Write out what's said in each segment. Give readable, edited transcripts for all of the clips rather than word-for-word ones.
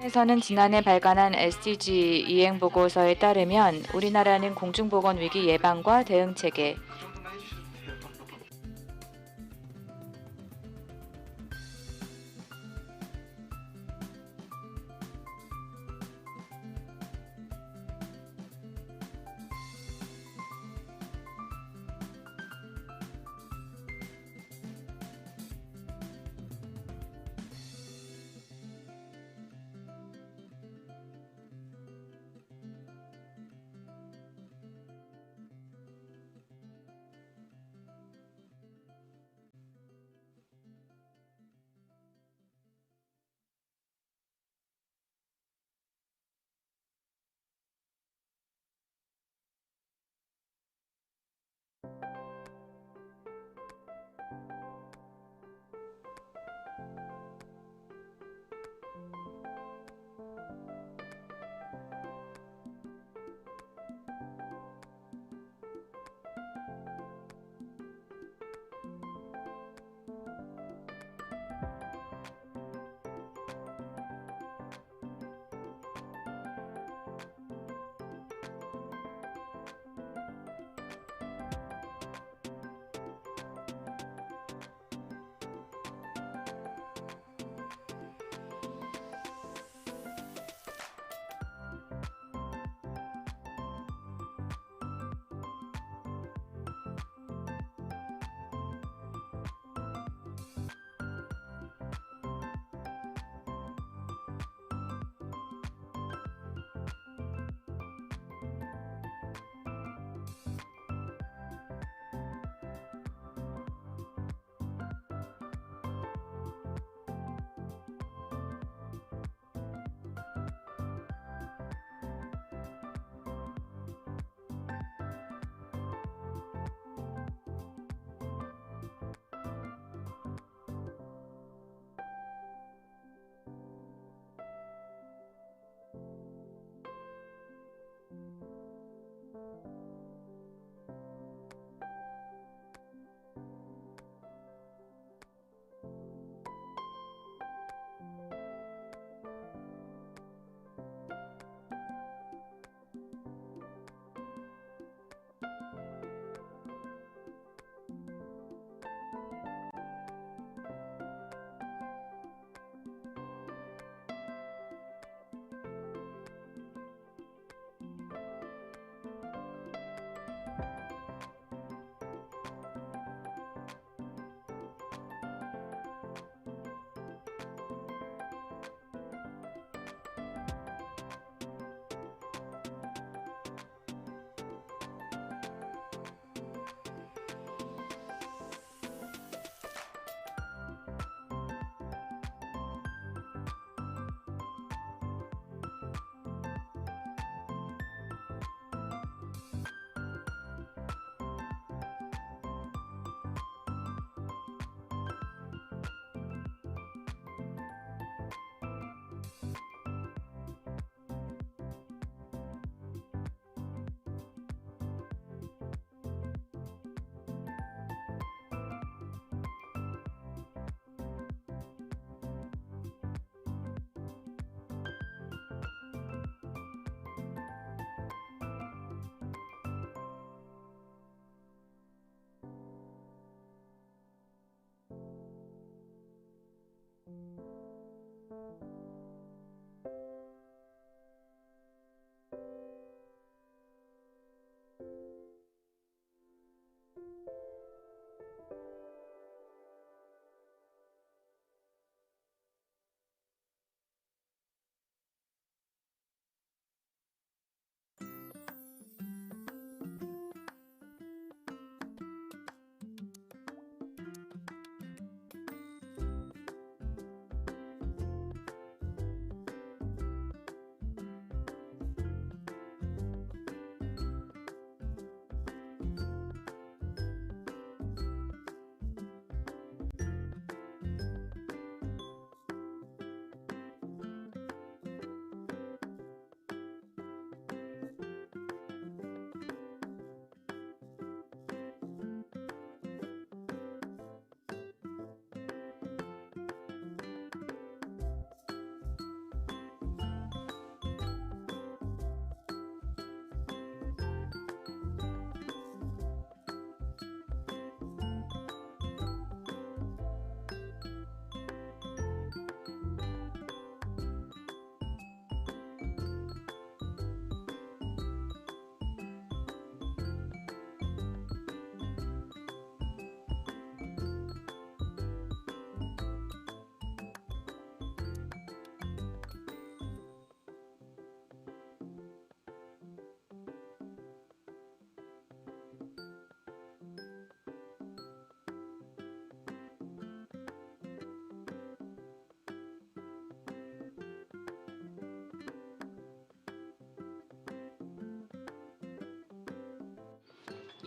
에서는 지난해 발간한 SDG 이행 보고서에 따르면 우리나라는 공중보건 위기 예방과 대응 체계,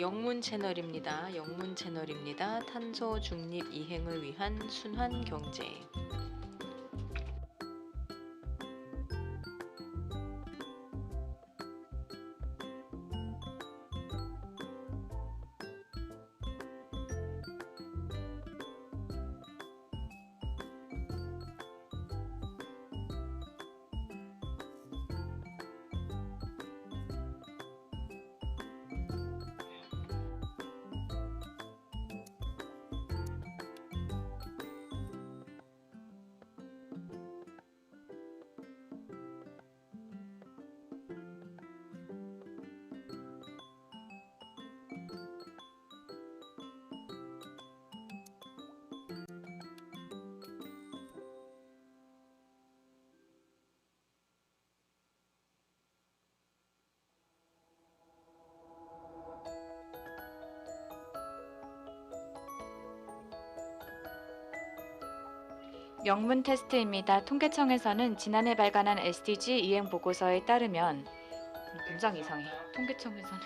영문 채널입니다. 영문 채널입니다. 탄소 중립 이행을 위한 순환 경제. 영문 테스트입니다. 통계청에서는 지난해 발간한 SDG 이행 보고서에 따르면 문장 이상해. 통계청에서는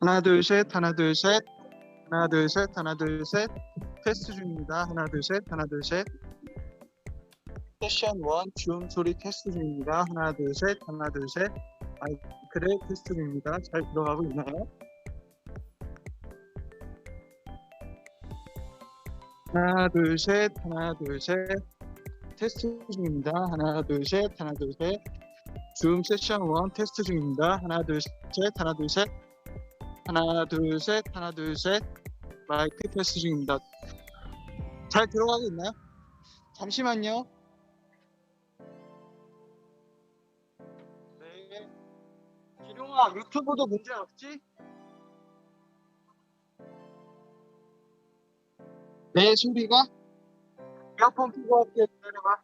하나 둘 셋 하나 둘 셋 하나 둘 셋 하나 둘 셋 테스트 중입니다. 하나 둘 셋 하나 둘 셋 세션 1 줌 소리 테스트 중입니다. 하나 둘 셋 하나 둘 셋 마이크를 테스트 중입니다. 잘 들어가고 있나요? 하나 둘 셋 하나 둘 셋 테스트 중입니다. 하나 둘 셋 하나 둘 셋 줌 세션 1 테스트 중입니다. 하나 둘 셋 하나 둘 셋 하나 둘 셋 하나 둘 셋 마이크 테스트 중입니다. 잘 들어가고 있나요? 잠시만요. 네. 기룡아 유튜브도 문제 없지? 내 소리가? 이어폰 끼고 할게. 기다려봐.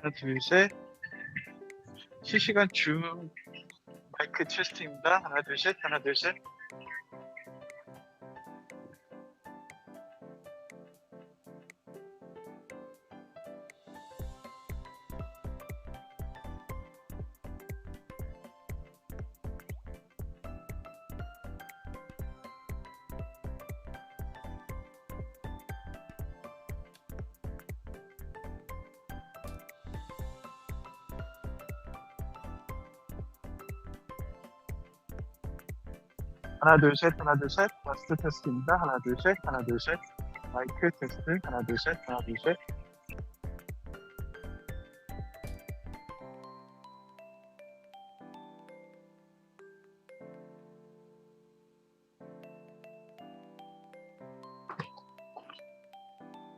하나 둘 셋 실시간 줌 마이크 테스트입니다. 하나 둘 셋 하나 둘 셋 하나 둘 셋 하나 둘 셋 마스터 테스트입니다. 하나 둘 셋 하나 둘 셋 마이크 테스트 하나 둘 셋 하나 둘 셋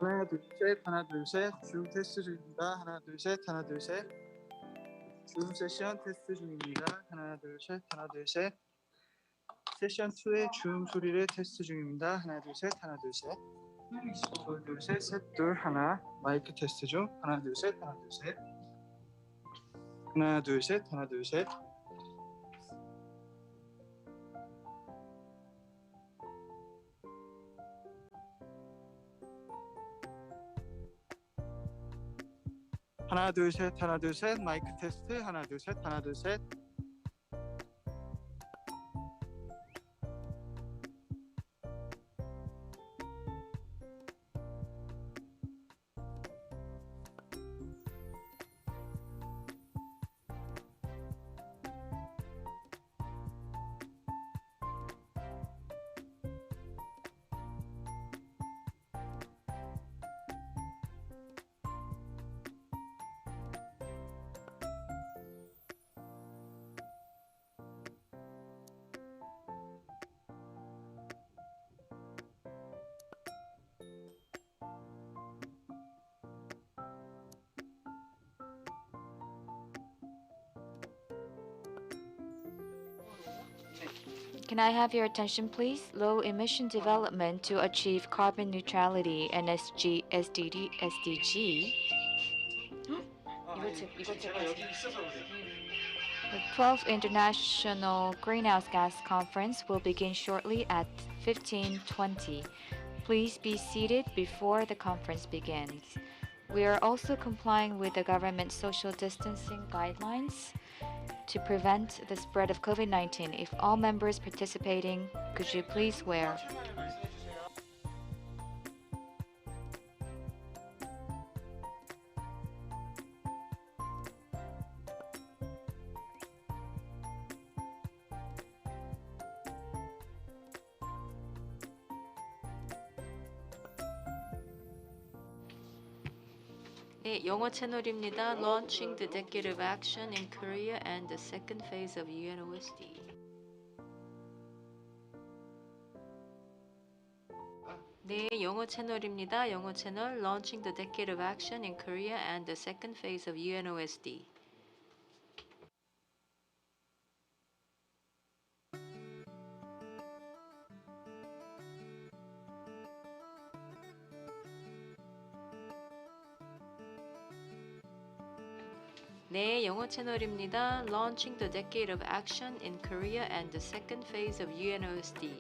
하나 둘 셋 하나 둘 셋 줌 테스트 중입니다. 하나 둘 셋 하나 둘 셋 줌 세션 테스트 중입니다. 하나 둘 셋 하나 둘 셋 세션 2의 줌 소리를 테스트 중입니다. 하나 둘 셋 하나 둘 셋 둘 셋 셋 둘 하나 마이크 테스트 중 하나 둘 셋 하나 둘 셋 하나 둘 셋 하나 둘 셋 하나 둘 셋 하나 둘 셋 마이크 테스트 하나 둘 셋 하나 둘 셋 Can I have your attention, please? Low emission development to achieve carbon neutrality and SDG. The 12th International Greenhouse Gas Conference will begin shortly at 15:20. Please be seated before the conference begins. We are also complying with the government social distancing guidelines to prevent the spread of COVID-19. If all members participating, could you please wear 네, 영어 채널입니다. Launching the Decade of Action in Korea and the Second Phase of UNOSD. 네, 영어 채널입니다. 영어 채널 Launching the Decade of Action in Korea and the Second Phase of UNOSD. 네, 영어 채널입니다. Launching the Decade of Action in Korea and the Second Phase of UNOSD.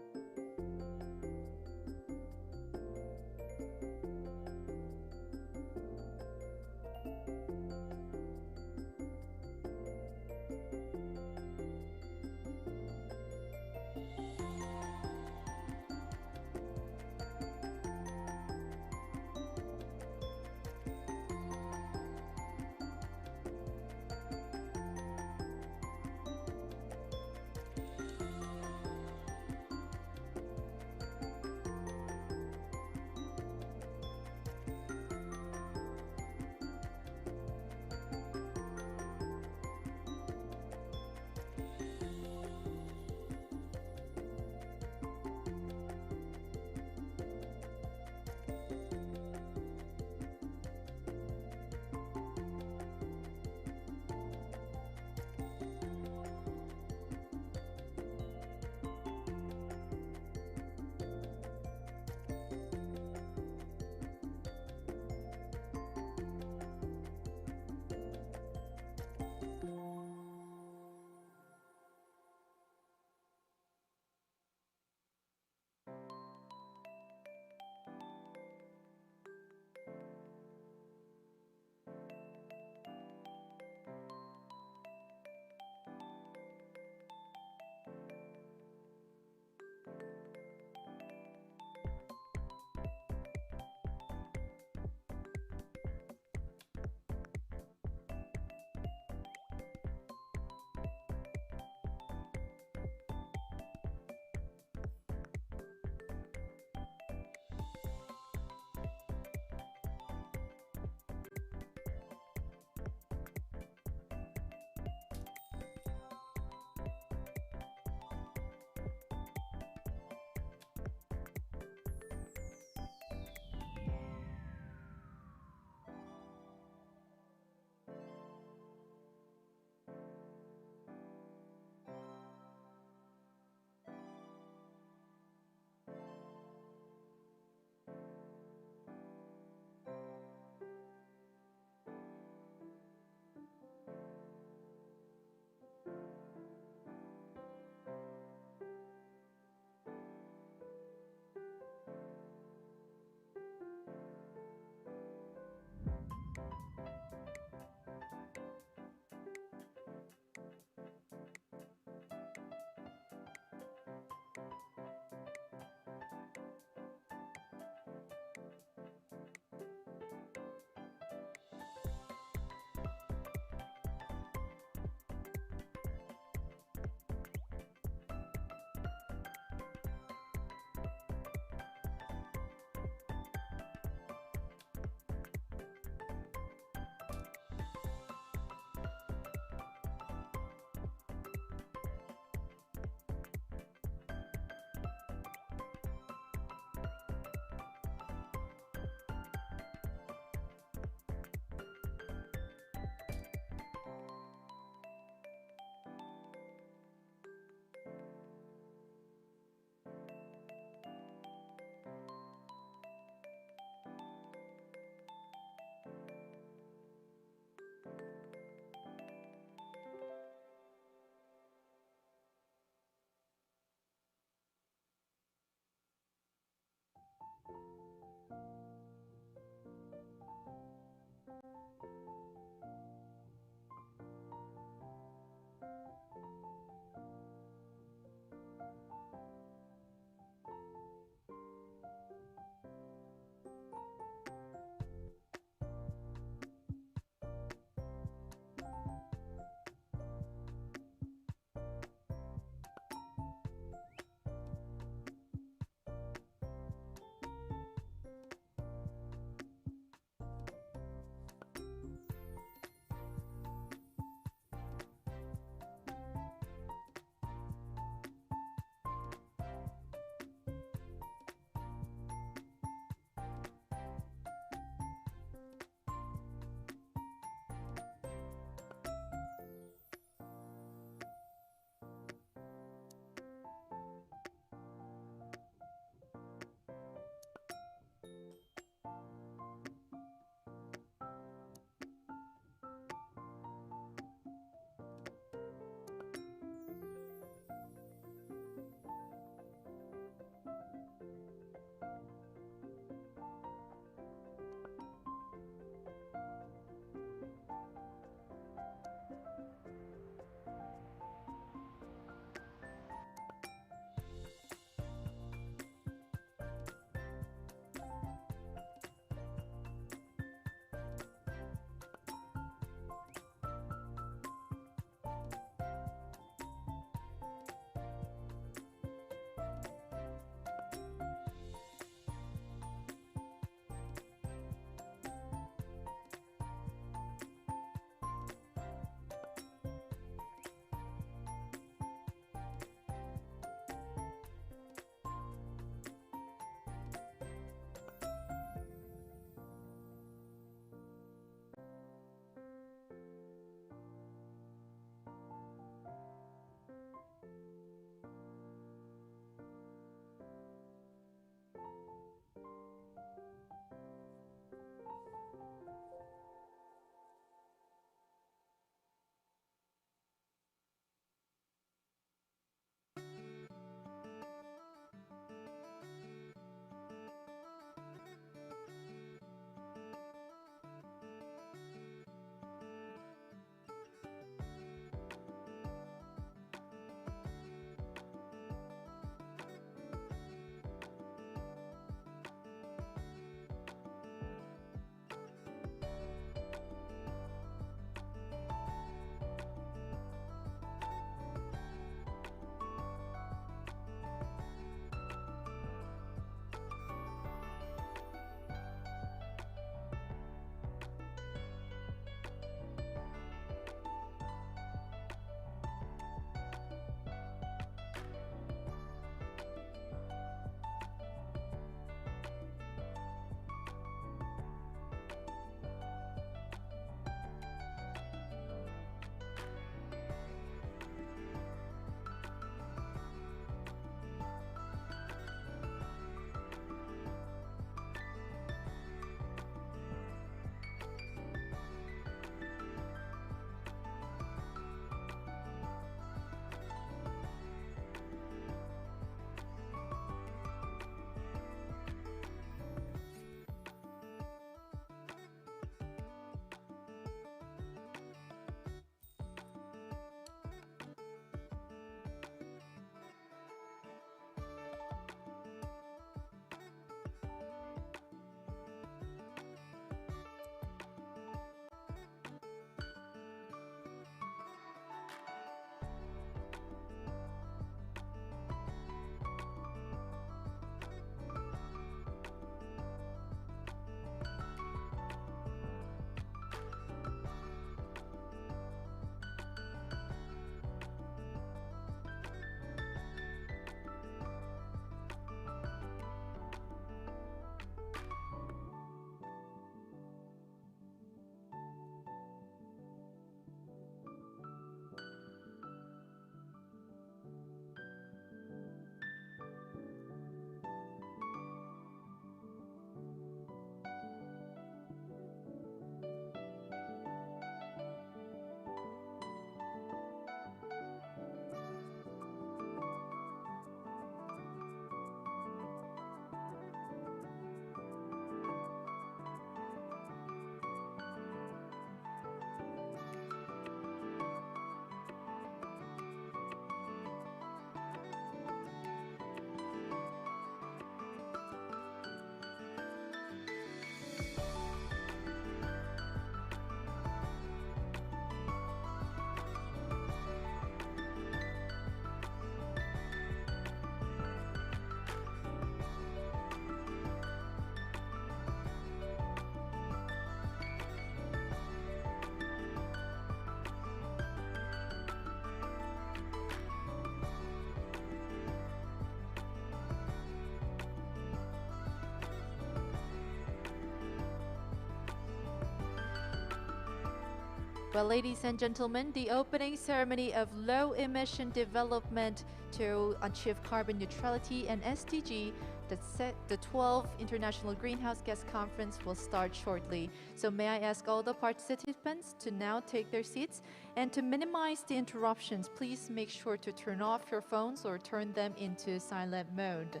Well, ladies and gentlemen, the opening ceremony of low emission development to achieve carbon neutrality and SDG, the 12th International Greenhouse Gas Conference will start shortly. So may I ask all the participants to now take their seats, and to minimize the interruptions, please make sure to turn off your phones or turn them into silent mode.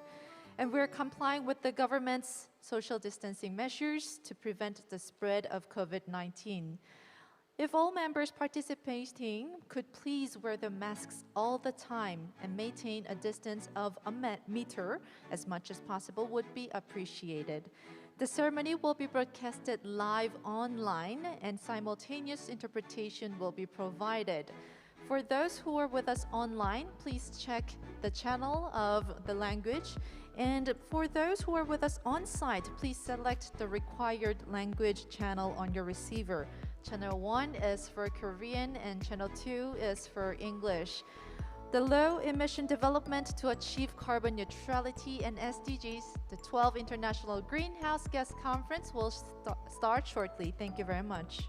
And we're complying with the government's social distancing measures to prevent the spread of COVID-19. If all members participating could please wear the masks all the time and maintain a distance of a meter as much as possible would be appreciated. The ceremony will be broadcasted live online and simultaneous interpretation will be provided. For those who are with us online, please check the channel of the language. And for those who are with us on site, please select the required language channel on your receiver. Channel 1 is for Korean and Channel 2 is for English. The low emission development to achieve carbon neutrality and SDGs, the 12th International Greenhouse Gas Conference will start shortly. Thank you very much.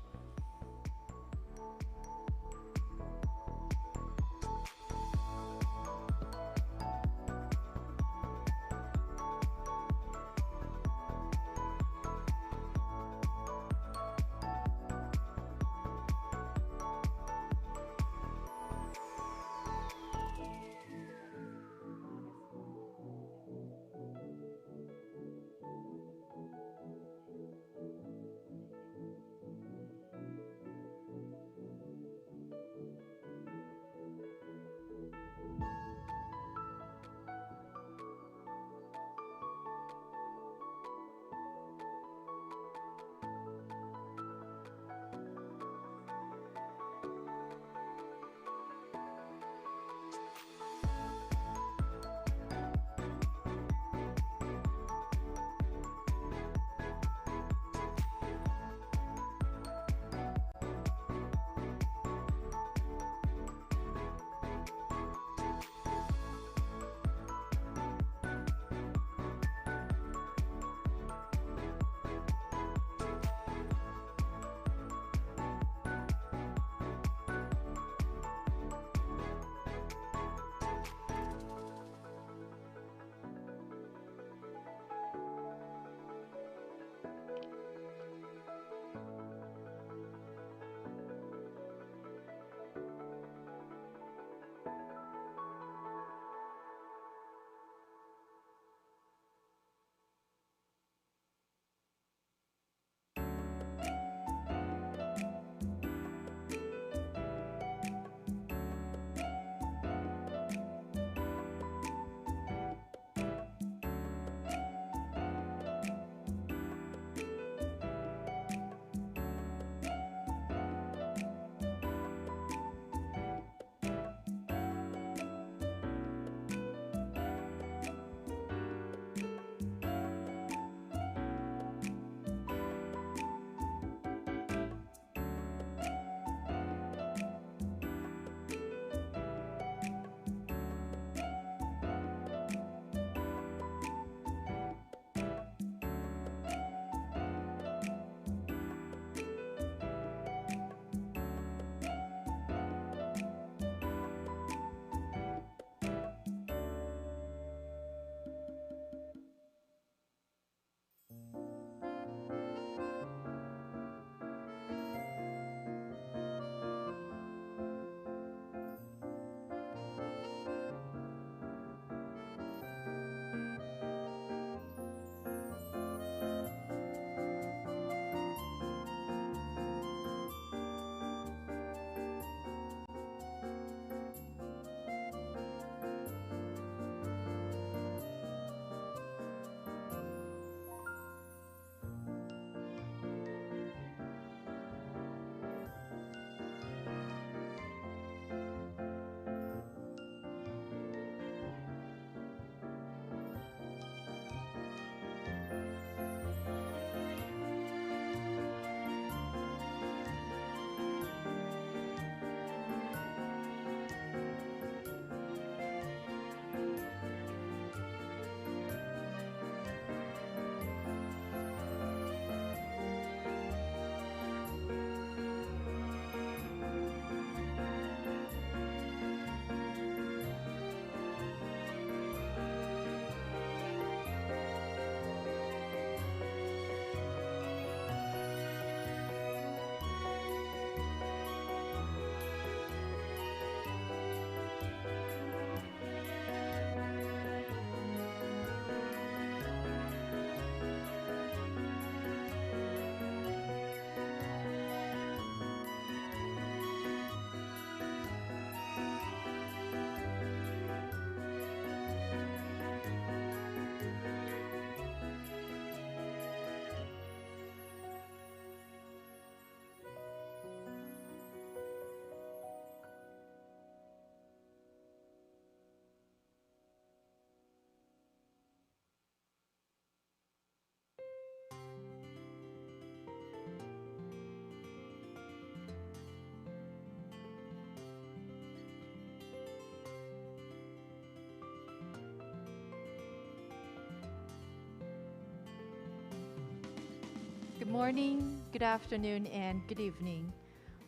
Good morning, good afternoon, and good evening.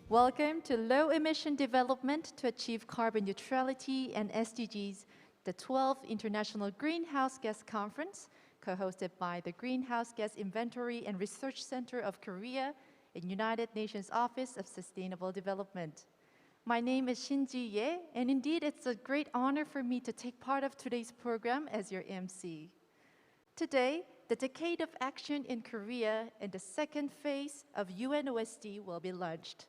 Welcome to Low Emission Development to Achieve Carbon Neutrality and SDGs, the 12th International Greenhouse Gas Conference, co-hosted by the Greenhouse Gas Inventory and Research Center of Korea and United Nations Office of Sustainable Development. My name is Shinji Ye, and indeed it's a great honor for me to take part of today's program as your MC. Today, the Decade of Action in Korea and the second phase of UNOSD will be launched.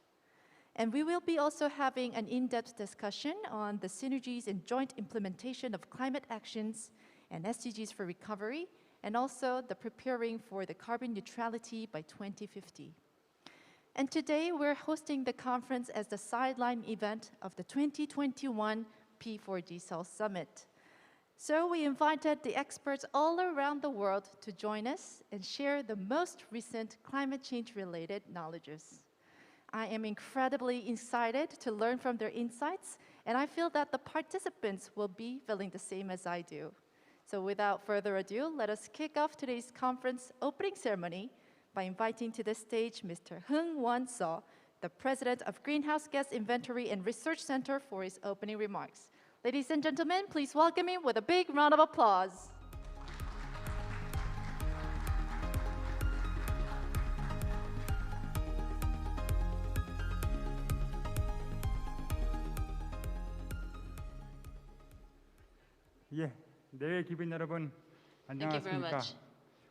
And we will be also having an in-depth discussion on the synergies and joint implementation of climate actions and SDGs for recovery, and also the preparing for the carbon neutrality by 2050. And today we're hosting the conference as the sideline event of the 2021 P4G Seoul Summit. So we invited the experts all around the world to join us and share the most recent climate change related knowledges. I am incredibly excited to learn from their insights, and I feel that the participants will be feeling the same as I do. So without further ado, let us kick off today's conference opening ceremony by inviting to the stage Mr. Hung Won-seo, the President of Greenhouse Gas Inventory and Research Center, for his opening remarks. Ladies and gentlemen, please welcome him with a big round of applause. 예, 내외 기빈 여러분 Thank you very 안녕하십니까? much.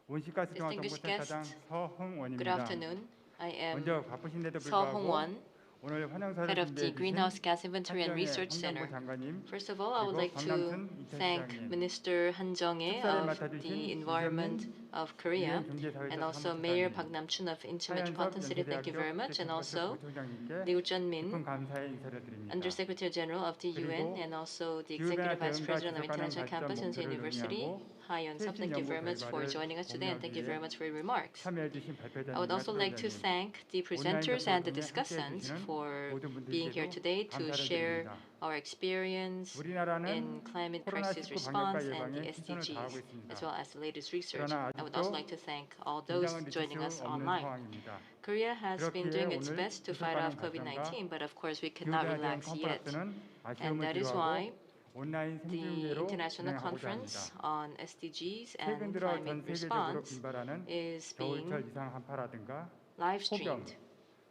온실가스 정화 Distinguished 정보센터장 guests, Good 서흥원입니다. afternoon. I am 먼저 바쁘신데도 Seo 불구하고 Hong-won, 오늘 환영사를 head of the 준비해 Greenhouse 주신 Gas Inventory and 한정혜 Research Center. 환경부 장관님, First of all, I would 그리고 like to 박남순 thank 이천시장님, Minister Han Jung-hae 축사를 of 맡아주신 the Environment of Korea, 유엔 경제사회적 and also Mayor 사무처장님, Park Nam-chun of Incheon 하얀섭 Metropolitan City. Thank you very 연세대학교 much. And also 부총장님께 Liu Chun-min, 깊은 감사의 인사를 드립니다. Undersecretary General of the UN, and also the Executive Vice President of International Campus, Yonsei University. Hi, Yeon-sub. Thank you very much for joining us today, and thank you very much for your remarks. 참여해 주신 발표자님과 I would also like to 토론자님, thank the presenters and the discussants for being here today to share our experience 우리나라는 in climate crisis 코로나19 response 방역과 and the 예방에 최선을 다하고 SDGs, 있습니다. as well as the latest research. 그러나 I would also 아직도 like to thank all those 긴장을 joining 늦출 us 수 없는 online. 상황입니다. Korea has been 그렇기에 doing its 오늘 best to fight off 지속가능 COVID-19, but of course we 기후변화 cannot 대응 relax yet. 컨퍼런스는 And that 아쉬움을 is why 뒤로하고 온라인 the 생중계로 International 진행하고자 Conference 합니다. on SDGs 최근 and 들어 전 climate 세계적으로 response 빈발하는 is being 겨울철 이상 한파라든가 live 폭염, streamed.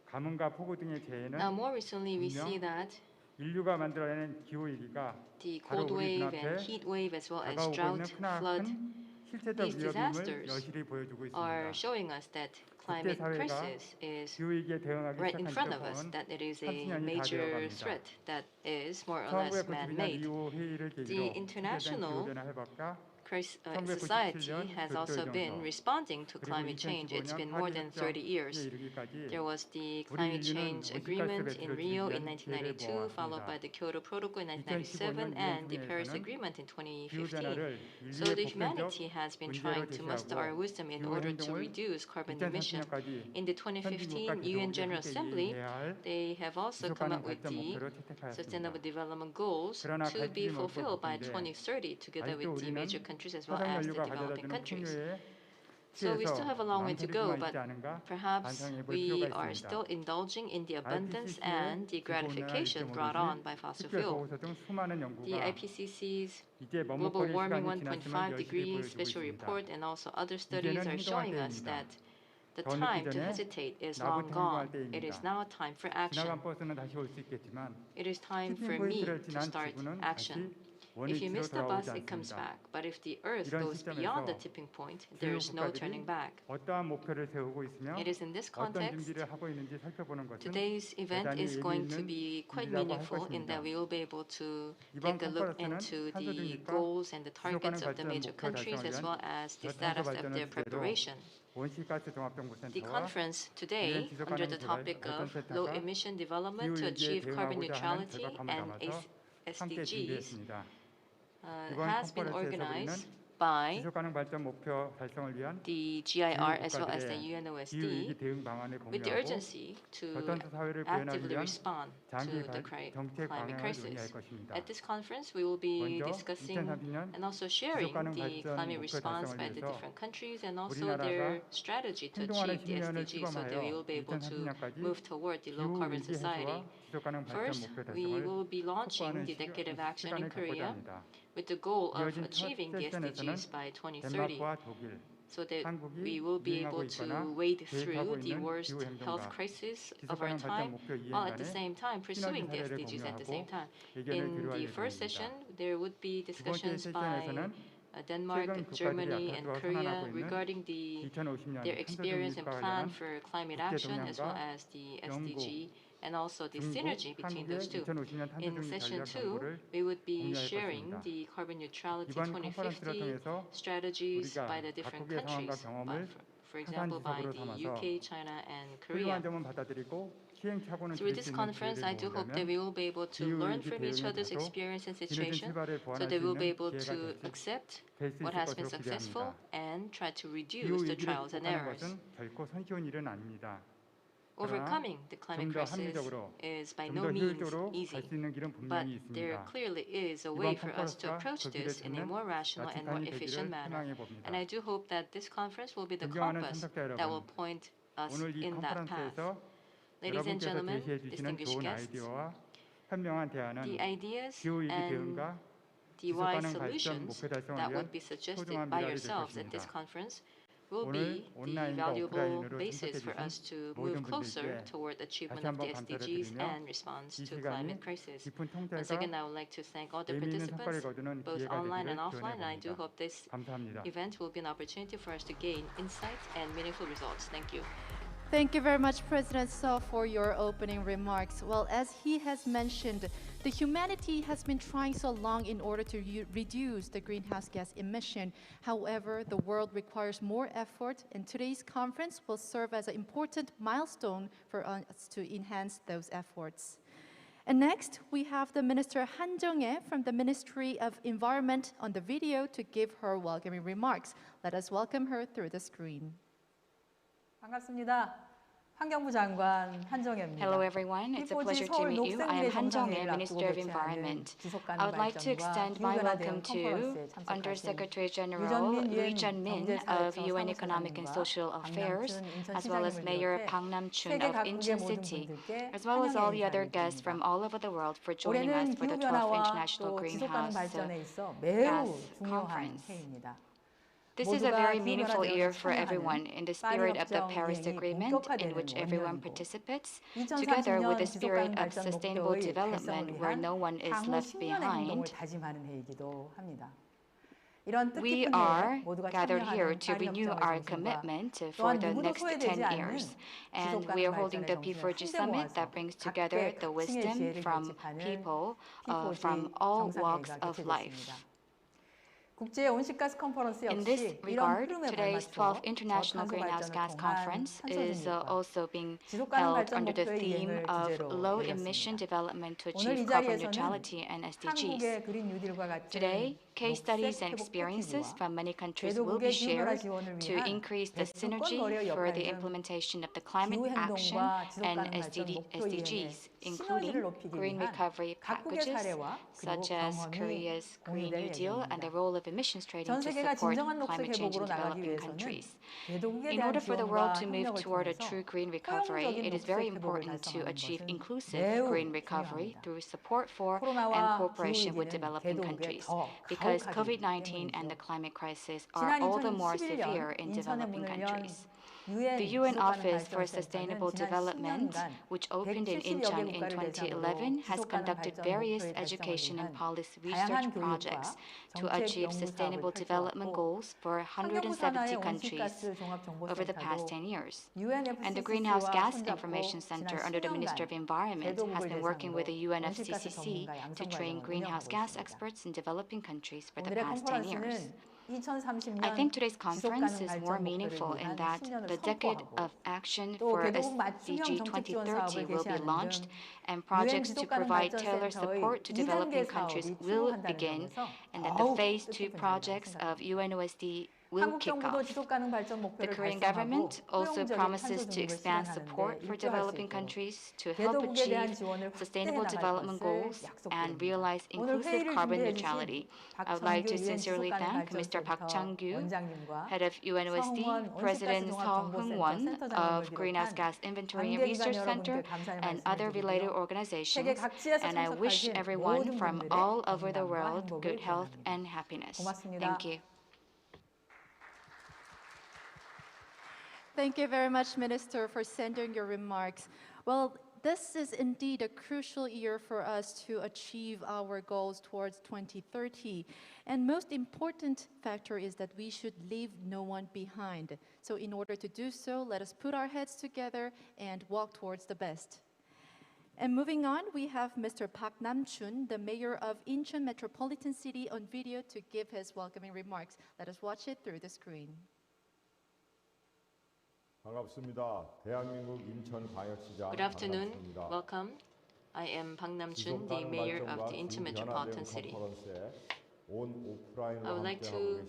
가뭄과 폭우 등의 재해는 Now, more recently, we 분명 see that 인류가 만들어낸 기후 위기가 the 바로 cold 우리 wave and 눈앞에 heat wave, as well as 다가오고 drought, 있는 flood, 크나큰 실제적 these 위협임을 disasters 여실히 보여주고 are 있습니다. showing us that climate 국제사회가 crisis is 기후 위기에 대응하기 right in 시작한 front of us, 지점은 that it is a 30년이 다 major 되어갑니다. threat that is more or less 1992년 man-made. 리우 회의를 계기로 The 시대된 international 기후변화 해박과 society has also been responding to 그리고 climate change. It's been more than 30 2015년에 years. 이르기까지 There was the 우리 climate 인류는 change 온실가스 agreement in 배출을 Rio in 줄이기 위한 기회를 1992, followed by 모아왔습니다. the Kyoto Protocol in 1997, 2015년 and the 유엔 Paris 총회에서는 Agreement in 2015. 기후변화를 So 인류의 the 보편적 humanity has been trying 문제로 to muster our 제시하고 wisdom in 기후 order to 행동을 reduce carbon emission. 2030년까지 In the 선진국과 2015 UN 개성을 General 함께 Assembly, 이행해야 할 they have also come 지속가능 up with 발전 the 목표를 채택하였습니다. Sustainable Development Goals 그러나 to be 갈등이 멀고 fulfilled by 바쁜데 2030, together 아직도 with the 우리는 major countries as well 화석 as the 연료가 developing 가져다주는 countries. 풍요에 So we 취해서 still have a long way to go, 망설이고만 but 있지 않은가 perhaps 반성해 볼 we 필요가 are 있습니다. still indulging in the abundance IPCC의 and the gratification brought on by fossil 특별 fuel. 보고서 등 수많은 The 연구가 IPCC's 이제 Global 머뭇거릴 Warming 시간이 지났음을 1.5 여실히 degrees 보여주고 special 있습니다. report and also other studies 이제는 are 행동할 showing us 때입니다. that the 더 늦기 time to 전에 hesitate is 나부터 long gone. 행동할 It is 때입니다. now time for action. 지나간 버스는 다시 올 수 있겠지만 It is time 티핑 for me 포인트를 to 지난 start 지구는 action. 다시 If you 원위치로 miss the bus, 돌아오지 it comes 않습니다. back. But if the Earth 이런 goes beyond the 시점에서 tipping point, there 주요 is no turning 국가들이 back. 어떠한 목표를 세우고 있으며 It is in this 어떤 context, 준비를 하고 있는지 살펴보는 것은 today's event 대단히 is going to 의미 있는 be quite 일이라고 할 meaningful in 것입니다. that we will be able to 이번 take a look 컨퍼런스는 into 탄소 the 중립과 goals and the targets 지속가능 of the 발전 major 목표 countries 달성을 as well 위한 as the 저탄소 status of 발전을 their 주제로 preparation. 온실가스 The 종합연구센터와 conference today, 지속가능 under the 개발 topic of 발전센터가 low emission development to 기후위기에 achieve carbon 대응하고자 하는 neutrality 절박함을 and 담아서 함께 SDGs, 준비했습니다. has been 컨퍼런스에서 organized 우리는 by 지속 가능 발전 목표 달성을 위한 the GIR as well as the 기후 UNOSD 위기 대응 방안을 with the 공유하고 urgency to 저탄소 사회를 구현하기 actively 위한 respond 장기 to the 정책 climate 방향을 crisis. 논의할 것입니다. At this conference, we will be 먼저 discussing 2030년 and also sharing 지속 가능 the 발전 climate 목표 response 달성을 by the 위해서 different countries and also 우리나라가 their strategy to 행동하는 achieve the 10년을 SDGs so that we will be able to 2030년까지 move toward the low 기후 carbon 위기 society. 해소와 지속 가능 발전 First, 목표 we 달성을 will be launching 확보하는 the decade of action in 시간을 갖고자 Korea 합니다. with the goal of 이어진 첫 achieving the 세션에서는 SDGs by 2030. 덴마크와 독일, So that 한국이 we will be 유행하고 able to 있거나 wade 계획하고 through the 있는 worst 기후 health 행동과 crisis 지속 of our 가능 발전 time, 목표 이행 while at the 간의 same time pursuing the 사례를 SDGs at the same time. 의견을 In 교류할 the first 예정입니다. session, there would be 두 번째 discussions by 세션에서는 Denmark, 최근 Germany, 국가들이 and 앞으로 Korea 선언하고 있는 regarding their 2050년 탄소 experience and 중립과 plan 관련한 for climate 국제 action as well 동향과 as the 영국, SDG and also the 중국, synergy between those 한국의 two. 2050년 탄소 In 중립 session 전략 2, 정보를 we would be 공유할 sharing 것입니다. the carbon neutrality 이번 컨퍼런스를 2050 통해서 strategies 우리가 by the different 각국의 상황과 countries. 경험을 For example, by 지속으로 the 삼아서 UK, China, and Korea. 훌륭한 점은 받아들이고 시행착오는 Through 줄일 this 수 있는 conference, I do 기회를 hope that we will be able to 기후 learn 위기 from each 대응에 other's 다소 experience and 뒤늦은 situation, 출발을 so 보완할 that 수 we'll be 있는 able 기회가 to 될수 accept 있을 what has been 것으로 successful 기대합니다. and try to 기후 reduce the 위기를 trials and 극복하는 errors. 것은 결코 손쉬운 일은 아닙니다. Overcoming the climate 좀 더 crisis 합리적으로, is by 좀 no 더 means 효율적으로 easy, 갈 수 있는 길은 but 분명히 there 있습니다. clearly is a way 이번 for us to 컨퍼런스가 approach 그 길을 this in a 찾는 more rational and more 마침판이 efficient 되기를 manner. 희망해 봅니다. And I do hope that this conference will be the 존경하는 compass 참석자 that will 여러분, point us 오늘 이 in that path. 컨퍼런스에서 Ladies and 여러분께서 gentlemen, 제시해 주시는 distinguished 좋은 guests, 아이디어와 현명한 대안은 the ideas 기후 위기 and 대응과 the 지속 wise 가능 발전 solutions 목표 달성을 that 위한 would be suggested 소중한 by 미랄이 될 yourselves at this 것입니다. conference will 오늘 be the 온라인과 valuable 오프라인으로 basis 참석해 for us 주신 to 모든 move closer 분들께 toward achievement 다시 of 한번 the 감사를 SDGs 드리며 and response 이 to 시간이 climate crisis. 깊은 Once 통찰과 again, I would like to thank all the 의미 있는 participants, 성과를 거두는 both 기회가 online and 되기를 offline, and I do 기원해 hope this 봅니다. 감사합니다. event will be an opportunity for us to gain insights and meaningful results. Thank you. Thank you very much, President Seo, for your opening remarks. Well, as he has mentioned, the humanity has been trying so long in order to reduce the greenhouse gas emission. However, the world requires more effort, and today's conference will serve as an important milestone for us to enhance those efforts. And next, we have the Minister Han Jung-ae from the Ministry of Environment on the video to give her welcoming remarks. Let us welcome her through the screen. 반갑습니다. 환경부 장관 한정혜입니다. Hello everyone, it's a pleasure to meet you. I am Han Jung-ae, Minister of Environment. I would like to extend my welcome to Undersecretary General Lee Jun-min of UN Economic and Social Affairs, as well as Mayor Bang Nam-chun of Incheon City, as well as all the other guests from all over the world for joining us for the 12th International Greenhouse Gas Conference. This is a very meaningful year for everyone in the spirit of the Paris Agreement, in which everyone participates, together with the spirit of sustainable development where no one is left behind. We are gathered here to renew our commitment for the next 10 years. And we are holding the P4G Summit that brings together the wisdom from people from all walks of life. In this regard, today's 12th International Greenhouse Gas Conference is also being held under the theme of Low Emission Development to Achieve Carbon Neutrality and SDGs. Today, case studies and experiences from many countries will be shared to increase the synergy for the implementation of the climate action and SDGs, including green recovery packages such as Korea's Green New Deal and the role of emissions trading to support climate change in developing countries. In order for the world to move toward a true green recovery, it is very important to achieve inclusive green recovery through support for and cooperation with developing countries, because COVID-19 and the climate crisis are all the more severe in developing countries. The UN Office for Sustainable Development, which opened in Incheon in 2011, has conducted various education and policy research projects to achieve sustainable development goals for 170 countries over the past 10 years. And the Greenhouse Gas Information Center under the Ministry of Environment has been working with the UNFCCC to train greenhouse gas experts in developing countries for the past 10 years. I 2030년 think today's 지속 conference 가능 is more 발전 목표를 meaningful in 위한 that 10년을 the decade 선포하고 of action 또 for 개도국 맞춤형 SDG 정책 지원 2030 사업을 will be 개시하는 launched 등 and 유엔 projects to 지속 가능 provide tailored 발전센터의 support to 2단계 developing countries 사업이 will 추진한다는 begin 점에서 and that the 더욱 phase 2 뜻깊은 일이라고 projects of 생각합니다. UNOSD will 한국 kick 정부도 off. 지속 가능 발전 The 목표를 Korean 달성하고 government also 효용적인 탄소 promises to 중립을 expand 실현하는 데 support for 일조할 수 developing 있도록 countries to help 개도국에 대한 achieve 지원을 확대해 sustainable 나갈 development 것을 goals and 약속드립니다. realize 오늘 inclusive 회의를 carbon 준비해 주신 neutrality. I would like 박청규 to 유엔 지속 sincerely 가능 thank Mr. Park 발전센터 Chang-gyu, 원장님과 head of UNOSD, 서흥원 온실가스 President 종합 Seo 정보센터 Heung-won 센터장님을 of Greenhouse 비롯한 Gas Inventory and 관계기관 Research 여러분께 Center, 감사의 and 말씀을 other related 드리고요. 세계 organizations. 각지에서 And I wish 참석하신 everyone 모든 from 분들의 all over the 건강과 world 행복을 good health 기원합니다. and happiness. 고맙습니다. Thank you. Thank you very much, Minister, for sending your remarks. Well, this is indeed a crucial year for us to achieve our goals towards 2030. And most important factor is that we should leave no one behind. So in order to do so, let us put our heads together and walk towards the best. And moving on, we have Mr. Park Nam-chun, the mayor of Incheon Metropolitan City, on video to give his welcoming remarks. Let us watch it through the screen. 반갑습니다. 대한민국 인천광역시장 Good afternoon. 반갑습니다. Welcome. I am Park Nam-chun, the mayor of the Incheon Metropolitan City. I would like to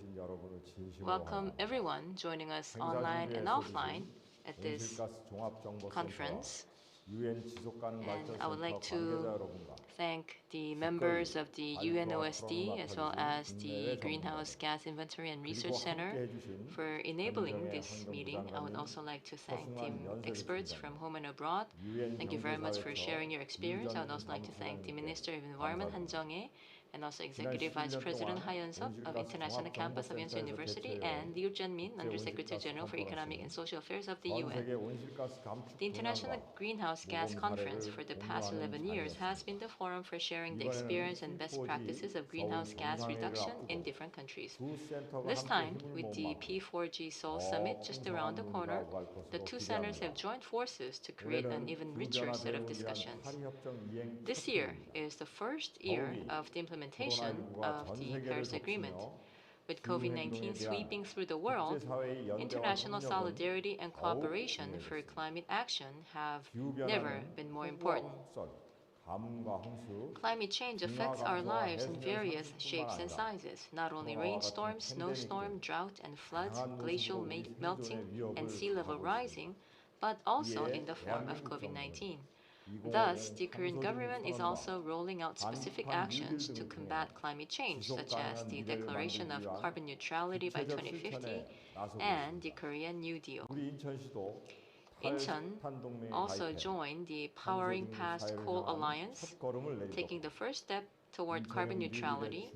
welcome everyone joining us online and offline at this conference. And I would like to thank the members of the UNOSD as well as the Greenhouse Gas Inventory and Research Center for enabling this meeting. I would also like to thank team experts from home and abroad. Thank you very much for sharing your experience. I would also like to thank the Minister of Environment, Han Jung-hae, and also Executive Vice President Ha Yeon-seop of International Campus of Incheon University, and Liu Jun-min, Undersecretary General for Economic and Social Affairs of the UN. The International Greenhouse Gas Conference for the past 11 years has been the forum for sharing the experience and best practices of greenhouse gas reduction in different countries. This time, with the P4G Seoul Summit just around the corner, the two centers have joined forces to create an even richer set of discussions. This year is the first year of the implementation of the Paris Agreement. With COVID-19 sweeping through the world, international solidarity and cooperation for climate action have never been more important. Climate change affects our lives in various shapes and sizes, not only rainstorms, snowstorm, drought and floods, glacial melting, and sea level rising, but also in the form of COVID-19. Thus, the Korean government is also rolling out specific actions to combat climate change, such as the declaration of carbon neutrality by 2050 and the Korean New Deal. Incheon also joined the Powering Past Coal Alliance, taking the first step toward carbon neutrality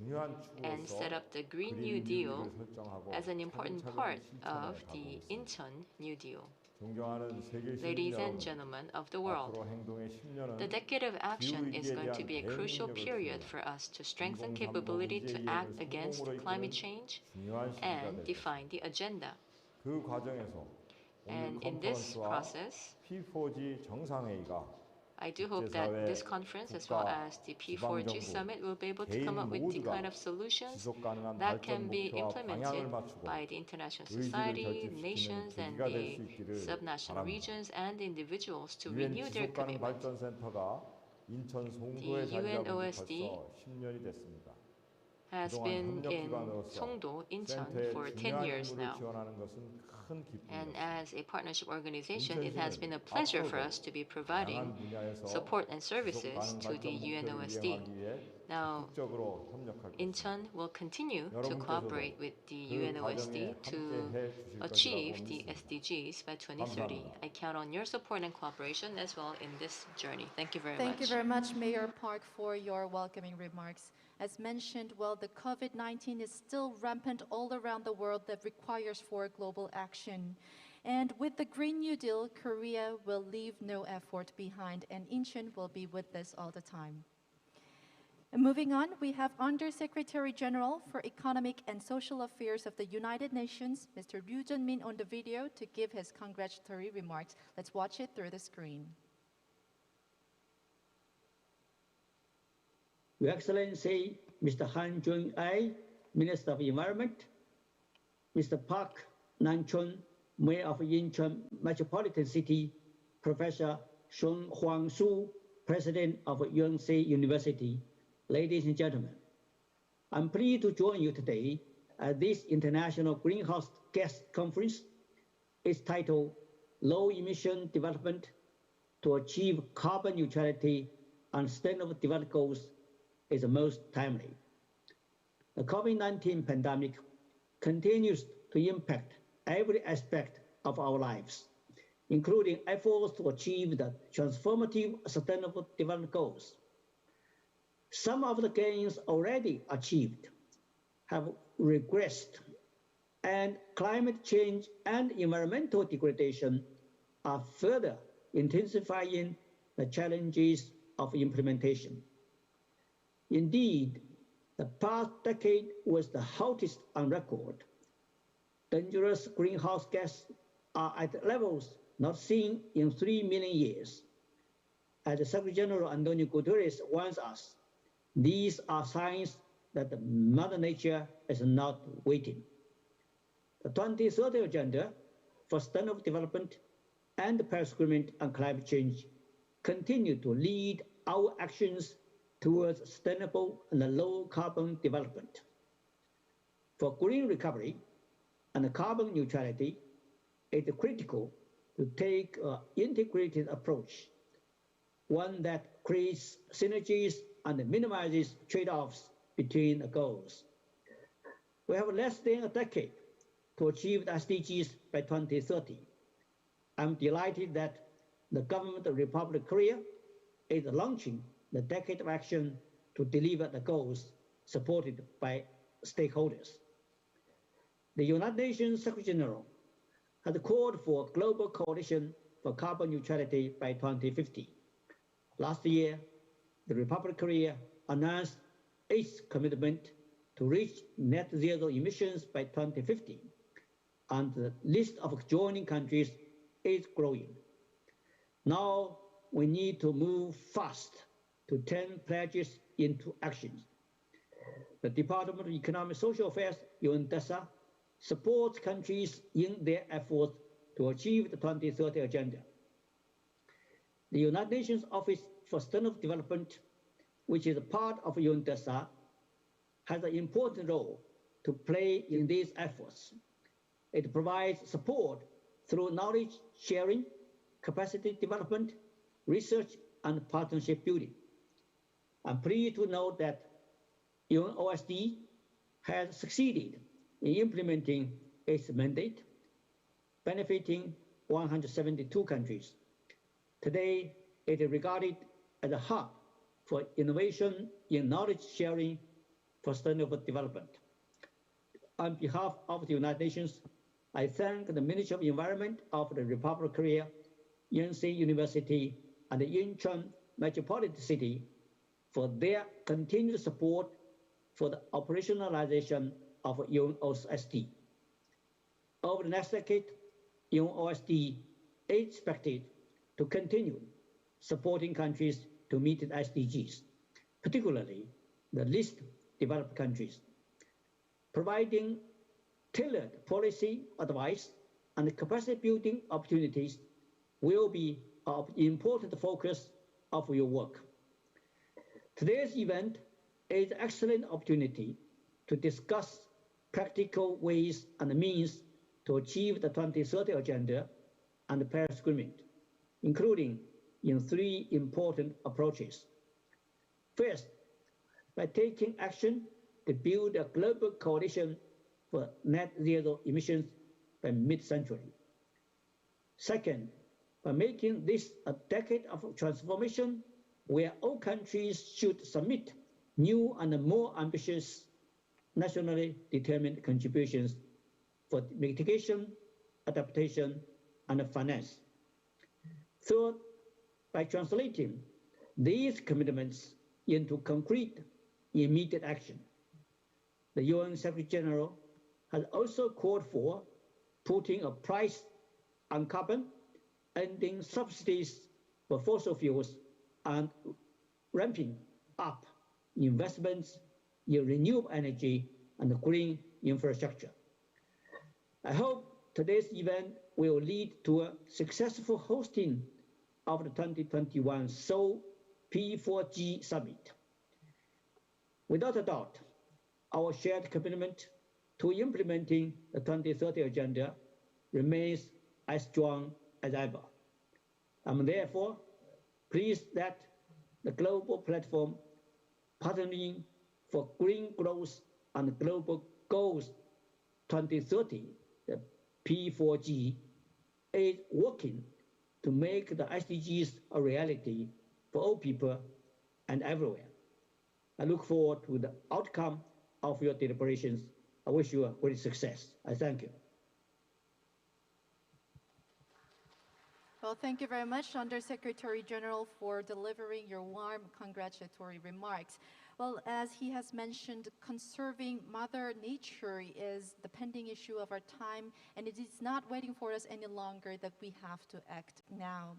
and set up the Green New Deal as an important part of the Incheon New Deal. Ladies and gentlemen of the world, the decade of action is going to be a crucial period for us to strengthen capability to act against climate change and define the agenda. And in this process, I do hope that this conference as well as the P4G Summit will be able to come up with the kind of solutions that can be implemented by the international society, nations, and the subnational regions and individuals to renew their commitment. The UNOSD has been in Songdo, Incheon for 10 years now. And as a partnership organization, it has been a pleasure for us to be providing support and services to the UNOSD. Now, Incheon will continue to cooperate with the UNOSD to achieve the SDGs by 2030. I count on your support and cooperation as well in this journey. Thank you very much. Thank you very much, Mayor Park, for your welcoming remarks. As mentioned, well, the COVID-19 is still rampant all around the world that requires for global action. And with the Green New Deal, Korea will leave no effort behind, and Incheon will be with this all the time. And moving on, we have Undersecretary General for Economic and Social Affairs of the United Nations, Mr. Liu Jun-min, on the video to give his congratulatory remarks. Let's watch it through the screen. Your Excellency, Mr. Han Jung-hae, Minister of Environment, Mr. Park Nan-chun, Mayor of Incheon Metropolitan City, Professor Shun Huang-su, President of UNC University. Ladies and gentlemen, I'm pleased to join you today at this International Greenhouse Gas Conference. Its title, Low Emission Development to Achieve Carbon Neutrality and Sustainable Development Goals, is the most timely. The COVID-19 pandemic continues to impact every aspect of our lives, including efforts to achieve the transformative Sustainable Development Goals. Some of the gains already achieved have regressed, and climate change and environmental degradation are further intensifying the challenges of implementation. Indeed, the past decade was the hottest on record. Dangerous greenhouse gases are at levels not seen in 3 million years. As the Secretary General Antonio Guterres warns us, these are signs that Mother Nature is not waiting. The 2030 Agenda for Sustainable Development and the Paris Agreement on Climate Change continue to lead our actions towards sustainable and low carbon development. For green recovery and carbon neutrality, it is critical to take an integrated approach, one that creates synergies and minimizes trade-offs between the goals. We have less than a decade to achieve the SDGs by 2030. I'm delighted that the government of the Republic of Korea is launching the Decade of Action to deliver the goals supported by stakeholders. The United Nations Secretary General has called for a global coalition for carbon neutrality by 2050. Last year, the Republic of Korea announced its commitment to reach net zero emissions by 2050, and the list of joining countries is growing. Now we need to move fast to turn pledges into actions. The Department of Economic and Social Affairs, UNDESA, supports countries in their efforts to achieve the 2030 Agenda. The United Nations Office for Sustainable Development, which is a part of UNDESA, has an important role to play in these efforts. It provides support through knowledge sharing, capacity development, research, and partnership building. I'm pleased to note that UNOSD has succeeded in implementing its mandate, benefiting 172 countries. Today, it is regarded as a hub for innovation in knowledge sharing for sustainable development. On behalf of the United Nations, I thank the Ministry of Environment of the Republic of Korea, UNC University, and the Incheon Metropolitan City for their continued support for the operationalization of UNOSD. Over the next decade, UNOSD is expected to continue supporting countries to meet the SDGs, particularly the least developed countries, providing tailored policy advice and capacity building opportunities will be an important focus of your work. Today's event is an excellent opportunity to discuss practical ways and means to achieve the 2030 Agenda and the Paris Agreement, including in 3 important approaches. First, by taking action to build a global coalition for net zero emissions by mid-century. Second, by making this a decade of transformation where all countries should submit new and more ambitious nationally determined contributions for mitigation, adaptation, and finance. Third, by translating these commitments into concrete, immediate action. The UN Secretary General has also called for putting a price on carbon, ending subsidies for fossil fuels, and ramping up investments in renewable energy and green infrastructure. I hope today's event will lead to a successful hosting of the 2021 Seoul P4G Summit. Without a doubt, our shared commitment to implementing the 2030 Agenda remains as strong as ever. I'm therefore pleased that the global platform Partnering for Green Growth and Global Goals 2030, the P4G, is working to make the SDGs a reality for all people and everywhere. I look forward to the outcome of your deliberations. I wish you a great success. I thank you. Well, thank you very much, Undersecretary General, for delivering your warm congratulatory remarks. Well, as he has mentioned, conserving Mother Nature is the pending issue of our time, and it is not waiting for us any longer, that we have to act now.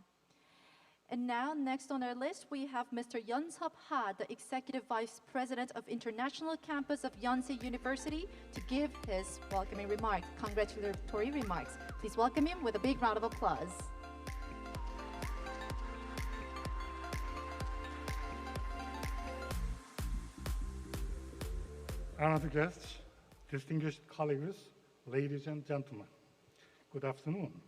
And now, next on our list, we have Mr. Yeon-Sup Ha, the Executive Vice President of International Campus of Yonsei University, to give his welcoming remarks, congratulatory remarks. Please welcome him with a big round of applause. Honored guests, distinguished colleagues, ladies and gentlemen, good afternoon.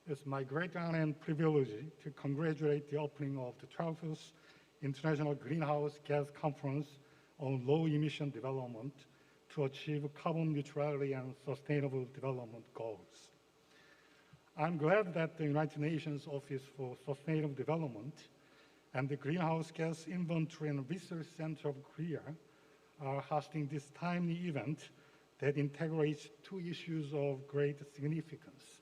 It's my great honor and privilege to congratulate the opening of the 12th International Greenhouse Gas Conference on Low Emission Development to achieve carbon neutrality and sustainable development goals. I'm glad that the United Nations Office for Sustainable Development and the Greenhouse Gas Inventory and Research Center of Korea are hosting this timely event that integrates two issues of great significance: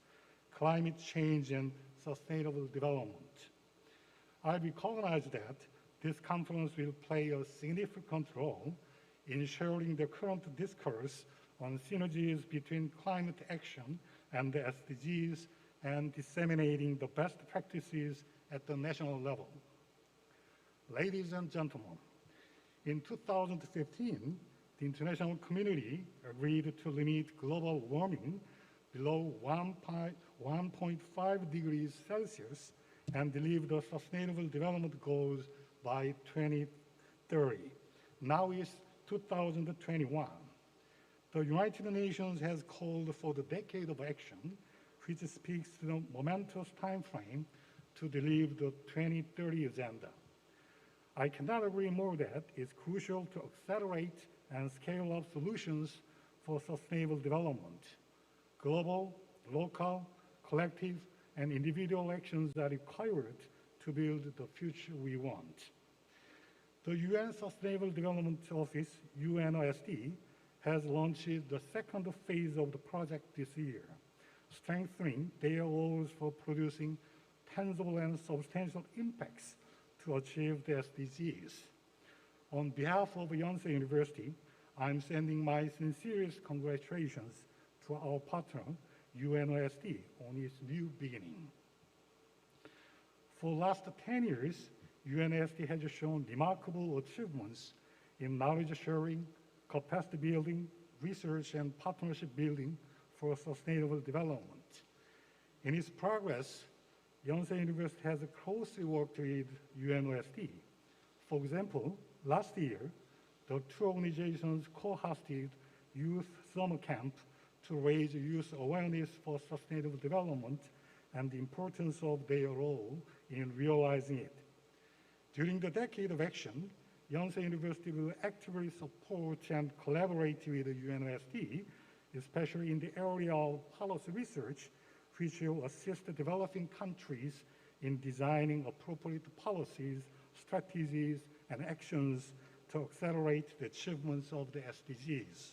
climate change and sustainable development. I recognize that this conference will play a significant role in sharing the current discourse on synergies between climate action and the SDGs and disseminating the best practices at the national level. Ladies and gentlemen, in 2015, the international community agreed to limit global warming below 1.5 degrees Celsius and deliver the Sustainable Development Goals by 2030. Now is 2021. The United Nations has called for the Decade of Action, which speaks to the momentous time frame to deliver the 2030 Agenda. I cannot agree more that it's crucial to accelerate and scale up solutions for sustainable development. Global, local, collective, and individual actions are required to build the future we want. The UN Sustainable Development Office, UNOSD, has launched the second phase of the project this year, strengthening their roles for producing tangible and substantial impacts to achieve the SDGs. On behalf of Yonsei University, I'm sending my sincerest congratulations to our partner, UNOSD, on its new beginning. For the last 10 years, UNOSD has shown remarkable achievements in knowledge sharing, capacity building, research, and partnership building for sustainable development. In its progress, Yonsei University has closely worked with UNOSD. For example, last year, the two organizations co-hosted Youth Summer Camp to raise youth awareness for sustainable development and the importance of their role in realizing it. During the Decade of Action, Yonsei University will actively support and collaborate with UNOSD, especially in the area of policy research, which will assist developing countries in designing appropriate policies, strategies, and actions to accelerate the achievements of the SDGs.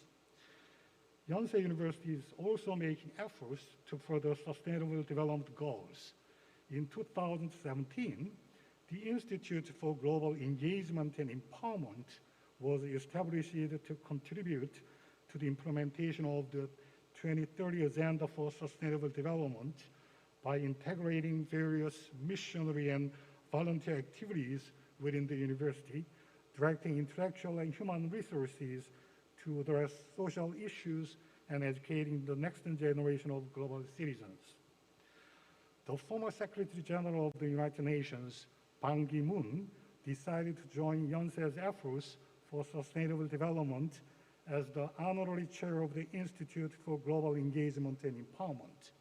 Yonsei University is also making efforts to further sustainable development goals. In 2017, the Institute for Global Engagement and Empowerment was established to contribute to the implementation of the 2030 Agenda for Sustainable Development by integrating various missionary and volunteer activities within the university, directing intellectual and human resources to address social issues and educating the next generation of global citizens. The former Secretary General of the United Nations, Ban Ki-moon, decided to join Yonsei's efforts for sustainable development as the honorary chair of the Institute for Global Engagement and Empowerment.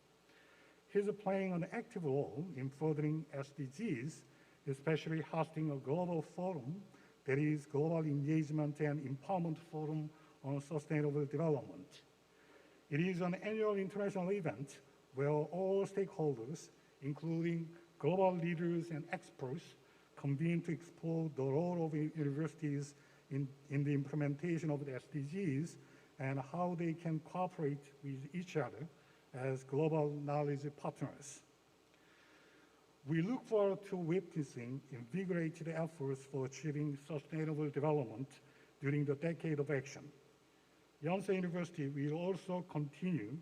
He's playing an active role in furthering SDGs, especially hosting a global forum, that is Global Engagement and Empowerment Forum on Sustainable Development. It is an annual international event where all stakeholders, including global leaders and experts, convene to explore the role of universities in the implementation of the SDGs and how they can cooperate with each other as global knowledge partners. We look forward to witnessing invigorated efforts for achieving sustainable development during the decade of action. Yonsei University will also continue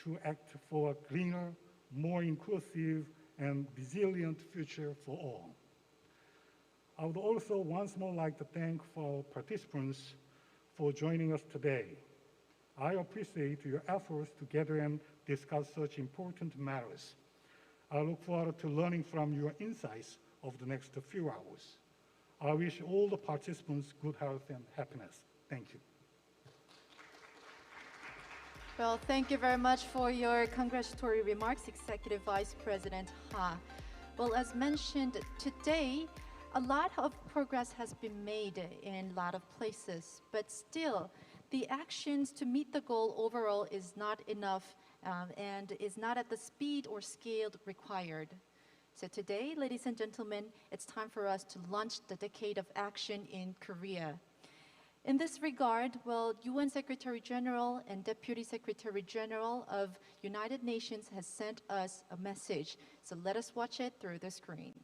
to act for a greener, more inclusive, and resilient future for all. I would also once more like to thank our participants for joining us today. I appreciate your efforts to gather and discuss such important matters. I look forward to learning from your insights over the next few hours. I wish all the participants good health and happiness. Thank you. Well, thank you very much for your congratulatory remarks, Executive Vice President Ha. Well, as mentioned today, a lot of progress has been made in a lot of places, but still, the actions to meet the goal overall is not enough and is not at the speed or scale required. So today, ladies and gentlemen, it's time for us to launch the Decade of Action in Korea. In this regard, well, UN Secretary General and Deputy Secretary General of United Nations has sent us a message. So let us watch it through the screen.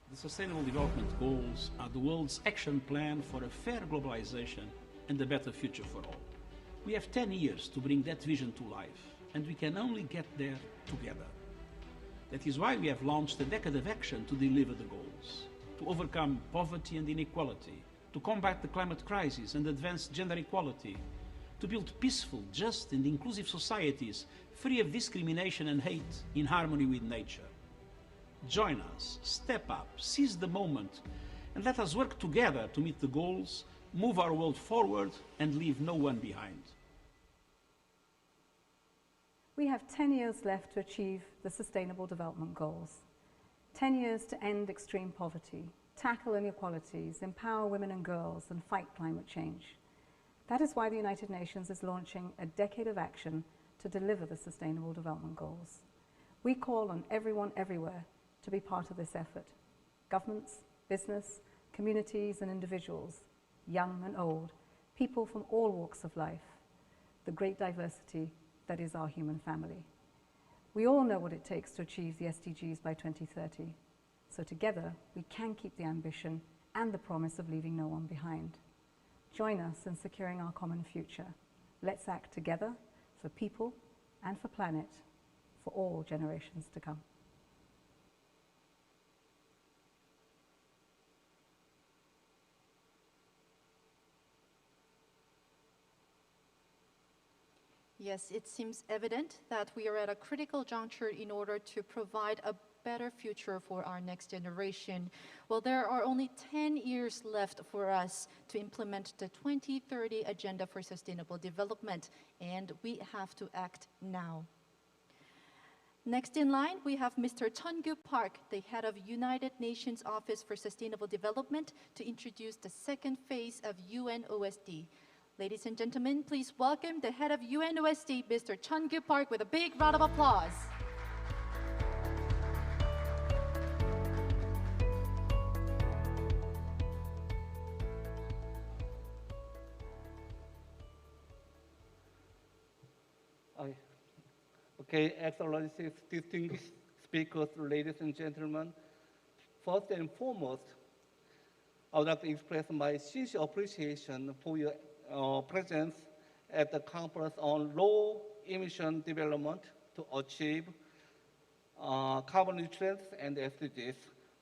The Sustainable Development Goals are the world's action plan for a fair globalization and a better future for all. We have 10 years to bring that vision to life, and we can only get there together. That is why we have launched a decade of action to deliver the goals, to overcome poverty and inequality, to combat the climate crisis and advance gender equality, to build peaceful, just and inclusive societies free of discrimination and hate in harmony with nature. Join us, step up, seize the moment, and let us work together to meet the goals, move our world forward, and leave no one behind. We have 10 years left to achieve the Sustainable Development Goals. 10 years to end extreme poverty, tackle inequalities, empower women and girls, and fight climate change. That is why the United Nations is launching a decade of action to deliver the Sustainable Development Goals. We call on everyone everywhere to be part of this effort. Governments, business, communities and individuals, young and old, people from all walks of life, the great diversity that is our human family. We all know what it takes to achieve the SDGs by 2030. So together, we can keep the ambition and the promise of leaving no one behind. Join us in securing our common future. Let's act together for people and for planet, for all generations to come. Yes, it seems evident that we are at a critical juncture in order to provide a better future for our next generation. Well, there are only 10 years left for us to implement the 2030 Agenda for Sustainable Development, and we have to act now. Next in line, we have Mr. Chun-Gyu Park, the head of United Nations Office for Sustainable Development, to introduce the second phase of UNOSD. Ladies and gentlemen, please welcome the head of UNOSD, Mr. Chun-Gyu Park, with a big round of applause. Okay, Excellencies, distinguished speakers, ladies and gentlemen, first and foremost, I would like to express my sincere appreciation for your presence at the Conference on Low Emission Development to Achieve Carbon Neutrality and SDGs,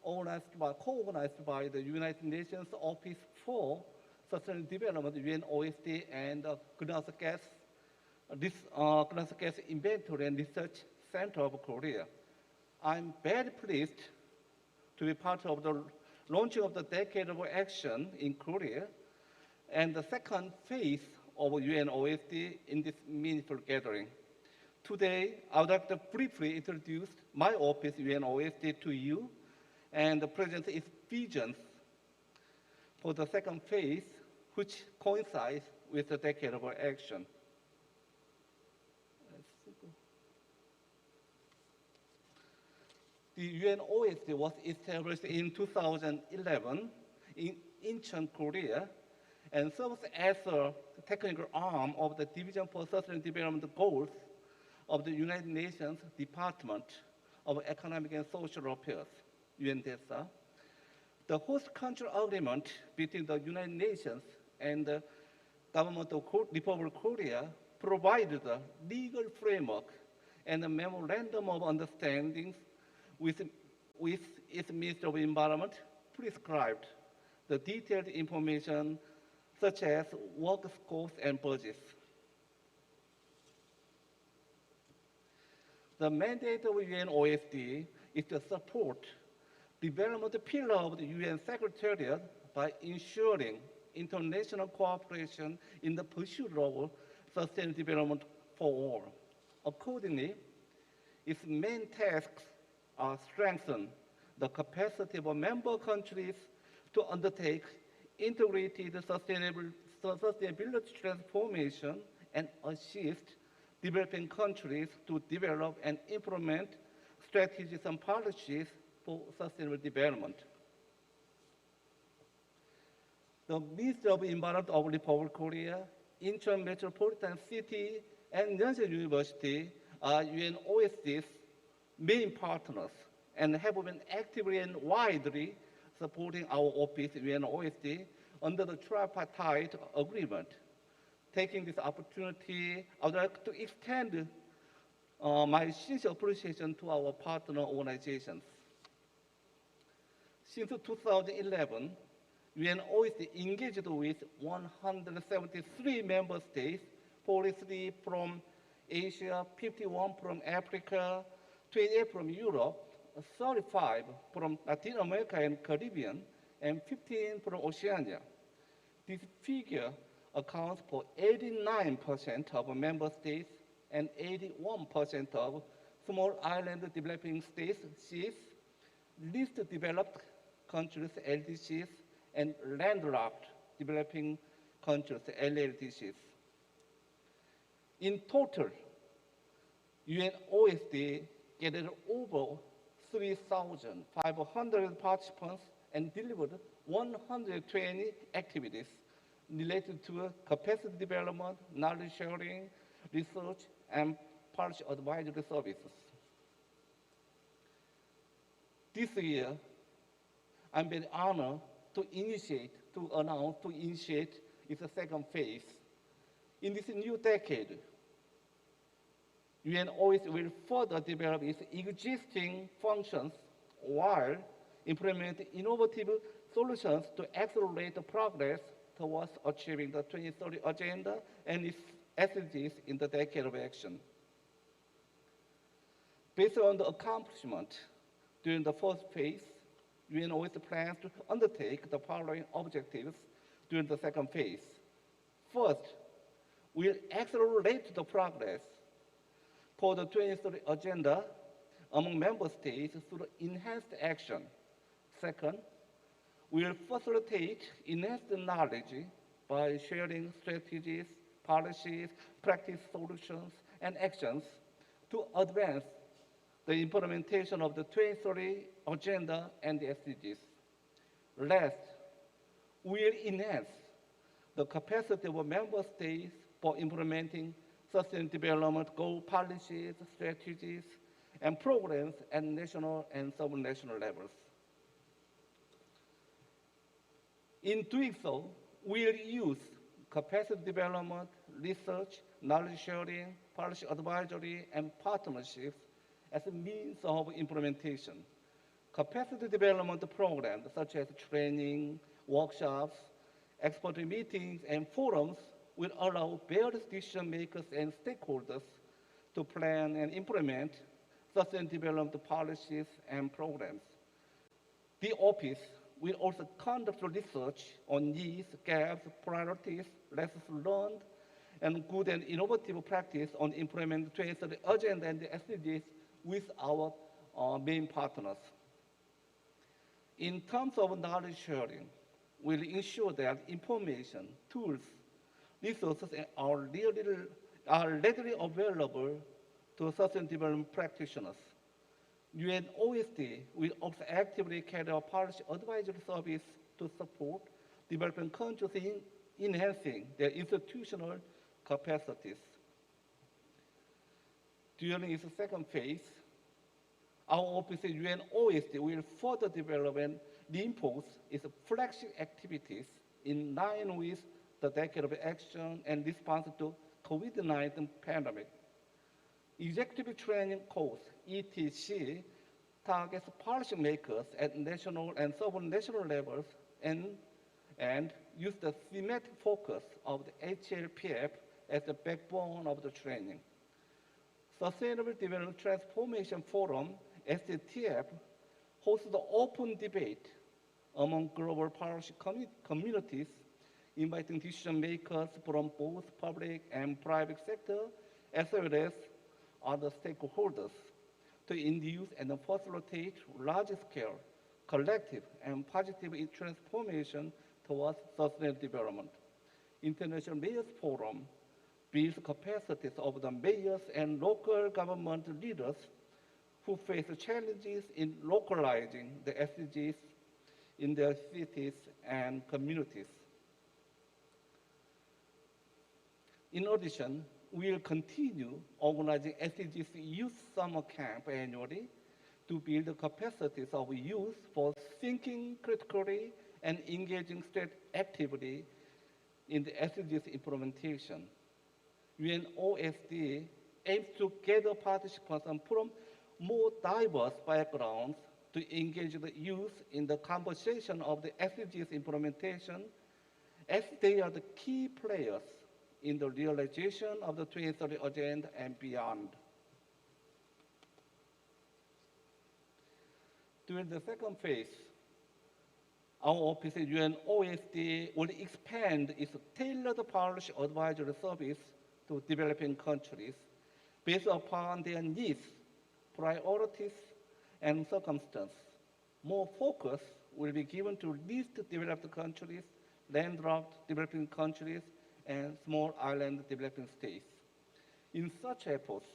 co-organized by the United Nations Office for Sustainable Development, UNOSD, and Greenhouse Gas Inventory and Research Center of Korea. I'm very pleased to be part of the launching of the Decade of Action in Korea and the second phase of UNOSD in this meaningful gathering. Today, I would like to briefly introduce my office, UNOSD, to you and present its visions for the second phase, which coincides with the Decade of Action. The UNOSD was established in 2011 in Incheon, Korea, and serves as a technical arm of the Division for Sustainable Development Goals of the United Nations Department of Economic and Social Affairs, UNDESA. The host country agreement between the United Nations and the government of Republic of Korea provided a legal framework and a memorandum of understanding with its Ministry of Environment prescribed the detailed information such as work scopes and budgets. The mandate of UNOSD is to support development pillar of the UN Secretariat by ensuring international cooperation in the pursuit of sustainable development for all. Accordingly, its main tasks are strengthen the capacity of member countries to undertake integrated sustainability transformation and assist developing countries to develop and implement strategies and policies for sustainable development. The Ministry of Environment of Republic of Korea, Incheon Metropolitan City, and Yonsei University are UNOSD's main partners and have been actively and widely supporting our office, UNOSD, under the tripartite agreement. Taking this opportunity, I would like to extend my sincere appreciation to our partner organizations. Since 2011, UNOSD engaged with 173 member states, 43 from Asia, 51 from Africa, 28 from Europe, 35 from Latin America and Caribbean, and 15 from Oceania. This figure accounts for 89% of member states and 81% of small island developing states, CEST, least developed countries, LDCs, and landlocked developing countries, LLDCs. In total, UNOSD gathered over 3,500 participants and delivered 120 activities related to capacity development, knowledge sharing, research, and policy advisory services. This year, I'm very honored to initiate its second phase. In this new decade, UNOSD will further develop its existing functions while implementing innovative solutions to accelerate the progress towards achieving the 2030 Agenda and its SDGs in the Decade of Action. Based on the accomplishment during the first phase, UNOSD plans to undertake the following objectives during the second phase. First, we'll accelerate the progress for the 2030 Agenda among member states through enhanced action. Second, we'll facilitate enhanced knowledge by sharing strategies, policies, practice solutions, and actions to advance the implementation of the 2030 Agenda and the SDGs. Last, we'll enhance the capacity of member states for implementing sustainable development goal policies, strategies, and programs at national and subnational levels. In doing so, we'll use capacity development, research, knowledge sharing, policy advisory, and partnerships as a means of implementation. Capacity development programs such as training, workshops, expertly meetings and forums will allow various decision makers and stakeholders to plan and implement sustainable development policies and programs. The office will also conduct research on needs, gaps, priorities, lessons learned, and good and innovative practice on implementing the 2030 Agenda and the SDGs with our main partners. In terms of knowledge sharing, we'll ensure that information, tools, resources are readily available to sustainable development practitioners. UNOSD will also actively carry out policy advisory service to support developing countries in enhancing their institutional capacities. During its second phase, our office at UNOSD will further develop and reinforce its flagship activities in line with the Decade of Action and Response to COVID-19 pandemic. Executive Training Course, ETC, targets policymakers at national and supranational levels and use the thematic focus of the HLPF as the backbone of the training. Sustainable Development Transformation Forum, SDTF, hosts the open debate among global policy communities, inviting decision makers from both public and private sector, as well as other stakeholders, to induce and facilitate large-scale, collective, and positive transformation towards sustainable development. International Mayors Forum builds capacities of the mayors and local government leaders who face challenges in localizing the SDGs in their cities and communities. In addition, we will continue organizing SDGs Youth Summer Camp annually to build the capacities of youth for thinking critically and engaging actively in the SDGs implementation. UNOSD aims to gather participants from more diverse backgrounds to engage the youth in the conversation of the SDGs implementation, as they are the key players in the realization of the 2030 Agenda and beyond. During the second phase, our office at UNOSD will expand its tailored policy advisory service to developing countries based upon their needs, priorities, and circumstances. More focus will be given to least developed countries, landlocked developing countries, and small island developing states. In such efforts,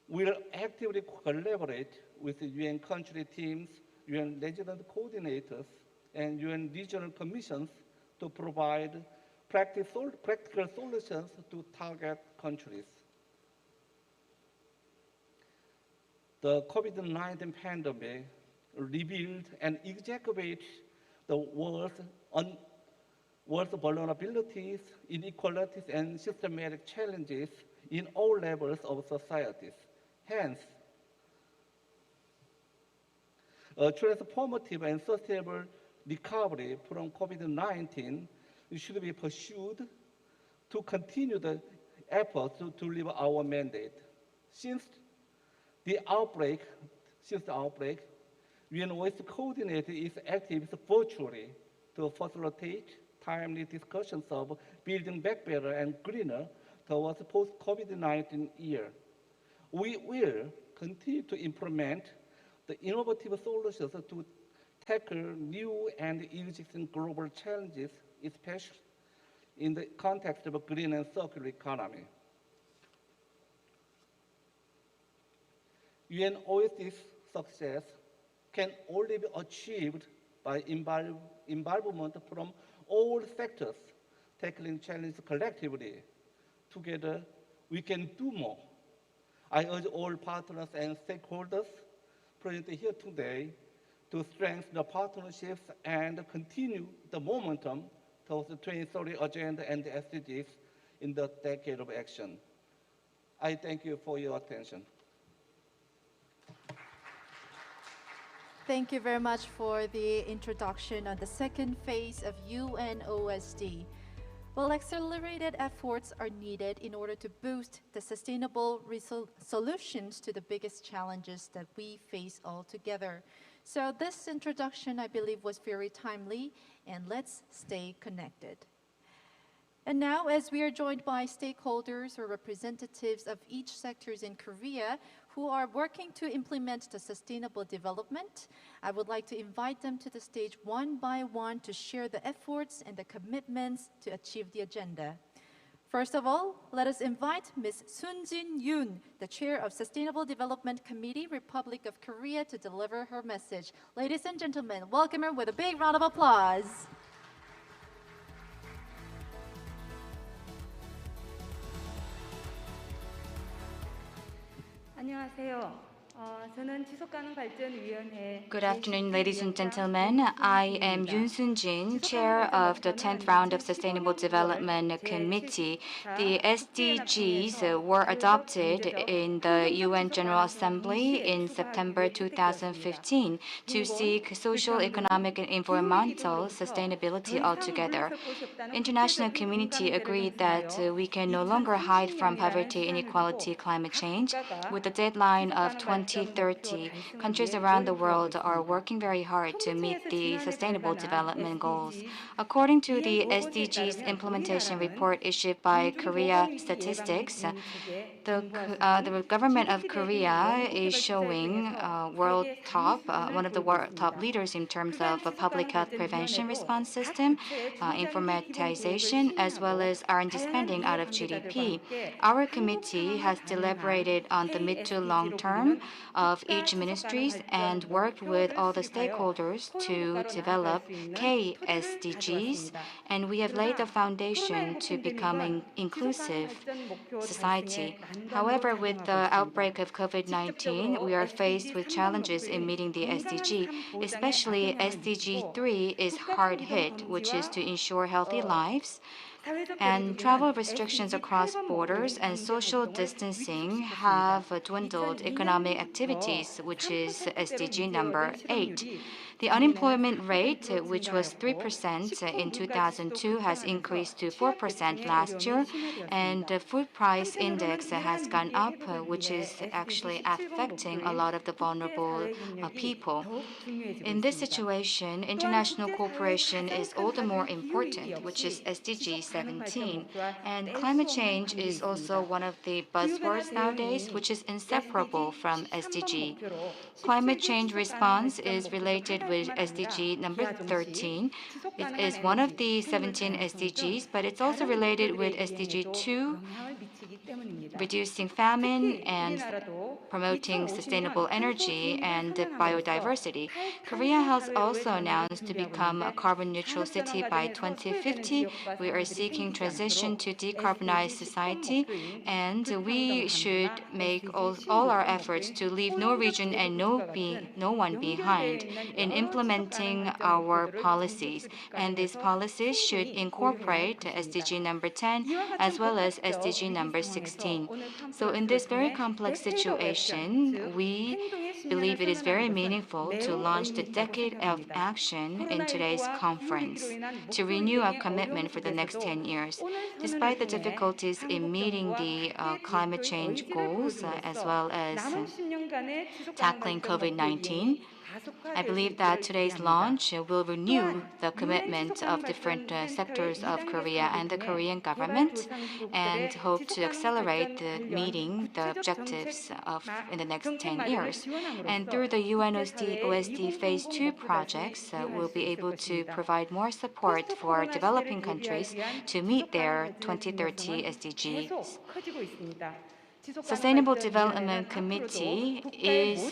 we'll actively collaborate with the UN country teams, UN resident coordinators, and UN regional commissions to provide practical solutions to target countries. The COVID-19 pandemic revealed and exacerbated the world's vulnerabilities, inequalities, and systematic challenges in all levels of societies. Hence, a transformative and sustainable recovery from COVID-19 should be pursued to continue the efforts to deliver our mandate. Since the outbreak, UNOSD coordinated its activities virtually to facilitate timely discussions of building back better and greener towards the post-COVID-19 year. We will continue to implement the innovative solutions to tackle new and existing global challenges, especially in the context of a green and circular economy. UNOSD's success can only be achieved by involvement from all sectors, tackling challenges collectively. Together, we can do more. I urge all partners and stakeholders present here today to strengthen the partnerships and continue the momentum towards the 2030 Agenda and the SDGs in the Decade of Action. I thank you for your attention. Thank you very much for the introduction on the second phase of UNOSD. Well, accelerated efforts are needed in order to boost the sustainable solutions to the biggest challenges that we face all together. So this introduction, I believe, was very timely, and let's stay connected. And now, as we are joined by stakeholders or representatives of each sectors in Korea who are working to implement the sustainable development, I would like to invite them to the stage one by one to share the efforts and the commitments to achieve the agenda. First of all, let us invite Ms. Soon-jin Yoon, the Chair of Sustainable Development Committee, Republic of Korea, to deliver her message. Ladies and gentlemen, welcome her with a big round of applause. 안녕하세요. Good afternoon, ladies and gentlemen. I am Yoon Soon-jin, Chair of the 10th Round of Sustainable Development Committee. The SDGs were adopted in the UN General Assembly in September 2015 to seek social, economic, and environmental sustainability altogether. International community agreed that we can no longer hide from poverty, inequality, climate change. With the deadline of 2030, countries around the world are working very hard to meet the Sustainable Development Goals. According to the SDGs implementation report issued by Korea Statistics, the government of Korea is showing world top, one of the world top leaders in terms of a public health prevention response system, informatization, as well as R&D spending out of GDP. Our committee has deliberated on the mid to long term of each ministries and worked with all the stakeholders to develop KSDGs, and we have laid the foundation to become an inclusive society. However, with the outbreak of COVID-19, we are faced with challenges in meeting the SDG, especially SDG 3 is hard hit, which is to ensure healthy lives. And travel restrictions across borders and social distancing have dwindled economic activities, which is SDG number 8. The unemployment rate, which was 3% in 2002, has increased to 4% last year, and the food price index has gone up, which is actually affecting a lot of the vulnerable people. In this situation, international cooperation is all the more important, which is SDG 17. And climate change is also one of the buzzwords nowadays, which is inseparable from SDG. Climate change response is related with SDG number 13. It is one of the 17 SDGs, but it's also related with SDG 2, reducing famine and promoting sustainable energy and biodiversity. Korea has also announced to become a carbon neutral city by 2050. We are seeking transition to decarbonized society, and we should make all our efforts to leave no region and no one behind in implementing our policies. And these policies should incorporate SDG number 10 as well as SDG number 16. So in this very complex situation, we believe it is very meaningful to launch the Decade of Action in today's conference to renew our commitment for the next 10 years. Despite the difficulties in meeting the climate change goals as well as tackling COVID-19, I believe that today's launch will renew the commitment of different sectors of Korea and the Korean government, and hope to accelerate meeting the objectives in the next 10 years. And through the UNOSD Phase 2 projects, we'll be able to provide more support for developing countries to meet their 2030 SDGs. Sustainable Development Committee is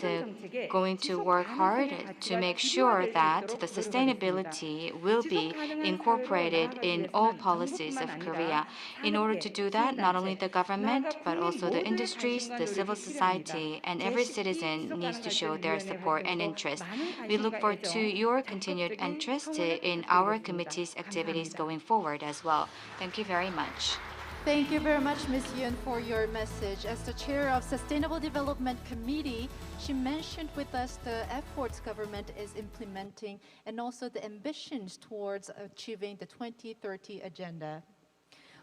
going to work hard to make sure that the sustainability will be incorporated in all policies of Korea. In order to do that, not only the government, but also the industries, the civil society, and every citizen needs to show their support and interest. We look forward to your continued interest in our committee's activities going forward as well. Thank you very much. Thank you very much, Ms. Yun, for your message. As the chair of Sustainable Development Committee, she mentioned with us the efforts government is implementing and also the ambitions towards achieving the 2030 agenda.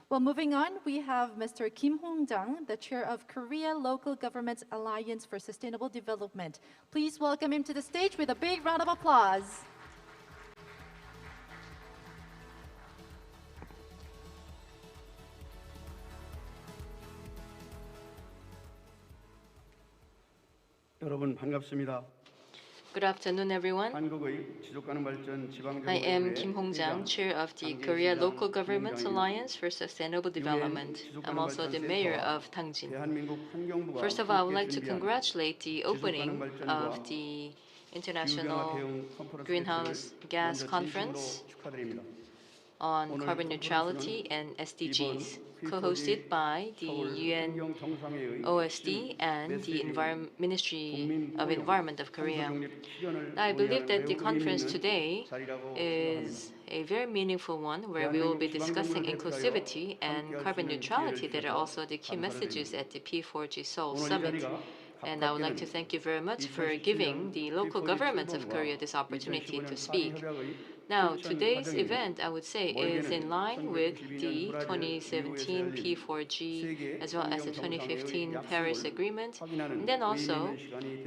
Well, moving on, we have Mr. Kim Hong-jang, the chair of Korea Local Governments Alliance for Sustainable Development. Please welcome him to the stage with a big round of applause. 여러분 반갑습니다. Good afternoon, everyone. 한국의 지속가능 발전 I am Kim Hong-jang, chair of the Korea Local Government Alliance for Sustainable Development. I'm also the mayor of Tangjin. First of all, I would like to congratulate the opening of the International Greenhouse Gas Conference on Carbon Neutrality and SDGs, co-hosted by the UNOSD and the Ministry of Environment of Korea. I believe that the conference today is a very meaningful one where we will be discussing inclusivity and carbon neutrality that are also the key messages at the P4G Seoul Summit. And I would like to thank you very much for giving the local governments of Korea this opportunity to speak. Now, today's event, I would say, is in line with the 2017 P4G as well as the 2015 Paris Agreement, and then also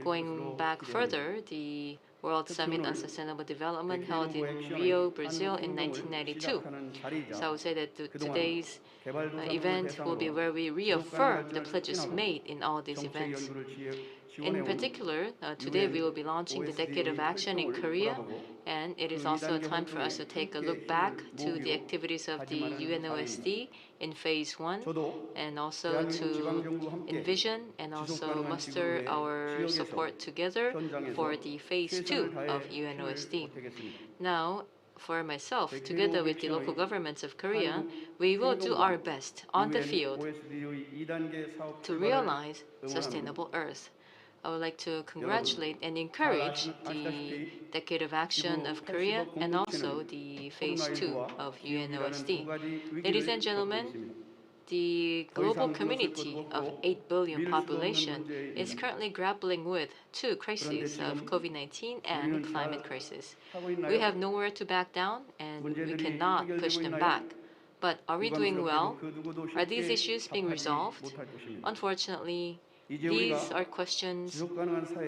going back further, the World Summit on Sustainable Development held in Rio, Brazil in 1992. So I would say that today's event will be where we reaffirm the pledges made in all these events. In particular, today we will be launching the Decade of Action in Korea, and it is also a time for us to take a look back to the activities of the UNOSD in Phase 1, and also to envision and also muster our support together for the Phase 2 of UNOSD. Now, for myself, together with the local governments of Korea, we will do our best on the field to realize sustainable Earth. I would like to congratulate and encourage the Decade of Action of Korea and also the Phase 2 of UNOSD. Ladies and gentlemen, the global community of 8 billion population is currently grappling with two crises of COVID-19 and climate crisis. We have nowhere to back down and we cannot push them back. But are we doing well? Are these issues being resolved? Unfortunately, these are questions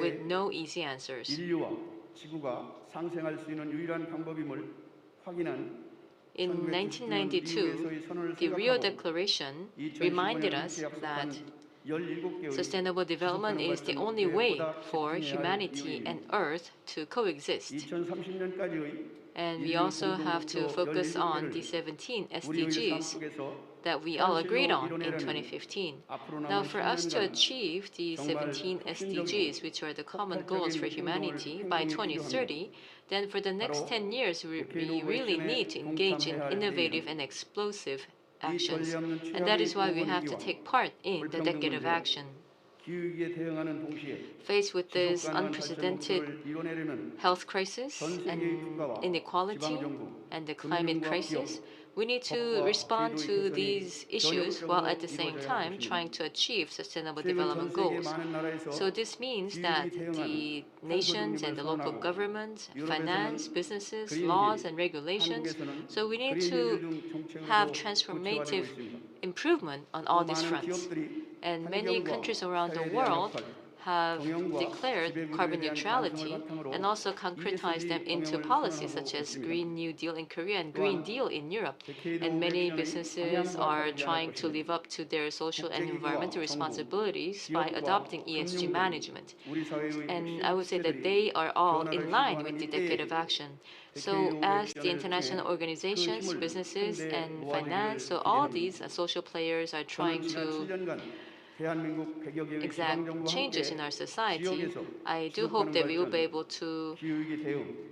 with no easy answers. In 1992, the Rio Declaration reminded us that sustainable development is the only way for humanity and Earth to coexist. And we also have to focus on the 17 SDGs that we all agreed on in 2015. Now, for us to achieve the 17 SDGs, which are the common goals for humanity, by 2030, then for the next 10 years, we really need to engage in innovative and explosive actions. And that is why we have to take part in the Decade of Action. Faced with this unprecedented health crisis and inequality and the climate crisis, we need to respond to these issues while at the same time trying to achieve sustainable development goals. So this means that the nations and the local governments, finance, businesses, laws and regulations, so we need to have transformative improvement on all these fronts. And many countries around the world have declared carbon neutrality and also concretized them into policies such as Green New Deal in Korea and Green Deal in Europe. And many businesses are trying to live up to their social and environmental responsibilities by adopting ESG management. And I would say that they are all in line with the Decade of Action. So as the international organizations, businesses, and finance, so all these social players are trying to exact changes in our society, I do hope that we will be able to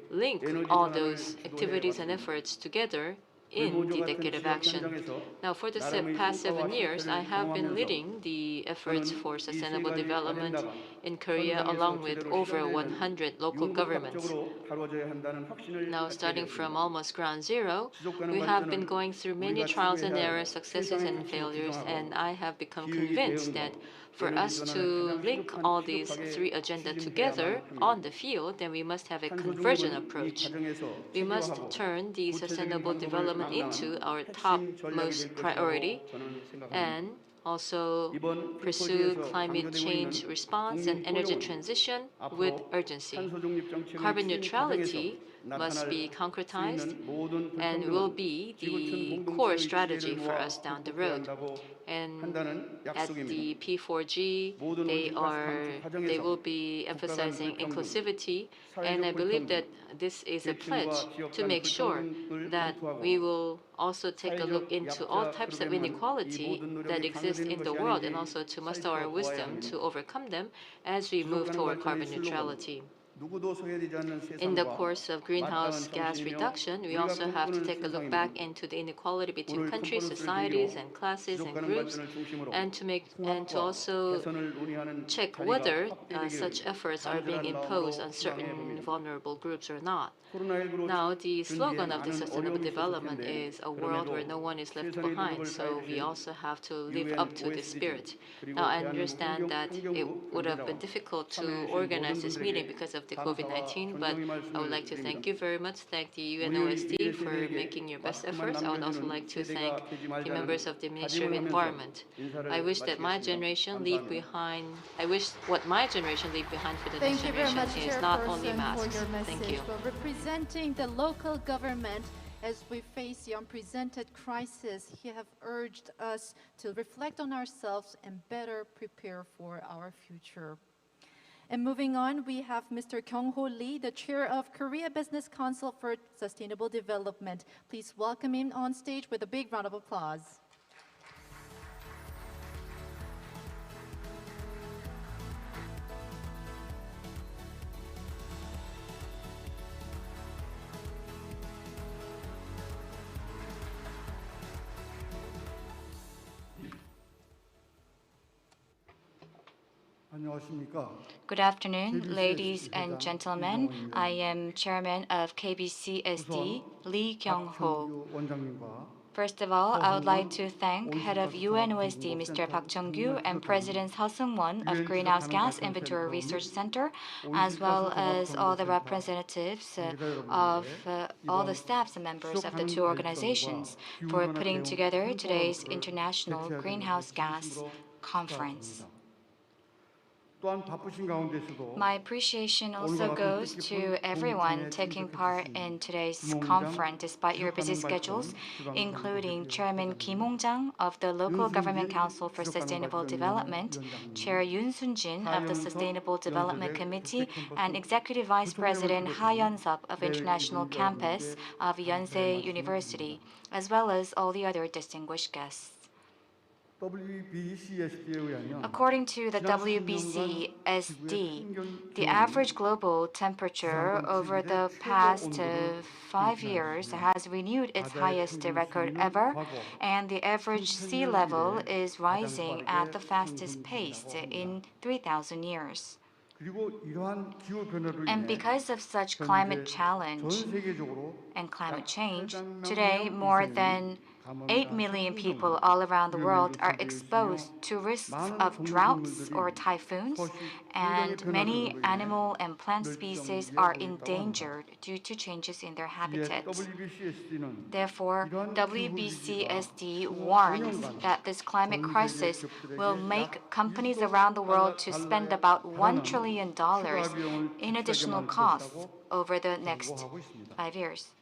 link all those activities and efforts together in the decade of action. Now, for the past 7 years, I have been leading the efforts for sustainable development in Korea along with over 100 local governments. Now, starting from almost ground zero, we have been going through many trials and errors, successes and failures, and I have become convinced that for us to link all these three agendas together on the field, then we must have a convergent approach. We must turn the sustainable development into our topmost priority and also pursue climate change response and energy transition with urgency. Carbon neutrality must be concretized and will be the core strategy for us down the road. And at the P4G, they will be emphasizing inclusivity, and I believe that this is a pledge to make sure that we will also take a look into all types of inequality that exist in the world and also to muster our wisdom to overcome them as we move toward carbon neutrality. In the course of greenhouse gas reduction, we also have to take a look back into the inequality between countries, societies, and classes and groups, and to also check whether such efforts are being imposed on certain vulnerable groups or not. Now, the slogan of the sustainable development is a world where no one is left behind, so we also have to live up to this spirit. Now, I understand that it would have been difficult to organize this meeting because of the COVID-19, but I would like to thank you very much. Thank the UNOSD for making your best efforts. I would also like to thank the members of the Ministry of Environment. I wish that my generation leave behind. I wish what my generation leave behind for the next generation is not only masks. Thank you. Well, representing the local government as we face the unprecedented crisis, he have urged us to reflect on ourselves and better prepare for our future. And moving on, we have Mr. Kyung-ho Lee, the chair of Korea Business Council for Sustainable Development. Please welcome him on stage with a big round of applause. Good afternoon, ladies and gentlemen. I am chairman of KBCSD, Lee Kyung-ho. First of all, I would like to thank head of UNOSD, Mr. Park Chung-gyu, and President Seo Seung-won of Greenhouse Gas Inventory Research Center, as well as all the representatives of all the staffs and members of the two organizations for putting together today's International Greenhouse Gas Conference. My appreciation also goes to everyone taking part in today's conference despite your busy schedules, including Chairman Kim Hong-jang of the Local Government Council for Sustainable Development, Chair Yoon Sun-jin of the Sustainable Development Committee, and Executive Vice President Ha Yeon-sup of International Campus of Yonsei University, as well as all the other distinguished guests. According to the WBCSD, the average global temperature over the past 5 years has renewed its highest record ever, and the average sea level is rising at the fastest pace in 3,000 years. And because of such climate challenge and climate change, today more than 8 million people all around the world are exposed to risks of droughts or typhoons, and many animal and plant species are endangered due to changes in their habitats. Therefore, WBCSD warns that this climate crisis will make companies around the world to spend about $1 trillion in additional costs over the next 5 years.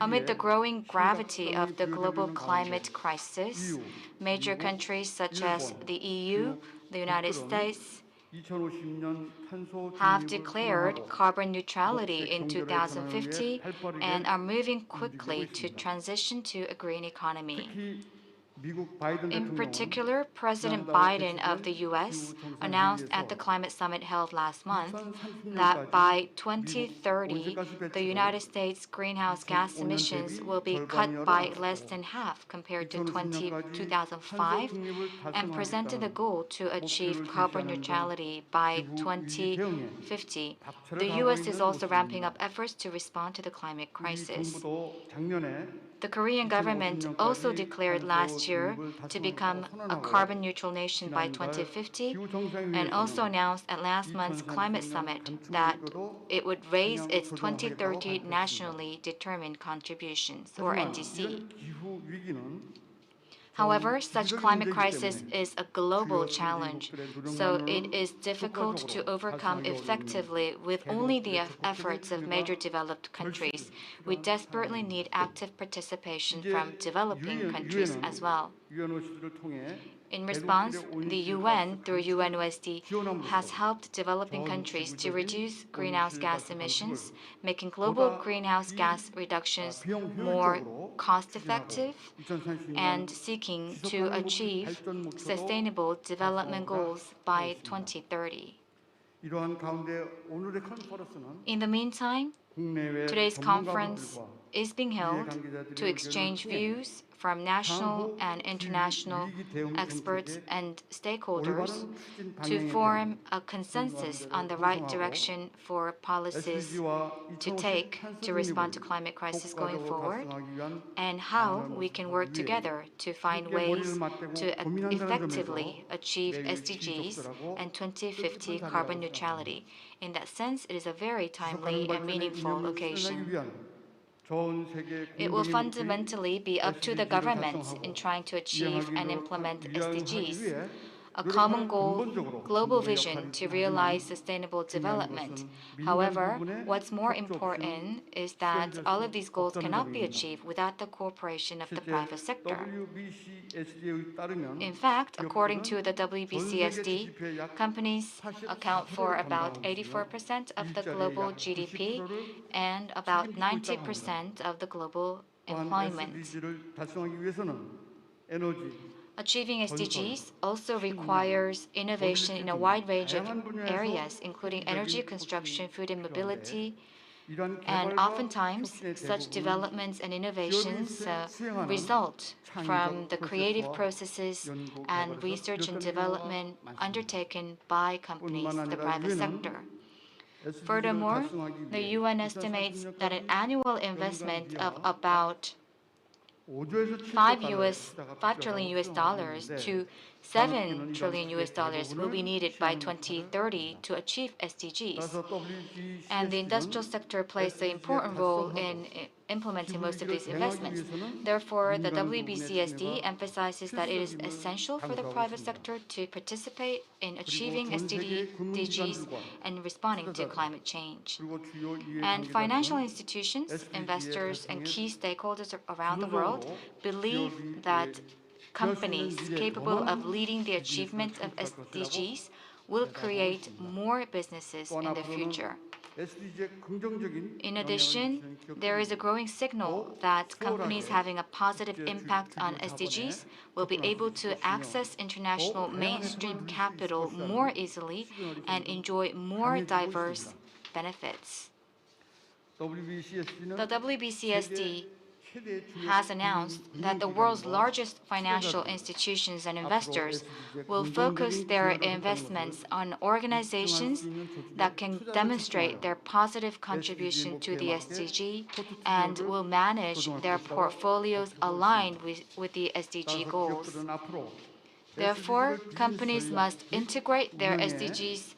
Amid the growing gravity of the global climate crisis, major countries such as the EU, the United States, have declared carbon neutrality in 2050 and are moving quickly to transition to a green economy. In particular, President Biden of the US announced at the climate summit held last month that by 2030, the United States greenhouse gas emissions will be cut by less than half compared to 2005, and presented a goal to achieve carbon neutrality by 2050. The US is also ramping up efforts to respond to the climate crisis. The Korean government also declared last year to become a carbon neutral nation by 2050, and also announced at last month's climate summit that it would raise its 2030 nationally determined contributions, or NDC. However, such climate crisis is a global challenge, so it is difficult to overcome effectively with only the efforts of major developed countries. We desperately need active participation from developing countries as well. In response, the UN, through UNOSD, has helped developing countries to reduce greenhouse gas emissions, making global greenhouse gas reductions more cost-effective and seeking to achieve sustainable development goals by 2030. In the meantime, today's conference is being held to exchange views from national and international experts and stakeholders to form a consensus on the right direction for policies to take to respond to climate crisis going forward, and how we can work together to find ways to effectively achieve SDGs and 2050 carbon neutrality. In that sense, it is a very timely and meaningful occasion. It will fundamentally be up to the governments in trying to achieve and implement SDGs, a common goal, global vision to realize sustainable development. However, what's more important is that all of these goals cannot be achieved without the cooperation of the private sector. In fact, according to the WBCSD, companies account for about 84% of the global GDP and about 90% of the global employment. Achieving SDGs also requires innovation in a wide range of areas, including energy, construction, food, and mobility. And oftentimes, such developments and innovations result from the creative processes and research and development undertaken by companies, the private sector. Furthermore, the UN estimates that an annual investment of about $5 trillion to $7 trillion will be needed by 2030 to achieve SDGs. And the industrial sector plays an important role in implementing most of these investments. Therefore, the WBCSD emphasizes that it is essential for the private sector to participate in achieving SDGs and responding to climate change. And financial institutions, investors, and key stakeholders around the world believe that companies capable of leading the achievement of SDGs will create more businesses in the future. In addition, there is a growing signal that companies having a positive impact on SDGs will be able to access international mainstream capital more easily and enjoy more diverse benefits. The WBCSD has announced that the world's largest financial institutions and investors will focus their investments on organizations that can demonstrate their positive contribution to the SDG and will manage their portfolios aligned with the SDG goals. Therefore, companies must integrate their SDGs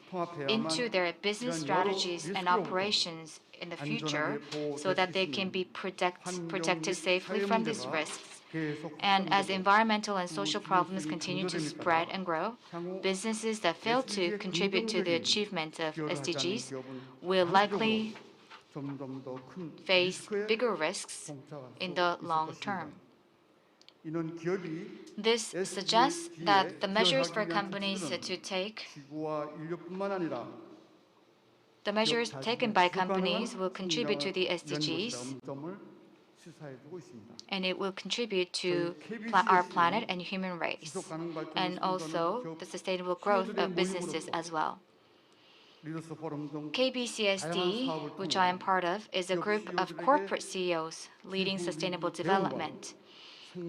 into their business strategies and operations in the future so that they can be protected safely from these risks. And as environmental and social problems continue to spread and grow, businesses that fail to contribute to the achievement of SDGs will likely face bigger risks in the long term. This suggests that the measures for companies to take The measures taken by companies will contribute to the SDGs and it will contribute to our planet and human race, and also the sustainable growth of businesses as well. KBCSD, which I am part of, is a group of corporate CEOs leading sustainable development.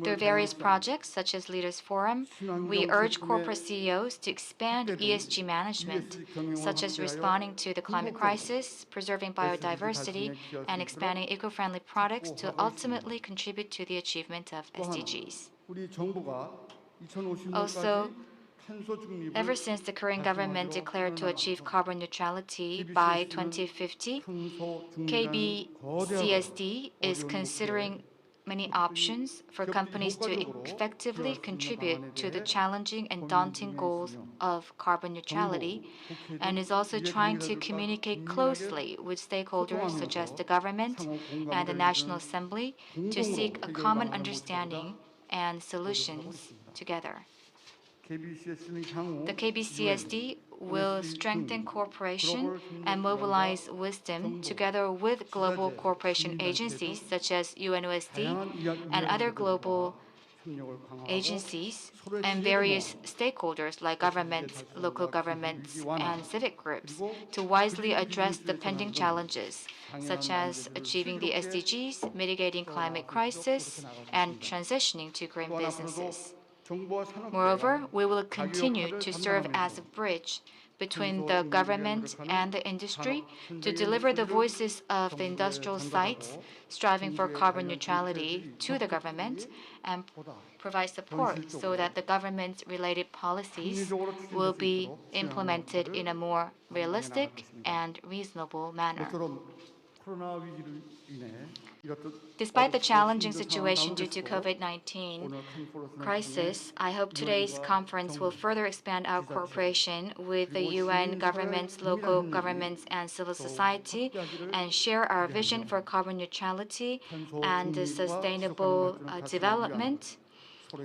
Through various projects, such as Leaders Forum, we urge corporate CEOs to expand ESG management, such as responding to the climate crisis, preserving biodiversity, and expanding eco-friendly products to ultimately contribute to the achievement of SDGs. Also, ever since the Korean government declared to achieve carbon neutrality by 2050, KBCSD is considering many options for companies to effectively contribute to the challenging and daunting goals of carbon neutrality, and is also trying to communicate closely with stakeholders such as the government and the National Assembly to seek a common understanding and solutions together. The KBCSD will strengthen cooperation and mobilize wisdom together with global cooperation agencies such as UNOSD and other global agencies and various stakeholders like governments, local governments, and civic groups to wisely address the pending challenges such as achieving the SDGs, mitigating climate crisis, and transitioning to green businesses. Moreover, we will continue to serve as a bridge between the government and the industry to deliver the voices of the industrial sites striving for carbon neutrality to the government and provide support so that the government-related policies will be implemented in a more realistic and reasonable manner. Despite the challenging situation due to COVID-19 crisis, I hope today's conference will further expand our cooperation with the UN governments, local governments, and civil society, and share our vision for carbon neutrality and sustainable development,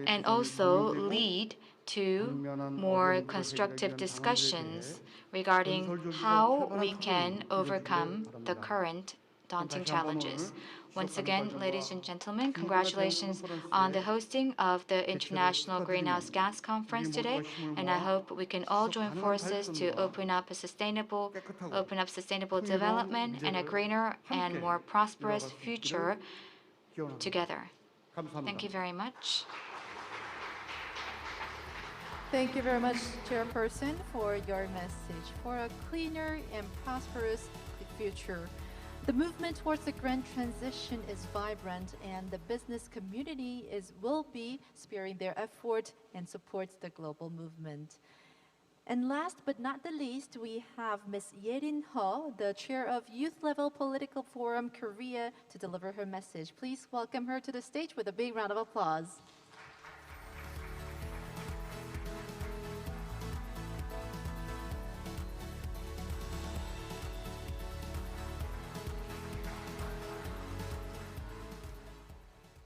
and also lead to more constructive discussions regarding how we can overcome the current daunting challenges. Once again, ladies and gentlemen, congratulations on the hosting of the International Greenhouse Gas Conference today, and I hope we can all join forces to open up sustainable development and a greener and more prosperous future together. Thank you very much. Thank you very much, Chairperson, for your message for a cleaner and prosperous future. The movement towards the grand transition is vibrant, and the business community will be sparing their effort and supports the global movement. And last but not the least, we have Ms. Yerin Ho, the chair of Youth Level Political Forum Korea, to deliver her message. Please welcome her to the stage with a big round of applause.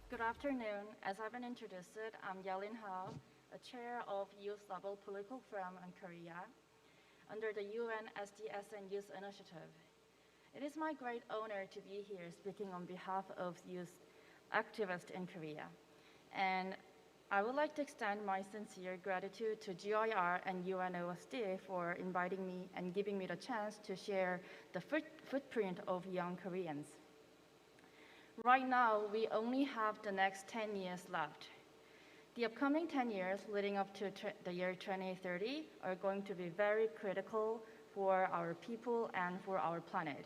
Good afternoon. As I've been introduced, I'm Yelin Ho, a chair of Youth Level Political Forum in Korea under the UNOSD and Youth Initiative. It is my great honor to be here speaking on behalf of youth activists in Korea. And I would like to extend my sincere gratitude to GIR and UNOSD for inviting me and giving me the chance to share the footprint of young Koreans. Right now, we only have the next 10 years left. The upcoming 10 years leading up to the year 2030 are going to be very critical for our people and for our planet.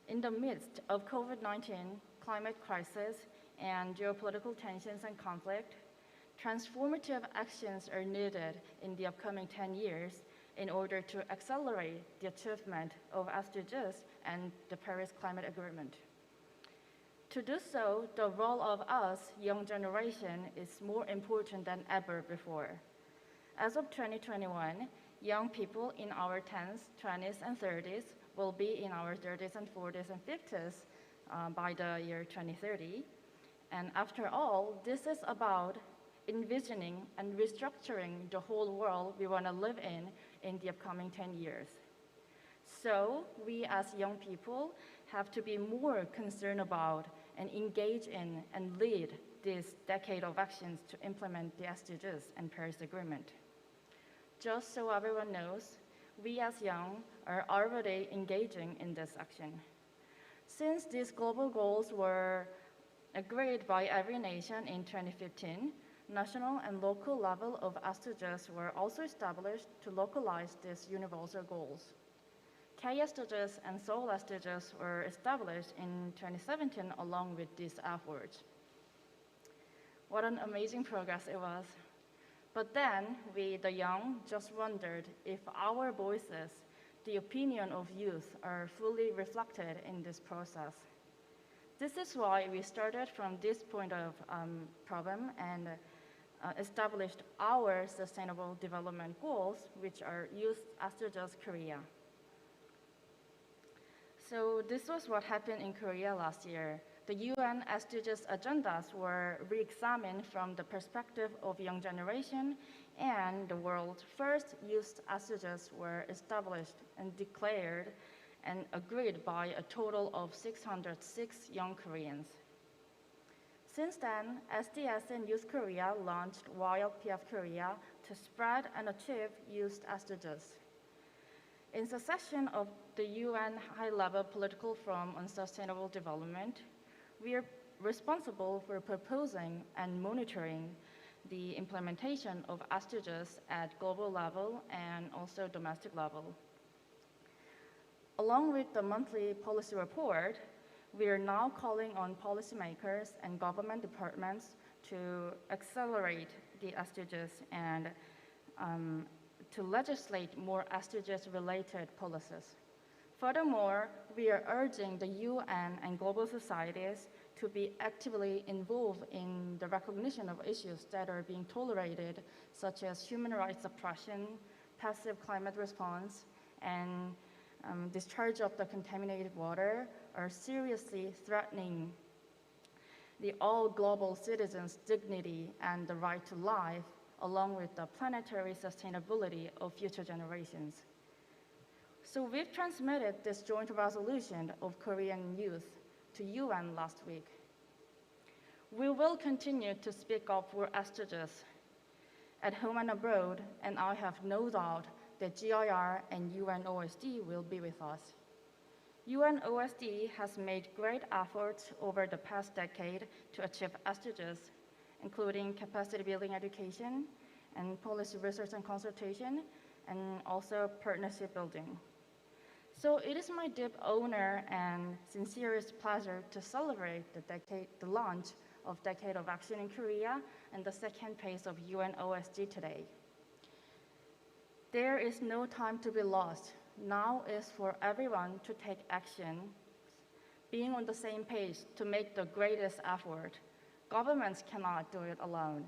In the midst of COVID-19, climate crisis, and geopolitical tensions and conflict, transformative actions are needed in the upcoming 10 years in order to accelerate the achievement of SDGs and the Paris Climate Agreement. To do so, the role of us, young generation, is more important than ever before. As of 2021, young people in our 10s, 20s, and 30s will be in our 30s and 40s and 50s by the year 2030. And after all, this is about envisioning and restructuring the whole world we want to live in the upcoming 10 years. So we as young people have to be more concerned about and engage in and lead this decade of actions to implement the SDGs and Paris Agreement. Just so everyone knows, we as Young are already engaging in this action. Since these global goals were agreed by every nation in 2015, national and local level of SDGs were also established to localize these universal goals. K-SDGs and Seoul SDGs were established in 2017 along with these efforts. What an amazing progress it was. But then we, the young, just wondered if our voices, the opinion of youth, are fully reflected in this process. This is why we started from this point of problem and established our Sustainable Development Goals, which are Youth SDGs Korea. So this was what happened in Korea last year. The UN SDGs agendas were re-examined from the perspective of young generation, and the world's first youth SDGs were established and declared and agreed by a total of 606 young Koreans. Since then, SDS and Youth Korea launched YLPF Korea to spread and achieve youth SDGs. In succession of the UN High-Level Political Forum on Sustainable Development, we are responsible for proposing and monitoring the implementation of SDGs at global level and also domestic level. Along with the monthly policy report, we are now calling on policymakers and government departments to accelerate the SDGs and to legislate more SDGs-related policies. Furthermore, we are urging the UN and global societies to be actively involved in the recognition of issues that are being tolerated, such as human rights suppression, passive climate response, and discharge of the contaminated water are seriously threatening the all global citizens' dignity and the right to life, along with the planetary sustainability of future generations. So we've transmitted this joint resolution of Korean youth to UN last week. We will continue to speak up for SDGs at home and abroad, and I have no doubt that GIR and UNOSD will be with us. UNOSD has made great efforts over the past decade to achieve SDGs, including capacity building education and policy research and consultation, and also partnership building. So it is my deep honor and sincerest pleasure to celebrate the launch of Decade of Action in Korea and the second phase of UNOSD today. There is no time to be lost. Now is for everyone to take action, being on the same page to make the greatest effort. Governments cannot do it alone.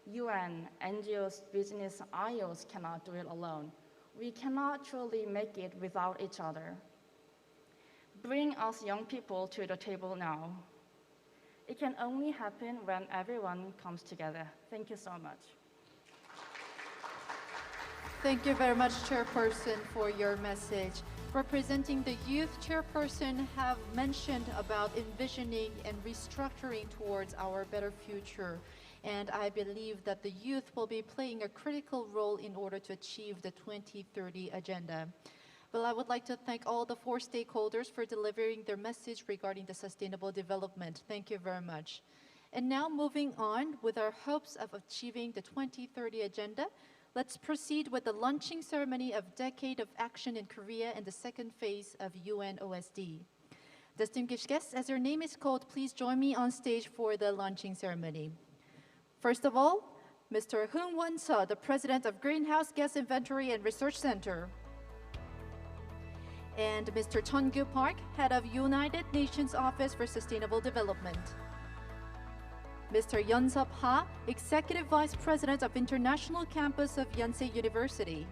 UN, NGOs, business, IOs cannot do it alone. We cannot truly make it without each other. Bring us young people to the table now. It can only happen when everyone comes together. Thank you so much. Thank you very much, Chairperson, for your message. Representing the youth, Chairperson have mentioned about envisioning and restructuring towards our better future. And I believe that the youth will be playing a critical role in order to achieve the 2030 agenda. Well, I would like to thank all the 4 stakeholders for delivering their message regarding the sustainable development. Thank you very much. And now moving on with our hopes of achieving the 2030 agenda, let's proceed with the launching ceremony of Decade of Action in Korea and the second phase of UNOSD. Distinguished guests, as your name is called, please join me on stage for the launching ceremony. First of all, Mr. Heung Won-seo, the President of Greenhouse Gas Inventory and Research Center. And Mr. Chun-Gyu Park, Head of United Nations Office for Sustainable Development. Mr. Yeon-sup Ha, Executive Vice President of International Campus of Yonsei University.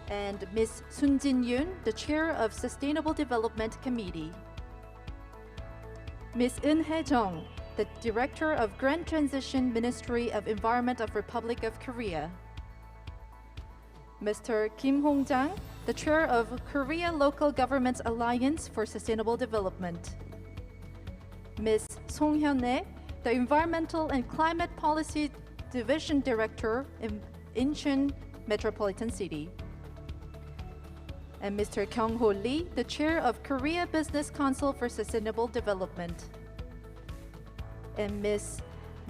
And Ms. Sun Jin-yoon, the Chair of Sustainable Development Committee. Ms. Eun Hae-jung, the Director of Grand Transition Ministry of Environment of Republic of Korea. Mr. Kim Hong-jang, the Chair of Korea Local Government Alliance for Sustainable Development. Ms. Song Hyun-nae, the Environmental and Climate Policy Division Director in Incheon Metropolitan City. And Mr. Kyung-ho Lee, the Chair of Korea Business Council for Sustainable Development. And Ms.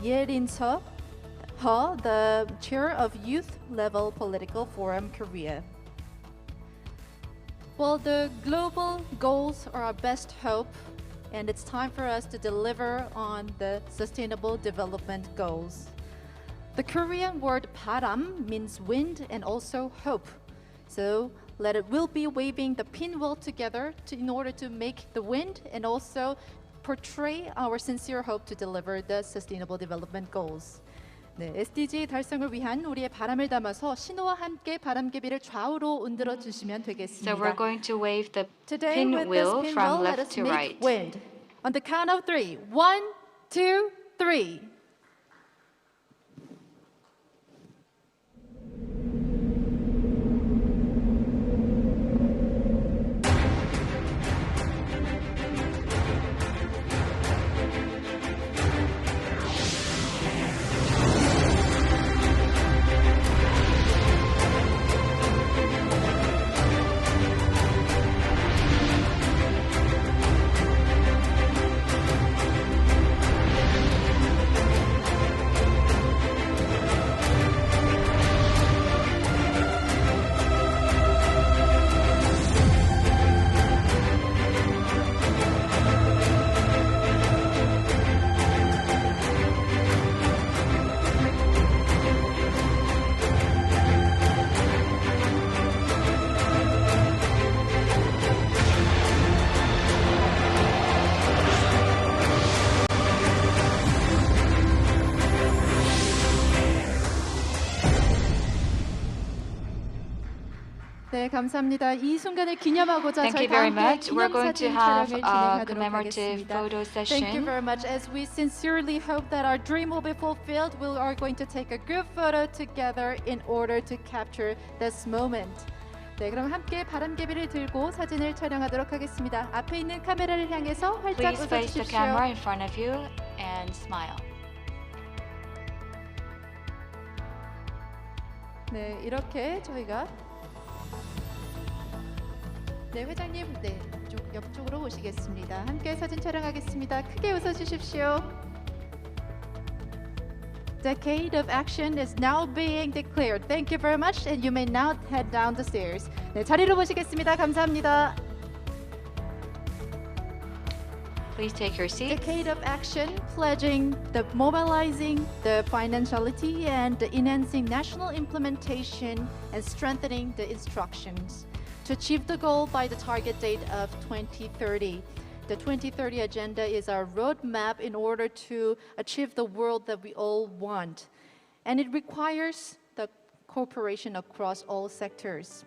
Ye-rin Ho, the Chair of Youth Level Political Forum Korea. Well, the global goals are our best hope, and it's time for us to deliver on the Sustainable Development Goals. The Korean word 바람 means wind and also hope. So we'll be waving the pinwheel together in order to make the wind and also portray our sincere hope to deliver the Sustainable Development Goals. 네, SDG 달성을 위한 우리의 바람을 담아서 신호와 함께 바람개비를 좌우로 흔들어 주시면 되겠습니다. So we're going to wave the Today, with this pinwheel from let left us to make right. wind. On the count of 3. 1, 2, 3. 네, 감사합니다. 이 순간을 기념하고자 Thank 저희 you very 다음 much. We're going to 기념사진 have 촬영을 a 진행하도록 commemorative 하겠습니다. photo Thank you session. very much. As we sincerely hope that our dream will be fulfilled, we are going to take a group photo together in order to capture this moment. 네, 그럼 함께 바람개비를 들고 사진을 촬영하도록 하겠습니다. 앞에 있는 카메라를 향해서 활짝 Please face the camera 웃어주십시오. in front of you and smile. 네, 이렇게 저희가 네, 회장님, 네, 옆쪽으로 오시겠습니다. 함께 사진 촬영하겠습니다. 크게 웃어주십시오. Decade of action is now being declared. Thank you very much, and you may now head down the stairs. 네, 자리로 모시겠습니다. 감사합니다. Please take your seats. Decade of action, pledging the mobilizing the financiality and the enhancing national implementation and strengthening the instructions to achieve the goal by the target date of 2030. The 2030 agenda is our roadmap in order to achieve the world that we all want. And it requires the cooperation across all sectors.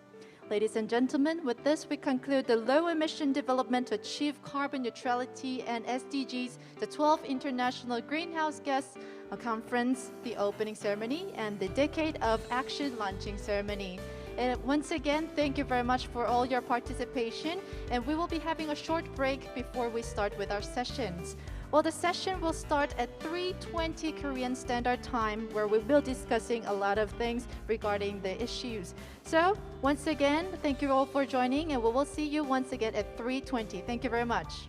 Ladies and gentlemen, with this we conclude the low emission development to achieve carbon neutrality and SDGs, the 12th International Greenhouse Gas Conference, the opening ceremony, and the Decade of Action launching ceremony. And once again, thank you very much for all your participation, and we will be having a short break before we start with our sessions. Well, the session will start at 3:20 Korean Standard Time, where we will be discussing a lot of things regarding the issues. So, once again, thank you all for joining, and we will see you once again at 3:20. Thank you very much.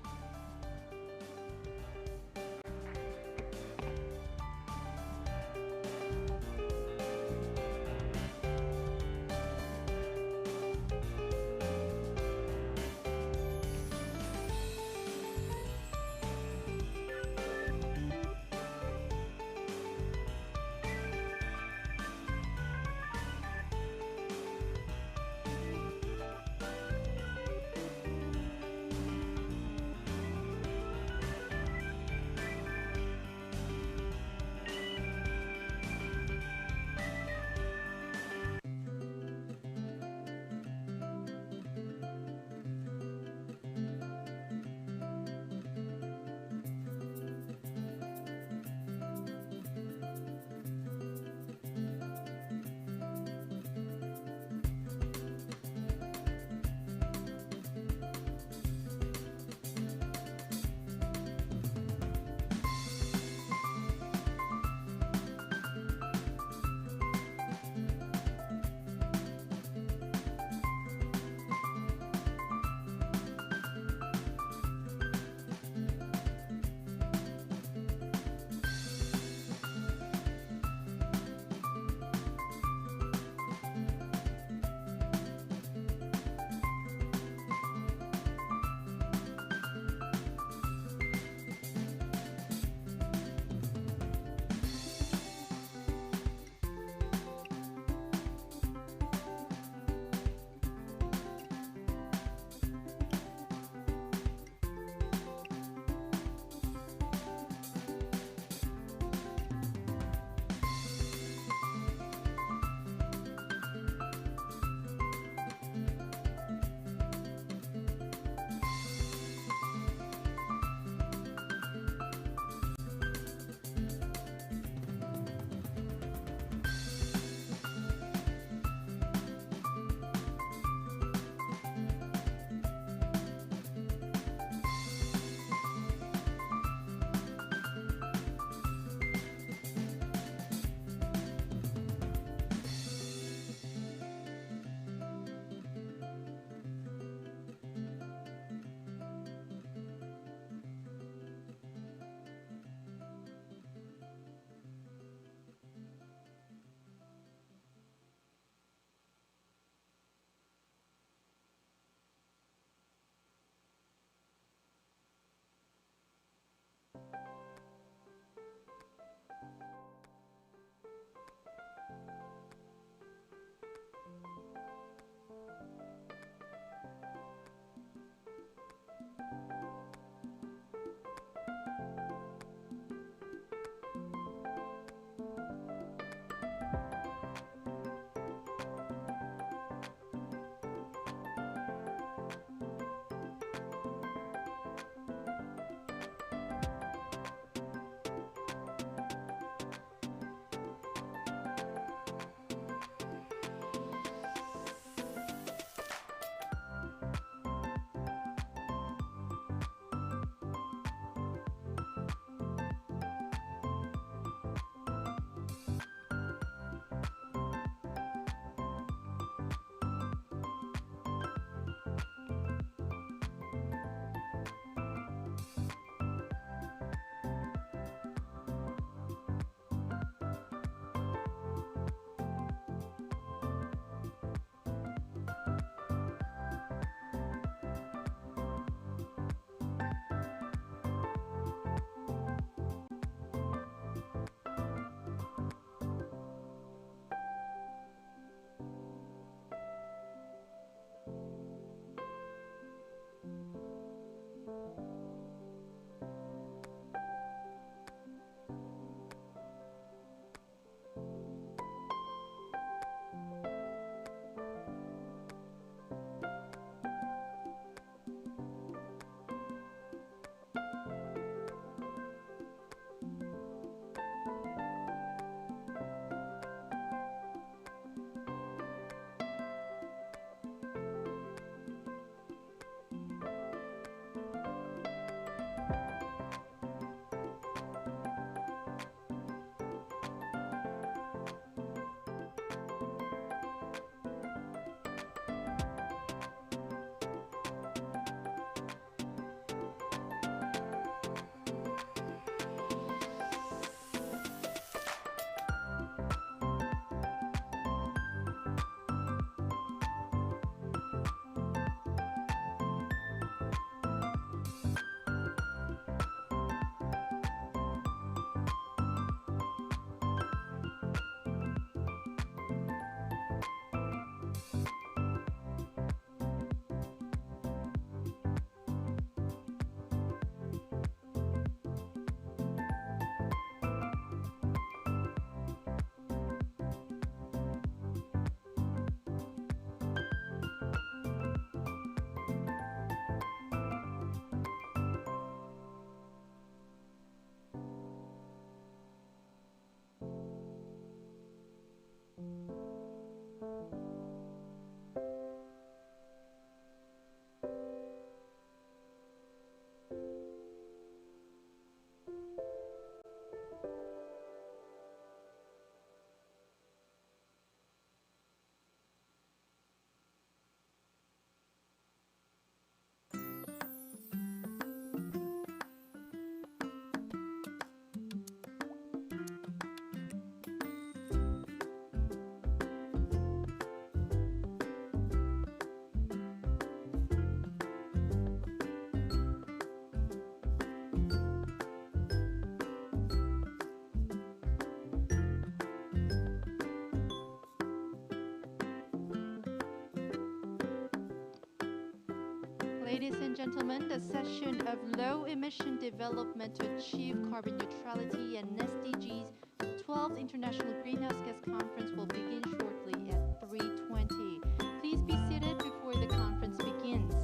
Ladies and gentlemen, the session of Low Emission Development to Achieve Carbon Neutrality and SDGs, the 12th International Greenhouse Gas Conference will begin shortly at 3:20. Please be seated before the conference begins.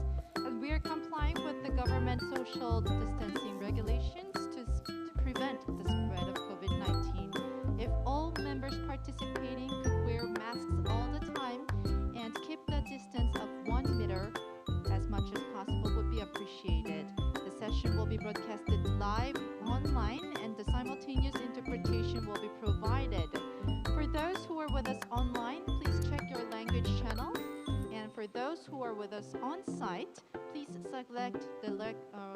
We are complying with the government social distancing regulations to prevent the spread of COVID-19. If all members participating could wear masks all the time and keep the distance of 1 meter as much as possible would be appreciated. The session will be broadcasted live online and the simultaneous interpretation will be provided. For those who are with us online, please check your language channel. And for those who are with us on site, please select the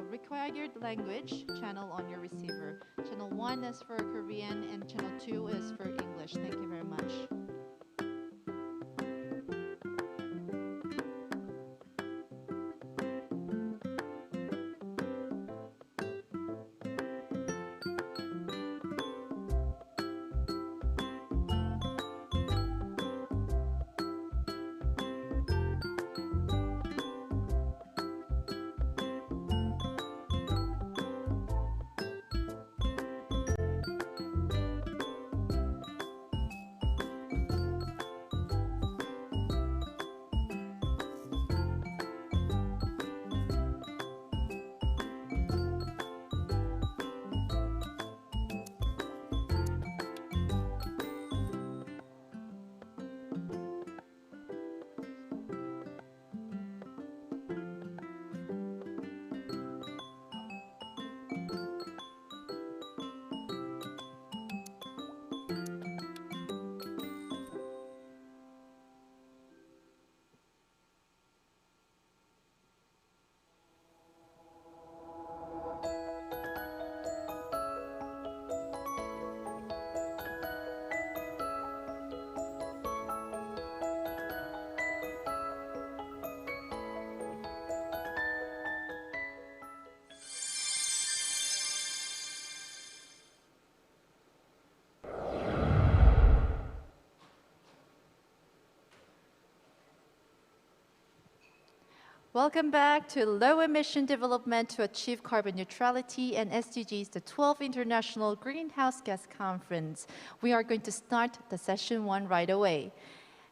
required language channel on your receiver. Channel 1 is for Korean and channel 2 is for English. Thank you very much. Welcome back to Low Emission Development to Achieve Carbon Neutrality and SDGs, the 12th International Greenhouse Gas Conference. We are going to start the session 1 right away.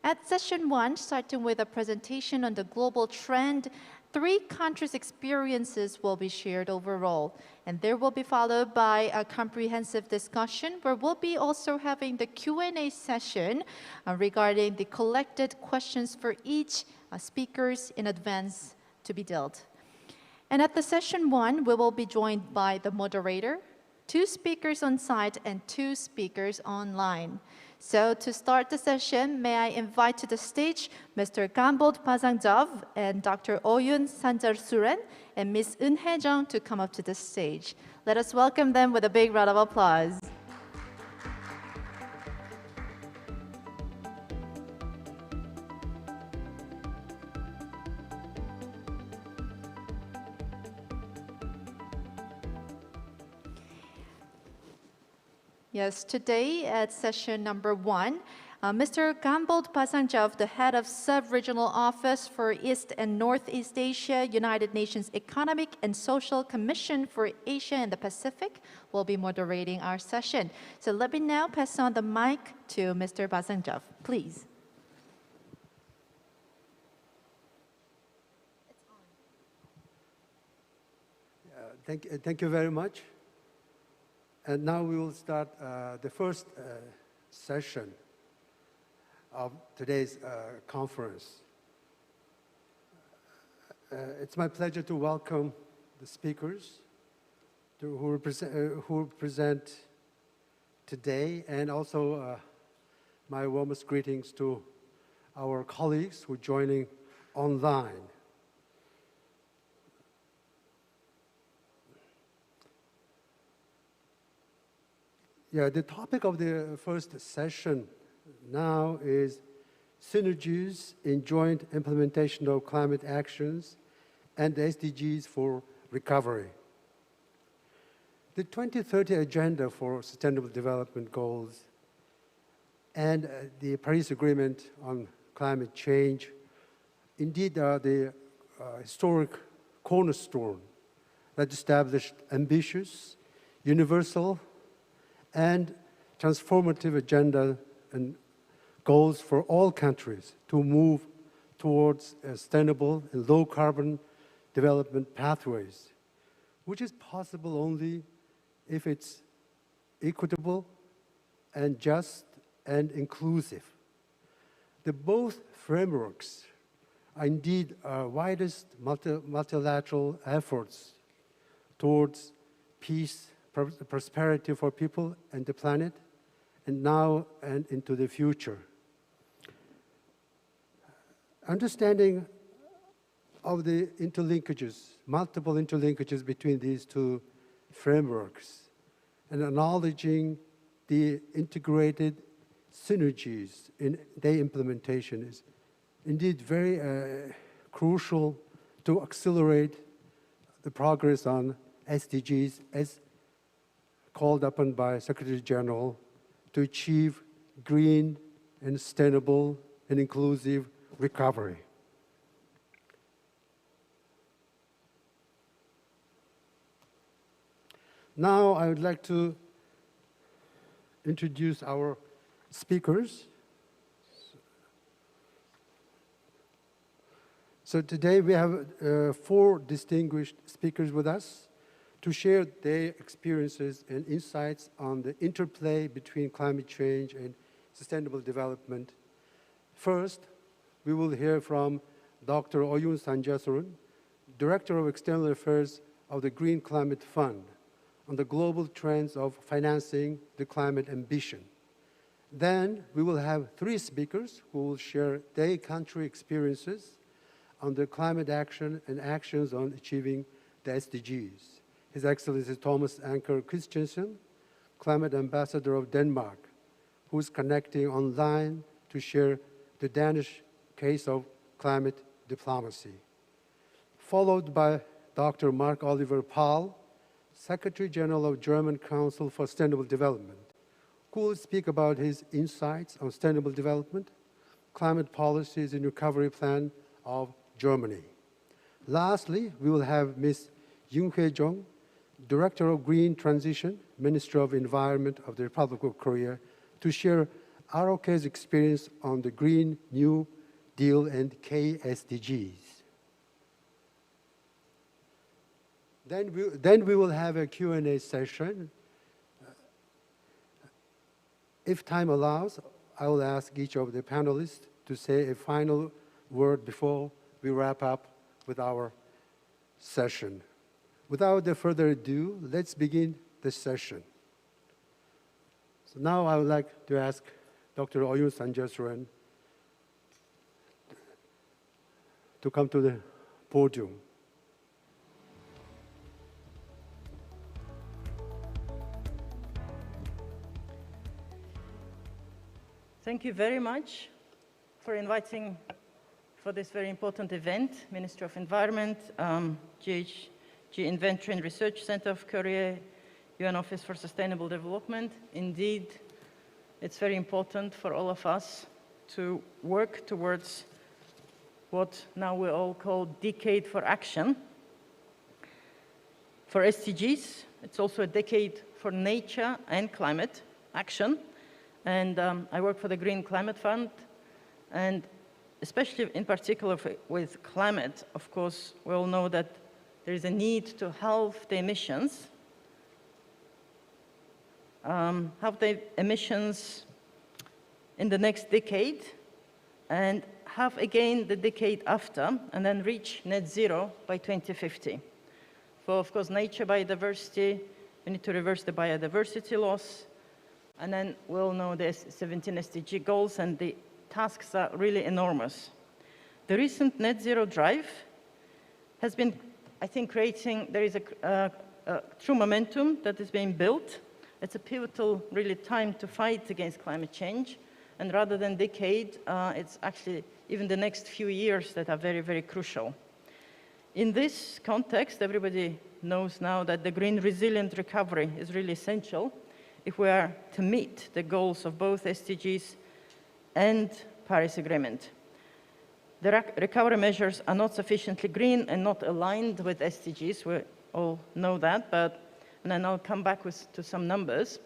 At session 1, starting with a presentation on the global trend, 3 countries' experiences will be shared overall. And there will be followed by a comprehensive discussion where we'll be also having the Q&A session regarding the collected questions for each speakers in advance to be dealt. And at the session 1, we will be joined by the moderator, 2 speakers on site, and 2 speakers online. So to start the session, may I invite to the stage Mr. Gambold Basangjov and Dr. Oyun Sanjarsuren and Ms. Eun Hae-jung to come up to the stage. Let us welcome them with a big round of applause. Yes, today at session number 1, Mr. Gambold Basangjov, the head of Sub-Regional Office for East and Northeast Asia, United Nations Economic and Social Commission for Asia and the Pacific, will be moderating our session. So let me now pass on the mic to Mr. Basangjov, please. Thank you very much. And now we will start the first session of today's conference. It's my pleasure to welcome the speakers who present today, and also my warmest greetings to our colleagues who are joining online. Yeah, the topic of the first session now is synergies in joint implementation of climate actions and the SDGs for recovery. The 2030 Agenda for Sustainable Development Goals and the Paris Agreement on climate change indeed are the historic cornerstone that established ambitious, universal, and transformative agenda and goals for all countries to move towards sustainable and low-carbon development pathways, which is possible only if it's equitable and just and inclusive. The both frameworks are indeed our widest multilateral efforts towards peace, prosperity for people and the planet, and now and into the future. Understanding of the interlinkages, multiple interlinkages between these two frameworks, and acknowledging the integrated synergies in their implementation is indeed very crucial to accelerate the progress on SDGs as called upon by Secretary General to achieve green and sustainable and inclusive recovery. Now I would like to introduce our speakers. So today we have 4 distinguished speakers with us to share their experiences and insights on the interplay between climate change and sustainable development. First, we will hear from Dr. Oyun Sanjasorn, Director of External Affairs of the Green Climate Fund, on the global trends of financing the climate ambition. Then we will have 3 speakers who will share their country experiences on the climate action and actions on achieving the SDGs. His Excellency Thomas Anker Christensen, Climate Ambassador of Denmark, who is connecting online to share the Danish case of climate diplomacy. Followed by Dr. Mark Oliver Pahl, Secretary General of German Council for Sustainable Development, who will speak about his insights on sustainable development, climate policies and recovery plan of Germany. Lastly, we will have Ms. Yoon-Hye Jung, Director of Green Transition, Minister of Environment of the Republic of Korea, to share ROK's experience on the Green New Deal and KSDGs. Then we will have a Q&A session. If time allows, I will ask each of the panelists to say a final word before we wrap up with our session. Without further ado, let's begin the session. So now I would like to ask Dr. Oyun Sanjasorn to come to the podium. Thank you very much for inviting for this very important event, Ministry of Environment, GHG Inventory and Research Center of Korea, UN Office for Sustainable Development. Indeed, it's very important for all of us to work towards what now we all call Decade for Action. For SDGs, it's also a decade for nature and climate action. And I work for the Green Climate Fund, and especially in particular with climate, of course, we all know that there is a need to halve the emissions, in the next decade, and halve again the decade after, and then reach net zero by 2050. For, of course, nature biodiversity, we need to reverse the biodiversity loss, and then we'll know the 17 SDG goals, and the tasks are really enormous. The recent net zero drive has been, I think, creating, there is a true momentum that is being built. It's a pivotal, really, time to fight against climate change. And rather than decade, it's actually even the next few years that are very, very crucial. In this context, everybody knows now that the green resilient recovery is really essential if we are to meet the goals of both SDGs and Paris Agreement. The recovery measures are not sufficiently green and not aligned with SDGs. We all know that, and then I'll come back to some numbers.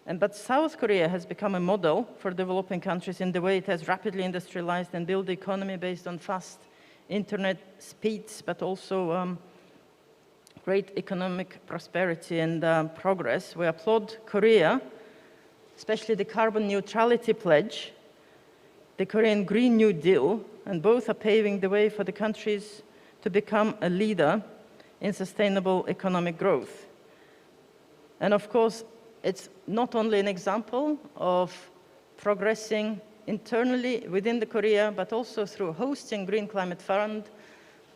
But South Korea has become a model for developing countries in the way it has rapidly industrialized and built the economy based on fast internet speeds, but also great economic prosperity and progress. We applaud Korea, especially the carbon neutrality pledge, the Korean Green New Deal, and both are paving the way for the countries to become a leader in sustainable economic growth. And of course, it's not only an example of progressing internally within the Korea, but also through hosting Green Climate Fund,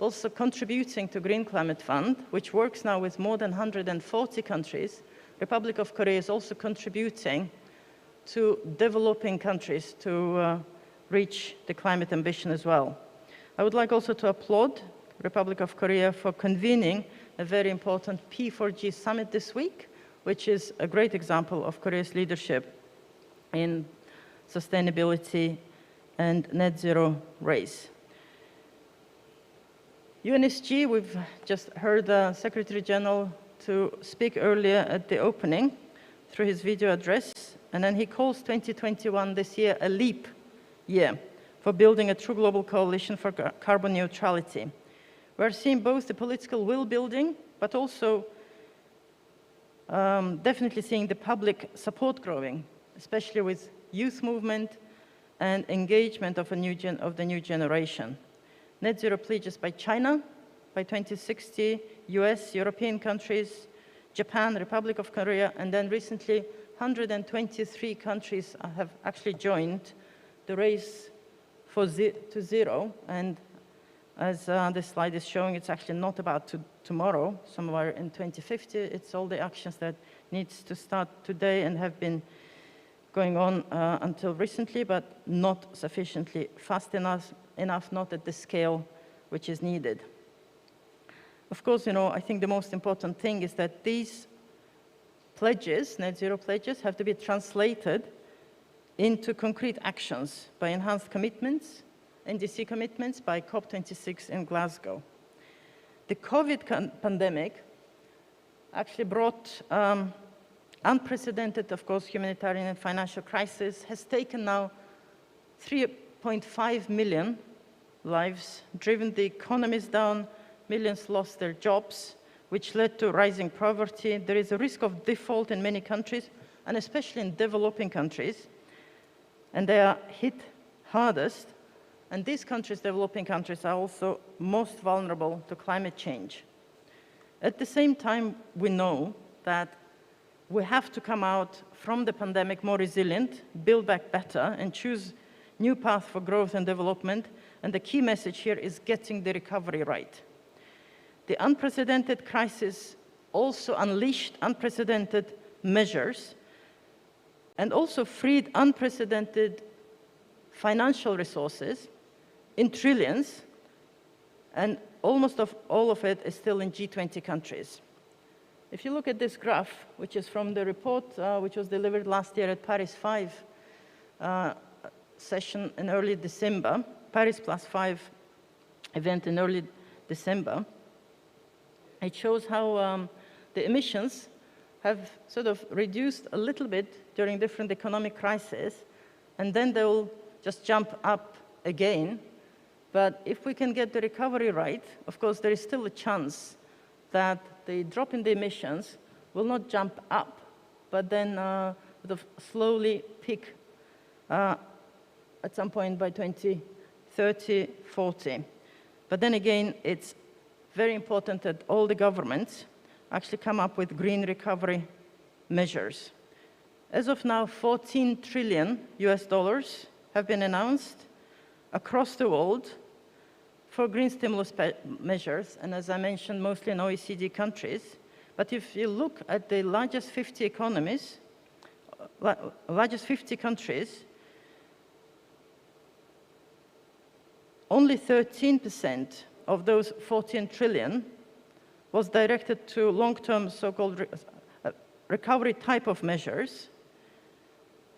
also contributing to Green Climate Fund, which works now with more than 140 countries. Republic of Korea is also contributing to developing countries to reach the climate ambition as well. I would like also to applaud Republic of Korea for convening a very important P4G Summit this week, which is a great example of Korea's leadership in sustainability and net zero race. UNOSD, we've just heard the Secretary General to speak earlier at the opening through his video address, and then he calls 2021 this year a leap year for building a true global coalition for carbon neutrality. We're seeing both the political will building, but also definitely seeing the public support growing, especially with youth movement and engagement of the new generation. Net zero pledges by China by 2060, US, European countries, Japan, Republic of Korea, and then recently 123 countries have actually joined the race to zero. And as this slide is showing, it's actually not about tomorrow, somewhere in 2050. It's all the actions that needs to start today and have been going on until recently, but not sufficiently fast enough, not at the scale which is needed. Of course, I think the most important thing is that these pledges, net zero pledges, have to be translated into concrete actions by enhanced commitments, NDC commitments by COP26 in Glasgow. The COVID pandemic actually brought unprecedented, of course, humanitarian and financial crisis, has taken now 3.5 million lives, driven the economies down, millions lost their jobs, which led to rising poverty. There is a risk of default in many countries, and especially in developing countries, and they are hit hardest. And these countries, developing countries, are also most vulnerable to climate change. At the same time, we know that we have to come out from the pandemic more resilient, build back better, and choose new path for growth and development. And the key message here is getting the recovery right. The unprecedented crisis also unleashed unprecedented measures and also freed unprecedented financial resources in trillions, and almost all of it is still in G20 countries. If you look at this graph, which is from the report which was delivered last year at Paris 5 session in early December, Paris +5 event in early December, it shows how the emissions have sort of reduced a little bit during different economic crises, and then they will just jump up again. But if we can get the recovery right, of course, there is still a chance that the drop in the emissions will not jump up, but then sort of slowly peak at some point by 2030, 40. But then again, it's very important that all the governments actually come up with green recovery measures. As of now, $14 trillion have been announced across the world for green stimulus measures, and as I mentioned, mostly in OECD countries. But if you look at the largest 50 economies, largest 50 countries, only 13% of those 14 trillion was directed to long-term so-called recovery type of measures.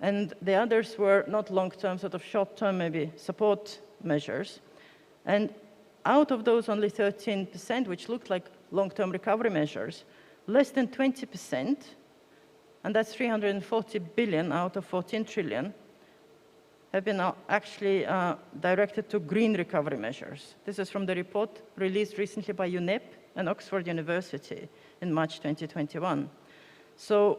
and the others were not long-term, sort of short-term, maybe support measures. And out of those, only 13%, which looked like long-term recovery measures, less than 20%, and that's 340 billion out of 14 trillion, have been actually directed to green recovery measures. This is from the report released recently by UNEP and Oxford University in March 2021. So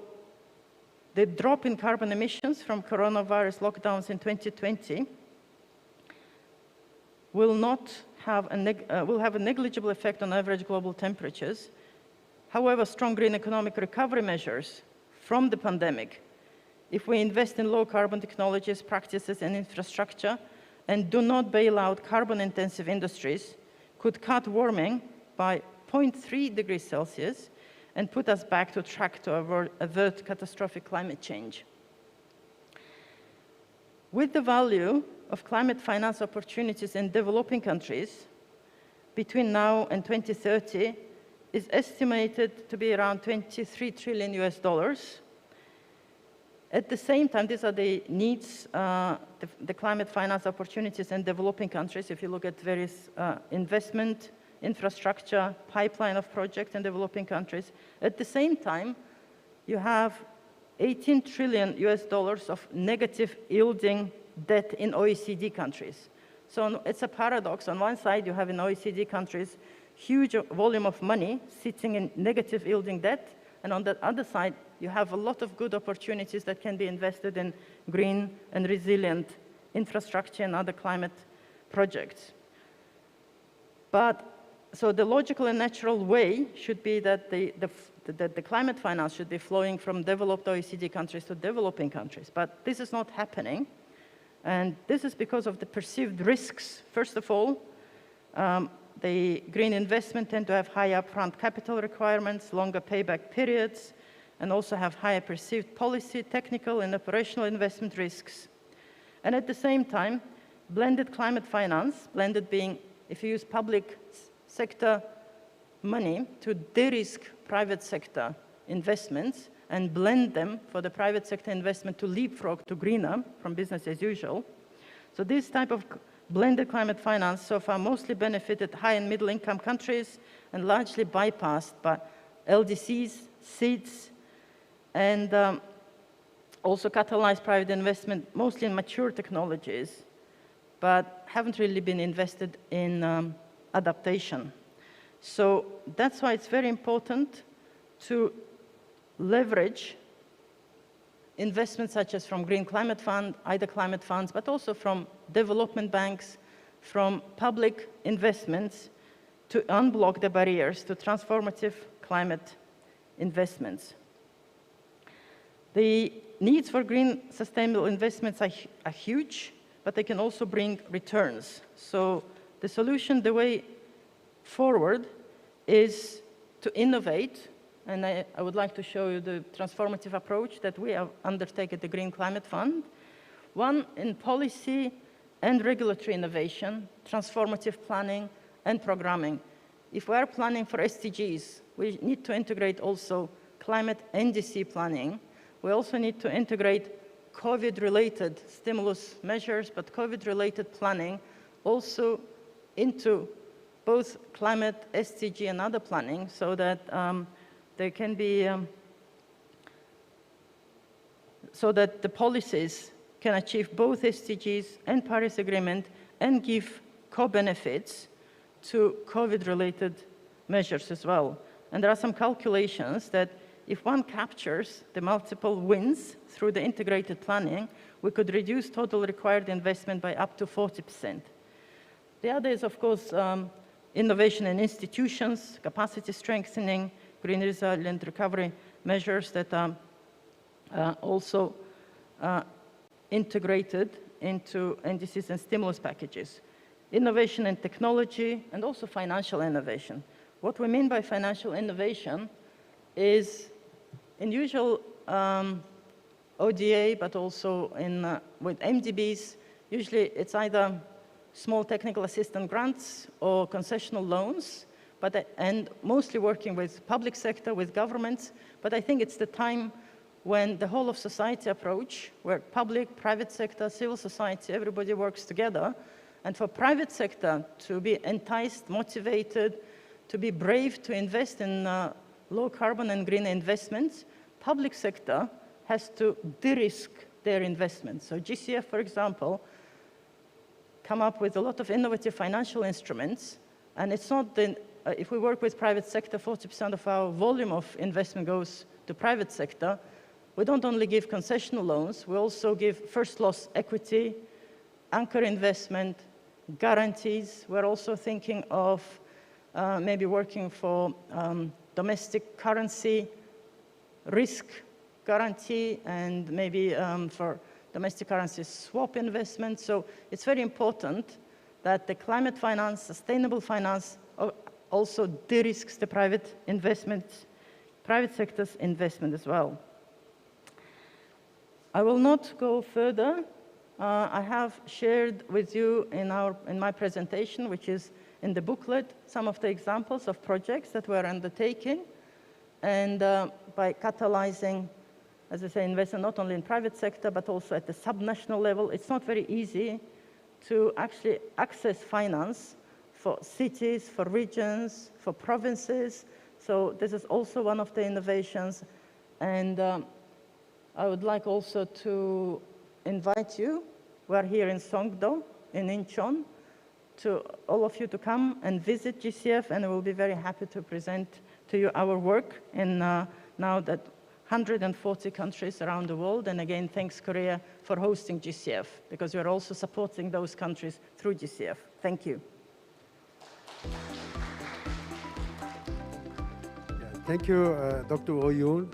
the drop in carbon emissions from coronavirus lockdowns in 2020 will have a negligible effect on average global temperatures. However, strong green economic recovery measures from the pandemic, if we invest in low carbon technologies, practices, and infrastructure, and do not bail out carbon-intensive industries, could cut warming by 0.3 degrees Celsius and put us back to track to avert catastrophic climate change. With the value of climate finance opportunities in developing countries, between now and 2030, is estimated to be around $23 trillion US. At the same time, these are the needs, the climate finance opportunities in developing countries. If you look at various investment, infrastructure, pipeline of projects in developing countries. At the same time, you have $18 trillion US of negative yielding debt in OECD countries. So it's a paradox. On one side, you have in OECD countries huge volume of money sitting in negative yielding debt, and on the other side, you have a lot of good opportunities that can be invested in green and resilient infrastructure and other climate projects. So the logical and natural way should be that the climate finance should be flowing from developed OECD countries to developing countries. But this is not happening. And this is because of the perceived risks. First of all, the green investment tend to have high upfront capital requirements, longer payback periods, and also have higher perceived policy, technical, and operational investment risks. And at the same time, blended climate finance, blended being if you use public sector money to de-risk private sector investments and blend them for the private sector investment to leapfrog to greener from business as usual. So this type of blended climate finance so far mostly benefited high and middle income countries and largely bypassed by LDCs, seeds, and also catalyzed private investment mostly in mature technologies, but haven't really been invested in adaptation. So that's why it's very important to leverage investments such as from Green Climate Fund, IDA climate funds, but also from development banks, from public investments to unblock the barriers to transformative climate investments. The needs for green sustainable investments are huge, but they can also bring returns. So the solution, the way forward, is to innovate. And I would like to show you the transformative approach that we have undertaken at the Green Climate Fund. One, in policy and regulatory innovation, transformative planning and programming. If we are planning for SDGs, we need to integrate also climate NDC planning. We also need to integrate COVID-related stimulus measures, but COVID-related planning also into both climate, SDG, and other planning, so that there can be, so that the policies can achieve both SDGs and Paris Agreement and give co-benefits to COVID-related measures as well. And there are some calculations that if one captures the multiple wins through the integrated planning, we could reduce total required investment by up to 40%. The other is, of course, innovation in institutions, capacity strengthening, green resilient recovery measures that are also integrated into NDCs and stimulus packages. Innovation in technology and also financial innovation. What we mean by financial innovation is in usual ODA, but also in, with MDBs, usually it's either small technical assistance grants or concessional loans, and mostly working with public sector, with governments. But I think it's the time when the whole of society approach, where public, private sector, civil society, everybody works together, and for private sector to be enticed, motivated, to be brave to invest in low carbon and green investments, public sector has to de-risk their investments. So GCF, for example, come up with a lot of innovative financial instruments, and it's not the, if we work with private sector, 40% of our volume of investment goes to private sector. We don't only give concessional loans, we also give first loss equity, anchor investment, guarantees. We're also thinking of maybe working for domestic currency risk guarantee and maybe for domestic currency swap investment. So it's very important that the climate finance, sustainable finance also de-risks the private investment, private sector's investment as well. I will not go further. I have shared with you in my presentation, which is in the booklet, some of the examples of projects that we're undertaking. And by catalyzing, as I say, investment not only in private sector, but also at the subnational level, it's not very easy to actually access finance for cities, for regions, for provinces. So this is also one of the innovations. And I would like also to invite you, we're here in Songdo, in Incheon, to all of you to come and visit GCF, and we'll be very happy to present to you our work in now that 140 countries around the world. And again, thanks Korea for hosting GCF, because we're also supporting those countries through GCF. Thank you. Thank you, Dr. Oh Yoon.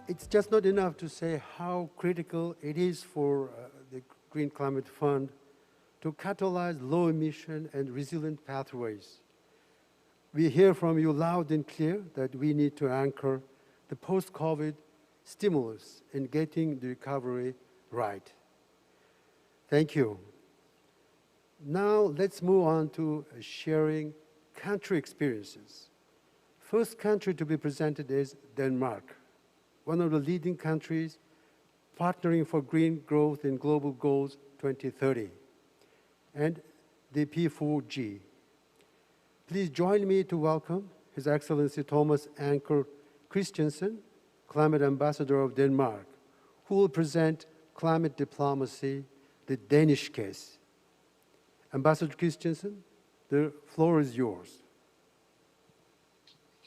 It's just not enough to say how critical it is for the Green Climate Fund to catalyze low emission and resilient pathways. We hear from you loud and clear that we need to anchor the post-COVID stimulus in getting the recovery right. Thank you. Now let's move on to sharing country experiences. First country to be presented is Denmark, one of the leading countries partnering for green growth in Global Goals 2030, and the P4G. Please join me to welcome His Excellency Thomas Anker Christensen, Climate Ambassador of Denmark, who will present climate diplomacy, the Danish case. Ambassador Christensen, the floor is yours.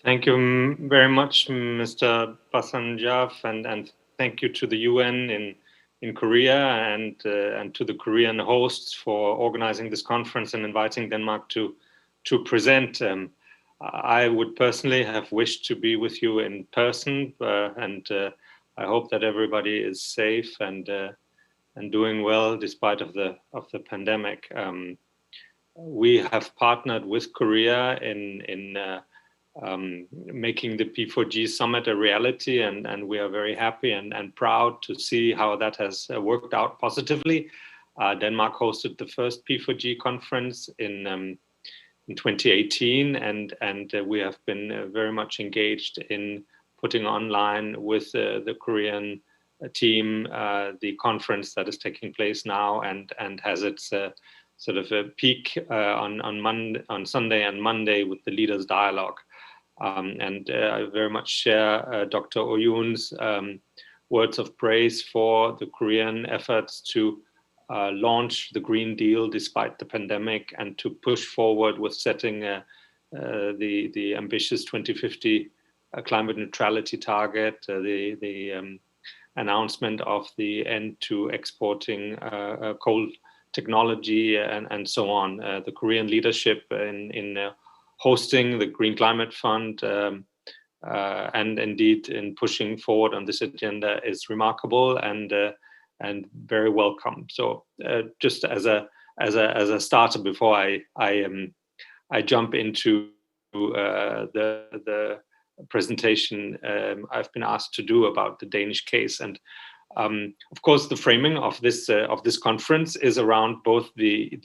Thank you very much, Mr. Basanjaf, and thank you to the UN in Korea and to the Korean hosts for organizing this conference and inviting Denmark to present. I would personally have wished to be with you in person, and I hope that everybody is safe and doing well despite of the pandemic. We have partnered with Korea in making the P4G Summit a reality, and we are very happy and proud to see how that has worked out positively. Denmark hosted the first P4G conference in 2018, and we have been very much engaged in putting online with the Korean team the conference that is taking place now, and has its sort of a peak on Sunday and Monday with the Leaders Dialogue. And I very much share Dr. Oh Yoon's words of praise for the Korean efforts to launch the Green Deal despite the pandemic, and to push forward with setting the ambitious 2050 climate neutrality target, the announcement of the end to exporting coal technology, and so on. The Korean leadership in hosting the Green Climate Fund and indeed in pushing forward on this agenda is remarkable and very welcome. So just as a starter before I jump into the presentation I've been asked to do about the Danish case, and of course the framing of this conference is around both the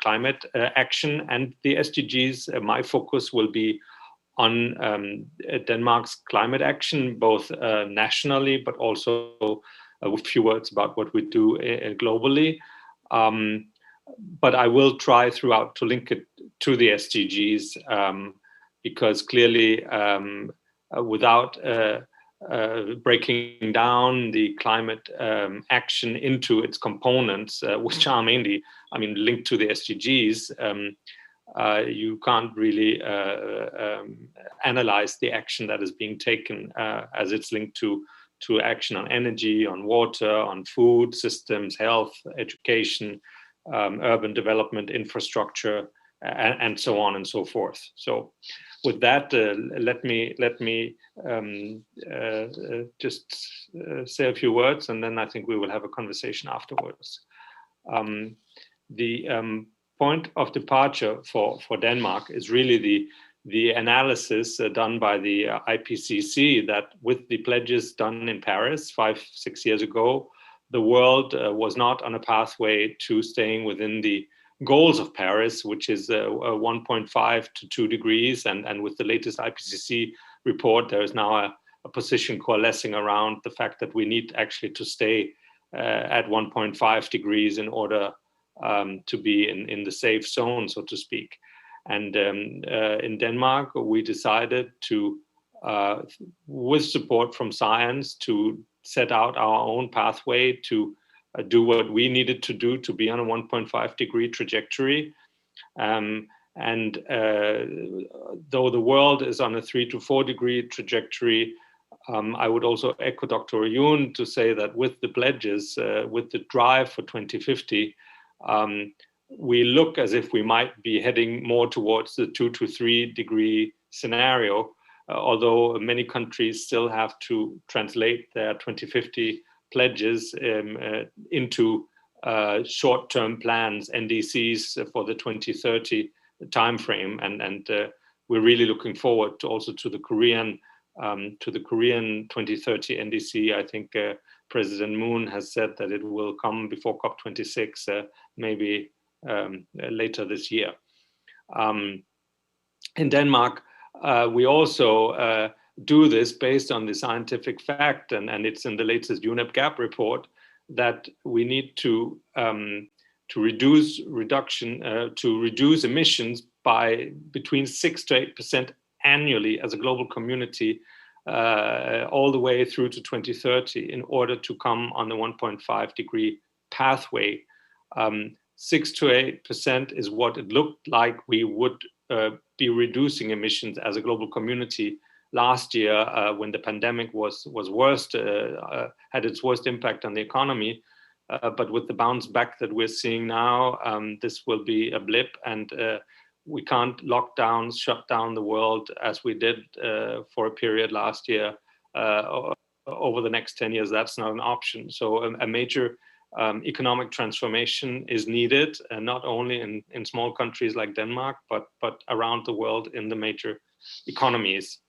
climate action and the SDGs. My focus will be on Denmark's climate action, both nationally, but also a few words about what we do globally. But I will try throughout to link it to the SDGs, because clearly without breaking down the climate action into its components, which are mainly, linked to the SDGs, you can't really analyze the action that is being taken as it's linked to action on energy, on water, on food systems, health, education, urban development, infrastructure, and so on and so forth. So with that, let me just say a few words, and then I think we will have a conversation afterwards. The point of departure for Denmark is really the analysis done by the IPCC, that with the pledges done in Paris 5-6 years ago, the world was not on a pathway to staying within the goals of Paris, which is 1.5 to 2 degrees. And with the latest IPCC report, there is now a position coalescing around the fact that we need actually to stay at 1.5 degrees in order to be in the safe zone, so to speak. And in Denmark, we decided to, with support from science, to set out our own pathway to do what we needed to do to be on a 1.5 degree trajectory. Though the world is on a 3 to 4 degree trajectory, I would also echo Dr. Yoon to say that with the pledges, with the drive for 2050, we look as if we might be heading more towards the 2 to 3 degree scenario, although many countries still have to translate their 2050 pledges into short-term plans, NDCs for the 2030 timeframe, and we're really looking forward to the Korean 2030 NDC. I think President Moon has said that it will come before COP26, maybe later this year. In Denmark, we also do this based on the scientific fact, and it's in the latest UNEP GAP report, that we need to reduce emissions by between 6 to 8% annually as a global community, all the way through to 2030, in order to come on the 1.5 degree pathway. 6 to 8% is what it looked like we would be reducing emissions as a global community last year, when the pandemic was worst, had its worst impact on the economy. But with the bounce back that we're seeing now, this will be a blip, and we can't lock down, shut down the world as we did for a period last year. Over the next 10 years, that's not an option. So a major economic transformation is needed, and not only in small countries like Denmark, but around the world in the major economies.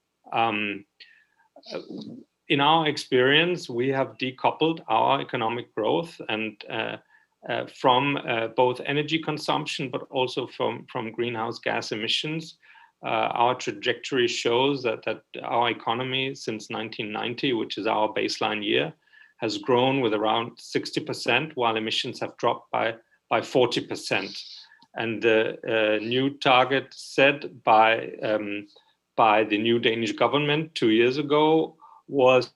In our experience, we have decoupled our economic growth and from both energy consumption, but also from greenhouse gas emissions. Our trajectory shows that our economy since 1990, which is our baseline year, has grown with around 60%, while emissions have dropped by 40%. And the new target set by the new Danish government 2 years ago was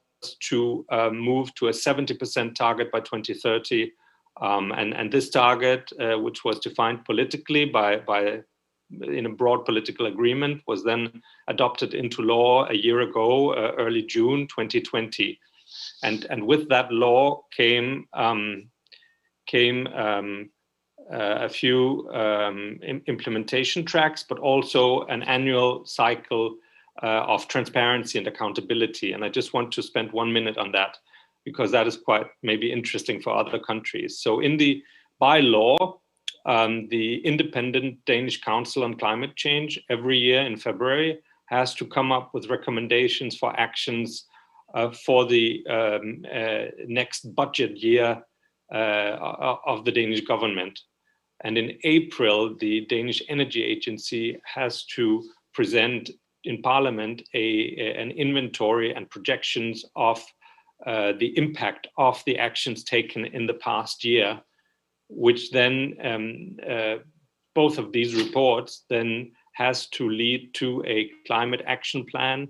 to move to a 70% target by 2030. And this target, which was defined politically in a broad political agreement, was then adopted into law a year ago, early June 2020. And with that law came a few implementation tracks, but also an annual cycle of transparency and accountability. And I just want to spend 1 minute on that, because that is quite maybe interesting for other countries. So by law, the Independent Danish Council on Climate Change every year in February has to come up with recommendations for actions for the next budget year of the Danish government. And in April, the Danish Energy Agency has to present in Parliament an inventory and projections of the impact of the actions taken in the past year, which then both of these reports then has to lead to a climate action plan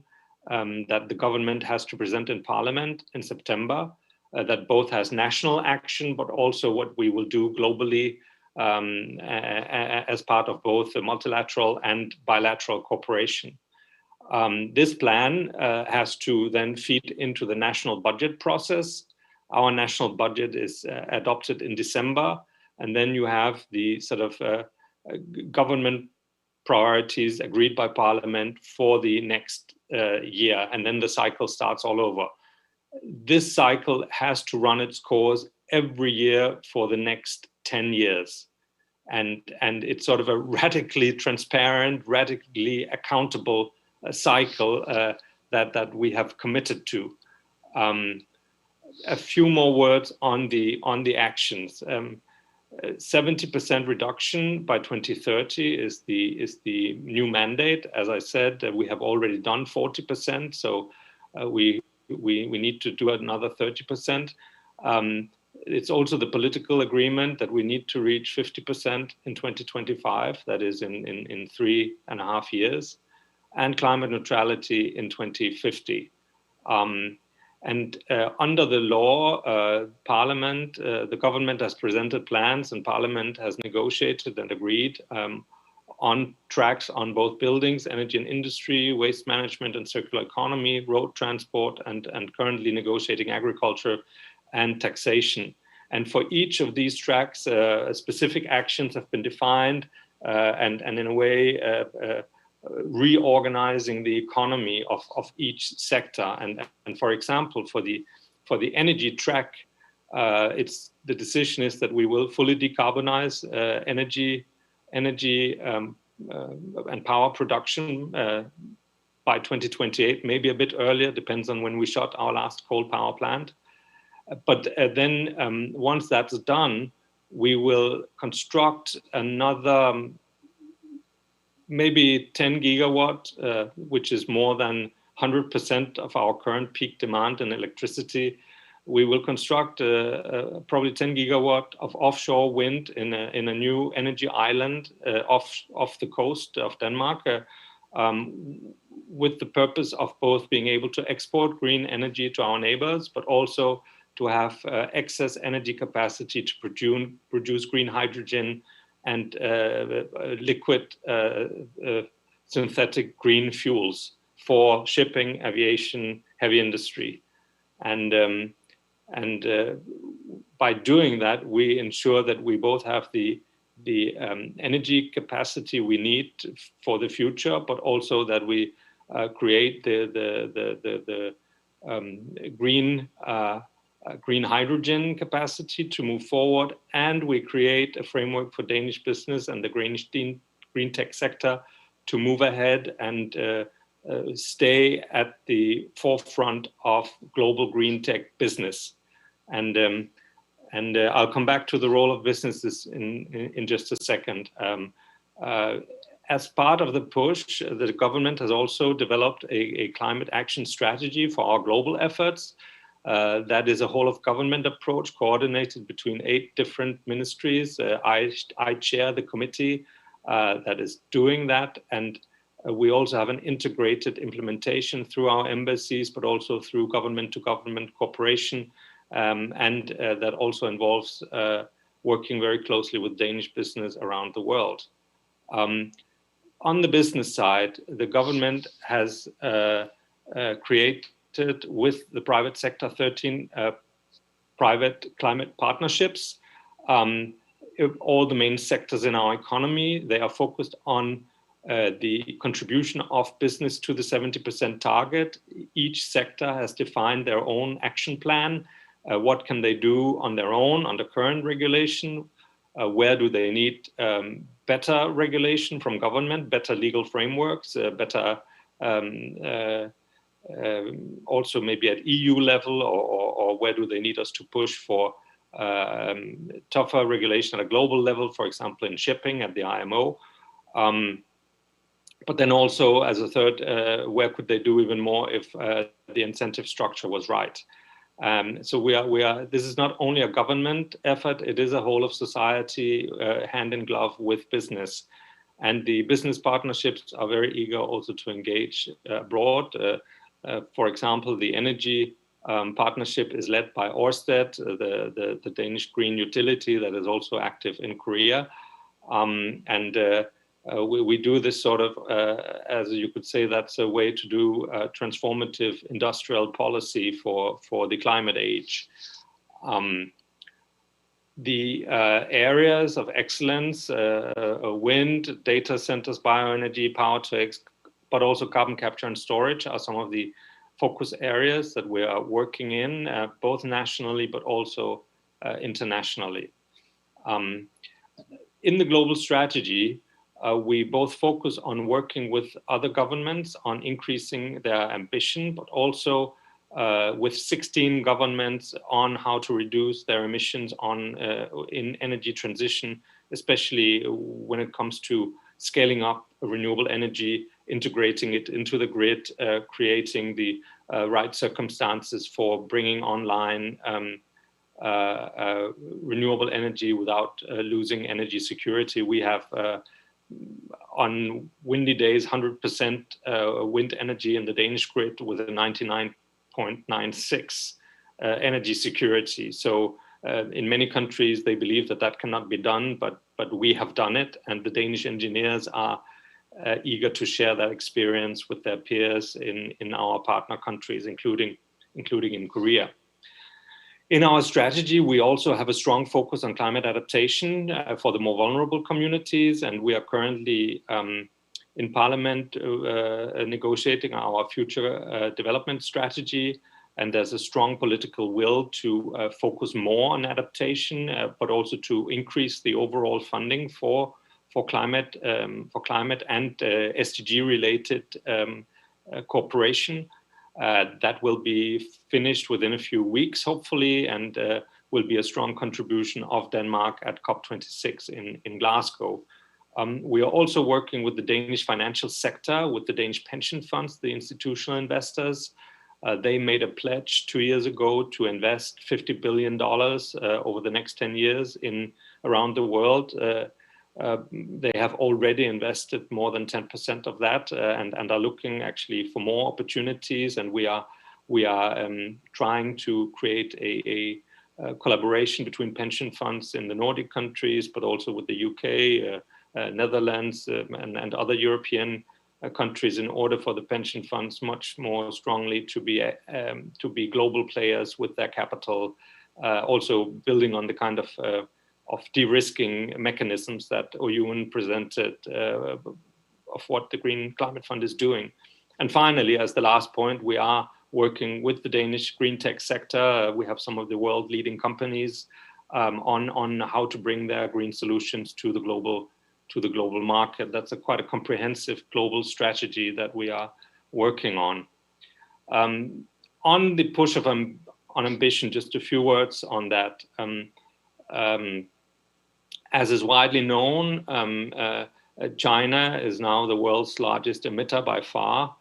that the government has to present in Parliament in September, that both has national action, but also what we will do globally as part of both the multilateral and bilateral cooperation. This plan has to then feed into the national budget process. Our national budget is adopted in December, and then you have the sort of government priorities agreed by Parliament for the next year, and then the cycle starts all over. This cycle has to run its course every year for the next 10 years. And it's sort of a radically transparent, radically accountable cycle that we have committed to. A few more words on the actions. 70% reduction by 2030 is the new mandate. As I said, we have already done 40%, so we need to do another 30%. It's also the political agreement that we need to reach 50% in 2025, that is in 3.5 years, and climate neutrality in 2050. Under the law, Parliament, the government has presented plans and Parliament has negotiated and agreed on tracks on both buildings, energy and industry, waste management and circular economy, road transport, and currently negotiating agriculture and taxation. And for each of these tracks, specific actions have been defined and in a way reorganizing the economy of each sector. And for example, for the energy track, the decision is that we will fully decarbonize energy and power production by 2028, maybe a bit earlier, depends on when we shut our last coal power plant. But then once that's done, we will construct another maybe 10 gigawatt, which is more than 100% of our current peak demand in electricity. We will construct probably 10 gigawatt of offshore wind in a new energy island off the coast of Denmark, with the purpose of both being able to export green energy to our neighbors, but also to have excess energy capacity to produce green hydrogen and liquid synthetic green fuels for shipping, aviation, heavy industry. And by doing that, we ensure that we both have the energy capacity we need for the future, but also that we create the green hydrogen capacity to move forward, and we create a framework for Danish business and the green tech sector to move ahead and stay at the forefront of global green tech business. And I'll come back to the role of businesses in just a second. As part of the push, the government has also developed a climate action strategy for our global efforts. That is a whole of government approach coordinated between 8 different ministries. I chair the committee that is doing that, and we also have an integrated implementation through our embassies, but also through government-to-government cooperation, and that also involves working very closely with Danish business around the world. On the business side, the government has created with the private sector 13 private climate partnerships. All the main sectors in our economy, they are focused on the contribution of business to the 70% target. Each sector has defined their own action plan. What can they do on their own under current regulation? Where do they need better regulation from government, better legal frameworks, better also maybe at EU level, or where do they need us to push for tougher regulation at a global level, for example, in shipping at the IMO. But then also, as a third, where could they do even more if the incentive structure was right? So we are. This is not only a government effort; it is a whole of society, hand in glove with business, and the business partnerships are very eager also to engage abroad. For example, the energy partnership is led by Ørsted, the Danish green utility that is also active in Korea, we do this sort of, as you could say, that's a way to do transformative industrial policy for the climate age. The areas of excellence, wind, data centers, bioenergy, power to X, but also carbon capture and storage are some of the focus areas that we are working in, both nationally, but also internationally. In the global strategy, we both focus on working with other governments on increasing their ambition, but also with 16 governments on how to reduce their emissions in energy transition, especially when it comes to scaling up renewable energy, integrating it into the grid, creating the right circumstances for bringing online renewable energy without losing energy security. We have on windy days 100% wind energy in the Danish grid with a 99.96 energy security. So in many countries they believe that that cannot be done, but we have done it, and the Danish engineers are eager to share that experience with their peers in our partner countries, including in Korea. In our strategy, we also have a strong focus on climate adaptation for the more vulnerable communities, and we are currently in Parliament negotiating our future development strategy, and there's a strong political will to focus more on adaptation, but also to increase the overall funding for climate and SDG-related cooperation. That will be finished within a few weeks, hopefully, and will be a strong contribution of Denmark at COP26 in Glasgow. We are also working with the Danish financial sector, with the Danish pension funds, the institutional investors. They made a pledge 2 years ago to invest $50 billion over the next 10 years around the world. They have already invested more than 10% of that and are looking actually for more opportunities. And we are trying to create a collaboration between pension funds in the Nordic countries, but also with the UK, Netherlands, and other European countries in order for the pension funds much more strongly to be global players with their capital, also building on the kind of de-risking mechanisms that Oyun presented of what the Green Climate Fund is doing. And finally, as the last point, we are working with the Danish green tech sector. We have some of the world leading companies on how to bring their green solutions to the global market. That's quite a comprehensive global strategy that we are working on. On the push on ambition, just a few words on that. As is widely known, China is now the world's largest emitter by far,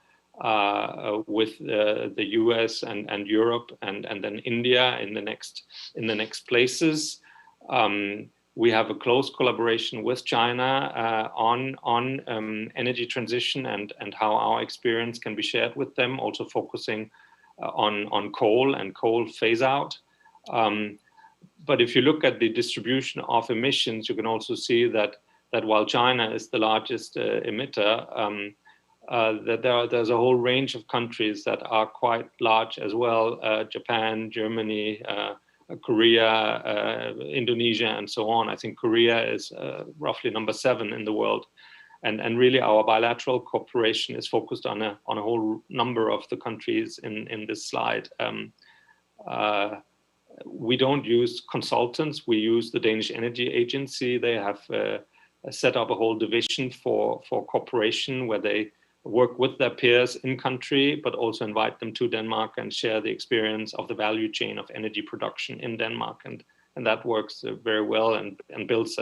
with the US and Europe and then India in the next places. We have a close collaboration with China on energy transition and how our experience can be shared with them, also focusing on coal and coal phase out. But if you look at the distribution of emissions, you can also see that while China is the largest emitter, that there's a whole range of countries that are quite large as well, Japan, Germany, Korea, Indonesia, and so on. I think Korea is roughly number 7 in the world. And really our bilateral cooperation is focused on a whole number of the countries in this slide. We don't use consultants. We use the Danish Energy Agency. They have set up a whole division for cooperation where they work with their peers in country, but also invite them to Denmark and share the experience of the value chain of energy production in Denmark. And that works very well and builds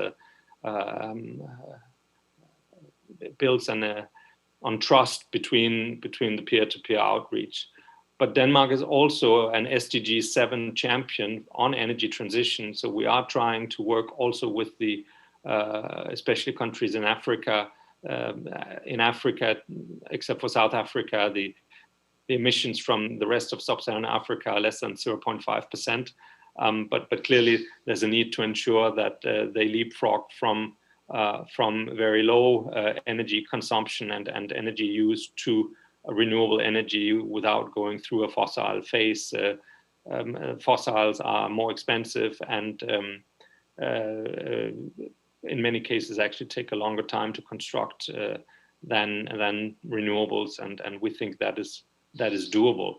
an trust between the peer-to-peer outreach. But Denmark is also an SDG 7 champion on energy transition. So we are trying to work also with the, especially countries in Africa. Except for South Africa, the emissions from the rest of sub-Saharan Africa are less than 0.5%. But clearly there's a need to ensure that they leapfrog from very low energy consumption and energy use to renewable energy without going through a fossil phase. Fossils are more expensive and in many cases actually take a longer time to construct than renewables, and we think that is doable.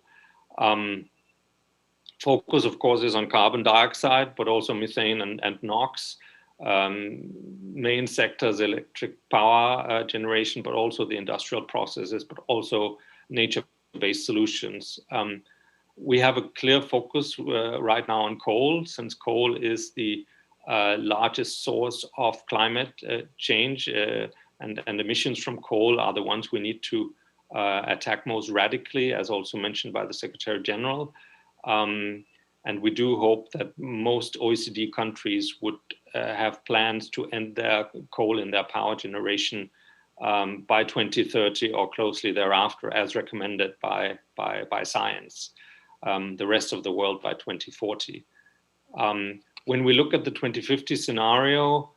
Focus, of course, is on carbon dioxide, but also methane and NOx. Main sectors, electric power generation, but also the industrial processes, but also nature-based solutions. We have a clear focus right now on coal, since coal is the largest source of climate change, and emissions from coal are the ones we need to attack most radically, as also mentioned by the Secretary General. And we do hope that most OECD countries would have plans to end their coal in their power generation by 2030 or closely thereafter, as recommended by science. The rest of the world by 2040. When we look at the 2050 scenario,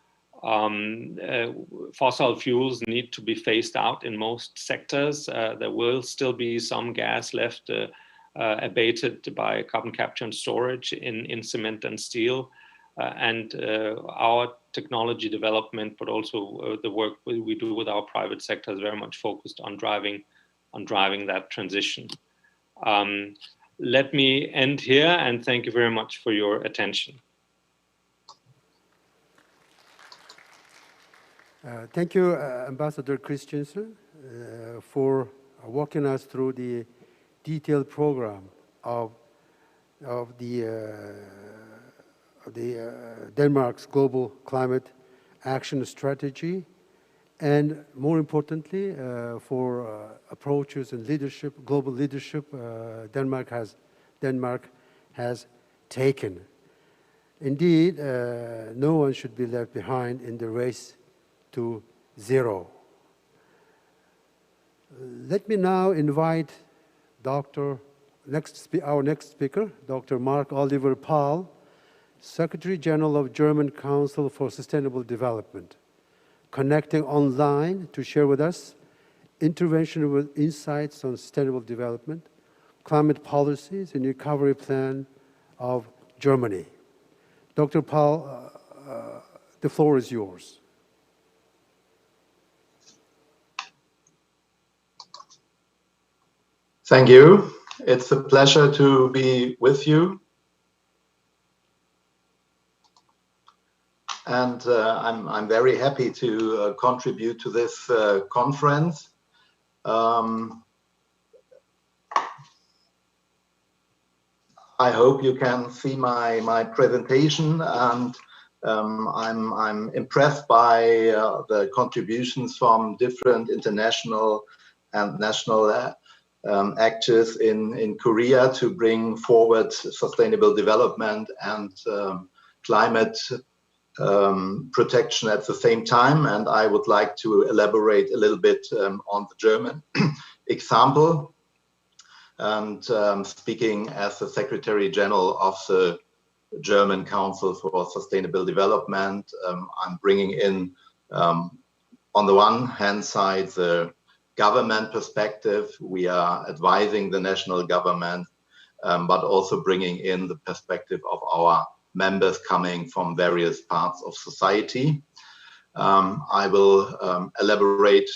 fossil fuels need to be phased out in most sectors. There will still be some gas left abated by carbon capture and storage in cement and steel. And our technology development, but also the work we do with our private sector is very much focused on driving that transition. Let me end here and thank you very much for your attention. Thank you, Ambassador Christensen, for walking us through the detailed program of Denmark's global climate action strategy, and more importantly, for approaches and leadership, global leadership Denmark has taken. Indeed, no one should be left behind in the race to zero. Let me now invite our next speaker, Dr. Mark Oliver Pahl, Secretary General of German Council for Sustainable Development, connecting online to share with us interventional insights on sustainable development, climate policies, and recovery plan of Germany. Dr. Pahl, the floor is yours. Thank you. It's a pleasure to be with you. And I'm very happy to contribute to this conference. I hope you can see my presentation, and I'm impressed by the contributions from different international and national actors in Korea to bring forward sustainable development and climate protection at the same time. And I would like to elaborate a little bit on the German example. And speaking as the Secretary General of the German Council for Sustainable Development, I'm bringing in, on the one hand side, the government perspective. We are advising the national government, but also bringing in the perspective of our members coming from various parts of society. I will elaborate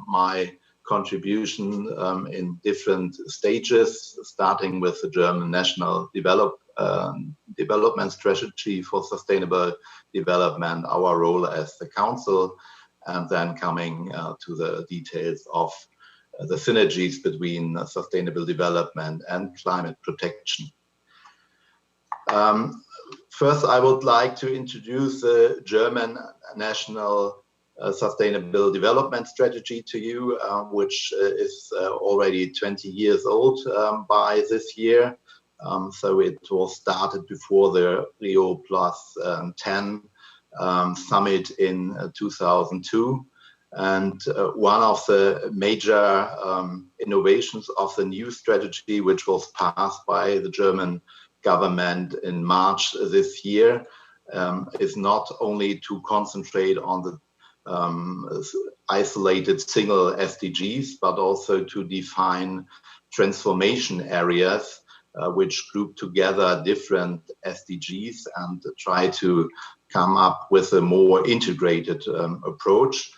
my contribution in different stages, starting with the German National Development Strategy for Sustainable Development, our role as the Council, and then coming to the details of the synergies between sustainable development and climate protection. First, I would like to introduce the German National Sustainable Development Strategy to you, which is already 20 years old by this year. So it was started before the Rio +10 summit in 2002. And one of the major innovations of the new strategy, which was passed by the German government in March this year, is not only to concentrate on the isolated single SDGs, but also to define transformation areas which group together different SDGs and try to come up with a more integrated approach.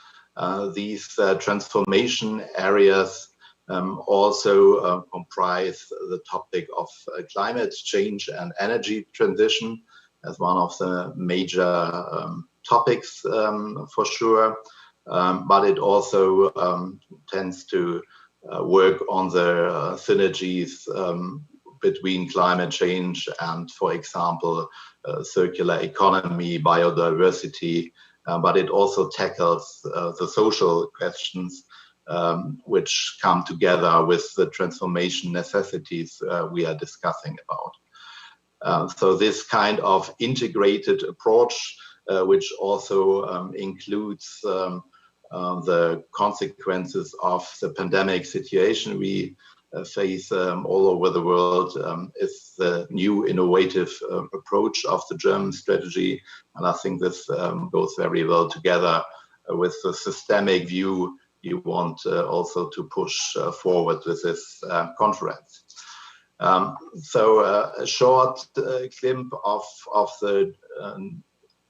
These transformation areas also comprise the topic of climate change and energy transition as one of the major topics for sure, but it also tends to work on the synergies between climate change and, for example, circular economy, biodiversity, but it also tackles the social questions which come together with the transformation necessities we are discussing about. So this kind of integrated approach, which also includes the consequences of the pandemic situation we face all over the world, is the new innovative approach of the German strategy. And I think this goes very well together with the systemic view you want also to push forward with this conference. So a short glimpse of the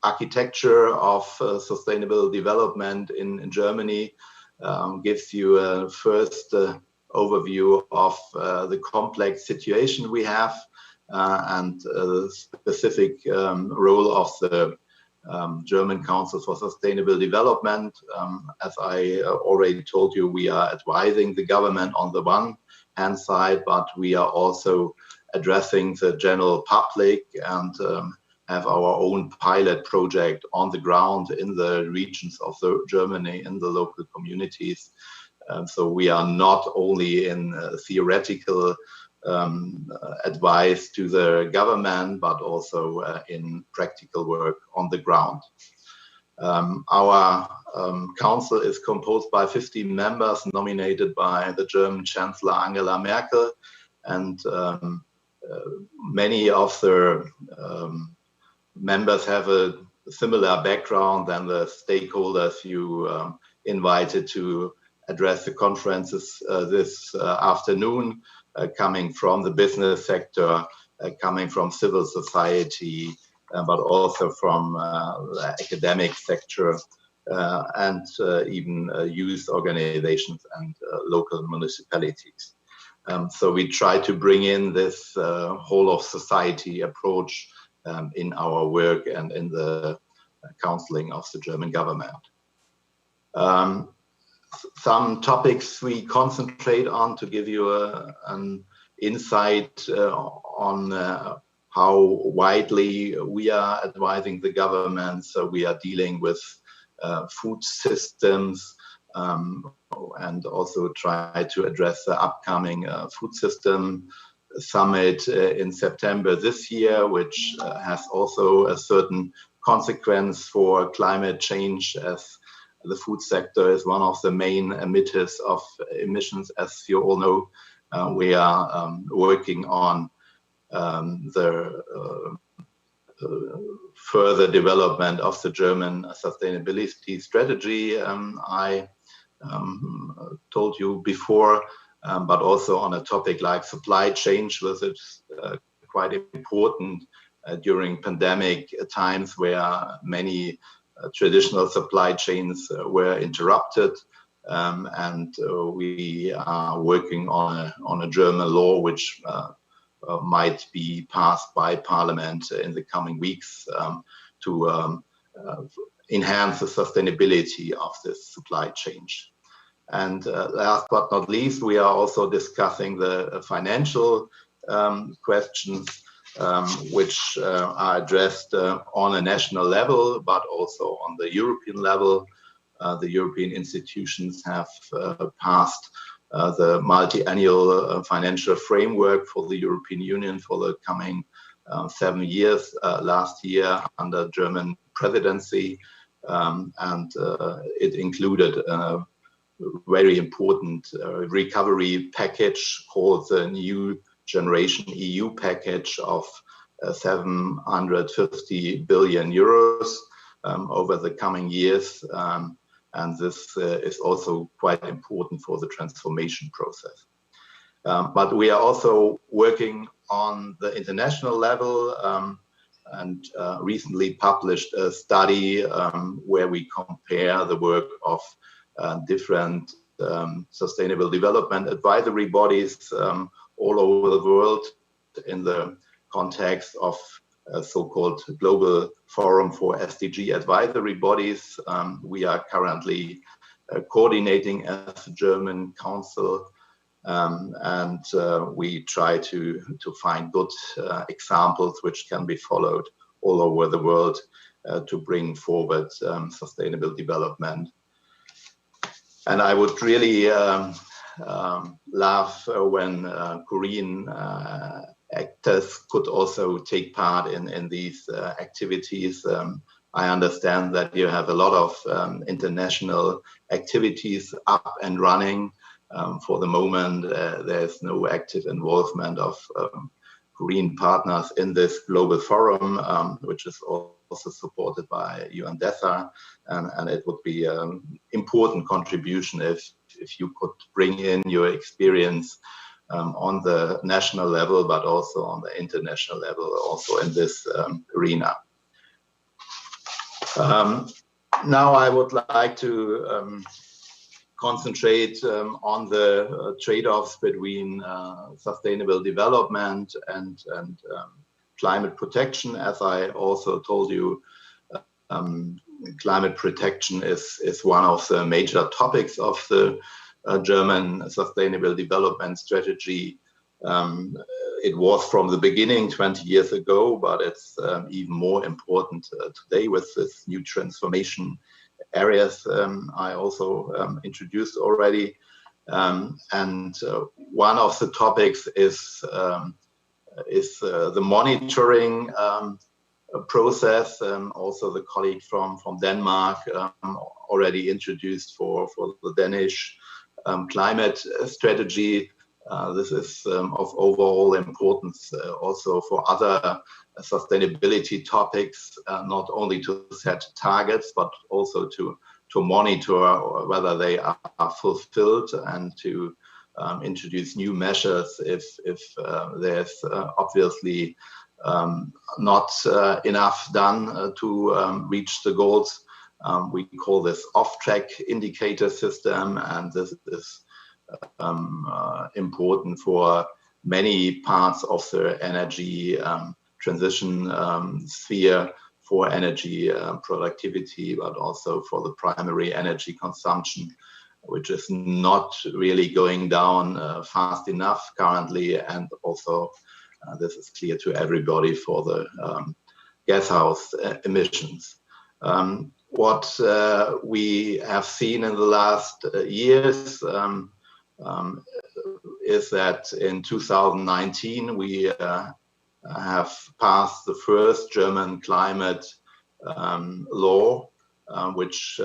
architecture of sustainable development in Germany gives you a first overview of the complex situation we have and the specific role of the German Council for Sustainable Development. As I already told you, we are advising the government on the one hand side, but we are also addressing the general public and have our own pilot project on the ground in the regions of Germany, in the local communities. So we are not only in theoretical advice to the government, but also in practical work on the ground. Our council is composed by 15 members nominated by the German Chancellor Angela Merkel, and many of the members have a similar background than the stakeholders you invited to address the conferences this afternoon, coming from the business sector, coming from civil society, but also from the academic sector, and even youth organizations and local municipalities. So we try to bring in this whole of society approach in our work and in the counseling of the German government. Some topics we concentrate on to give you an insight on how widely we are advising the government. So we are dealing with food systems and also try to address the upcoming food system summit in September this year, which has also a certain consequence for climate change, as the food sector is one of the main emitters of emissions. As you all know, we are working on the further development of the German sustainability strategy. I told you before, but also on a topic like supply chain, which is quite important during pandemic times where many traditional supply chains were interrupted, and we are working on a German law which might be passed by Parliament in the coming weeks to enhance the sustainability of this supply chain. And last but not least, we are also discussing the financial questions which are addressed on a national level, but also on the European level. the European institutions have passed the multi-annual financial framework for the European Union for the coming 7 years last year under German presidency, and it included a very important recovery package called the New Generation EU package of 750 billion euros over the coming years. And this is also quite important for the transformation process. But we are also working on the international level and recently published a study where we compare the work of different sustainable development advisory bodies all over the world in the context of a so-called Global Forum for SDG advisory bodies. We are currently coordinating as a German council, and we try to find good examples which can be followed all over the world to bring forward sustainable development. And I would really laugh when Korean actors could also take part in these activities. I understand that you have a lot of international activities up and running. For the moment, there's no active involvement of Korean partners in this global forum, which is also supported by UNDESA, and it would be an important contribution if you could bring in your experience on the national level, but also on the international level, also in this arena. Now I would like to concentrate on the trade-offs between sustainable development and climate protection. As I also told you, climate protection is one of the major topics of the German Sustainable Development Strategy. It was from the beginning 20 years ago, but it's even more important today with this new transformation areas I also introduced already. And one of the topics is the monitoring process. Also the colleague from Denmark already introduced for the Danish climate strategy. This is of overall importance also for other sustainability topics, not only to set targets, but also to monitor whether they are fulfilled and to introduce new measures if there's obviously not enough done to reach the goals. We call this off-track indicator system, and this is important for many parts of the energy transition sphere, for energy productivity, but also for the primary energy consumption, which is not really going down fast enough currently, and also this is clear to everybody for the gas house emissions. What we have seen in the last years is that in 2019 we have passed the first German climate law, which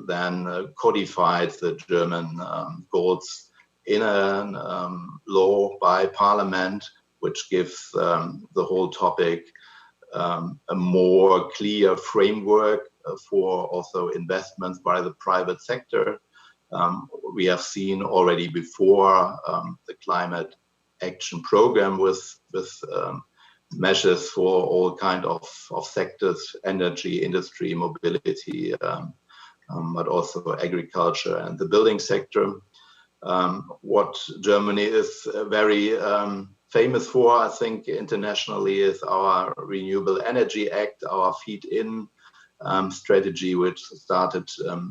then codified the German goals in a law by Parliament, which gives the whole topic a more clear framework for also investments by the private sector. We have seen already before the climate action program with measures for all kind of sectors, energy, industry, mobility, but also agriculture and the building sector. What Germany is very famous for, I think, internationally, is our Renewable Energy Act, our feed-in strategy, which started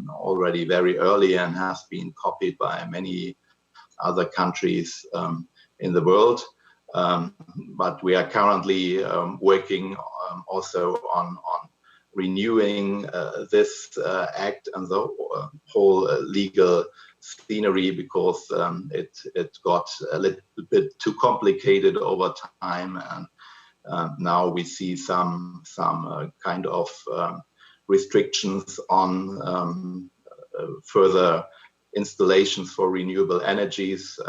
already very early and has been copied by many other countries in the world. But we are currently working also on renewing this act and the whole legal scenery, because it got a little bit too complicated over time, and now we see some kind of restrictions on further installations for renewable energies,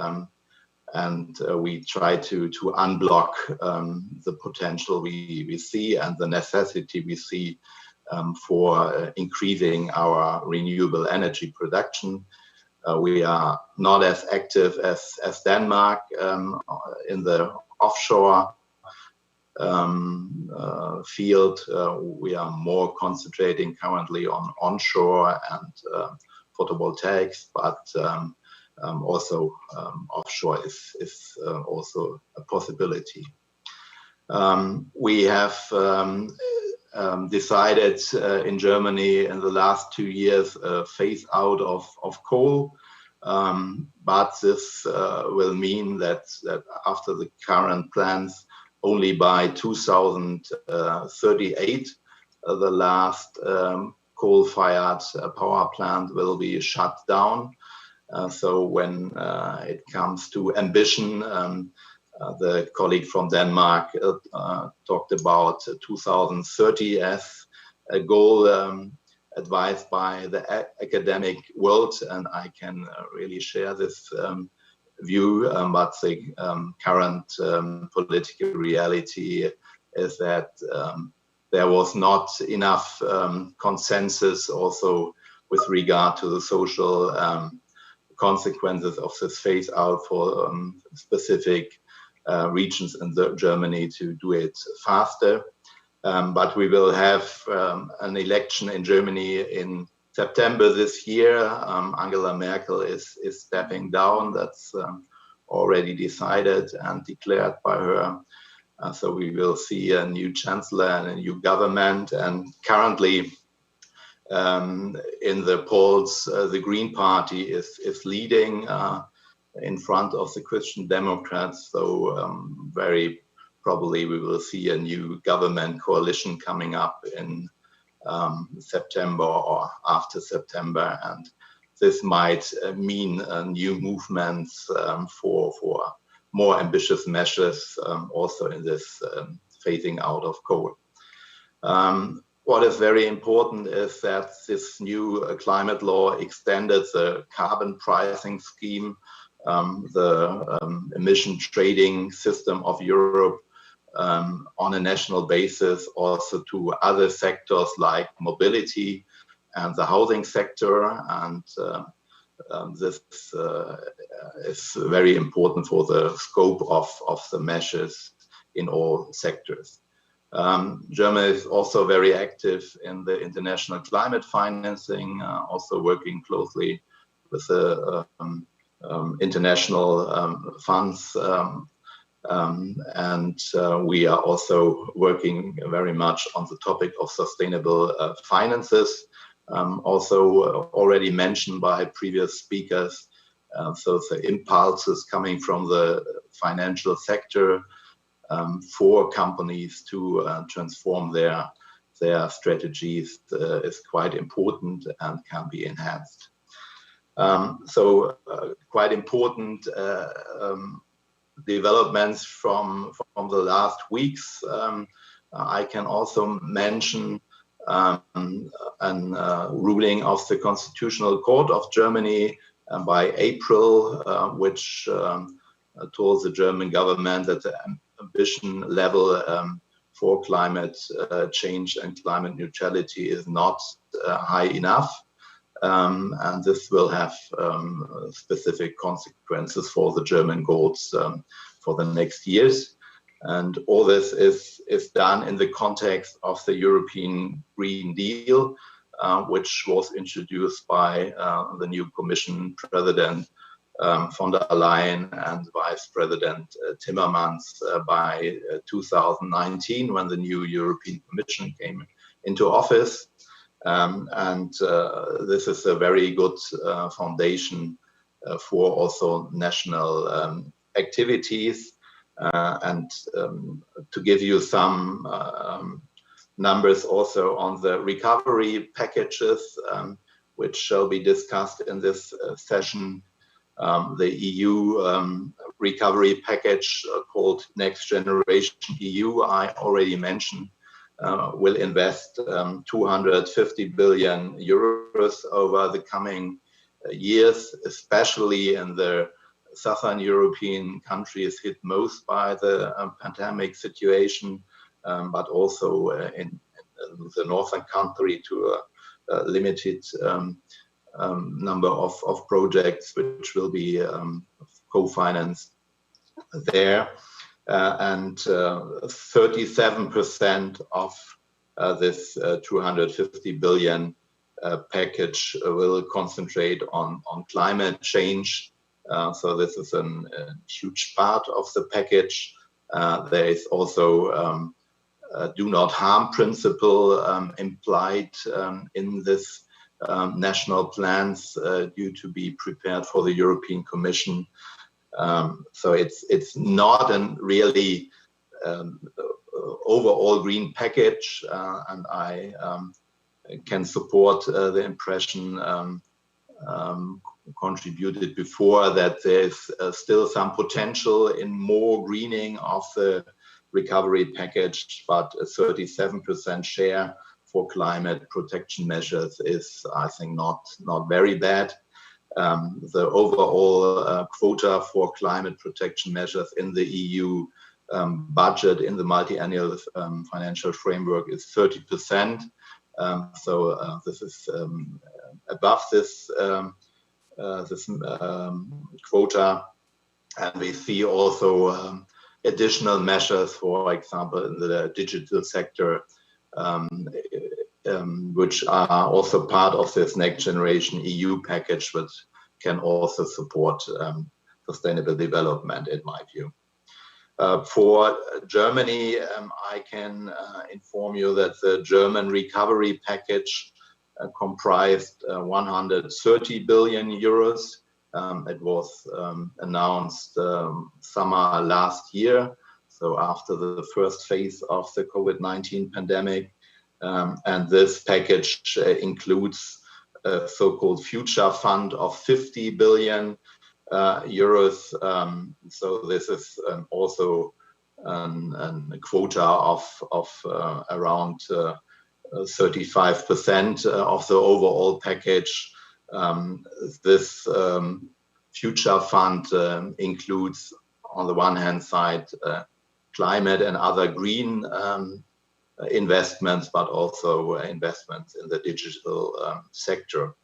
and we try to unblock the potential we see and the necessity we see for increasing our renewable energy production. We are not as active as Denmark in the offshore field. We are more concentrating currently on onshore and photovoltaics, but also offshore is also a possibility. We have decided in Germany in the last 2 years phase out of coal, but this will mean that after the current plans, only by 2038 the last coal-fired power plant will be shut down. So when it comes to ambition, the colleague from Denmark talked about 2030 as a goal advised by the academic world, and I can really share this view, but the current political reality is that there was not enough consensus also with regard to the social consequences of this phase out for specific regions in Germany to do it faster. But we will have an election in Germany in September this year. Angela Merkel is stepping down. That's already decided and declared by her. So we will see a new chancellor and a new government. And currently, in the polls, the Green Party is leading in front of the Christian Democrats. So very probably we will see a new government coalition coming up in September or after September, and this might mean new movements for more ambitious measures also in this phasing out of coal. What is very important is that this new climate law extended the carbon pricing scheme, the emission trading system of Europe on a national basis also to other sectors like mobility and the housing sector. And this is very important for the scope of the measures in all sectors. Germany is also very active in the international climate financing, also working closely with the international funds, and we are also working very much on the topic of sustainable finances, also already mentioned by previous speakers. So the impulses coming from the financial sector for companies to transform their strategies is quite important and can be enhanced. So quite important developments from the last weeks. I can also mention a ruling of the Constitutional Court of Germany by April, which told the German government that the ambition level for climate change and climate neutrality is not high enough. And this will have specific consequences for the German goals for the next years. And all this is done in the context of the European Green Deal, which was introduced by the new Commission President von der Leyen and Vice President Timmermans by 2019, when the new European Commission came into office. And this is a very good foundation for also national activities. And to give you some numbers also on the recovery packages, which shall be discussed in this session. The EU recovery package called Next Generation EU, I already mentioned, will invest 250 billion euros over the coming years, especially in the southern European countries hit most by the pandemic situation, but also in the northern country to a limited number of projects which will be co-financed there. And 37% of this 250 billion package will concentrate on climate change. So this is a huge part of the package. There is also do not harm principle implied in this national plans due to be prepared for the European Commission. So it's not a really overall green package, and I can support the impression contributed before that there's still some potential in more greening of the recovery package, but a 37% share for climate protection measures is, I think, not very bad. The overall quota for climate protection measures in the EU budget in the multi-annual financial framework is 30%. So this is above this quota, and we see also additional measures, for example, in the digital sector, which are also part of this Next Generation EU package, which can also support sustainable development, in my view. For Germany, I can inform you that the German recovery package comprised 130 billion euros. It was announced summer last year, so after the first phase of the COVID-19 pandemic. And this package includes a so-called future fund of 50 billion euros. So this is also a quota of around 35% of the overall package. This future fund includes, on the one hand side, climate and other green investments, but also investments in the digital sector.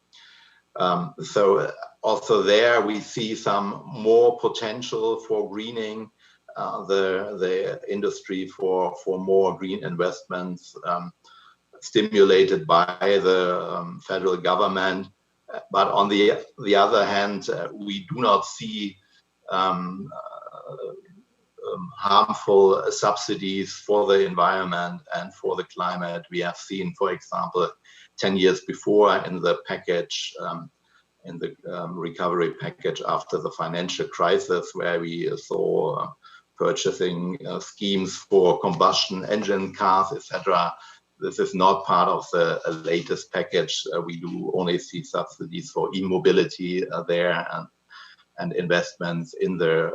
So also there we see some more potential for greening the industry for more green investments stimulated by the federal government. But on the other hand, we do not see harmful subsidies for the environment and for the climate. We have seen, for example, 10 years before in the package, in the recovery package after the financial crisis, where we saw purchasing schemes for combustion engine cars, etc. This is not part of the latest package. We do only see subsidies for e-mobility there and investments in the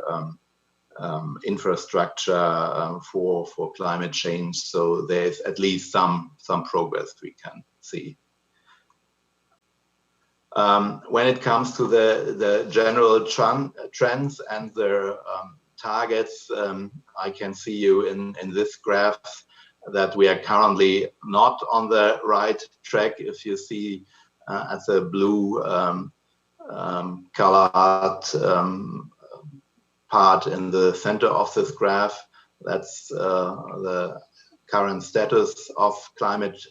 infrastructure for climate change. So there's at least some progress we can see. When it comes to the general trends and the targets, I can see you in this graph that we are currently not on the right track. If you see at the blue colored part in the center of this graph, that's the current status of climate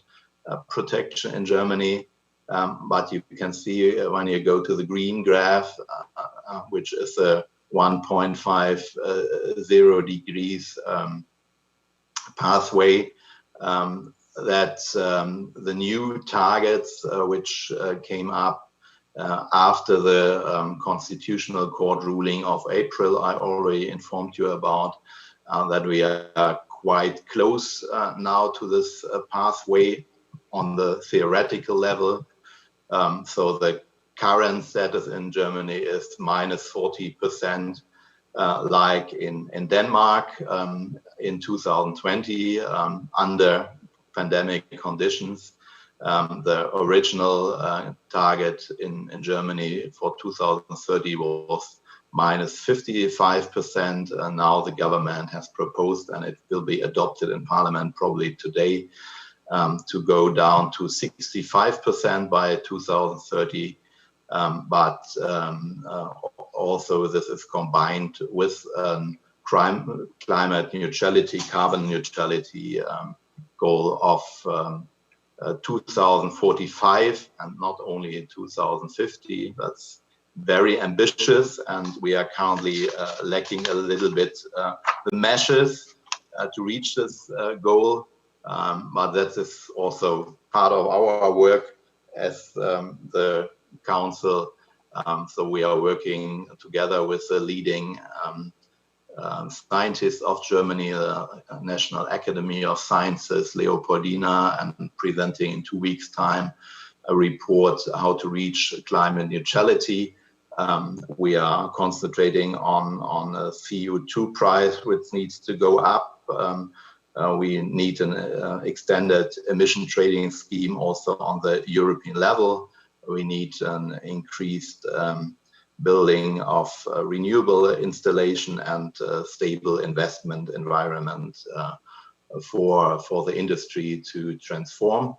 protection in Germany. But you can see when you go to the green graph, which is a 1.50 degrees pathway, that the new targets which came up after the Constitutional Court ruling of April, I already informed you about, that we are quite close now to this pathway on the theoretical level. So the current status in Germany is minus 40%, like in Denmark in 2020 under pandemic conditions. The original target in Germany for 2030 was minus 55%. And now the government has proposed, and it will be adopted in Parliament probably today, to go down to 65% by 2030. But also this is combined with climate neutrality, carbon neutrality goal of 2045 and not only 2050. That's very ambitious, and we are currently lacking a little bit the measures to reach this goal. But that is also part of our work as the Council. So we are working together with the leading scientists of Germany, the National Academy of Sciences, Leopoldina, and presenting in 2 weeks' time a report how to reach climate neutrality. We are concentrating on a CO2 price, which needs to go up. We need an extended emission trading scheme also on the European level. We need an increased building of renewable installation and stable investment environment for the industry to transform.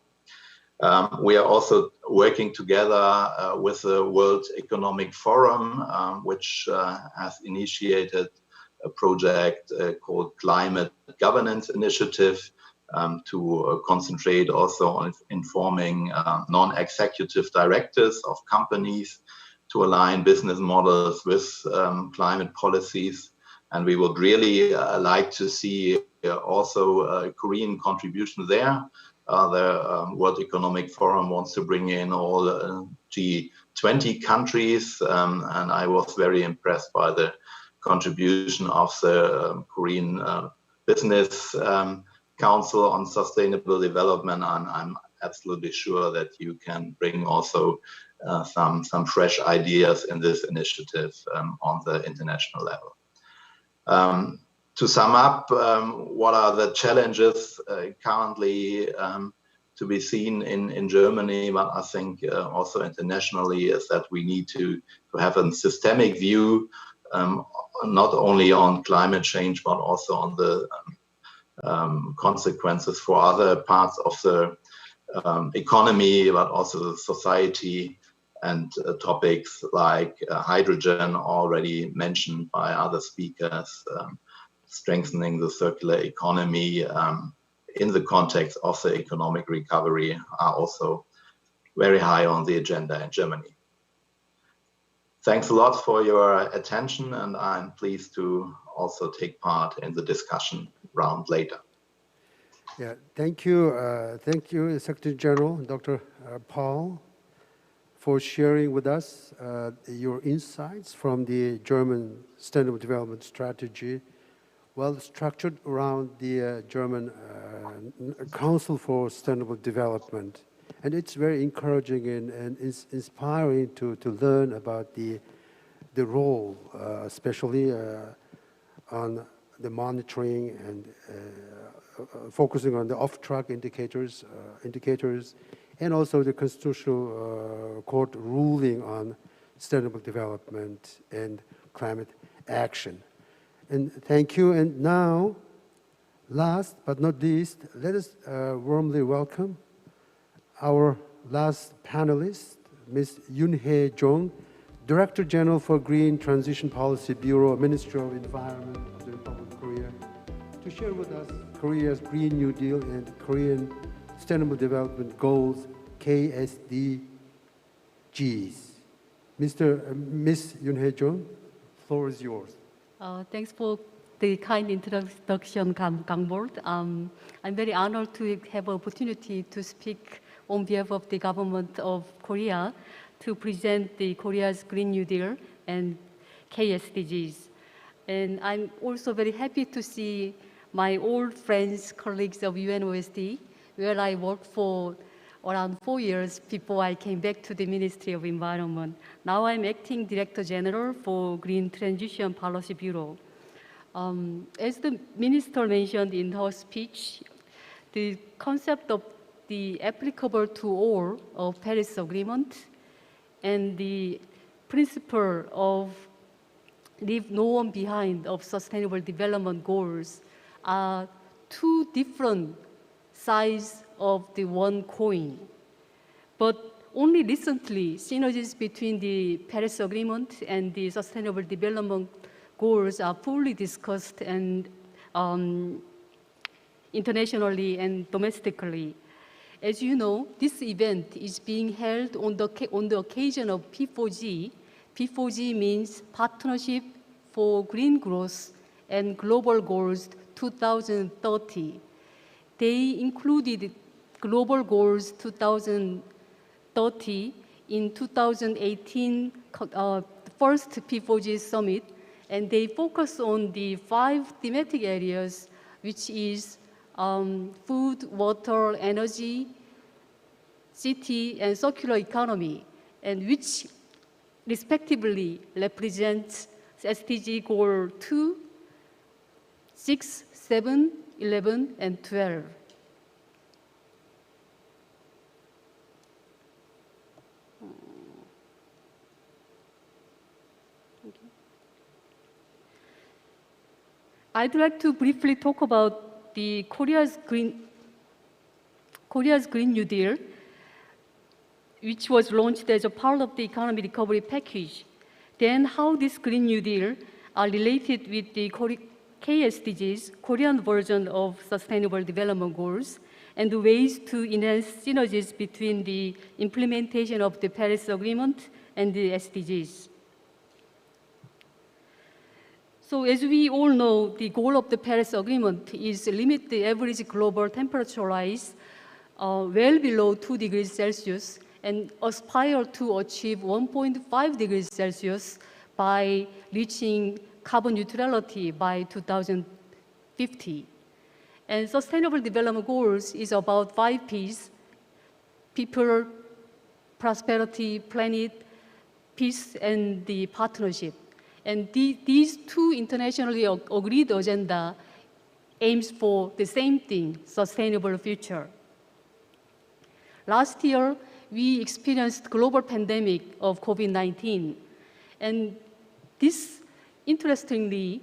We are also working together with the World Economic Forum, which has initiated a project called Climate Governance Initiative to concentrate also on informing non-executive directors of companies to align business models with climate policies. And we would really like to see also a Korean contribution there. The World Economic Forum wants to bring in all G20 countries, and I was very impressed by the contribution of the Korean Business Council on Sustainable Development, and I'm absolutely sure that you can bring also some fresh ideas in this initiative on the international level. To sum up, what are the challenges currently to be seen in Germany, but I think also internationally, is that we need to have a systemic view, not only on climate change, but also on the consequences for other parts of the economy, but also the society, and topics like hydrogen, already mentioned by other speakers, strengthening the circular economy in the context of the economic recovery are also very high on the agenda in Germany. Thanks a lot for your attention, and I'm pleased to also take part in the discussion round later. Yeah, thank you. Thank you, Secretary General, Dr. Paul, for sharing with us your insights from the German Sustainable Development Strategy, well structured around the German Council for Sustainable Development. And it's very encouraging and inspiring to learn about the role, especially on the monitoring and focusing on the off-track indicators, and also the Constitutional Court ruling on sustainable development and climate action. And thank you. And now, last but not least, let us warmly welcome our last panelist, Ms. Yoon-hye Jung, Director General for Green Transition Policy Bureau, Ministerial Environment of the Republic of Korea, to share with us Korea's Green New Deal and Korean Sustainable Development Goals, KSDGs. Ms. Yoon-hye Jung, the floor is yours. Thanks for the kind introduction, Kang Board. I'm very honored to have an opportunity to speak on behalf of the government of Korea to present the Korea's Green New Deal and KSDGs. And I'm also very happy to see my old friends, colleagues of UNOSD, where I worked for around 4 years before I came back to the Ministry of Environment. Now I'm Acting Director General for Green Transition Policy Bureau. As the Minister mentioned in her speech, the concept of the applicable to all of Paris Agreement and the principle of leave no one behind of Sustainable Development Goals are two different sides of the one coin. But only recently, synergies between the Paris Agreement and the Sustainable Development Goals are fully discussed and internationally and domestically. As you know, this event is being held on the occasion of P4G. P4G means Partnership for Green Growth and Global Goals 2030. They included Global Goals 2030 in 2018 first P4G Summit, and they focus on the 5 thematic areas, which is food, water, energy, city, and circular economy, and which respectively represents SDG Goal 2, 6, 7, 11, and 12. I'd like to briefly talk about the Korea's Green New Deal, which was launched as a part of the economic recovery package. Then how this Green New Deal are related with the KSDGs, Korean version of Sustainable Development Goals, and the ways to enhance synergies between the implementation of the Paris Agreement and the SDGs. So as we all know, the goal of the Paris Agreement is to limit the average global temperature rise well below 2 degrees Celsius and aspire to achieve 1.5 degrees Celsius by reaching carbon neutrality by 2050. And Sustainable Development Goals is about 5 Ps: people, prosperity, planet, peace, and the partnership. And these two internationally agreed agenda aims for the same thing, sustainable future. Last year, we experienced global pandemic of COVID-19. And this, interestingly,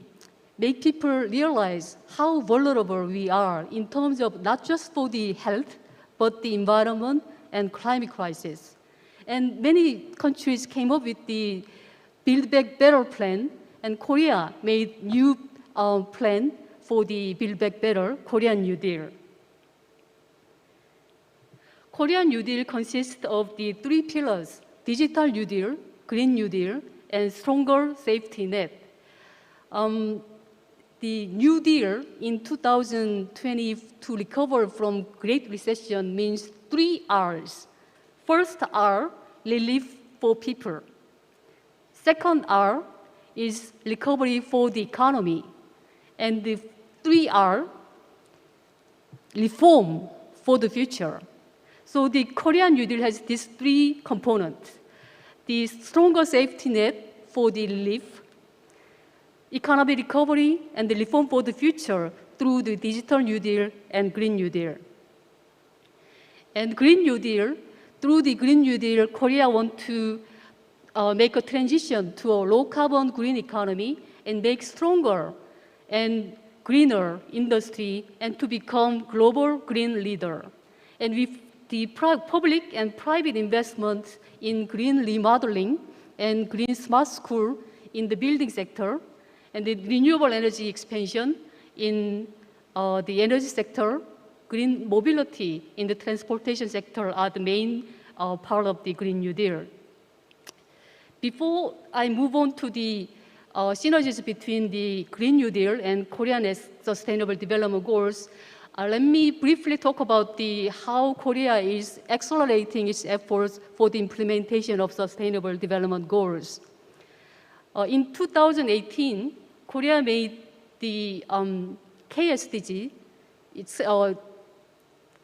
make people realize how vulnerable we are in terms of not just for the health, but the environment and climate crisis. And many countries came up with the Build Back Better plan, and Korea made new plan for the Build Back Better, Korean New Deal. Korean New Deal consists of the 3 pillars: Digital New Deal, Green New Deal, and stronger safety net. The New Deal in 2020 to recover from Great Recession means 3 R's. First R, relief for people. Second R is recovery for the economy. And the 3R, reform for the future. So the Korean New Deal has these 3 components: the stronger safety net for the relief, economic recovery, and the reform for the future through the Digital New Deal and Green New Deal. And Green New Deal, through the Green New Deal, Korea wants to make a transition to a low-carbon green economy and make stronger and greener industry and to become global green leader. And with the public and private investment in green remodeling and green smart school in the building sector, and the renewable energy expansion in the energy sector, green mobility in the transportation sector are the main part of the Green New Deal. Before I move on to the synergies between the Green New Deal and Korean Sustainable Development Goals, let me briefly talk about how Korea is accelerating its efforts for the implementation of Sustainable Development Goals. In 2018, Korea made the KSDG. It's a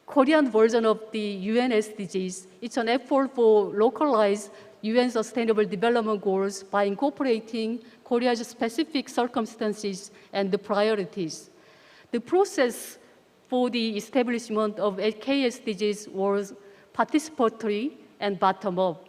Korean version of the UNSDGs. It's an effort for localized UN Sustainable Development Goals by incorporating Korea's specific circumstances and the priorities. The process for the establishment of KSDGs was participatory and bottom-up.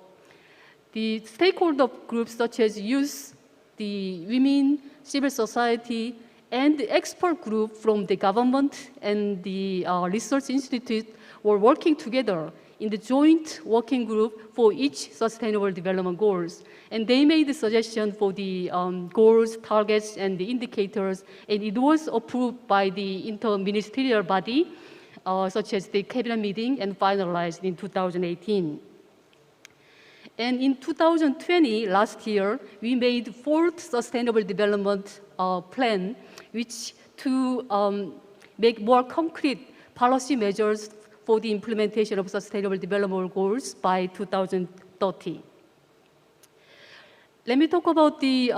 The stakeholder groups such as youth, the women, civil society, and the expert group from the government and the research institute were working together in the joint working group for each sustainable development goals. And they made the suggestion for the goals, targets, and the indicators, and it was approved by the inter-ministerial body, such as the cabinet meeting, and finalized in 2018. And in 2020, last year, we made 4th Sustainable Development Plan, which to make more concrete policy measures for the implementation of Sustainable Development Goals by 2030. Let me talk about the,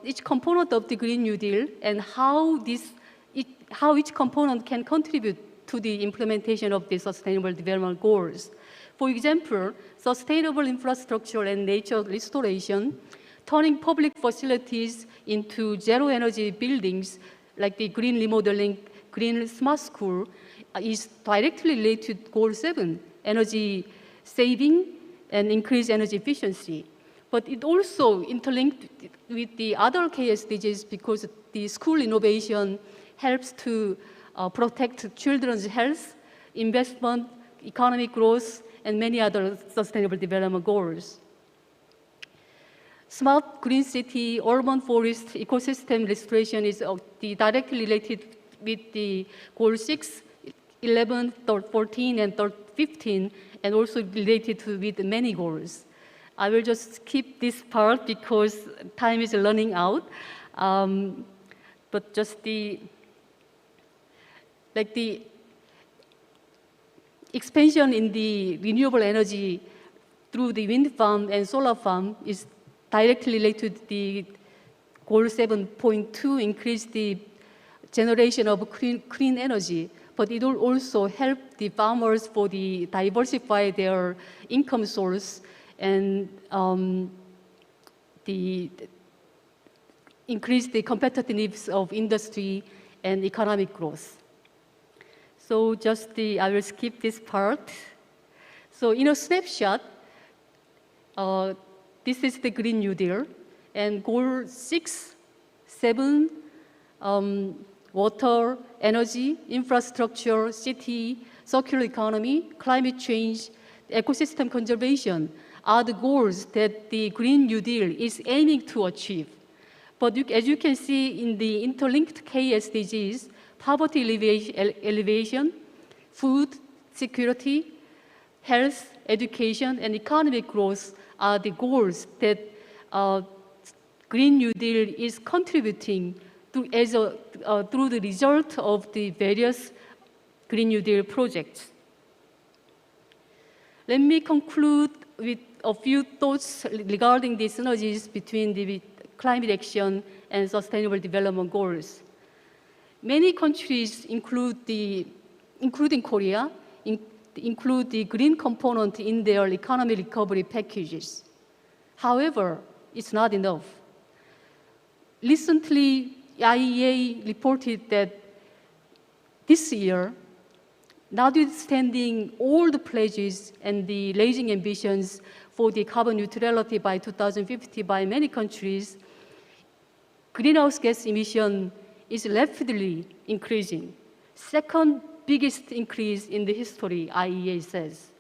each component of the Green New Deal and how each component can contribute to the implementation of the Sustainable Development Goals. For example, sustainable infrastructure and nature restoration, turning public facilities into zero-energy buildings like the green remodeling, green smart school, is directly related to Goal 7, energy saving and increased energy efficiency. But it also interlinked with the other KSDGs because the school innovation helps to protect children's health, investment, economic growth, and many other sustainable development goals. Smart green city, urban forest, ecosystem restoration is directly related with the Goal 6, 11, 14, and 15, and also related with many goals. I will just skip this part because time is running out. But just the expansion in the renewable energy through the wind farm and solar farm is directly related to the Goal 7.2, increase the generation of clean energy. But it will also help the farmers for the diversify their income source and increase the competitiveness of industry and economic growth. So I will skip this part. So in a snapshot, this is the Green New Deal, and Goal 6, 7, water, energy, infrastructure, city, circular economy, climate change, ecosystem conservation are the goals that the Green New Deal is aiming to achieve. But as you can see in the interlinked KSDGs, poverty alleviation, food security, health, education, and economic growth are the goals that Green New Deal is contributing to through the result of the various Green New Deal projects. Let me conclude with a few thoughts regarding the synergies between the climate action and sustainable development goals. Many countries, including Korea, include the green component in their economic recovery packages. However, it's not enough. Recently, IEA reported that this year, notwithstanding all the pledges and the raising ambitions for the carbon neutrality by 2050 by many countries, greenhouse gas emission is rapidly increasing. Second biggest increase in the history, IEA says.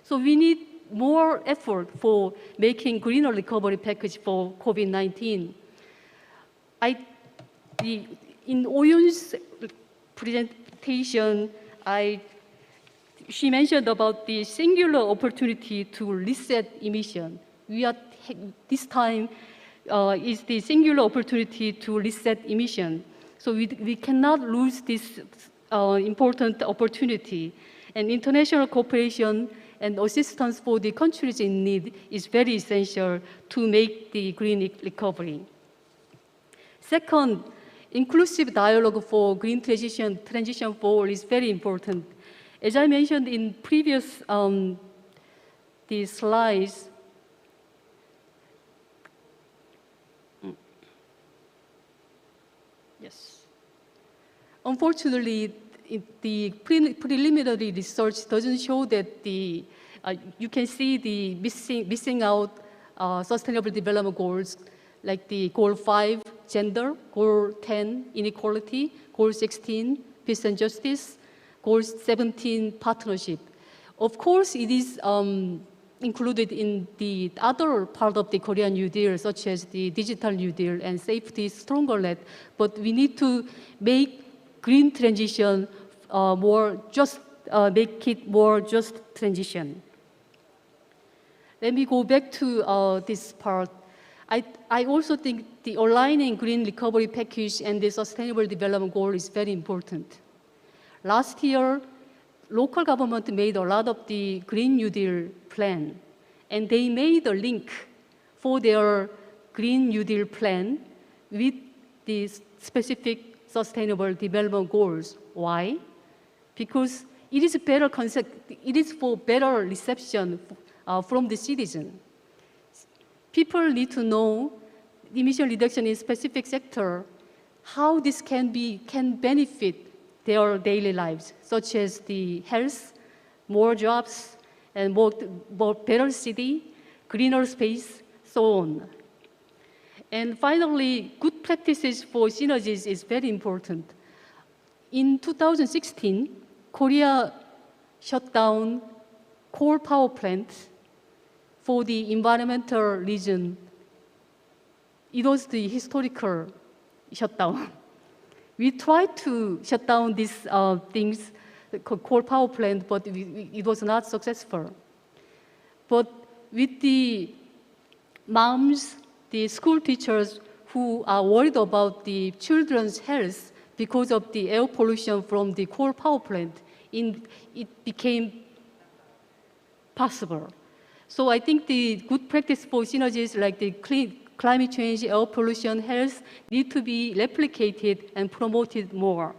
So we need more effort for making greener recovery package for COVID-19. In Oyun's presentation, she mentioned about the singular opportunity to reset emission. This time is the singular opportunity to reset emission. So we cannot lose this important opportunity. And international cooperation and assistance for the countries in need is very essential to make the green recovery. Second, inclusive dialogue for green transition forward is very important. As I mentioned in previous the slides, yes. Unfortunately, the preliminary research doesn't show that the you can see the missing out sustainable development goals, like the goal 5, gender, goal 10, inequality, goal 16, peace and justice, goal 17, partnership. Of course, it is included in the other part of the Korean New Deal, such as the Digital New Deal and Safety Stronger Net, but we need to make green transition make it more just transition. Let me go back to this part. I also think the aligning green recovery package and the sustainable development goal is very important. Last year, local government made a lot of the Green New Deal plan, and they made a link for their Green New Deal plan with the specific sustainable development goals. Why? Because it is a better concept, it is for better reception from the citizen. People need to know emission reduction in specific sector, how this can benefit their daily lives, such as the health, more jobs, and more better city, greener space, so on. And finally, good practices for synergies is very important. In 2016, Korea shut down coal power plants for the environmental reason. It was the historical shutdown. We tried to shut down these things, the coal power plant, but it was not successful. But with the moms, the school teachers who are worried about the children's health because of the air pollution from the coal power plant, it became possible. So I think the good practice for synergies like the climate change, air pollution, health need to be replicated and promoted more.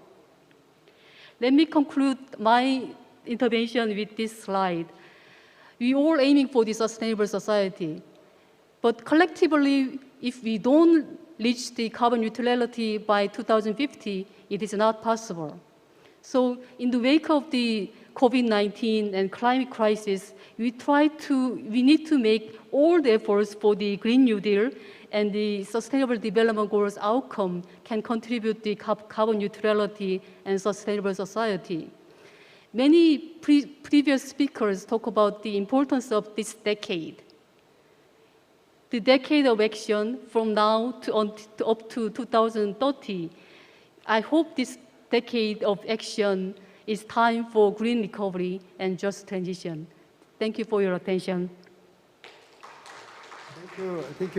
Let me conclude my intervention with this slide. We all aiming for the sustainable society, but collectively, if we don't reach the carbon neutrality by 2050, it is not possible. So in the wake of the COVID-19 and climate crisis, we need to make all the efforts for the Green New Deal, and the Sustainable Development Goals outcome can contribute to carbon neutrality and sustainable society. Many previous speakers talk about the importance of this decade. The decade of action from now to up to 2030. I hope this decade of action is time for green recovery and just transition. Thank you for your attention. Thank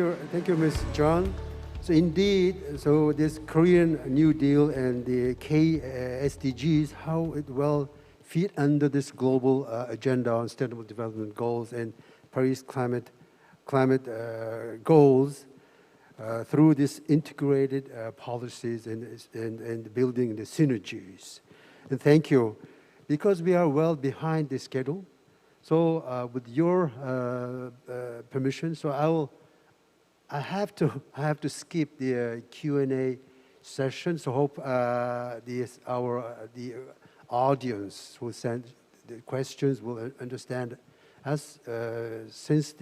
you, Ms. John. So indeed, so this Korean New Deal and the SDGs, how it will fit under this global agenda on sustainable development goals and Paris climate goals through this integrated policies and building the synergies. And thank you, because we are well behind the schedule. So with your permission, so I have to skip the Q&A session. So hope the audience who sent the questions will understand us, since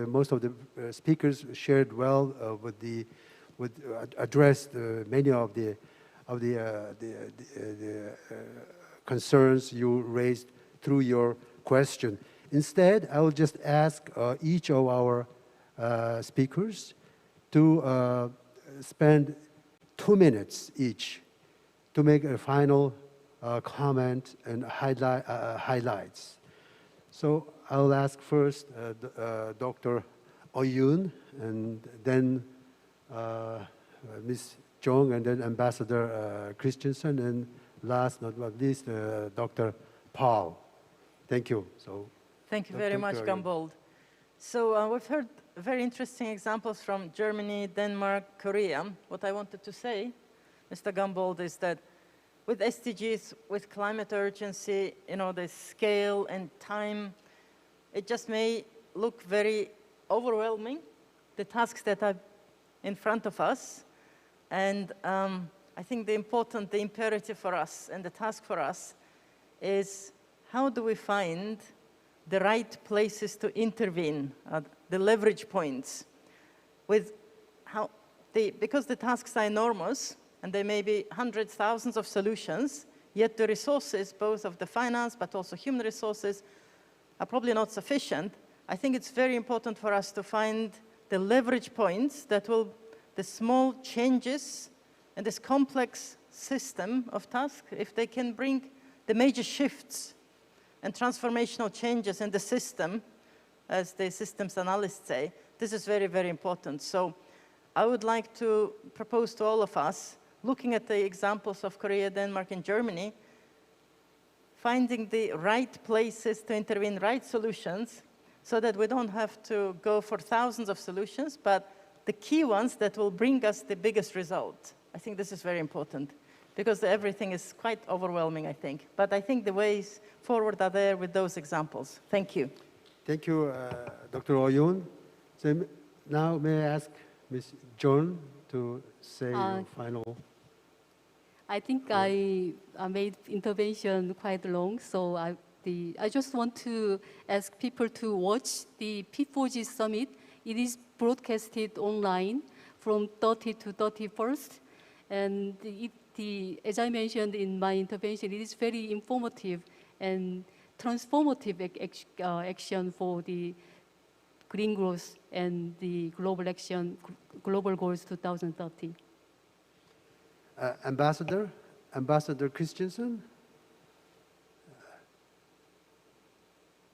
most of the speakers shared well addressed many of the concerns you raised through your question. Instead, I will just ask each of our speakers to spend 2 minutes each to make a final comment and highlights. So I'll ask first Dr. Oh-yoon, and then Ms. Jung, and then Ambassador Christensen, and last but not least, Dr. Paul. Thank you. So, thank you very much, Gambold. So we've heard very interesting examples from Germany, Denmark, Korea. What I wanted to say Mr. Gumboldt, is that with SDGs, with climate urgency, the scale and time, it just may look very overwhelming, the tasks that are in front of us. And I think the imperative for us and the task for us is how do we find the right places to intervene, the leverage points, because the tasks are enormous, and there may be hundreds, thousands of solutions, yet the resources, both of the finance but also human resources, are probably not sufficient. I think it's very important for us to find the leverage points that will, the small changes in this complex system of tasks, if they can bring the major shifts and transformational changes in the system, as the systems analysts say, this is very, very important. So I would like to propose to all of us, looking at the examples of Korea, Denmark, and Germany, finding the right places to intervene, right solutions, so that we don't have to go for thousands of solutions, but the key ones that will bring us the biggest result. I think this is very important, because everything is quite overwhelming, I think. But I think the ways forward are there with those examples. Thank you. Thank you, Dr. Oyun. So now may I ask Ms. John to say your final. I think I made intervention quite long, so I just want to ask people to watch the P4G Summit. It is broadcasted online from 30 to 31st, and as I mentioned in my intervention, it is very informative and transformative action for the green growth and the global goals 2030. Ambassador Christensen,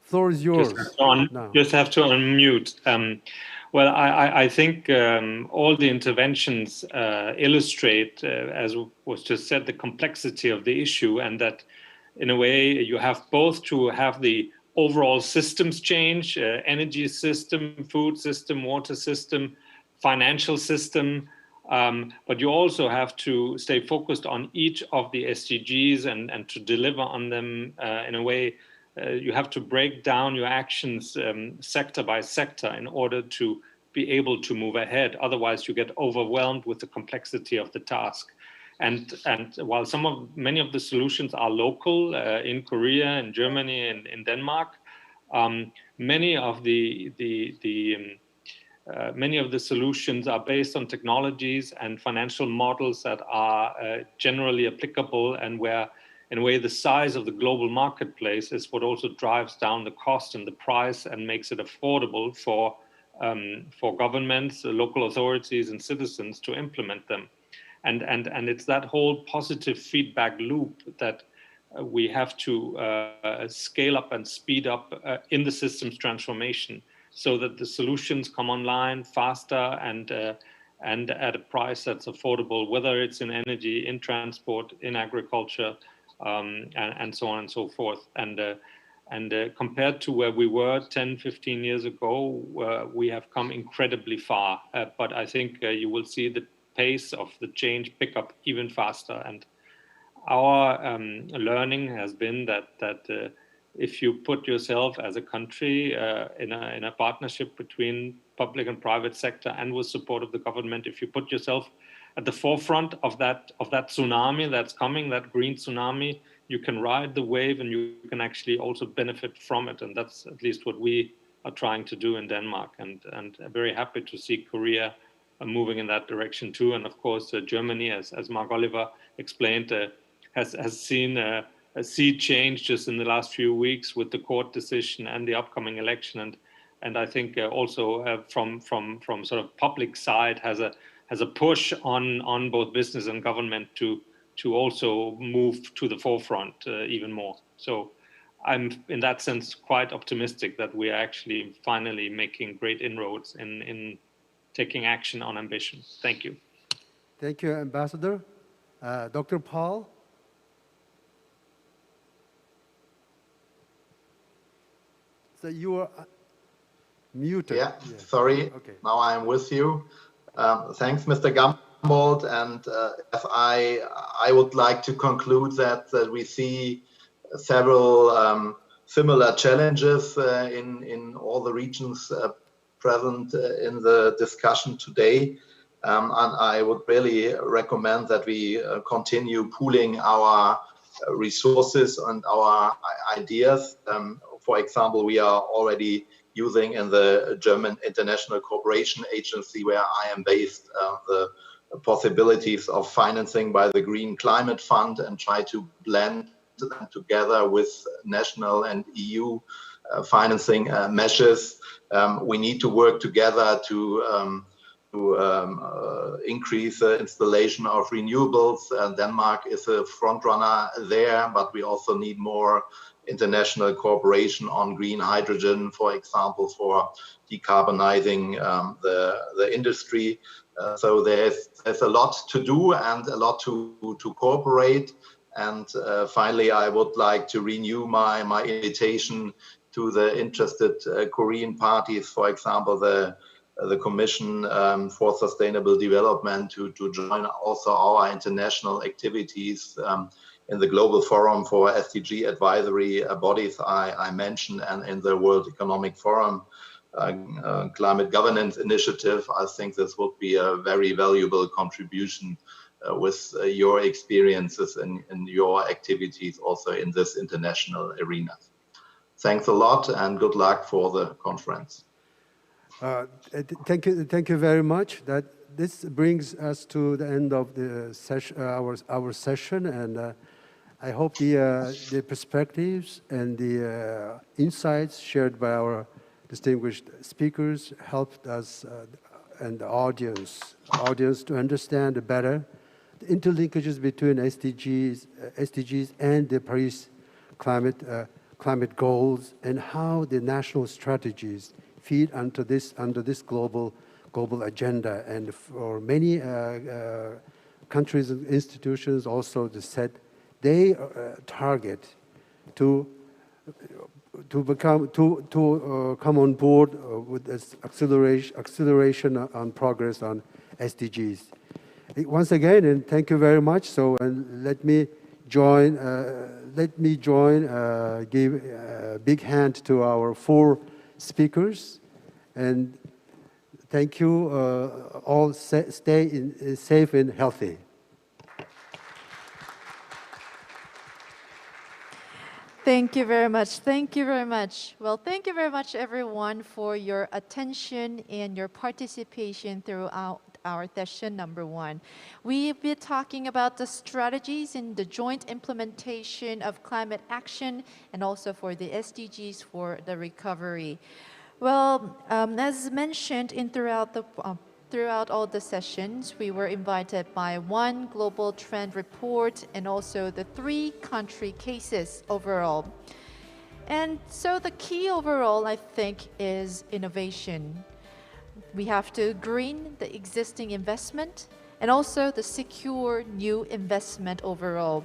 floor is yours. Just have to unmute. Well, I think all the interventions illustrate, as was just said, the complexity of the issue, and that in a way you have both to have the overall systems change, energy system, food system, water system, financial system, but you also have to stay focused on each of the SDGs and to deliver on them in a way. You have to break down your actions sector by sector in order to be able to move ahead. Otherwise, you get overwhelmed with the complexity of the task. And while many of the solutions are local in Korea, in Germany, and in Denmark, many of the solutions are based on technologies and financial models that are generally applicable, and where, in a way, the size of the global marketplace is what also drives down the cost and the price and makes it affordable for governments, local authorities, and citizens to implement them. And it's that whole positive feedback loop that we have to scale up and speed up in the systems transformation, so that the solutions come online faster and at a price that's affordable, whether it's in energy, in transport, in agriculture, and so on and so forth. And compared to where we were 10, 15 years ago, we have come incredibly far. But I think you will see the pace of the change pick up even faster. And our learning has been that if you put yourself as a country in a partnership between public and private sector and with support of the government, if you put yourself at the forefront of that tsunami that's coming, that green tsunami, you can ride the wave and you can actually also benefit from it. And that's at least what we are trying to do in Denmark. And I'm very happy to see Korea moving in that direction too. And of course, Germany, as Mark Oliver explained, has seen a sea change just in the last few weeks with the court decision and the upcoming election. And I think also from sort of public side has a push on both business and government to also move to the forefront even more. So I'm, in that sense, quite optimistic that we are actually finally making great inroads in taking action on ambition. Thank you. Thank you, Ambassador. Dr. Paul? So you are muted. Yeah, sorry. Okay. Now I'm with you. Thanks, Mr. Gambold, and as I would like to conclude that we see several similar challenges in all the regions present in the discussion today. And I would really recommend that we continue pooling our resources and our ideas. For example, we are already using in the German International Cooperation Agency, where I am based, the possibilities of financing by the Green Climate Fund and try to blend them together with national and EU financing measures. We need to work together to increase the installation of renewables. Denmark is a front runner there, but we also need more international cooperation on green hydrogen, for example, for decarbonizing the industry. So there's a lot to do and a lot to cooperate. And finally, I would like to renew my invitation to the interested Korean parties, for example, the Commission for Sustainable Development, to join also our international activities in the Global Forum for SDG advisory bodies I mentioned, and in the World Economic Forum Climate Governance Initiative. I think this would be a very valuable contribution with your experiences and your activities also in this international arena. Thanks a lot and good luck for the conference. Thank you very much. This brings us to the end of the session, our session, and I hope the perspectives and the insights shared by our distinguished speakers helped us and the audience to understand better the interlinkages between SDGs and the Paris climate goals, and how the national strategies feed under this global agenda. And for many countries and institutions also to set they target to come on board with this acceleration on progress on SDGs. Once again, and thank you very much. So, and let me give a big hand to our 4 speakers, and thank you all. Stay safe and healthy. Thank you very much. Thank you very much. Well, thank you very much, everyone, for your attention and your participation throughout our session number 1. We've been talking about the strategies in the joint implementation of climate action and also for the SDGs for the recovery. Well, as mentioned throughout all the sessions, we were invited by 1 global trend report and also the 3 country cases overall. And so the key overall, I think, is innovation. We have to green the existing investment and also the secure new investment overall.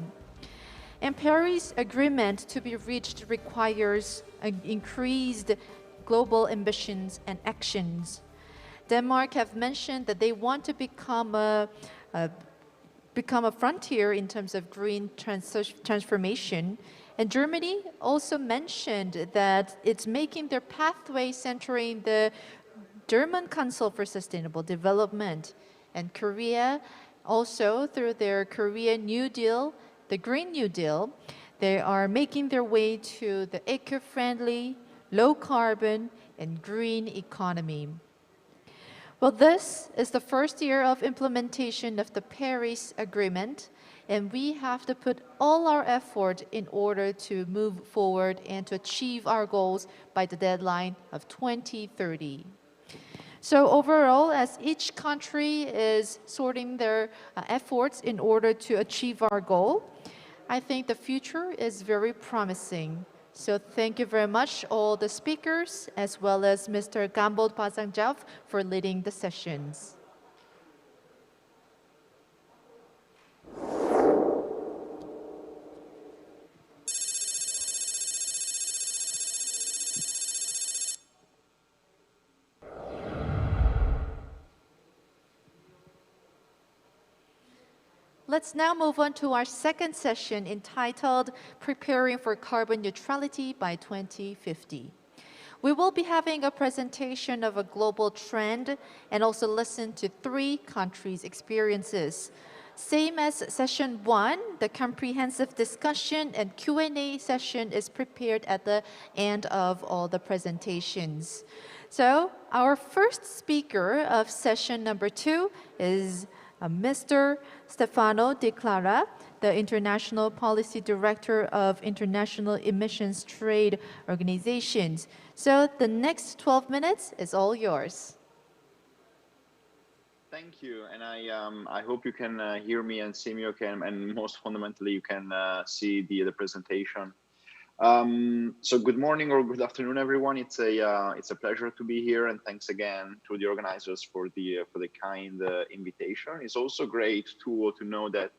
And Paris Agreement to be reached requires increased global ambitions and actions. Denmark have mentioned that they want to become a frontier in terms of green transformation. And Germany also mentioned that it's making their pathway centering the German Council for Sustainable Development. And Korea also, through their Korea New Deal, the Green New Deal, they are making their way to the eco-friendly, low-carbon, and green economy. Well, this is the first year of implementation of the Paris Agreement, and we have to put all our effort in order to move forward and to achieve our goals by the deadline of 2030. So overall, as each country is sorting their efforts in order to achieve our goal, I think the future is very promising. So thank you very much, all the speakers, as well as Mr. Gambold Pasangjav for leading the sessions. Let's now move on to our second session entitled Preparing for Carbon Neutrality by 2050. We will be having a presentation of a global trend and also listen to 3 countries' experiences. Same as session 1, the comprehensive discussion and Q&A session is prepared at the end of all the presentations. So our first speaker of session number 2 is Mr. Stefano De Clara, the International Policy Director of International Emissions Trade Organizations. So the next 12 minutes is all yours. Thank you, and I hope you can hear me and see me okay, and most fundamentally you can see the presentation. So good morning or good afternoon, everyone. It's a pleasure to be here, and thanks again to the organizers for the kind invitation. It's also great to know that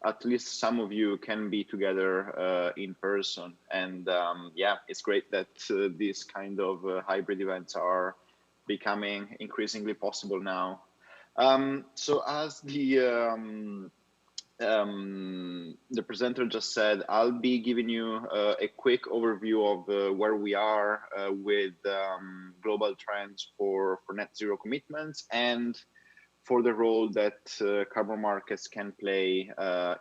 at least some of you can be together in person, and yeah, it's great that these kind of hybrid events are becoming increasingly possible now. So as the presenter just said, I'll be giving you a quick overview of where we are with global trends for net zero commitments and for the role that carbon markets can play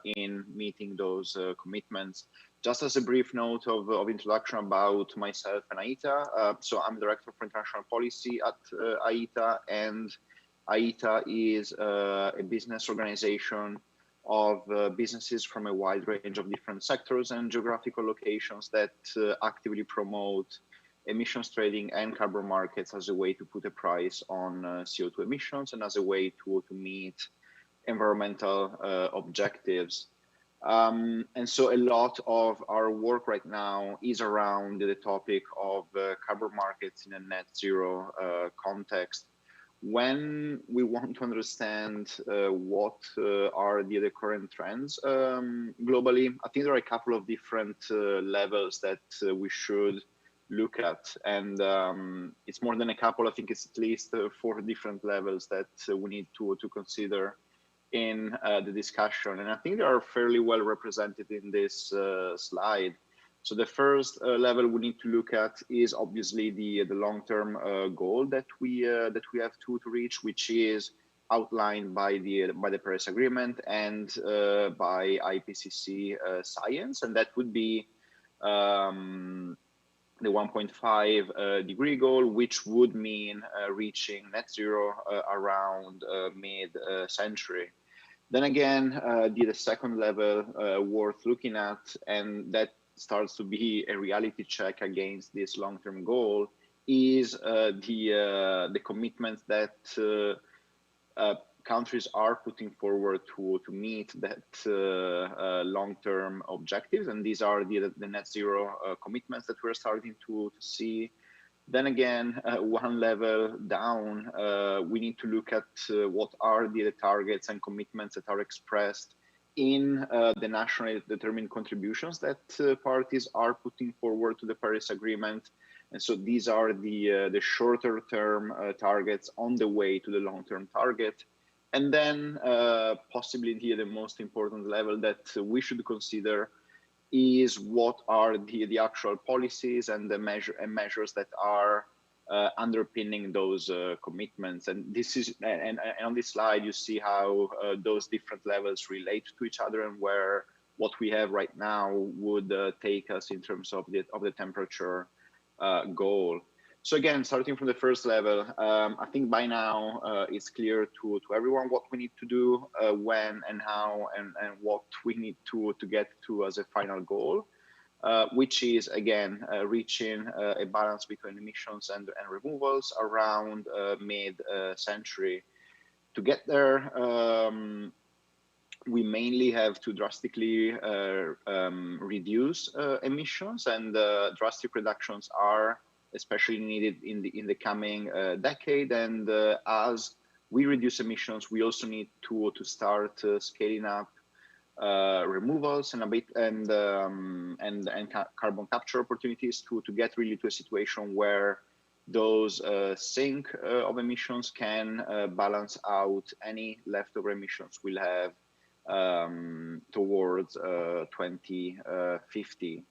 in meeting those commitments. Just as a brief note of introduction about myself and AITA. So I'm Director for International Policy at AITA, and AITA is a business organization of businesses from a wide range of different sectors and geographical locations that actively promote emissions trading and carbon markets as a way to put a price on CO2 emissions and as a way to meet environmental objectives. And so a lot of our work right now is around the topic of carbon markets in a net zero context. When we want to understand what are the current trends globally, I think there are a couple of different levels that we should look at, and it's more than a couple. I think it's at least 4 different levels that we need to consider in the discussion, and I think they are fairly well represented in this slide. So the first level we need to look at is obviously the long-term goal that we have to reach, which is outlined by the Paris Agreement and by IPCC science, and that would be the 1.5 degree goal, which would mean reaching net zero around mid-century. Then again, the second level worth looking at, and that starts to be a reality check against this long-term goal, is the commitments that countries are putting forward to meet that long-term objectives, and these are the net zero commitments that we're starting to see. Then again, one level down, we need to look at what are the targets and commitments that are expressed in the nationally determined contributions that parties are putting forward to the Paris Agreement. And so these are the shorter term targets on the way to the long-term target. And then possibly the most important level that we should consider is what are the actual policies and the measures that are underpinning those commitments. And this is, and on this slide you see how those different levels relate to each other, and where what we have right now would take us in terms of the temperature goal. So again, starting from the first level, I think by now it's clear to everyone what we need to do, when and how, and what we need to get to as a final goal, which is again reaching a balance between emissions and removals around mid-century. To get there, we mainly have to drastically reduce emissions, and drastic reductions are especially needed in the coming decade. And as we reduce emissions, we also need to start scaling up removals and carbon capture opportunities to get really to a situation where those sink of emissions can balance out any leftover emissions we'll have towards 2050.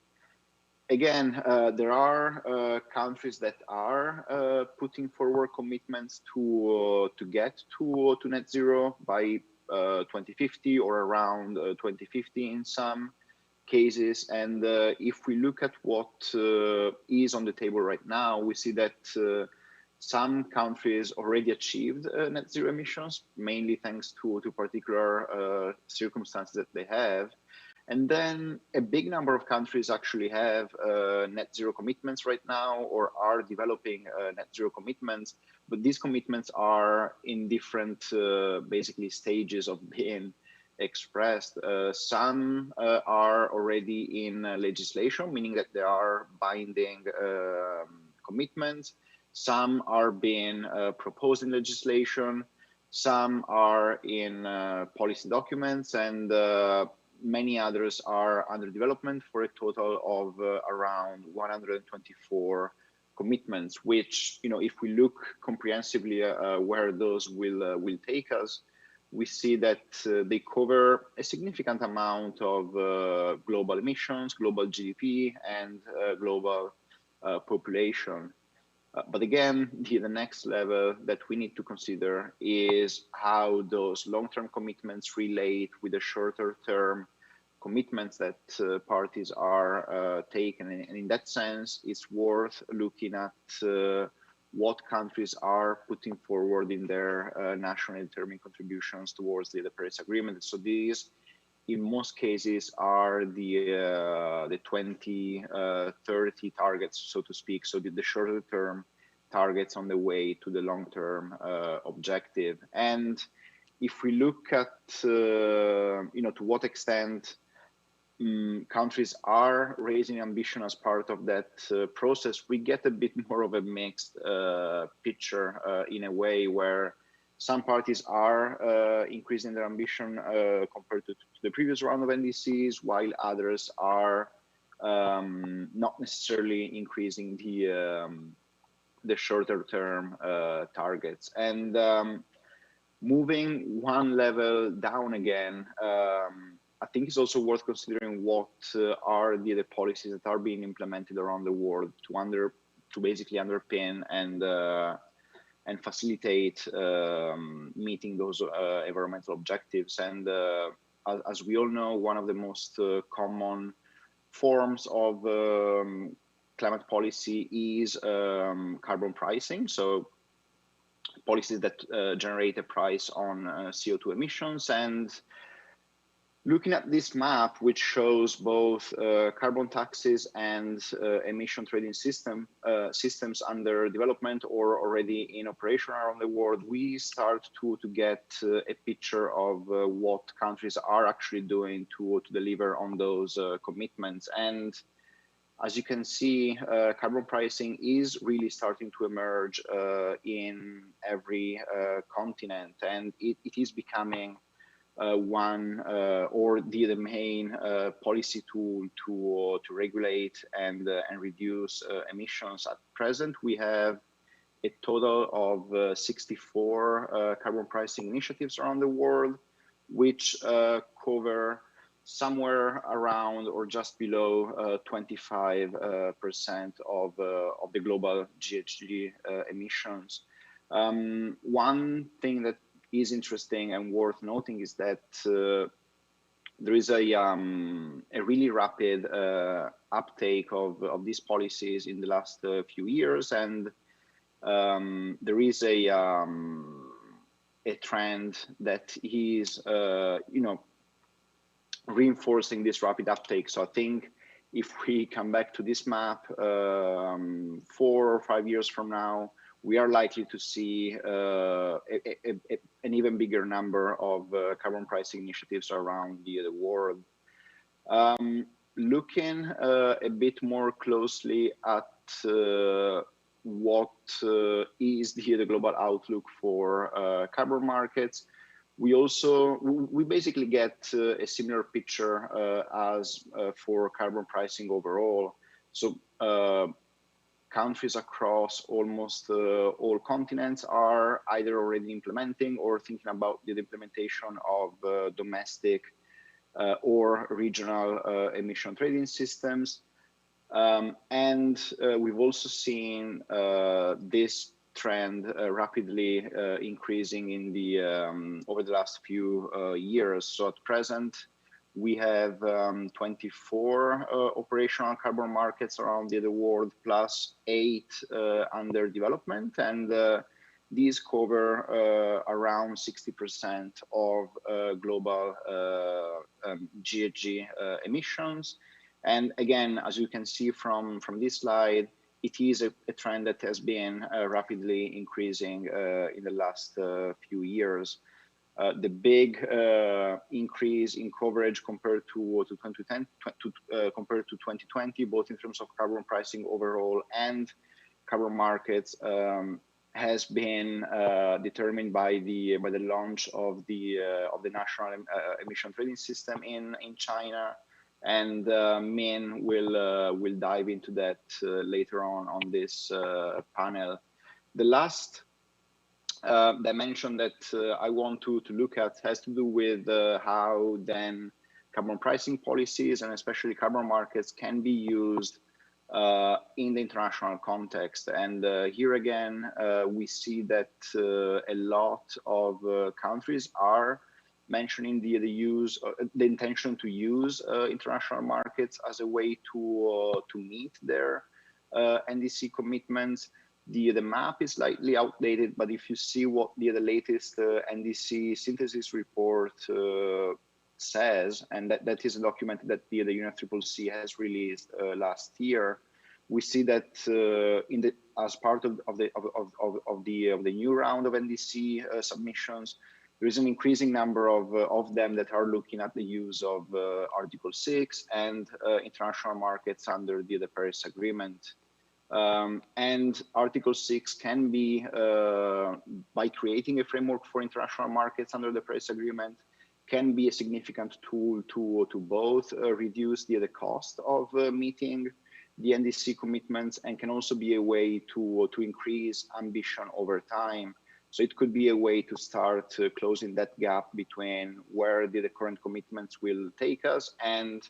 Again, there are countries that are putting forward commitments to get to net zero by 2050 or around 2050 in some cases. And if we look at what is on the table right now, we see that some countries already achieved net zero emissions, mainly thanks to particular circumstances that they have. And then a big number of countries actually have net zero commitments right now or are developing net zero commitments, but these commitments are in different basically stages of being expressed. Some are already in legislation, meaning that there are binding commitments. Some are being proposed in legislation. Some are in policy documents, and many others are under development for a total of around 124 commitments, which, you know, if we look comprehensively where those will take us, we see that they cover a significant amount of global emissions, global GDP, and global population. But again, the next level that we need to consider is how those long-term commitments relate with the shorter-term commitments that parties are taking. And in that sense, it's worth looking at what countries are putting forward in their nationally determined contributions towards the Paris Agreement. So these, in most cases, are the 2030 targets, so to speak. So the shorter term targets on the way to the long term objective. And if we look at, you know, to what extent countries are raising ambition as part of that process, we get a bit more of a mixed picture in a way where some parties are increasing their ambition compared to the previous round of NDCs, while others are not necessarily increasing the shorter term targets. And moving one level down again, I think it's also worth considering what are the policies that are being implemented around the world to basically underpin and facilitate meeting those environmental objectives. And as we all know, one of the most common forms of climate policy is carbon pricing. So policies that generate a price on CO2 emissions. And looking at this map, which shows both carbon taxes and emission trading systems under development or already in operation around the world, we start to get a picture of what countries are actually doing to deliver on those commitments. And as you can see, carbon pricing is really starting to emerge in every continent, and it is becoming one or the main policy tool to regulate and reduce emissions. At present, we have a total of 64 carbon pricing initiatives around the world, which cover somewhere around or just below 25% of the global GHG emissions. One thing that is interesting and worth noting is that there is a really rapid uptake of these policies in the last few years, and there is a trend that is reinforcing this rapid uptake. So I think if we come back to this map 4 or 5 years from now, we are likely to see an even bigger number of carbon pricing initiatives around the world. Looking a bit more closely at what is the global outlook for carbon markets, we basically get a similar picture as for carbon pricing overall. So countries across almost all continents are either already implementing or thinking about the implementation of domestic or regional emission trading systems. And we've also seen this trend rapidly increasing in the over the last few years. So at present, we have 24 operational carbon markets around the world, plus 8 under development, and these cover around 60% of global GHG emissions. And again, as you can see from this slide, it is a trend that has been rapidly increasing in the last few years. The big increase in coverage compared to 2010 compared to 2020, both in terms of carbon pricing overall and carbon markets, has been determined by the launch of the national emission trading system in China. And Min will dive into that later on this panel. The last dimension that I want to look at has to do with how then carbon pricing policies and especially carbon markets can be used in the international context. And here again, we see that a lot of countries are mentioning the intention to use international markets as a way to meet their NDC commitments. The map is slightly outdated, but if you see what the latest NDC synthesis report says, and that is a document that the UNFCCC has released last year, we see that as part of the new round of NDC submissions, there is an increasing number of them that are looking at the use of Article 6 and international markets under the Paris Agreement. And Article 6 can be, by creating a framework for international markets under the Paris Agreement, can be a significant tool to both reduce the cost of meeting the NDC commitments, and can also be a way to increase ambition over time. So it could be a way to start closing that gap between where the current commitments will take us and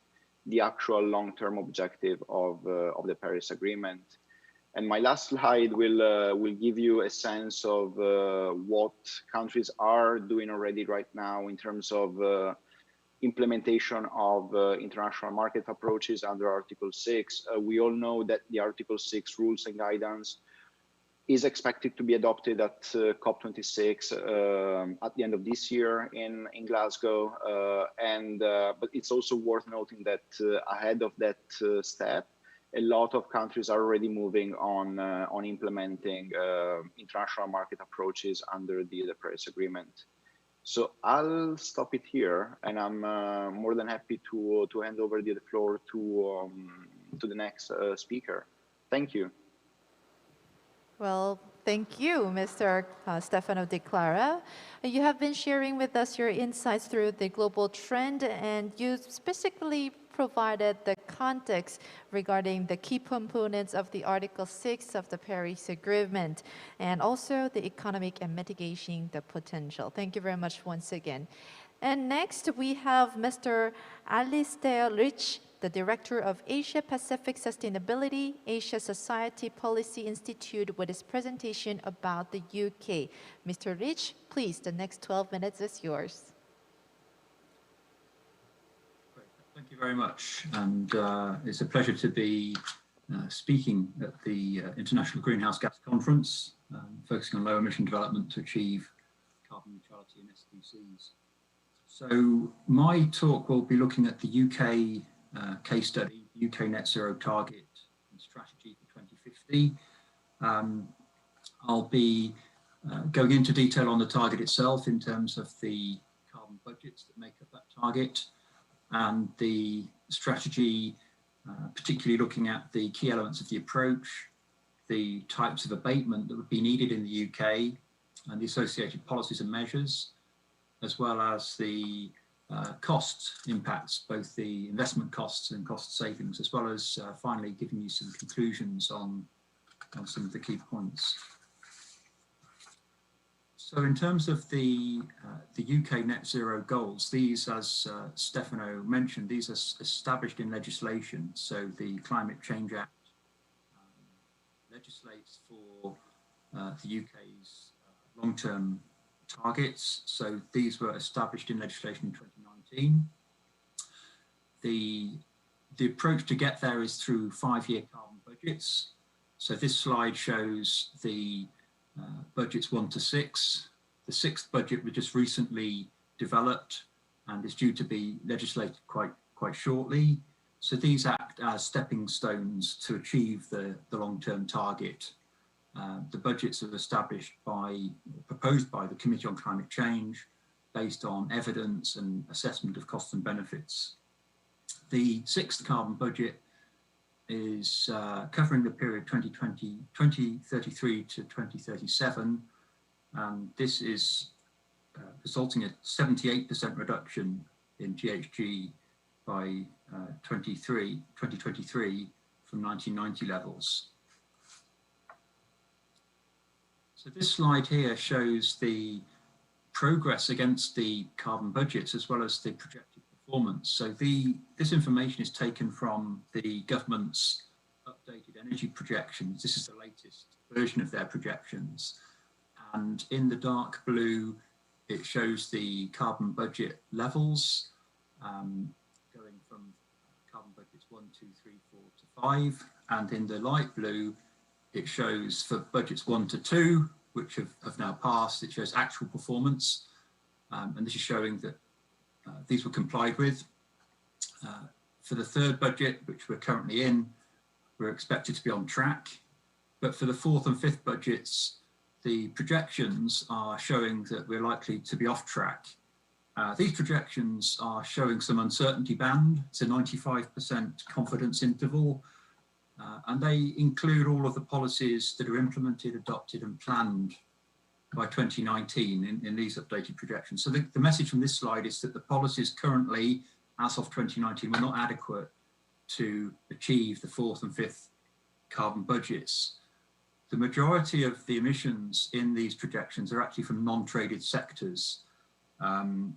the actual long-term objective of the Paris Agreement. And my last slide will give you a sense of what countries are doing already right now in terms of implementation of international market approaches under Article 6. We all know that the Article 6 rules and guidance is expected to be adopted at COP26 at the end of this year in Glasgow. But it's also worth noting that ahead of that step, a lot of countries are already moving on implementing international market approaches under the Paris Agreement. So I'll stop it here, and I'm more than happy to hand over the floor to the next speaker. Thank you. Well, thank you, Mr. Stefano De Clara. You have been sharing with us your insights through the global trend, and you specifically provided the context regarding the key components of the Article 6 of the Paris Agreement, and also the economic and mitigating the potential. Thank you very much once again. And next, we have Mr. Alistair Rich, the Director of Asia Pacific Sustainability, Asia Society Policy Institute, with his presentation about the UK. Mr. Rich, please, the next 12 minutes is yours. Great. Thank you very much. And it's a pleasure to be speaking at the International Greenhouse Gas Conference, focusing on low emission development to achieve carbon neutrality and SDGs. So my talk will be looking at the UK case study, UK net zero target and strategy for 2050. I'll be going into detail on the target itself in terms of the carbon budgets that make up that target, and the strategy, particularly looking at the key elements of the approach, the types of abatement that would be needed in the UK, and the associated policies and measures, as well as the cost impacts, both the investment costs and cost savings, as well as finally giving you some conclusions on some of the key points. So in terms of the UK net zero goals, these, as Stefano mentioned, these are established in legislation. So the Climate Change Act legislates for the UK's long-term targets. So these were established in legislation in 2019. The approach to get there is through 5-year carbon budgets. So this slide shows the budgets 1 to 6. The 6th budget was just recently developed and is due to be legislated quite shortly. So these act as stepping stones to achieve the long-term target. The budgets are proposed by the Committee on Climate Change based on evidence and assessment of costs and benefits. The 6th carbon budget is covering the period 2033 to 2037, and this is resulting in a 78% reduction in GHG by 2023 from 1990 levels. So this slide here shows the progress against the carbon budgets as well as the projected performance. So this information is taken from the government's updated energy projections. This is the latest version of their projections. And in the dark blue, it shows the carbon budget levels going from carbon budgets 1, 2, 3, 4 to 5. And in the light blue, it shows for budgets 1 to 2, which have now passed, it shows actual performance. And this is showing that these were complied with. For the 3rd budget, which we're currently in, we're expected to be on track. But for the 4th and 5th budgets, the projections are showing that we're likely to be off track. These projections are showing some uncertainty band. It's a 95% confidence interval. And they include all of the policies that are implemented, adopted and planned by 2019 in these updated projections. So the message from this slide is that the policies currently, as of 2019, were not adequate to achieve the 4th and 5th carbon budgets. The majority of the emissions in these projections are actually from non-traded sectors.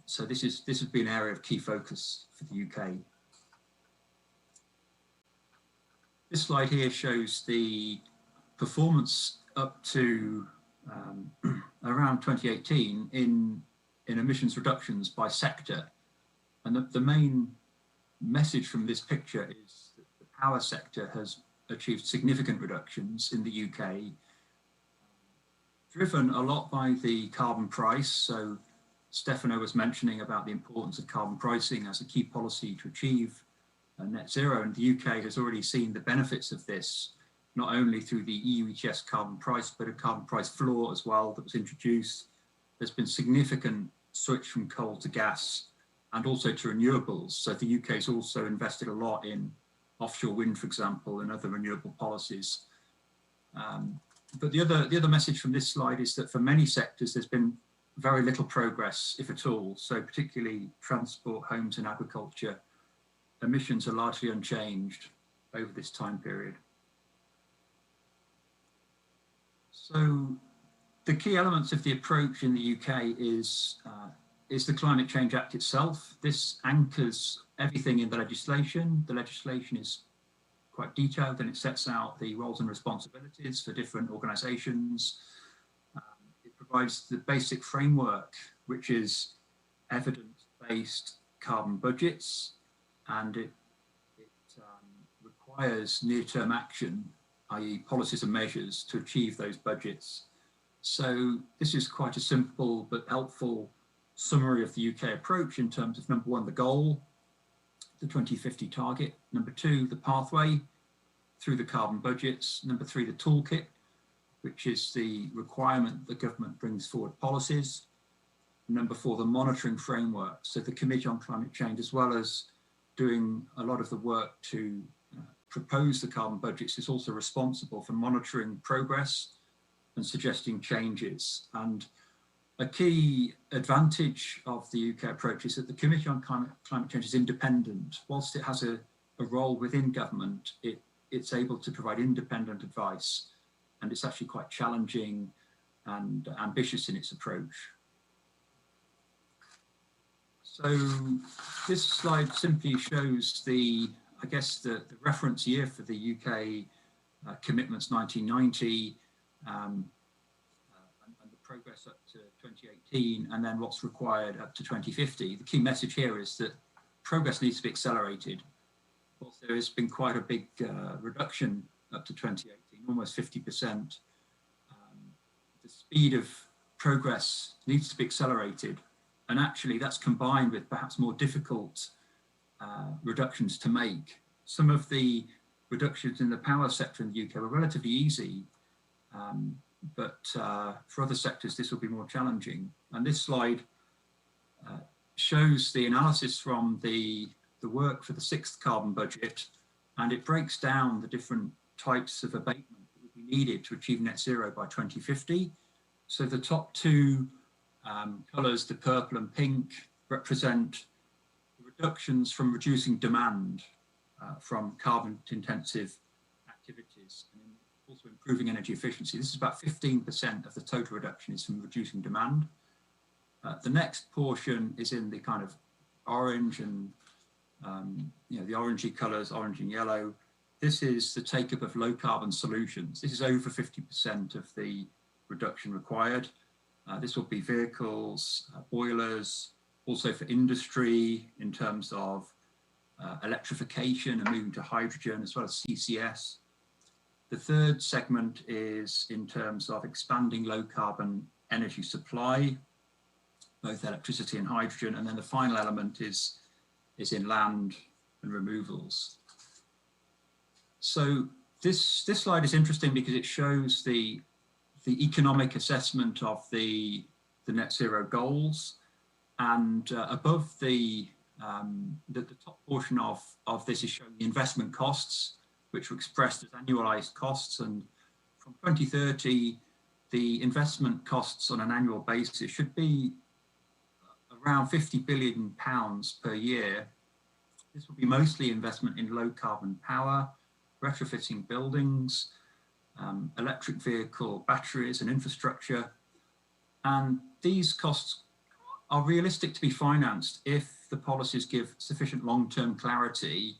So this has been an area of key focus for the UK. This slide here shows the performance up to around 2018 in emissions reductions by sector. And the main message from this picture is that the power sector has achieved significant reductions in the UK, driven a lot by the carbon price. So Stefano was mentioning about the importance of carbon pricing as a key policy to achieve net zero, and the UK has already seen the benefits of this, not only through the EU ETS carbon price, but a carbon price floor as well that was introduced. There's been significant switch from coal to gas and also to renewables. So the UK has also invested a lot in offshore wind, for example, and other renewable policies. But the other message from this slide is that for many sectors, there's been very little progress, if at all. So particularly transport, homes and agriculture, emissions are largely unchanged over this time period. So the key elements of the approach in the UK is the Climate Change Act itself. This anchors everything in the legislation. The legislation is quite detailed and it sets out the roles and responsibilities for different organisations. It provides the basic framework, which is evidence-based carbon budgets, and it requires near-term action, i.e. policies and measures to achieve those budgets. So this is quite a simple but helpful summary of the UK approach in terms of, number 1, the goal, the 2050 target, number 2, the pathway through the carbon budgets, number 3, the toolkit, which is the requirement the government brings forward policies, number 4, the monitoring framework. So the Committee on Climate Change, as well as doing a lot of the work to propose the carbon budgets, is also responsible for monitoring progress and suggesting changes. And a key advantage of the UK approach is that the Committee on Climate Change is independent. Whilst it has a role within government, it's able to provide independent advice and it's actually quite challenging and ambitious in its approach. So this slide simply shows the reference year for the UK commitments 1990, and the progress up to 2018, and then what's required up to 2050. The key message here is that progress needs to be accelerated. Of course, there has been quite a big reduction up to 2018, almost 50%. The speed of progress needs to be accelerated, and actually that's combined with perhaps more difficult reductions to make. Some of the reductions in the power sector in the UK were relatively easy, but for other sectors this will be more challenging. And this slide shows the analysis from the work for the 6th carbon budget, and it breaks down the different types of abatement that would be needed to achieve net zero by 2050. So the top two colours, the purple and pink, represent the reductions from reducing demand from carbon-intensive activities, and also improving energy efficiency. This is about 15% of the total reduction is from reducing demand. The next portion is in the kind of orange and the orangey colours, orange and yellow. This is the take-up of low-carbon solutions. This is over 50% of the reduction required. This will be vehicles, boilers, also for industry in terms of electrification and moving to hydrogen, as well as CCS. The third segment is in terms of expanding low-carbon energy supply, both electricity and hydrogen, and then the final element is in land and removals. So this slide is interesting because it shows the economic assessment of the net zero goals, and above the top portion of this is showing the investment costs, which were expressed as annualized costs, and from 2030 the investment costs on an annual basis should be around £50 billion per year. This will be mostly investment in low carbon power, retrofitting buildings, electric vehicle batteries and infrastructure. And these costs are realistic to be financed if the policies give sufficient long-term clarity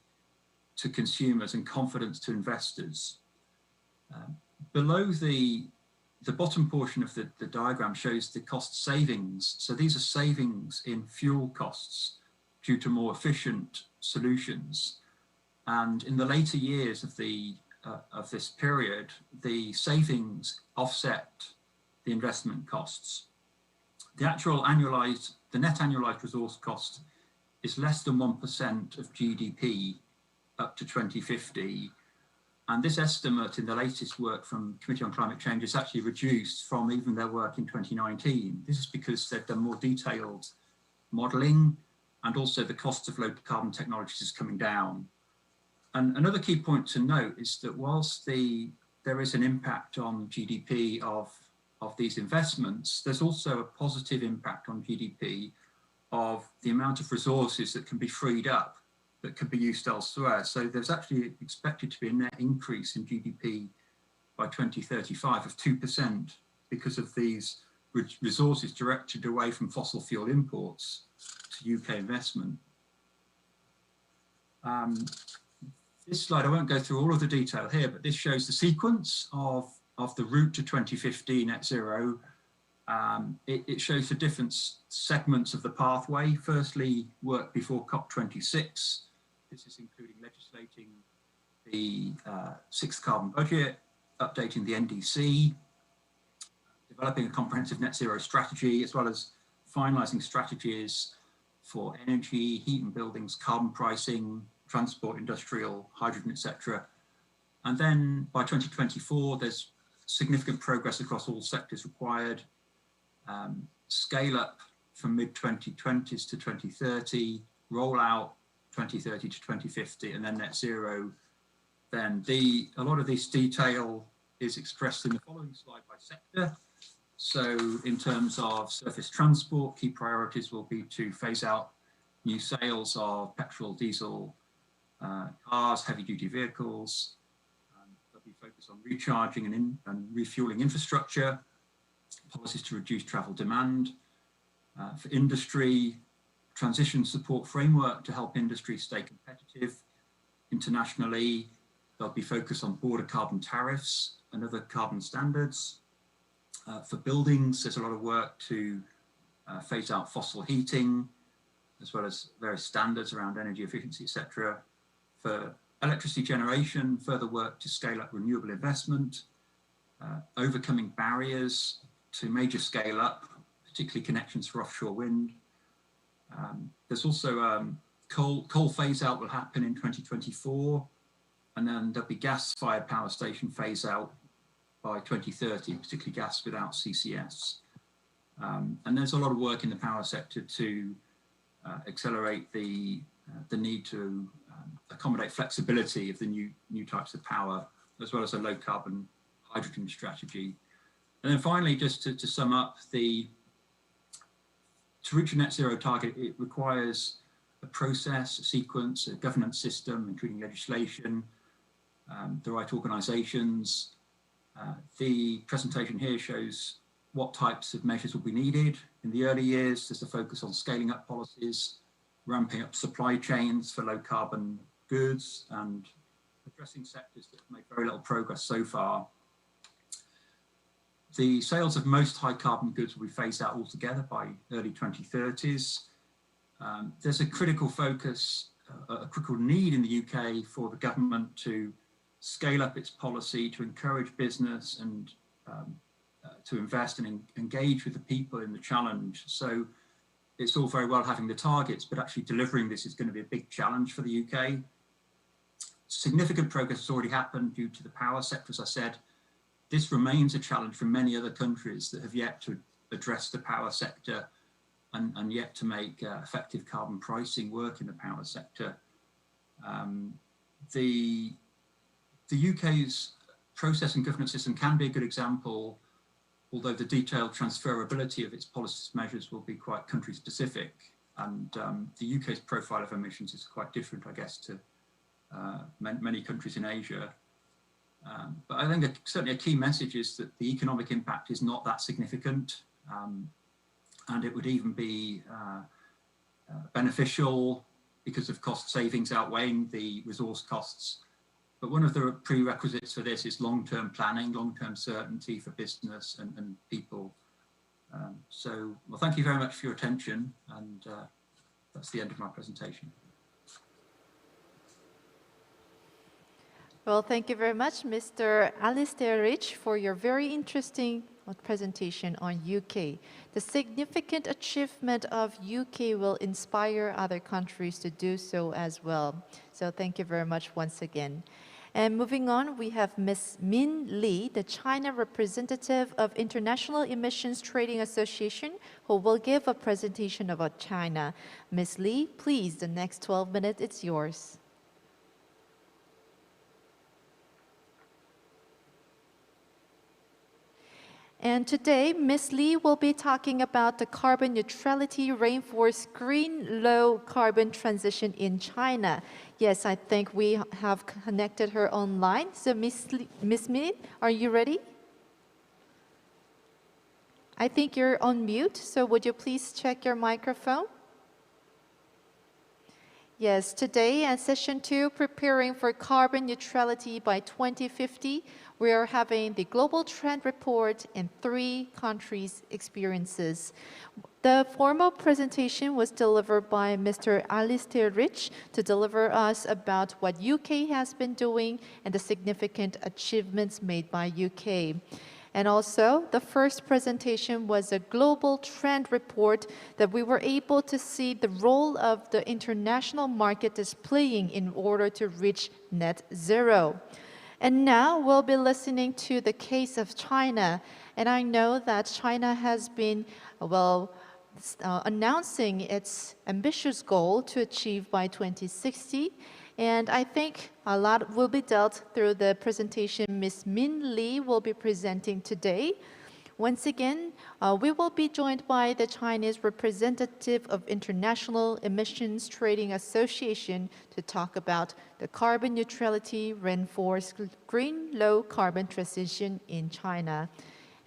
to consumers and confidence to investors. Below the bottom portion of the diagram shows the cost savings. So these are savings in fuel costs due to more efficient solutions. And in the later years of this period, the savings offset the investment costs. The net annualized resource cost is less than 1% of GDP up to 2050. And this estimate in the latest work from Committee on Climate Change is actually reduced from even their work in 2019. This is because they've done more detailed modelling, and also the cost of low carbon technologies is coming down. And another key point to note is that whilst there is an impact on GDP of these investments, there's also a positive impact on GDP of the amount of resources that can be freed up that could be used elsewhere. So there's actually expected to be a net increase in GDP by 2035 of 2% because of these resources directed away from fossil fuel imports to UK investment. This slide, I won't go through all of the detail here, but this shows the sequence of the route to 2050 net zero. It shows the different segments of the pathway. Firstly, work before COP26. This is including legislating the 6th carbon budget, updating the NDC, developing a comprehensive net zero strategy, as well as finalising strategies for energy, heat and buildings, carbon pricing, transport, industrial, hydrogen, etc. And then by 2024, there's significant progress across all sectors required. Scale up from mid-2020s to 2030, roll out 2030 to 2050, and then net zero. Then a lot of this detail is expressed in the following slide by sector. So in terms of surface transport, key priorities will be to phase out new sales of petrol, diesel, cars, heavy duty vehicles. They'll be focused focus on recharging and refueling infrastructure, policies to reduce travel demand. For industry, transition support framework to help industry stay competitive internationally. There'll be focus on border carbon tariffs and other carbon standards. For buildings, there's a lot of work to phase out fossil heating, as well as various standards around energy efficiency, etc. For electricity generation, further work to scale up renewable investment, overcoming barriers to major scale up, particularly connections for offshore wind. There's also coal phase out will happen in 2024, and then there'll be gas-fired power station phase out by 2030, particularly gas without CCS. And there's a lot of work in the power sector to accelerate the need to accommodate flexibility of the new types of power, as well as a low carbon hydrogen strategy. And then finally, just to sum up, to reach a net zero target, it requires a process, a sequence, a governance system, including legislation, the right organizations. The presentation here shows what types of measures will be needed. In the early years, there's a focus on scaling up policies, ramping up supply chains for low carbon goods, and addressing sectors that have made very little progress so far. The sales of most high carbon goods will be phased out altogether by early 2030s. There's a critical focus, a critical need in the UK for the government to scale up its policy to encourage business and to invest and engage with the people in the challenge. So it's all very well having the targets, but actually delivering this is going to be a big challenge for the UK. Significant progress has already happened due to the power sector, as I said. This remains a challenge for many other countries that have yet to address the power sector and yet to make effective carbon pricing work in the power sector. The UK's process and governance system can be a good example, although the detailed transferability of its policy measures will be quite country specific. And the UK's profile of emissions is quite different, I guess, to many countries in Asia. But I think certainly a key message is that the economic impact is not that significant, and it would even be beneficial because of cost savings outweighing the resource costs. But one of the prerequisites for this is long-term planning, long-term certainty for business and people. Well, thank you very much for your attention, and that's the end of my presentation. Well, thank you very much, Mr. Alistair Rich, for your very interesting presentation on UK. The significant achievement of UK will inspire other countries to do so as well. So thank you very much once again. And moving on, we have Ms. Min Li, the China representative of International Emissions Trading Association, who will give a presentation about China. Ms. Li, please, the next 12 minutes, it's yours. And today, Ms. Li will be talking about the carbon neutrality rainforest green low carbon transition in China. Yes, I think we have connected her online. So Ms. Min, are you ready? I think you're on mute, so would you please check your microphone? Yes, today at session 2, preparing for carbon neutrality by 2050, we are having the global trend report in 3 countries' experiences. The formal presentation was delivered by Mr. Alistair Rich to deliver us about what UK has been doing and the significant achievements made by UK. And also, the first presentation was a global trend report that we were able to see the role of the international market is playing in order to reach net zero. And now we'll be listening to the case of China. And I know that China has been, announcing its ambitious goal to achieve by 2060. And I think a lot will be dealt through the presentation Ms. Min Li will be presenting today. Once again, we will be joined by the Chinese representative of International Emissions Trading Association to talk about the carbon neutrality reinforced green low carbon transition in China.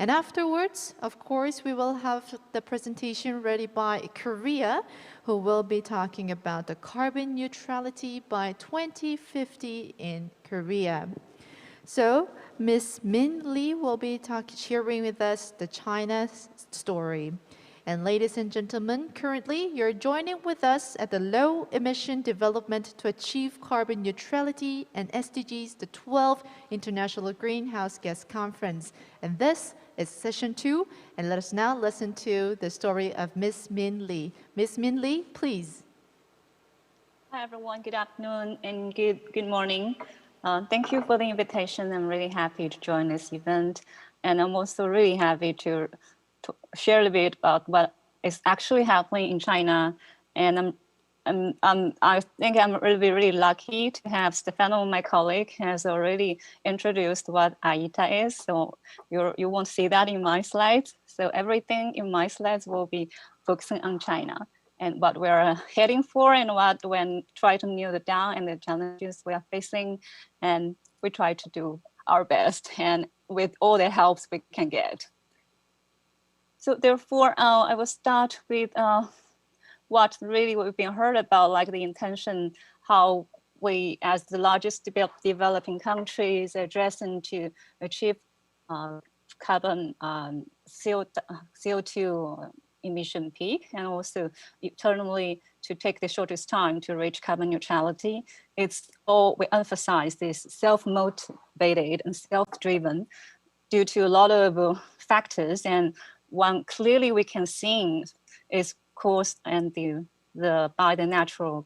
And afterwards, of course, we will have the presentation ready by Korea, who will be talking about the carbon neutrality by 2050 in Korea. So, Ms. Min Lee will be sharing with us the China story. And ladies and gentlemen, currently you're joining with us at the Low Emission Development to Achieve Carbon Neutrality and SDGs, the 12th International Greenhouse Gas Conference. And this is session 2, and let us now listen to the story of Ms. Min Lee. Ms. Min Lee, please. Hi everyone, good afternoon and good morning. Thank you for the invitation. I'm really happy to join this event. And I'm also really happy to share a bit about what is actually happening in China. And I think I'm really lucky to have Stefano, my colleague, has already introduced what AITA is. So you won't see that in my slides. So everything in my slides will be focusing on China and what we're heading for and what when try to nail it down and the challenges we are facing. And we try to do our best and with all the helps we can get. So therefore, I will start with what really we've been heard about, like the intention, how we as the largest developing countries addressing to achieve carbon CO2 emission peak, and also eternally to take the shortest time to reach carbon neutrality. It's all, we emphasize this self-motivated and self-driven due to a lot of factors, and one clearly we can see is caused and by the natural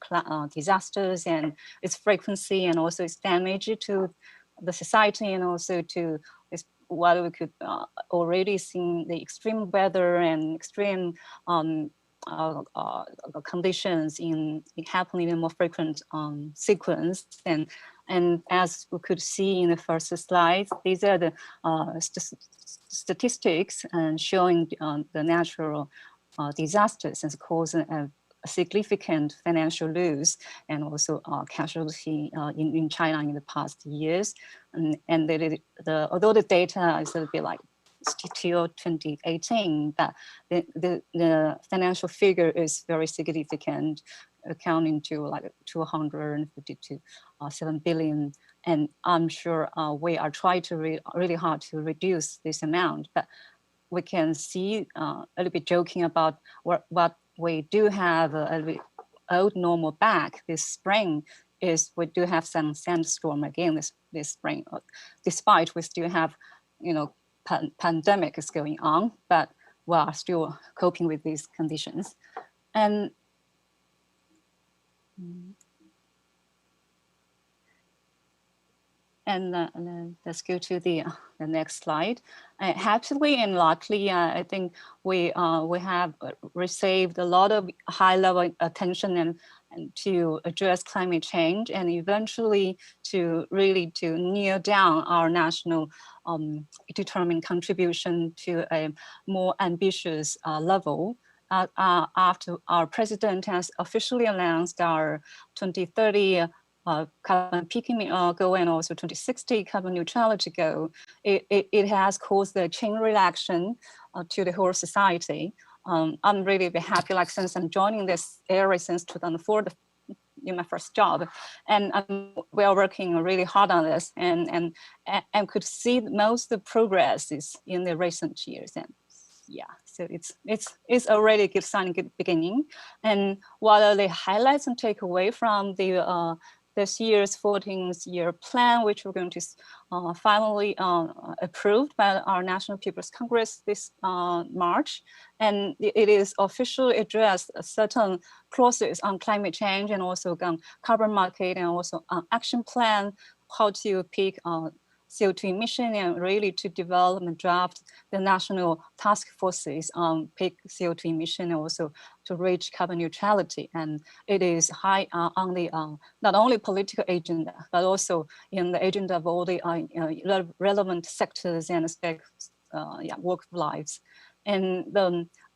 disasters and its frequency and also its damage to the society and also to what we could already see the extreme weather and extreme conditions happening in a more frequent sequence. And as we could see in the first slide, these are the statistics and showing the natural disasters and causing a significant financial loss and also casualty in China in the past years. And although the data is a bit like still 2018, but the financial figure is very significant, accounting to like 257 billion. And I'm sure we are trying to really hard to reduce this amount, but we can see a little bit joking about what we do have a little bit old normal back this spring is we do have some sandstorm again this spring, despite we still have, pandemic is going on, but we are still coping with these conditions. And let's go to the next slide. Happily and luckily, I think we have received a lot of high-level attention and to address climate change and eventually to nail down our national determined contribution to a more ambitious level. After our president has officially announced our 2030 carbon peaking goal and also 2060 carbon neutrality goal, it has caused a chain reaction to the whole society. I'm really happy, like since I'm joining this area since 2004, in my first job, and we are working really hard on this, and could see most of the progress is in the recent years, and yeah, so it's already a good sign, good beginning. And what are the highlights and takeaway from the this year's 14th year plan, which we're going to finally approved by our National People's Congress this March. And it is officially addressed certain clauses on climate change and also on carbon market and also action plan, how to peak CO2 emission and really to develop and draft the national task forces on peak CO2 emission and also to reach carbon neutrality. And it is high on the not only political agenda, but also in the agenda of all the relevant sectors and work lives. And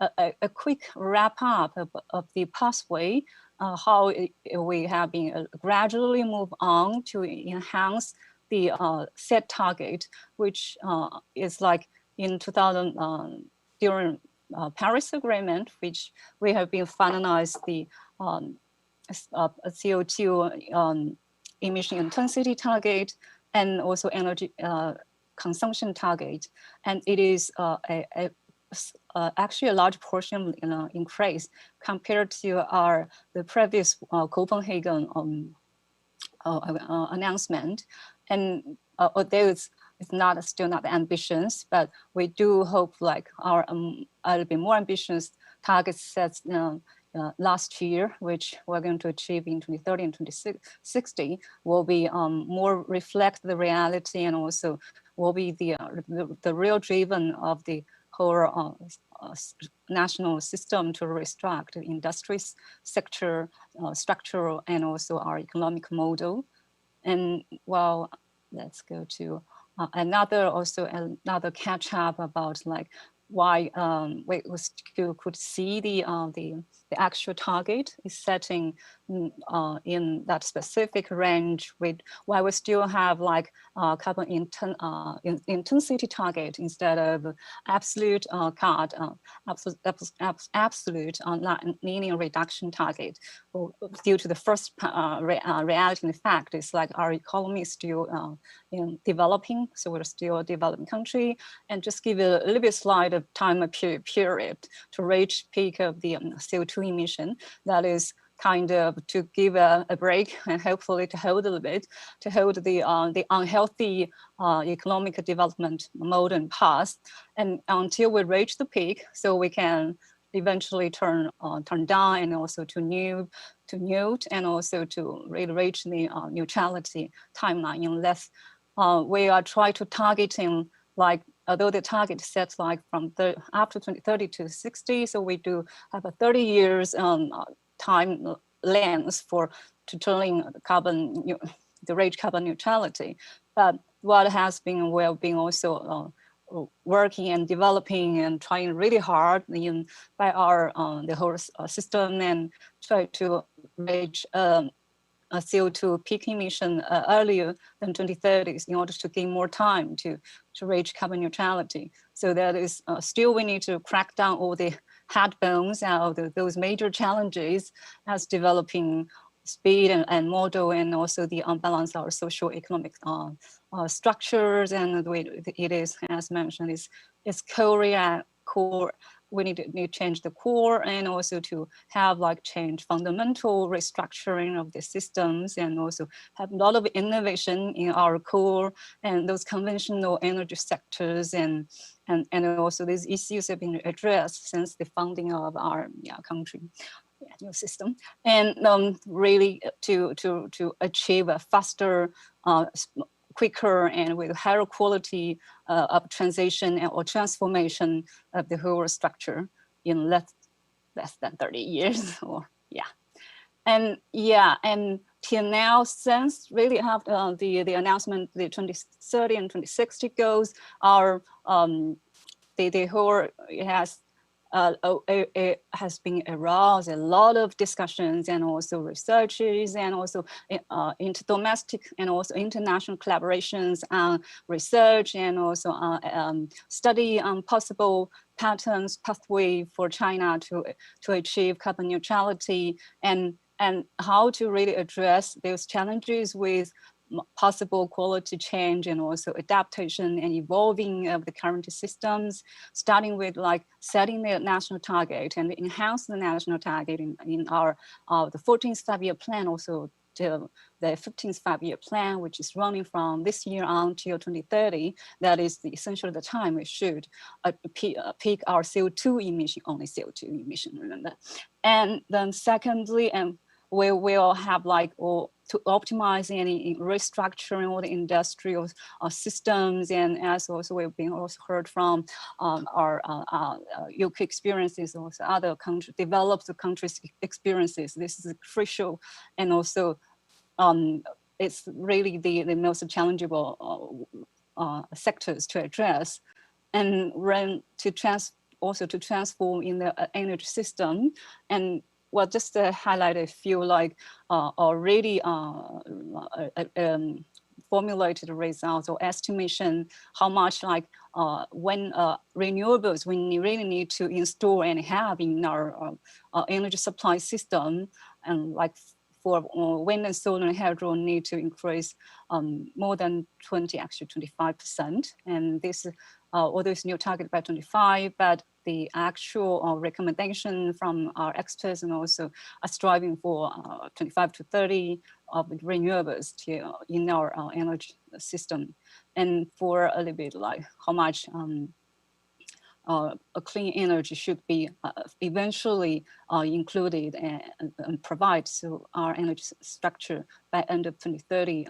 a quick wrap up of the pathway, how we have been gradually move on to enhance the set target, which is like in 2000 during Paris Agreement, which we have been finalized the CO2 emission intensity target and also energy consumption target, and it is actually a large portion increase compared to the previous Copenhagen announcement. And although it's still not ambitious, but we do hope like our a little bit more ambitious targets set last year, which we're going to achieve in 2030 and 2060, will be more reflect the reality, and also will be the real driven of the whole national system to restructure the industry sector, structural, and also our economic model. And well, let's go to another catch up about like why we still could see the actual target is setting in that specific range, with why we still have like carbon intensity target instead of absolute absolute linear reduction target. Well, due to the first reality and fact, it's like our economy is still developing, so we're still a developing country, and just give a little bit slide of time period to reach peak of the CO2 emission. That is kind of to give a break and hopefully to hold a little bit, to hold the unhealthy economic development mode and path, and until we reach the peak, so we can eventually turn down, and also to note, and also to really reach the neutrality timeline in less. We are trying to targeting like, although the target sets like from after 2030 to 60, so we do have a 30 years time length to turning the reach carbon neutrality. But what has been also working and developing and trying really hard by the whole system, and try to reach a CO2 peak emission earlier than 2030s in order to gain more time to reach carbon neutrality. So that is still we need to crack down all the headbones out of those major challenges as developing speed and model, and also the unbalance our social economic structures. And the way it is, as mentioned, is Korea core. We need to change the core, and also to have like change fundamental restructuring of the systems, and also have a lot of innovation in our core and those conventional energy sectors, and also these issues have been addressed since the founding of our country. New system, and really to achieve a faster, quicker, and with higher quality of transition or transformation of the whole structure in less than 30 years. And till now, since really have the announcement, the 2030 and 2060 goals are the whole it has been aroused a lot of discussions, and also researches, and also interdomestic and also international collaborations on research, and also study on possible patterns, pathway for China to achieve carbon neutrality, and how to really address those challenges with possible quality change, and also adaptation and evolving of the current systems, starting with like setting the national target and enhance the national target in our the 14th five-year plan, also to the 15th five-year plan, which is running from this year on till 2030. That is essentially the time we should peak our CO2 emission, only CO2 emission, remember. And then secondly, and we will have like to optimize any restructuring all the industrial systems, and as also we've been also heard from our UK experiences, also other developed countries' experiences. This is crucial, and also it's really the most challengeable sectors to address. and also to transform in the energy system. And well, just to highlight a few like already formulated results or estimation how much like when renewables we really need to install and have in our energy supply system, and like for wind and solar and hydro need to increase more than 25%. And this, although it's new target by 25, but the actual recommendation from our experts and also are striving for 25 to 30 of renewables in our energy system. And for a little bit like how much a clean energy should be eventually included and provide to our energy structure by end of 2030.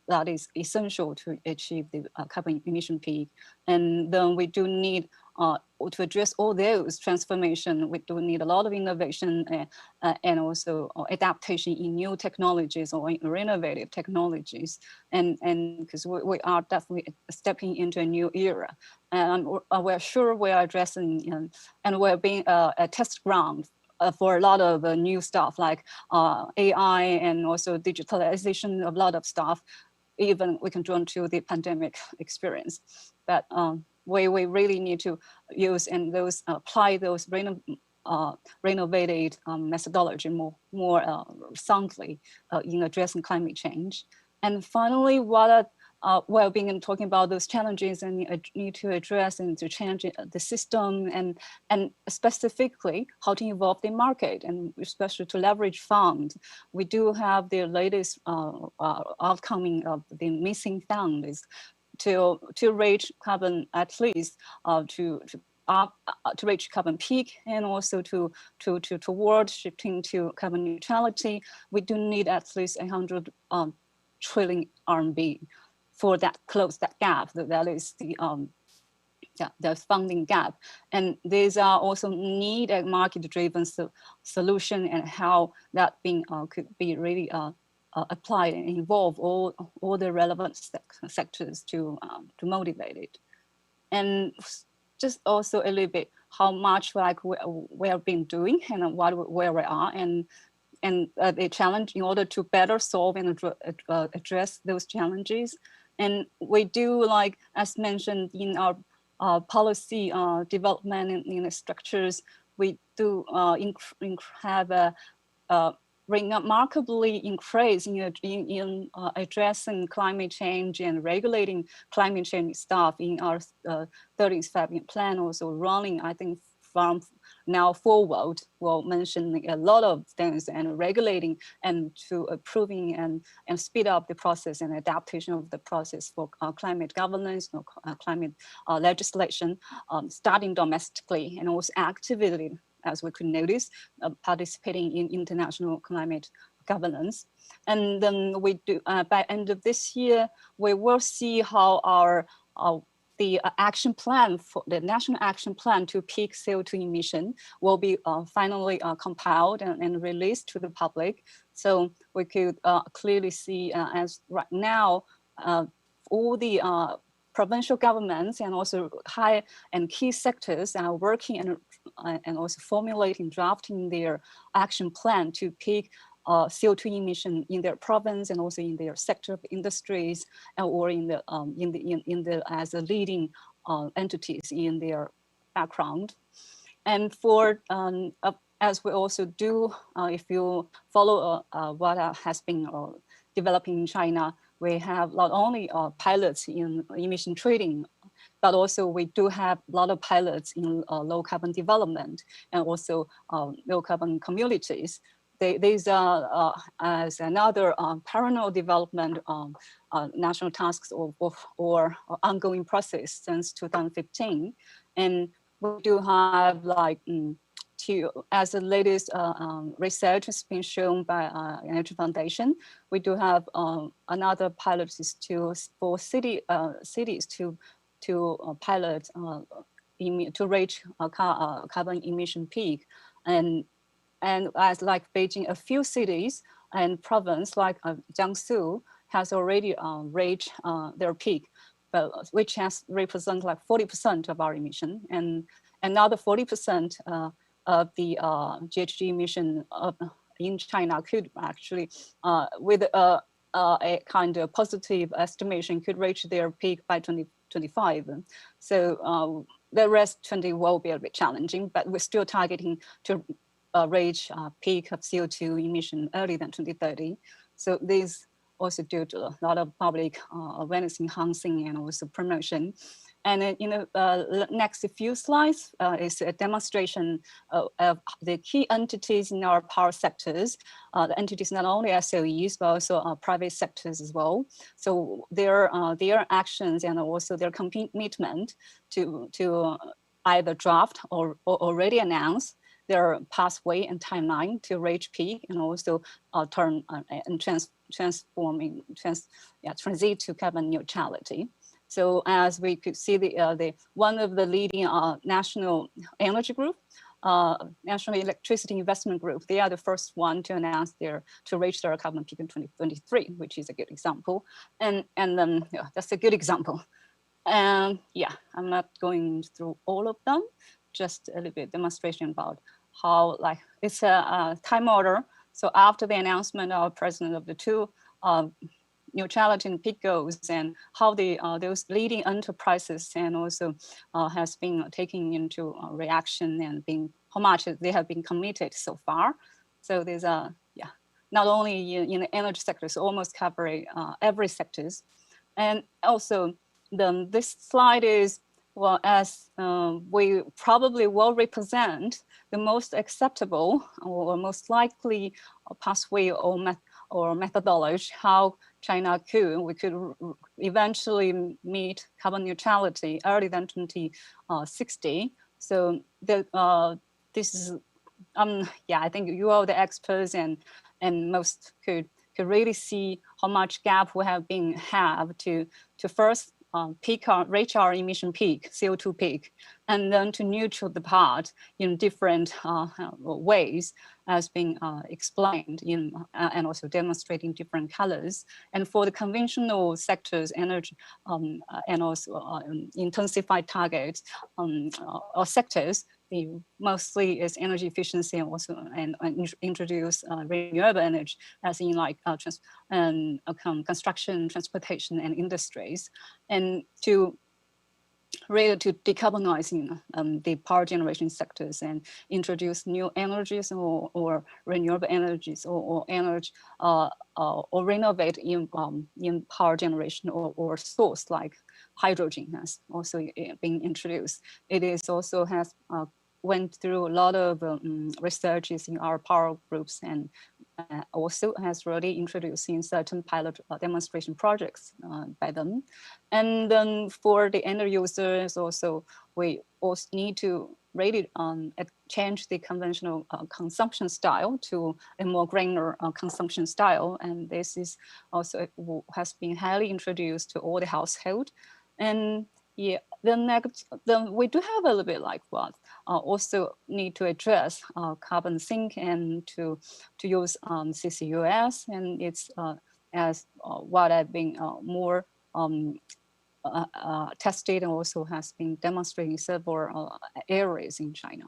That is essential to achieve the carbon emission peak. And then we do need to address all those transformation, we do need a lot of innovation and also adaptation in new technologies or in innovative technologies. And because we are definitely stepping into a new era. And we're sure we are addressing and we're being a test ground for a lot of new stuff like AI and also digitalization of a lot of stuff. Even we can draw to the pandemic experience. But we really need to use and those apply those renovated methodology more soundly in addressing climate change. And finally, what well, being talking about those challenges and need to address and to change the system and specifically how to evolve the market and especially to leverage fund. We do have the latest outcoming of the missing fund is to reach carbon at least to reach carbon peak and also toward shifting to carbon neutrality. We do need at least 100 trillion RMB. For that close that gap, that is the funding gap. And these are also need a market-driven solution and how that being could be really applied and involve all the relevant sectors to motivate it. And just also a little bit how much like we have been doing and where we are and the challenge in order to better solve and address those challenges. And we do, like, as mentioned in our policy development and in the structures, we do have a remarkably increase in addressing climate change and regulating climate change stuff in our 30th five-year plan, also running, I think, from now forward, will mention a lot of things and regulating and to approving and speed up the process and adaptation of the process for climate governance, climate legislation, starting domestically and also actively, as we could notice, participating in international climate governance. And then we do, by end of this year, we will see how our the action plan for the national action plan to peak CO2 emission will be finally compiled and released to the public. So we could clearly see as right now, all the provincial governments and also high and key sectors are working and also formulating, drafting their action plan to peak CO2 emission in their province and also in their sector of industries or in the as a leading entities in their background. And for as we also do, if you follow what has been developing in China, we have not only pilots in emission trading, but also we do have a lot of pilots in low carbon development and also low carbon communities. These are as another parallel development national tasks or ongoing process since 2015. And we do have like as the latest research has been shown by Energy Foundation, we do have another pilot is for cities to pilot to reach carbon emission peak. And as like Beijing, a few cities and province like Jiangsu has already reached their peak. but which has represent like 40% of our emission, and another 40% of the GHG emission in China could actually, with a kind of positive estimation, could reach their peak by 2025. So the rest 20 will be a bit challenging, but we're still targeting to reach peak of CO2 emission earlier than 2030. So this also due to a lot of public awareness enhancing and also promotion. And next few slides is a demonstration of the key entities in our power sectors. The entities not only SOEs, but also private sectors as well. So their actions and also their commitment to either draft or already announce their pathway and timeline to reach peak, and also turn and transit to carbon neutrality. So as we could see, the one of the leading national energy group, National Electricity Investment Group, they are the first one to announce to reach their carbon peak in 2023, which is a good example. And that's a good example. And yeah, I'm not going through all of them, just a little bit demonstration about how like it's a time order. So after the announcement of President of the two neutrality and peak goals, and how those leading enterprises and also has been taking into reaction and being how much they have been committed so far. So there's not only in the energy sectors, almost covering every sectors. And also this slide is, well, as we probably will represent the most acceptable or most likely pathway or methodology how China we could eventually meet carbon neutrality earlier than 2060. So this is, I think you are the experts and most could really see how much gap we have to first reach our emission peak, CO2 peak, and then to neutral the part in different ways, as being explained and also demonstrating different colors. And for the conventional sectors, energy and also intensified targets or sectors, mostly is energy efficiency and also introduce renewable energy, as in like construction, transportation, and industries, and to decarbonizing the power generation sectors and introduce new energies or renewable energies or energy or renovate in power generation or source like hydrogen has also been introduced. It is also has went through a lot of researches in our power groups and also has already introduced in certain pilot demonstration projects by them. And then for the end users also, we also need to really change the conventional consumption style to a more greener consumption style. And this is also has been highly introduced to all the household. And yeah, then we do have a little bit like what also need to address carbon sink and to use CCUS, and it's as what I've been more tested and also has been demonstrated in several areas in China.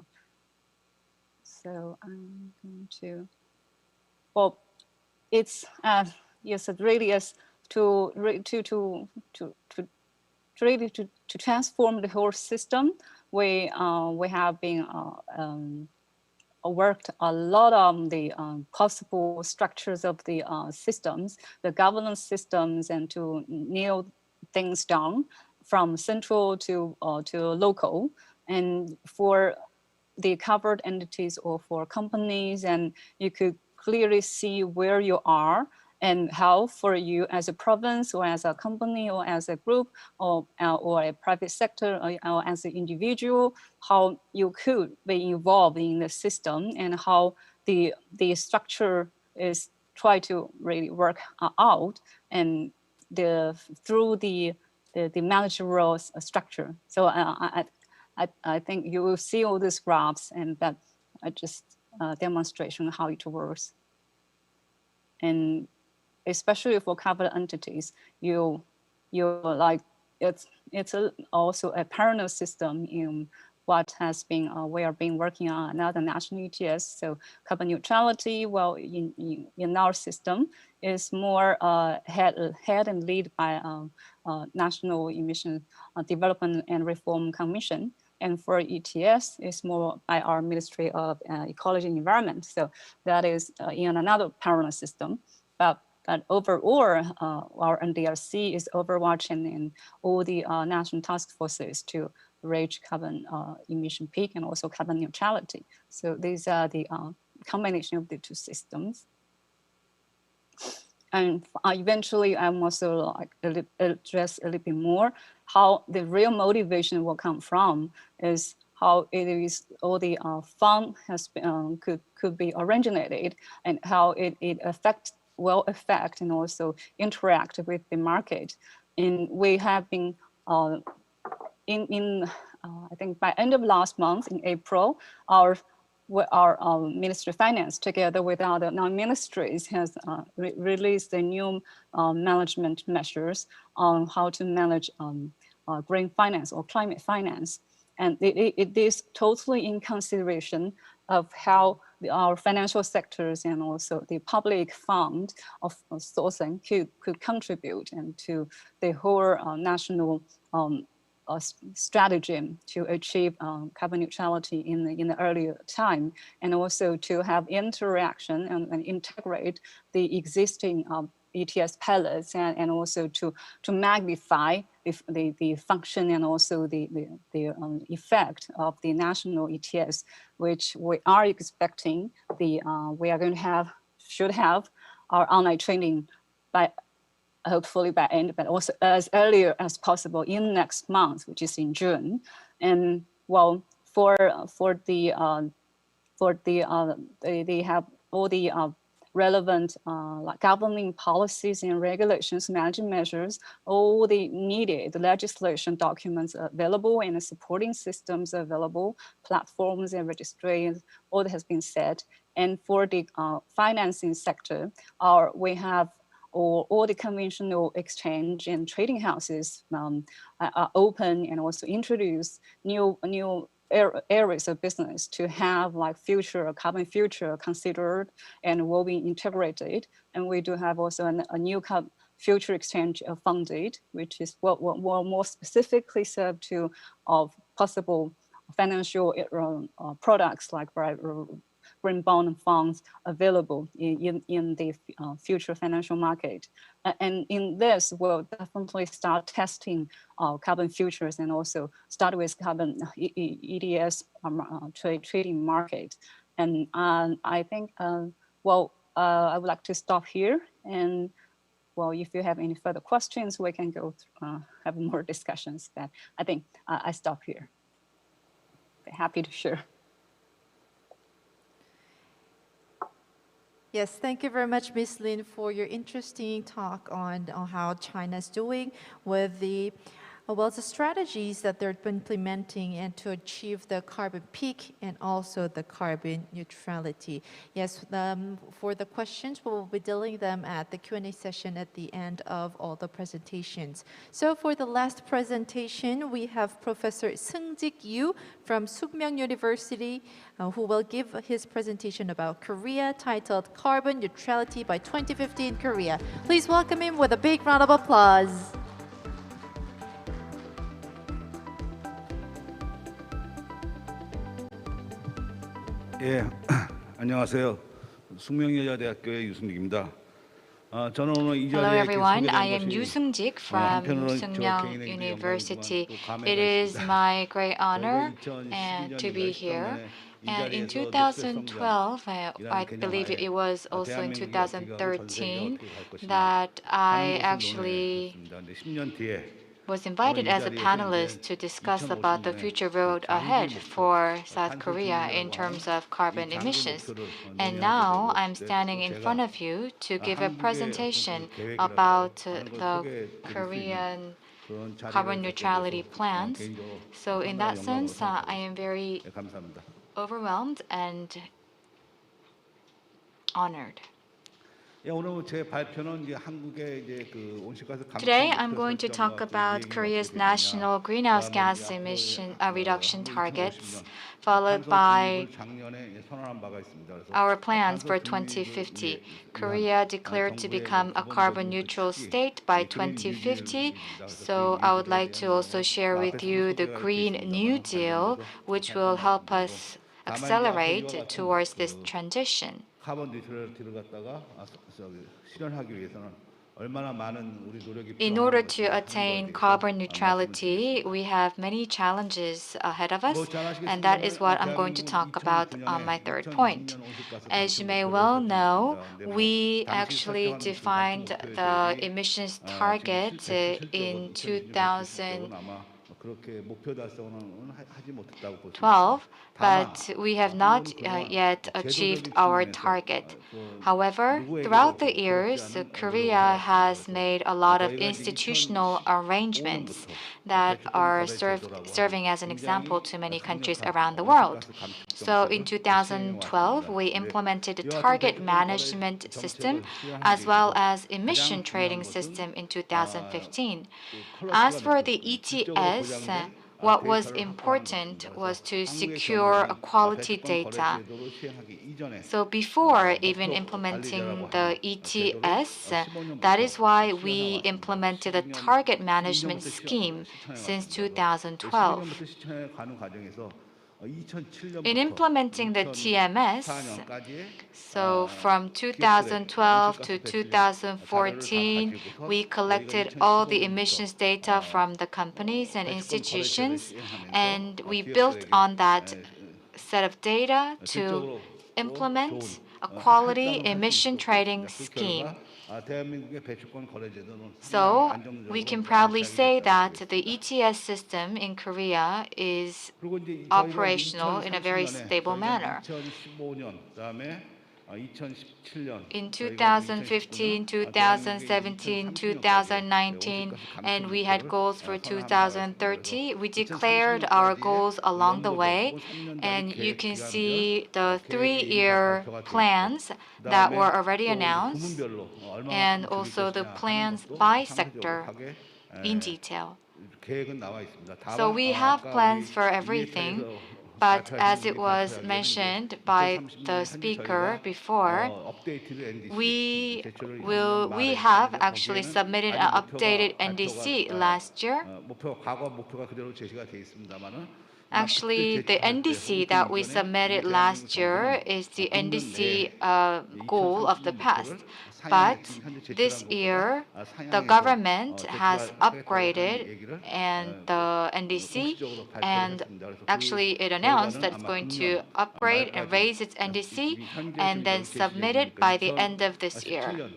So I'm going to, well, it's yes, it really is to transform the whole system. We have been worked a lot on the possible structures of the systems, the governance systems, and to nail things down from central to local. And for the covered entities or for companies, and you could clearly see where you are and how for you as a province or as a company or as a group or a private sector or as an individual, how you could be involved in the system and how the structure is try to really work out and through the managerial structure. So I think you will see all these graphs, and that just demonstration how it works. And especially for covered entities, you like it's also a parallel system in what has been we are being working on another national ETS. So carbon neutrality, well, in our system is more head and lead by National Emission Development and Reform Commission. And for ETS, it's more by our Ministry of Ecology and Environment. So that is in another parallel system. But overall, our NDRC is overwatching in all the national task forces to reach carbon emission peak and also carbon neutrality. So these are the combination of the two systems. And eventually, I'm also like address a little bit more how the real motivation will come from is how it is all the fund has been, could be originated and how it will affect and also interact with the market. And we have been I think by end of last month in April, our Ministry of Finance, together with other non-ministries, has released the new management measures on how to manage green finance or climate finance. And it is totally in consideration of how our financial sectors and also the public fund of sourcing could contribute and to the whole national strategy to achieve carbon neutrality in the earlier time, and also to have interaction and integrate the existing ETS pilots and also to magnify the function and also the effect of the national ETS, which we are expecting we are going to should have our online training by hopefully by end, but also as earlier as possible in next month, which is in June. And well, they have all the relevant like governing policies and regulations, management measures, all the needed legislation documents available and the supporting systems available, platforms and registries, all that has been said. And for the financing sector, we have all the conventional exchange and trading houses are open and also introduce new areas of business to have like carbon future considered and will be integrated. And we do have also a new future exchange funded, which is what will more specifically serve to possible financial products like green bond funds available in the future financial market. And in this, we'll definitely start testing carbon futures and also start with carbon ETS trading market. And I think, I would like to stop here. And well, if you have any further questions, we can go have more discussions. But I think I stop here. Be happy to share. Yes, thank you very much, Ms. Lin, for your interesting talk on how China is doing with the strategies that they're implementing and to achieve the carbon peak and also the carbon neutrality. Yes, for the questions, we will be dealing them at the Q&A session at the end of all the presentations. So for the last presentation, we have Professor Seung-Jik Yu from Sookmyung University, who will give his presentation about Korea titled Carbon Neutrality by 2050 in Korea. Please welcome him with a big round of applause. 예, 안녕하세요. 숙명여자대학교의 유승직입니다. 저는 오늘 이 Hello 자리에 everyone, I am 소개된 Yu 것이 Seung-jik from Sookmyung University. It is my great honor to be here. And in 2012, I believe it was also in 2013, that I actually was invited as a panelist to discuss about the future road ahead for South Korea in terms of carbon emissions. And now I'm standing in front of you to give a presentation about the Korean carbon neutrality plans. So in that sense, I am very overwhelmed and honored. Today, I'm going to talk about Korea's national greenhouse gas emission reduction targets, followed by our plans for 2050. Korea declared to become a carbon neutral state by 2050, so I would like to also share with you the Green New Deal, which will help us accelerate towards this transition. In order to attain carbon neutrality, we have many challenges ahead of us, and that is what I'm going to talk about on my third point. As you may well know, we actually defined the emissions target in 2012, but we have not yet achieved our target. However, throughout the years, Korea has made a lot of institutional arrangements that are serving as an example to many countries around the world. So in 2012, we implemented a target management system as well as emission trading system in 2015. As for the ETS, what was important was to secure quality data. So before even implementing the ETS, that is why we implemented a target management scheme since 2012. In implementing the TMS, so from 2012 to 2014, we collected all the emissions data from the companies and institutions, and we built on that set of data to implement a quality emission trading scheme. So we can proudly say that the ETS system in Korea is operational in a very stable manner. In 2015, 2017, 2019, and we had goals for 2030. We declared our goals along the way, and you can see the 3-year plans that were already announced, and also the plans by sector in detail. So we have plans for everything. But as it was mentioned by the speaker before, we have actually submitted an updated NDC last year. Actually, the NDC that we submitted last year is the NDC goal of the past. But this year, the government has upgraded the NDC, and actually it announced that it's going to upgrade and raise its NDC and then submit it by the end of this year.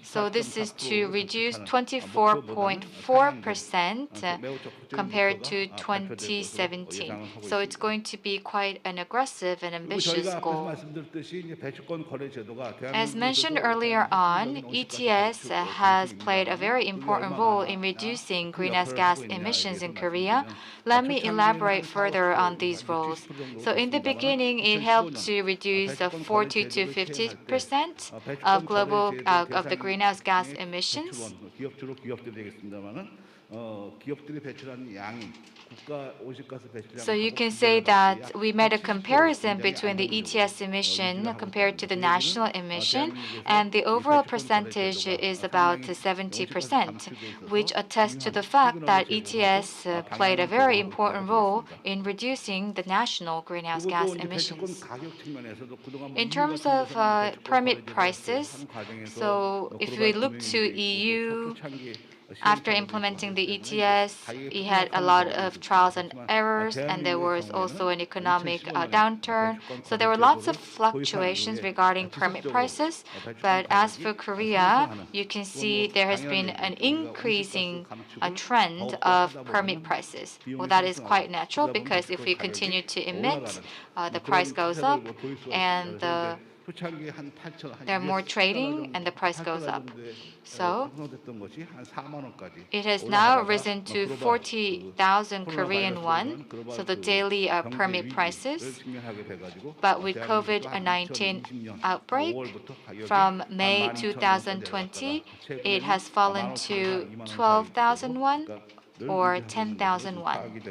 So this is to reduce 24.4% compared to 2017. So it's going to be quite an aggressive and ambitious goal. As mentioned earlier on, ETS has played a very important role in reducing greenhouse gas emissions in Korea. Let me elaborate further on these roles. So in the beginning, it helped to reduce 40 to 50% of the greenhouse gas emissions. So you can say that we made a comparison between the ETS emission compared to the national emission, and the overall percentage is about 70%, which attests to the fact that ETS played a very important role in reducing the national greenhouse gas emissions. In terms of permit prices, so if we look to EU, after implementing the ETS, it had a lot of trials and errors, and there was also an economic downturn. So there were lots of fluctuations regarding permit prices. But as for Korea, you can see there has been an increasing trend of permit prices. Well, that is quite natural because if we continue to emit, the price goes up, and the There are more trading and the price goes up. So it has now risen to 40,000 Korean won, so the daily permit prices. But with COVID-19 outbreak, from May 2020, it has fallen to 12,000 won or 10,000 won.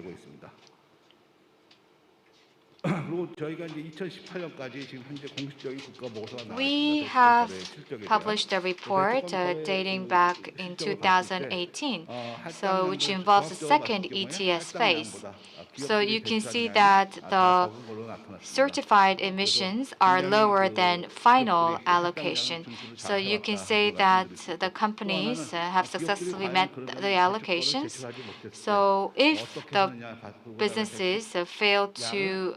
We have published a report dating back in 2018, which involves the second ETS phase. So you can see that the certified emissions are lower than final allocation. So you can say that the companies have successfully met the allocations. So if the businesses fail to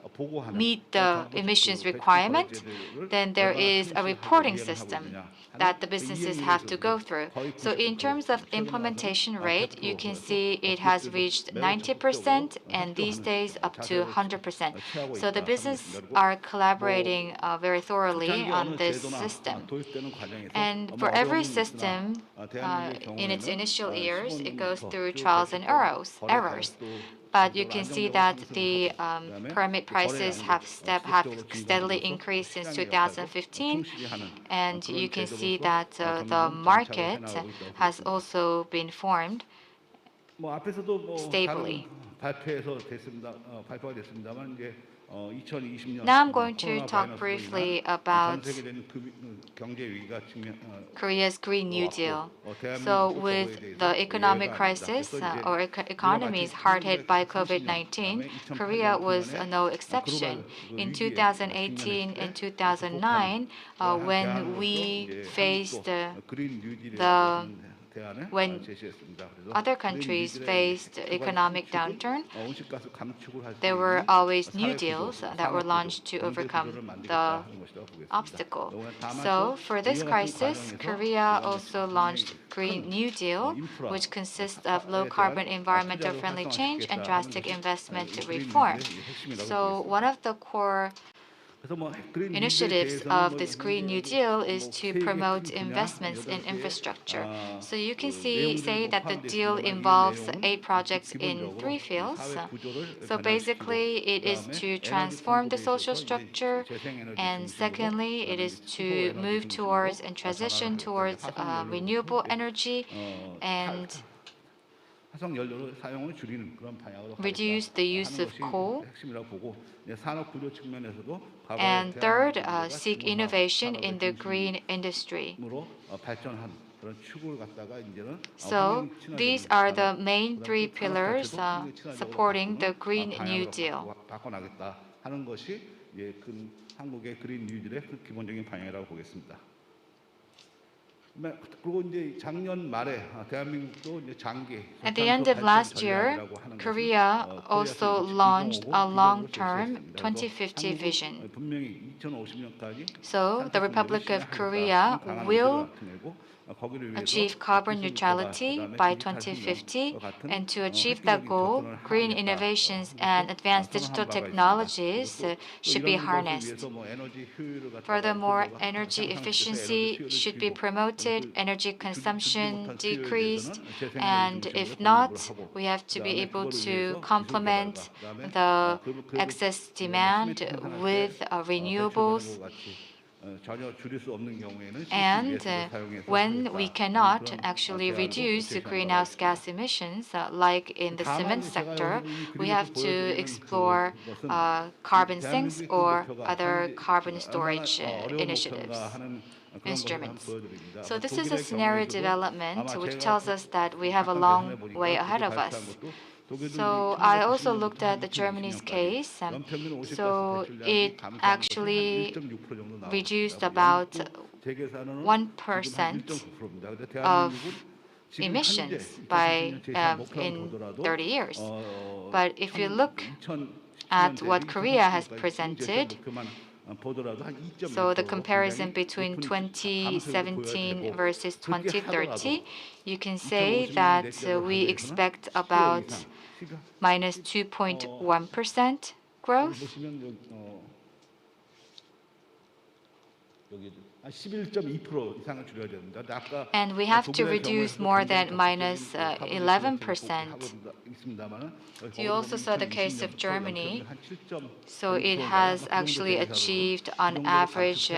meet the emissions requirement, then there is a reporting system that the businesses have to go through. So in terms of implementation rate, you can see it has reached 90% and these days up to 100%. So the business are collaborating very thoroughly on this system. And for every system, in its initial years, it goes through trials and errors. But you can see that the permit prices have steadily increased since 2015, and you can see that the market has also been formed stably. Now I'm going to talk briefly about Korea's Green New Deal. So with the economic crisis or economies hard hit by COVID-19, Korea was no exception. In 2018 and 2009, when other countries faced economic downturn, there were always new deals that were launched to overcome the obstacle. So for this crisis, Korea also launched Green New Deal, which consists of low-carbon environmental friendly change and drastic investment reform. So one of the core initiatives of this Green New Deal is to promote investments in infrastructure. So you can say that the deal involves 8 projects in 3 fields. So basically, it is to transform the social structure, and secondly, it is to move towards and transition towards renewable energy and reduce the use of coal. And third, seek innovation in the green industry. So these are the main 3 pillars supporting the Green New Deal. At the end of last year, Korea also launched a long-term 2050 vision. So the Republic of Korea will achieve carbon neutrality by 2050, and to achieve that goal, green innovations and advanced digital technologies should be harnessed. Furthermore, energy efficiency should be promoted, energy consumption decreased, and if not, we have to be able to complement the excess demand with renewables. And when we cannot actually reduce the greenhouse gas emissions, like in the cement sector, we have to explore carbon sinks or other carbon storage instruments. So this is a scenario development which tells us that we have a long way ahead of us. So I also looked at the Germany's case. So it actually reduced about 1% of emissions in 30 years. But if you look at what Korea has presented, so the comparison between 2017 versus 2030, you can say that we expect about minus 2.1% growth. And we have to reduce more than minus 11%. You also saw the case of Germany. So it has actually achieved on average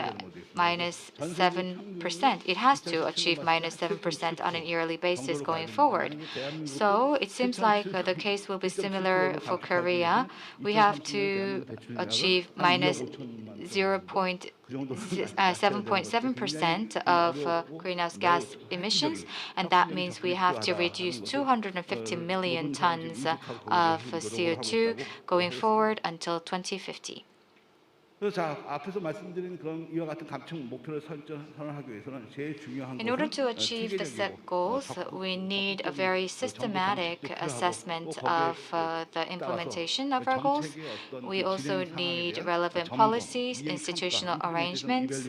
minus 7%. It has to achieve minus 7% on an yearly basis going forward. So it seems like the case will be similar for Korea. We have to achieve minus 7.7% of greenhouse gas emissions, and that means we have to reduce 250 million tons of CO2 going forward until 2050. In order to achieve the set goals, we need a very systematic assessment of the implementation of our goals. We also need relevant policies, institutional arrangements,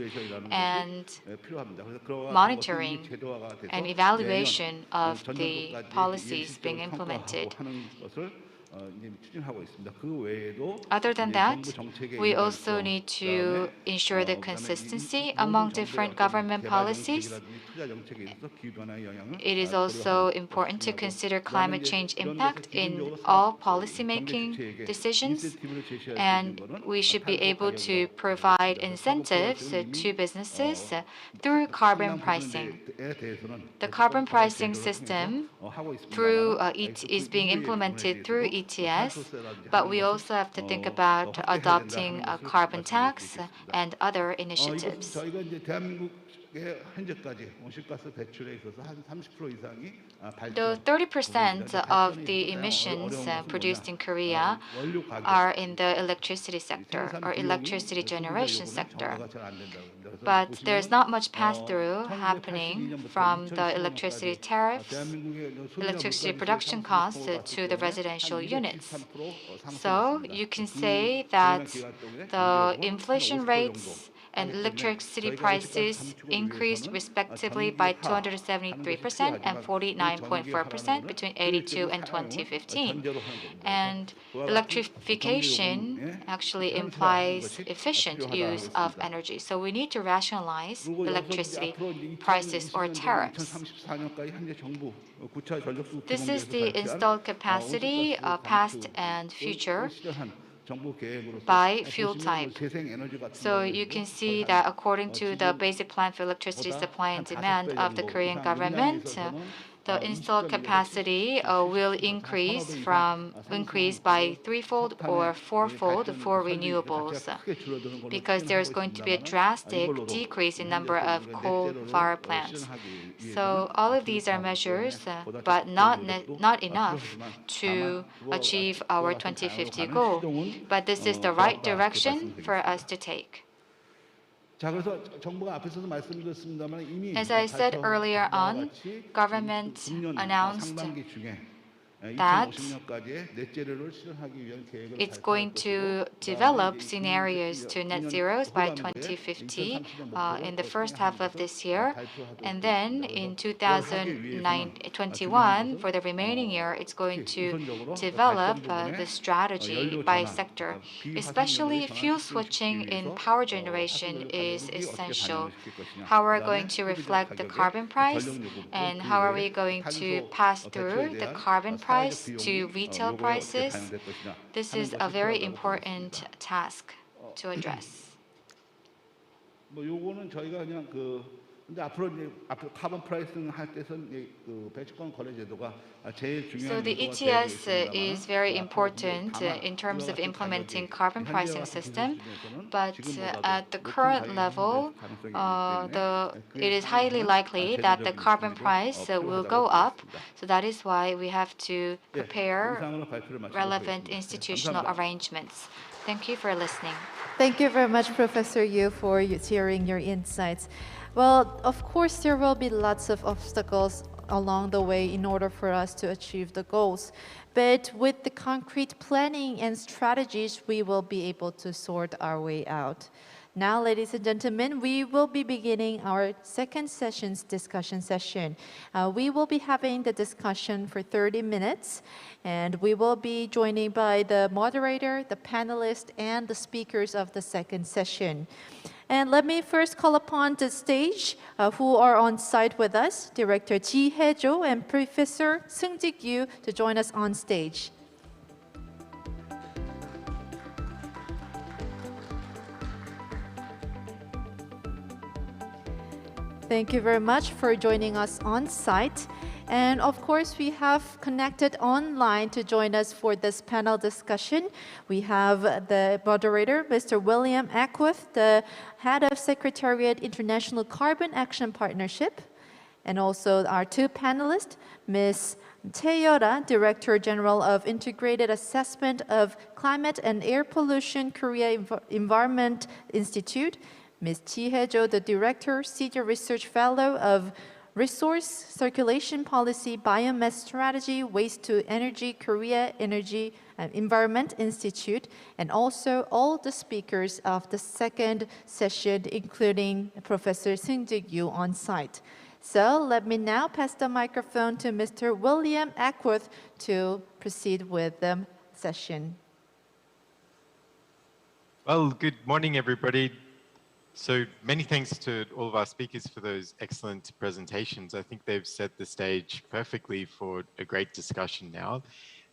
and monitoring and evaluation of the policies being implemented. Other than that, we also need to ensure the consistency among different government policies. It is also important to consider climate change impact in all policymaking decisions, and we should be able to provide incentives to businesses through carbon pricing. The carbon pricing system is being implemented through ETS, but we also have to think about adopting a carbon tax and other initiatives. The 30% of the emissions produced in Korea are in the electricity sector or electricity generation sector. But there's not much pass-through happening from the electricity tariffs, electricity production costs to the residential units. So you can say that the inflation rates and electricity prices increased respectively by 273% and 49.4% between 1982 and 2015. And electrification actually implies efficient use of energy. So we need to rationalize electricity prices or tariffs. This is the installed capacity, past and future, by fuel type. So you can see that according to the basic plan for electricity supply and demand of the Korean government, the installed capacity will increase by threefold or fourfold for renewables, because there's going to be a drastic decrease in number of coal-fired plants. So all of these are measures, but not enough to achieve our 2050 goal. But this is the right direction for us to take. As I said earlier on, government announced that it's going to develop scenarios to net zeros by 2050 in the first half of this year. And then in 2021, for the remaining year, it's going to develop the strategy by sector. Especially fuel switching in power generation is essential. How are we going to reflect the carbon price, and how are we going to pass through the carbon price to retail prices? This is a very important task to address. So the ETS is very important in terms of implementing carbon pricing system, but at the current level, it is highly likely that the carbon price will go up. So that is why we have to prepare relevant institutional arrangements. Thank you for listening. Thank you very much, Professor Yu, for sharing your insights. Well, of course, there will be lots of obstacles along the way in order for us to achieve the goals. But with the concrete planning and strategies, we will be able to sort our way out. Now, ladies and gentlemen, we will be beginning our second discussion session. We will be having the discussion for 30 minutes, and we will be joined by the moderator, the panelists, and the speakers of the second session. And let me first call upon the stage who are on site with us, Director Ji Hae-jo and Professor Seung-Jik Yoo, to join us on stage. Thank you very much for joining us on site. And of course, we have connected online to join us for this panel discussion. We have the moderator, Mr. William Ackworth, the head of Secretariat International Carbon Action Partnership, and also our two panelists, Ms. Tae-Yora, Director General of Integrated Assessment of Climate and Air Pollution, Korea Environment Institute, Ms. Ji Hae-jo, the Director, Senior Research Fellow of Resource Circulation Policy, Biomass Strategy, Waste to Energy, Korea Energy and Environment Institute, and also all the speakers of the second session, including Professor Seung-Jik Yoo on site. So let me now pass the microphone to Mr. William Ackworth to proceed with the session. Well, good morning, everybody. So many thanks to all of our speakers for those excellent presentations. I think they've set the stage perfectly for a great discussion now.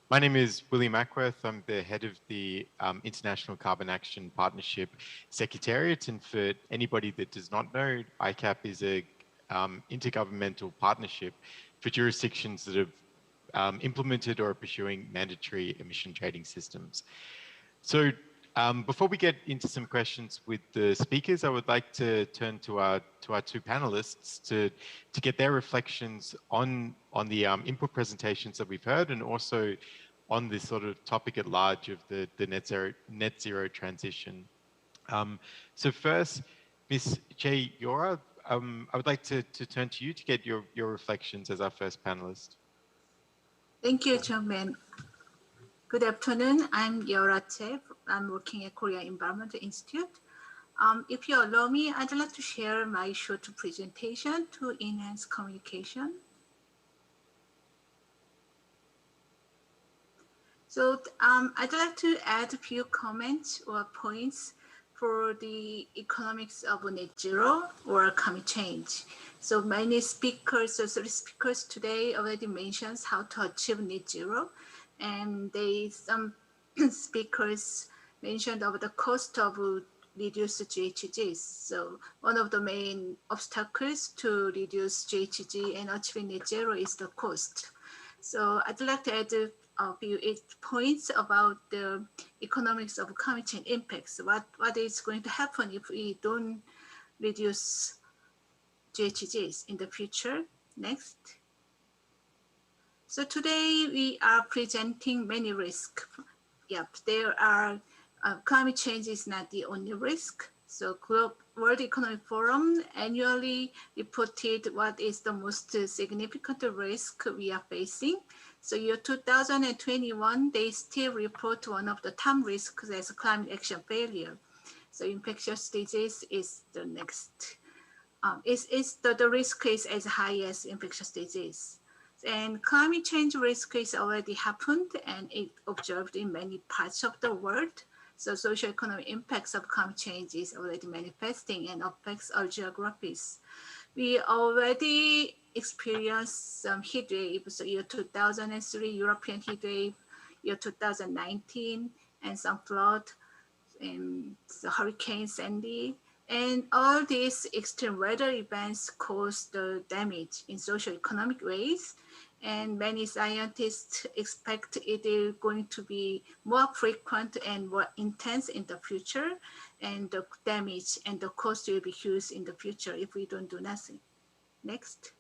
My name is William Ackworth. I'm the head of the International Carbon Action Partnership Secretariat. And for anybody that does not know, ICAP is a intergovernmental partnership for jurisdictions that have implemented or are pursuing mandatory emission trading systems. So before we get into some questions with the speakers, I would like to turn to our two panelists to get their reflections on the input presentations that we've heard, and also on this sort of topic at large of the net zero transition. So first, Ms. Tae-Yora, I would like to turn to you to get your reflections as our first panelist. Thank you, Chairman. Good afternoon. I'm Yora Tae. I'm working at Korea Environment Institute. If you allow me, I'd like to share my short presentation to enhance communication. So I'd like to add a few comments or points for the economics of net zero or climate change. So many speakers, so three speakers today already mentioned how to achieve net zero. And some speakers mentioned about the cost of reduced GHGs. So one of the main obstacles to reduce GHG and achieving net zero is the cost. So I'd like to add a few points about the economics of climate change impacts. What is going to happen if we don't reduce GHGs in the future? Next. So today we are presenting many risks. Yep, there are climate change is not the only risk. So World Economic Forum annually reported what is the most significant risk we are facing. So year 2021, they still report one of the top risks as climate action failure. So infectious disease is the next. The risk is as high as infectious disease. And climate change risk is already happened and it observed in many parts of the world. So socioeconomic impacts of climate change is already manifesting and affects all geographies. We already experienced some heat waves, so year 2003, European heat wave, year 2019, and some flood, and the Hurricane Sandy. And all these extreme weather events cause the damage in socioeconomic ways. And many scientists expect it is going to be more frequent and more intense in the future. And the damage and the cost will be huge in the future if we don't do nothing. Next.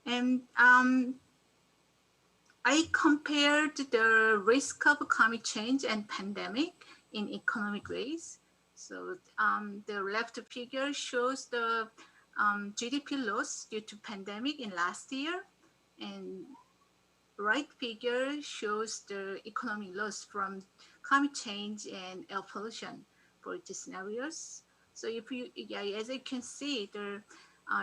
And I compared the risk of climate change and pandemic in economic ways. So the left figure shows the GDP loss due to pandemic in last year, and right figure shows the economic loss from climate change and air pollution for these scenarios. So if you, as you can see, the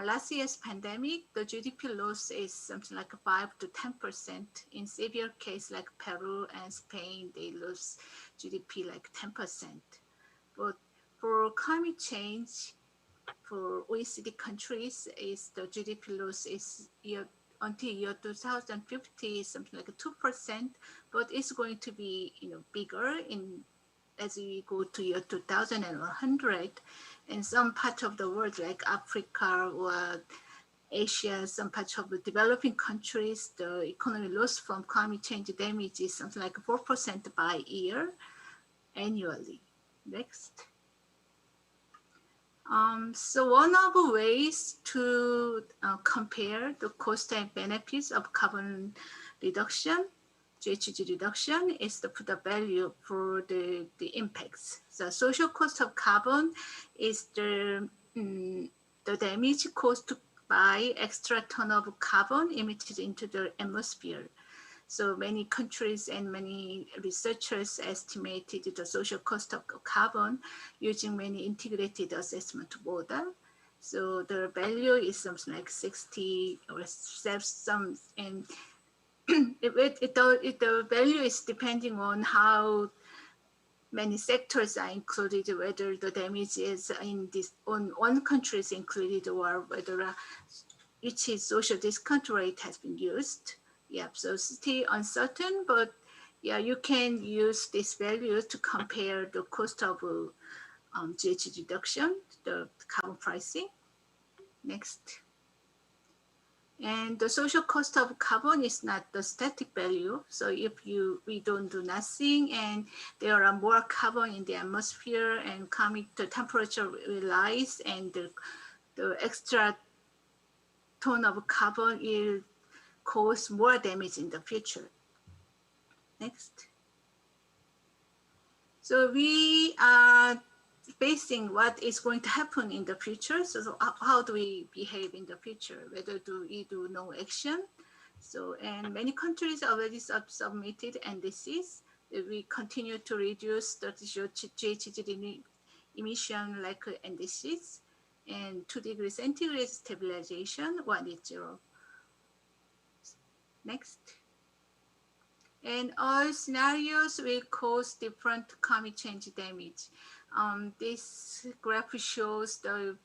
last year's pandemic, the GDP loss is something like 5 to 10%. In severe case like Peru and Spain, they lose GDP like 10%. But for climate change, for OECD countries, is the GDP loss is until year 2050 is something like 2%, but it's going to be bigger as we go to year 2100. In some part of the world like Africa or Asia, some parts of the developing countries, the economy loss from climate change damage is something like 4% by year annually. Next. So one of the ways to compare the cost and benefits of carbon reduction, GHG reduction, is to put a value for the impacts. The social cost of carbon is the damage caused by extra ton of carbon emitted into the atmosphere. So many countries and many researchers estimated the social cost of carbon using many integrated assessment model. So the value is something like 60 or some, and the value is depending on how many sectors are included, whether the damage is in this on one country is included or whether which social discount rate has been used. Yeah, so still uncertain, but yeah, you can use this value to compare the cost of GHG reduction, the carbon pricing. Next. And the social cost of carbon is not the static value. So if we don't do nothing and there are more carbon in the atmosphere and the temperature will rise and the extra ton of carbon will cause more damage in the future. Next. So we are facing what is going to happen in the future. So how do we behave in the future? Whether do we do no action? So, and many countries already submitted NDCs. We continue to reduce the GHG emission like NDCs and 2 degrees centigrade stabilization, 1 net zero. Next. And all scenarios will cause different climate change damage. This graph shows the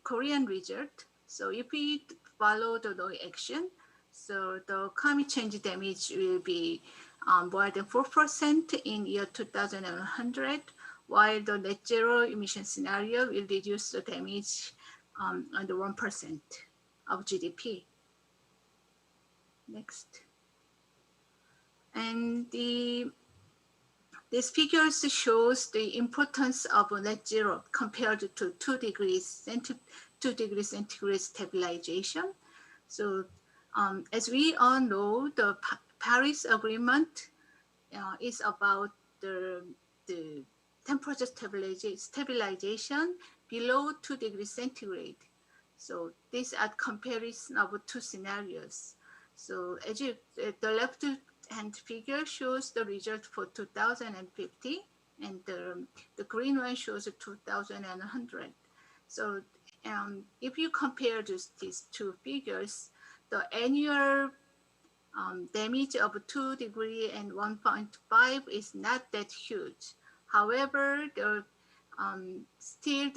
Korean result. So if we follow the no action, so the climate change damage will be more than 4% in year 2100, while the net zero emission scenario will reduce the damage under 1% of GDP. Next. And these figures shows the importance of net zero compared to 2 degrees centigrade stabilization. So as we all know, the Paris Agreement is about the temperature stabilization below 2 degrees centigrade. So these are comparison of 2 scenarios. So as the left hand figure shows the result for 2050, and the green one shows 2100. So if you compare these 2 figures, the annual damage of 2 degree and 1.5 is not that huge. However, still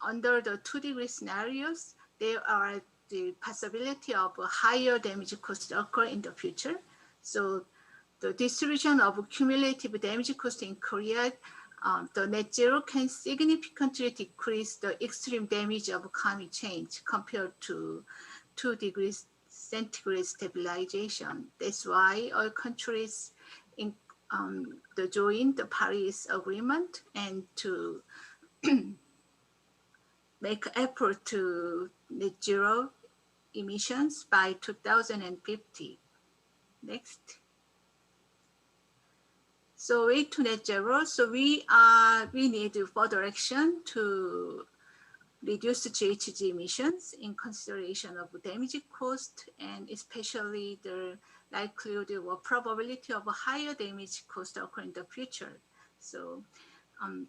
under the 2 degree scenarios, there are the possibility of a higher damage cost occur in the future. So the distribution of cumulative damage cost in Korea, the net zero can significantly decrease the extreme damage of climate change compared to 2 degrees centigrade stabilization. That's why all countries join the Paris Agreement and to make effort to net zero emissions by 2050. Next. So way to net zero. So we need further action to reduce the GHG emissions in consideration of damage cost and especially the likelihood or probability of a higher damage cost occur in the future. So,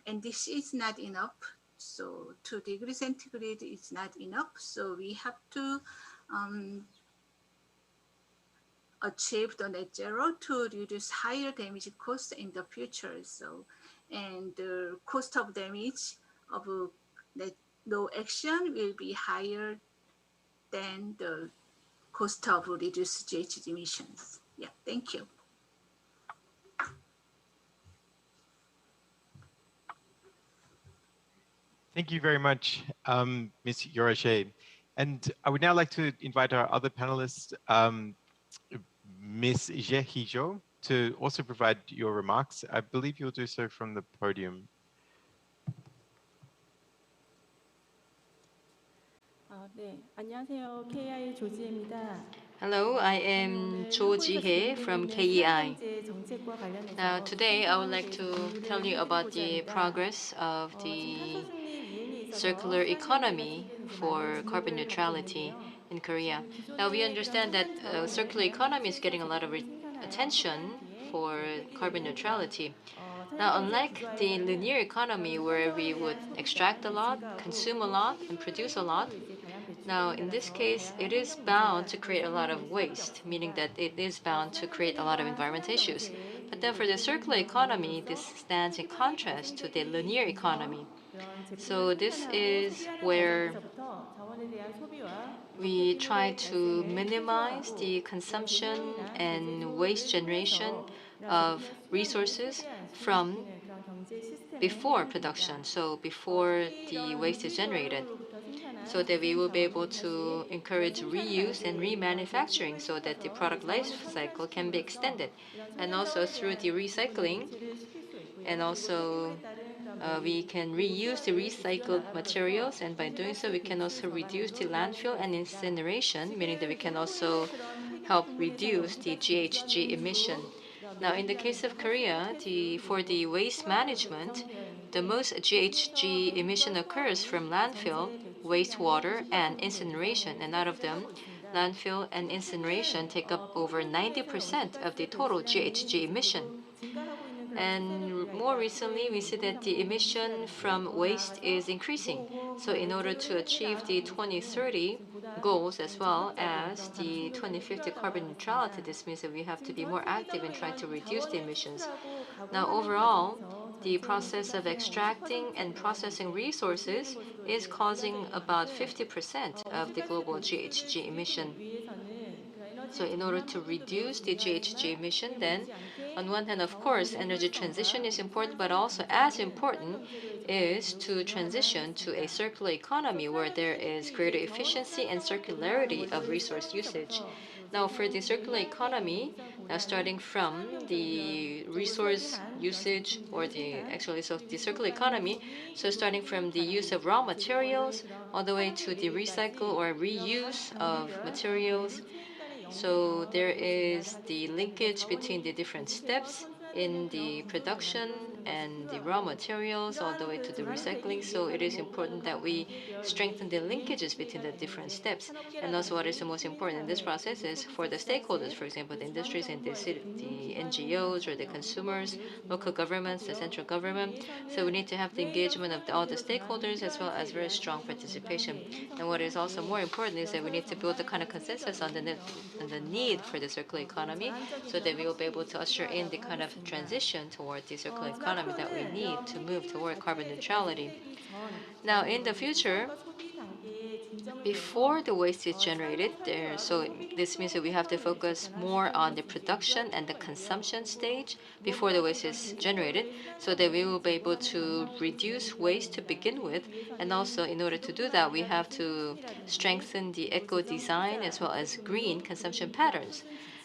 and this is not enough. So 2 degrees centigrade is not enough. So we have to achieve the net zero to reduce higher damage cost in the future. So, and the cost of damage of no action will be higher than the cost of reduced GHG emissions. Yeah, thank you. Thank you very much, Ms. Yoroshe. And I would now like to invite our other panelists, Ms. Jehijo, to also provide your remarks. I believe you'll do so from the podium. Hello, I am Cho Ji-hye from KEI. Now, today I would like to tell you about the progress of the circular economy for carbon neutrality in Korea. Now, we understand that circular economy is getting a lot of attention for carbon neutrality. Now, unlike the linear economy where we would extract a lot, consume a lot, and produce a lot, now, in this case, it is bound to create a lot of waste, meaning that it is bound to create a lot of environmental issues. But then for the circular economy, this stands in contrast to the linear economy. So this is where we try to minimize the consumption and waste generation of resources from before production, so before the waste is generated, so that we will be able to encourage reuse and remanufacturing so that the product life cycle can be extended. And also through the recycling, and also we can reuse the recycled materials, and by doing so, we can also reduce the landfill and incineration, meaning that we can also help reduce the GHG emission. Now, in the case of Korea, for the waste management, the most GHG emission occurs from landfill, wastewater, and incineration. And out of them, landfill and incineration take up over 90% of the total GHG emission. And more recently, we see that the emission from waste is increasing. So in order to achieve the 2030 goals as well as the 2050 carbon neutrality, this means that we have to be more active in trying to reduce the emissions. Now, overall, the process of extracting and processing resources is causing about 50% of the global GHG emission. So in order to reduce the GHG emission, then on one hand, of course, energy transition is important, but also as important is to transition to a circular economy where there is greater efficiency and circularity of resource usage. Now, for the circular economy, now starting from the resource usage, or the circular economy, so starting from the use of raw materials all the way to the recycle or reuse of materials. So there is the linkage between the different steps in the production and the raw materials all the way to the recycling. So it is important that we strengthen the linkages between the different steps. And also what is the most important in this process is for the stakeholders, for example, the industries and the NGOs or the consumers, local governments, the central government. So we need to have the engagement of all the stakeholders as well as very strong participation. And what is also more important is that we need to build the kind of consensus on the need for the circular economy so that we will be able to usher in the kind of transition toward the circular economy that we need to move toward carbon neutrality. Now, in the future, before the waste is generated, so this means that we have to focus more on the production and the consumption stage before the waste is generated, so that we will be able to reduce waste to begin with. And also, in order to do that, we have to strengthen the eco-design as well as green consumption patterns.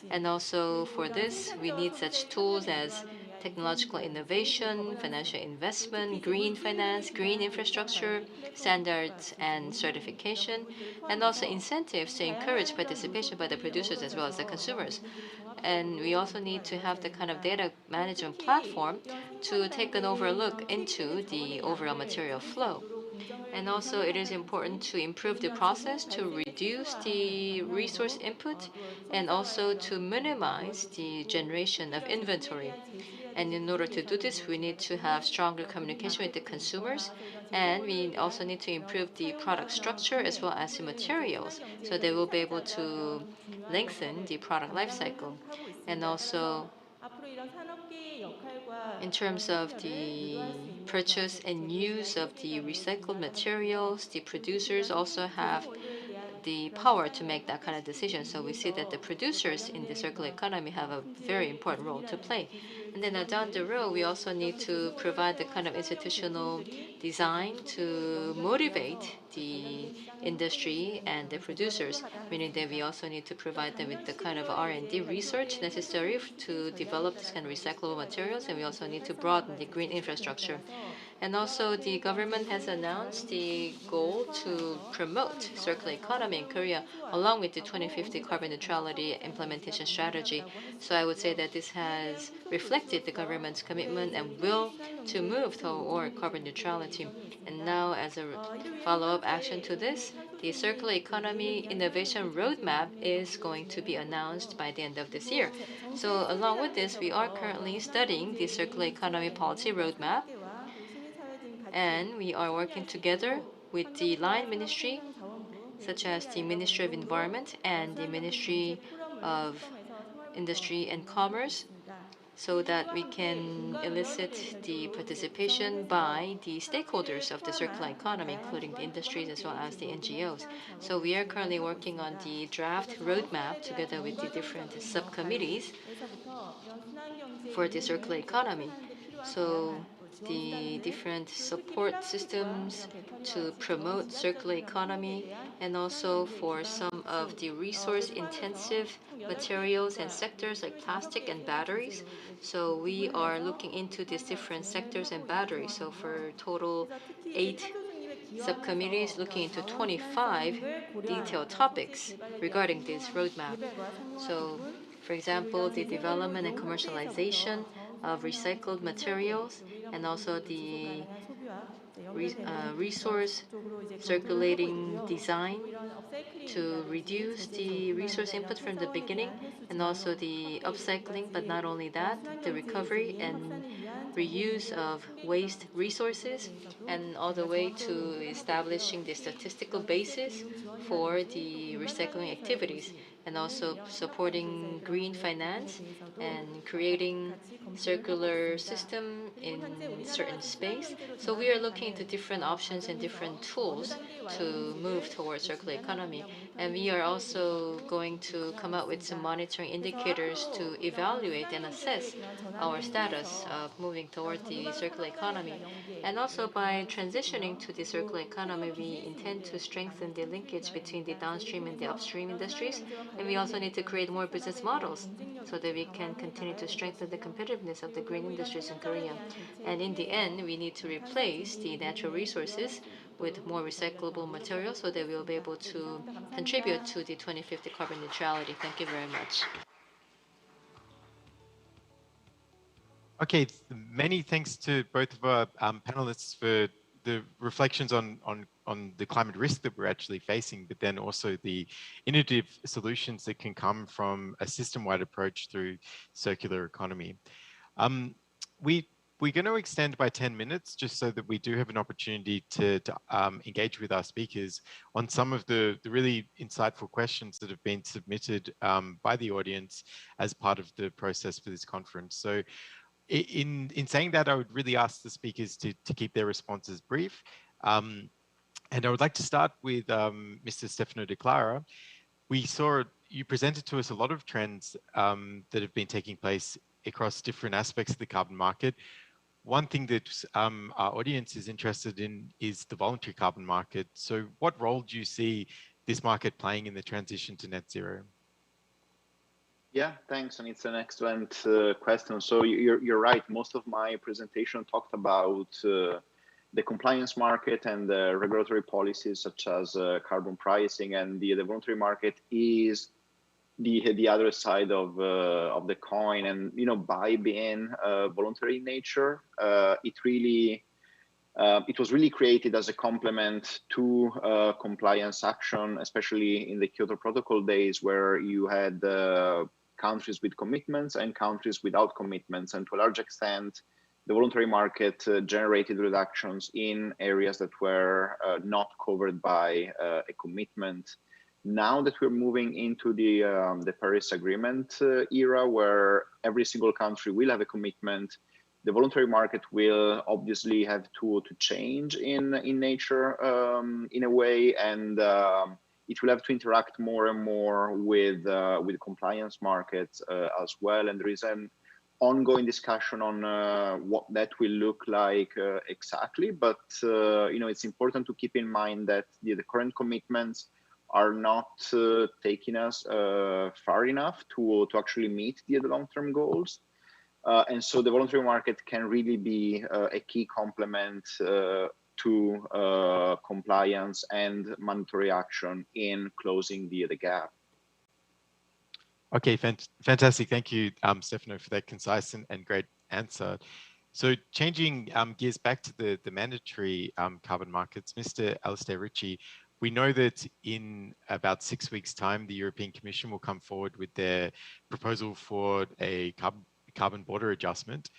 And also for this, we need such tools as technological innovation, financial investment, green finance, green infrastructure, standards and certification, and also incentives to encourage participation by the producers as well as the consumers. And we also need to have the kind of data management platform to take an overlook into the overall material flow. And also it is important to improve the process to reduce the resource input and also to minimize the generation of inventory. And in order to do this, we need to have stronger communication with the consumers, and we also need to improve the product structure as well as the materials, so they will be able to lengthen the product life cycle. And also, In terms of the purchase and use of the recycled materials, the producers also have the power to make that kind of decision. So we see that the producers in the circular economy have a very important role to play. And then down the road, we also need to provide the kind of institutional design to motivate the industry and the producers, meaning that we also need to provide them with the kind of R&D research necessary to develop this kind of recyclable materials, and we also need to broaden the green infrastructure. And also, the government has announced the goal to promote circular economy in Korea, along with the 2050 carbon neutrality implementation strategy. So I would say that this has reflected the government's commitment and will to move toward carbon neutrality. And now, as a follow-up action to this, the Circular Economy Innovation Roadmap is going to be announced by the end of this year. So along with this, we are currently studying the Circular Economy Policy Roadmap, and we are working together with the line ministry, such as the Ministry of Environment and the Ministry of Industry and Commerce, so that we can elicit the participation by the stakeholders of the circular economy, including the industries as well as the NGOs. So we are currently working on the draft roadmap together with the different subcommittees for the circular economy. So the different support systems to promote circular economy, and also for some of the resource-intensive materials and sectors like plastic and batteries. So we are looking into these different sectors and batteries. So for total 8 subcommittees looking into 25 detailed topics regarding this roadmap. So, for example, the development and commercialization of recycled materials, and also the resource circulating design to reduce the resource input from the beginning, and also the upcycling, but not only that, the recovery and reuse of waste resources, and all the way to establishing the statistical basis for the recycling activities, and also supporting green finance and creating circular system in certain space. So we are looking into different options and different tools to move towards circular economy. And we are also going to come up with some monitoring indicators to evaluate and assess our status of moving toward the circular economy. And also, by transitioning to the circular economy, we intend to strengthen the linkage between the downstream and the upstream industries. And we also need to create more business models so that we can continue to strengthen the competitiveness of the green industries in Korea. And in the end, we need to replace the natural resources with more recyclable materials so that we'll be able to contribute to the 2050 carbon neutrality. Thank you very much. Okay, many thanks to both of our panelists for the reflections on the climate risk that we're actually facing, but then also the innovative solutions that can come from a system-wide approach through circular economy. We're going to extend by 10 minutes just so that we do have an opportunity to engage with our speakers on some of the really insightful questions that have been submitted by the audience as part of the process for this conference. So in saying that, I would really ask the speakers to keep their responses brief. And I would like to start with Mr. Stefano De Clara. We saw you presented to us a lot of trends that have been taking place across different aspects of the carbon market. One thing that our audience is interested in is the voluntary carbon market. So what role do you see this market playing in the transition to net zero? Yeah, thanks. And it's an excellent question. So you're right. Most of my presentation talked about the compliance market and the regulatory policies such as carbon pricing, and the voluntary market is the other side of the coin. And by being voluntary in nature, it was really created as a complement to compliance action, especially in the Kyoto Protocol days, where you had countries with commitments and countries without commitments. And to a large extent, the voluntary market generated reductions in areas that were not covered by a commitment. Now that we're moving into the Paris Agreement era, where every single country will have a commitment, the voluntary market will obviously have to change in nature in a way, and it will have to interact more and more with compliance markets as well. And there is an ongoing discussion on what that will look like exactly. But it's important to keep in mind that the current commitments are not taking us far enough to actually meet the long-term goals. And so the voluntary market can really be a key complement to compliance and mandatory action in closing the gap. Okay, fantastic. Thank you, Stefano, for that concise and great answer. So changing gears back to the mandatory carbon markets, Mr. Alistair Ritchie, we know that in about 6 weeks' time, the European Commission will come forward with their proposal for a carbon border adjustment.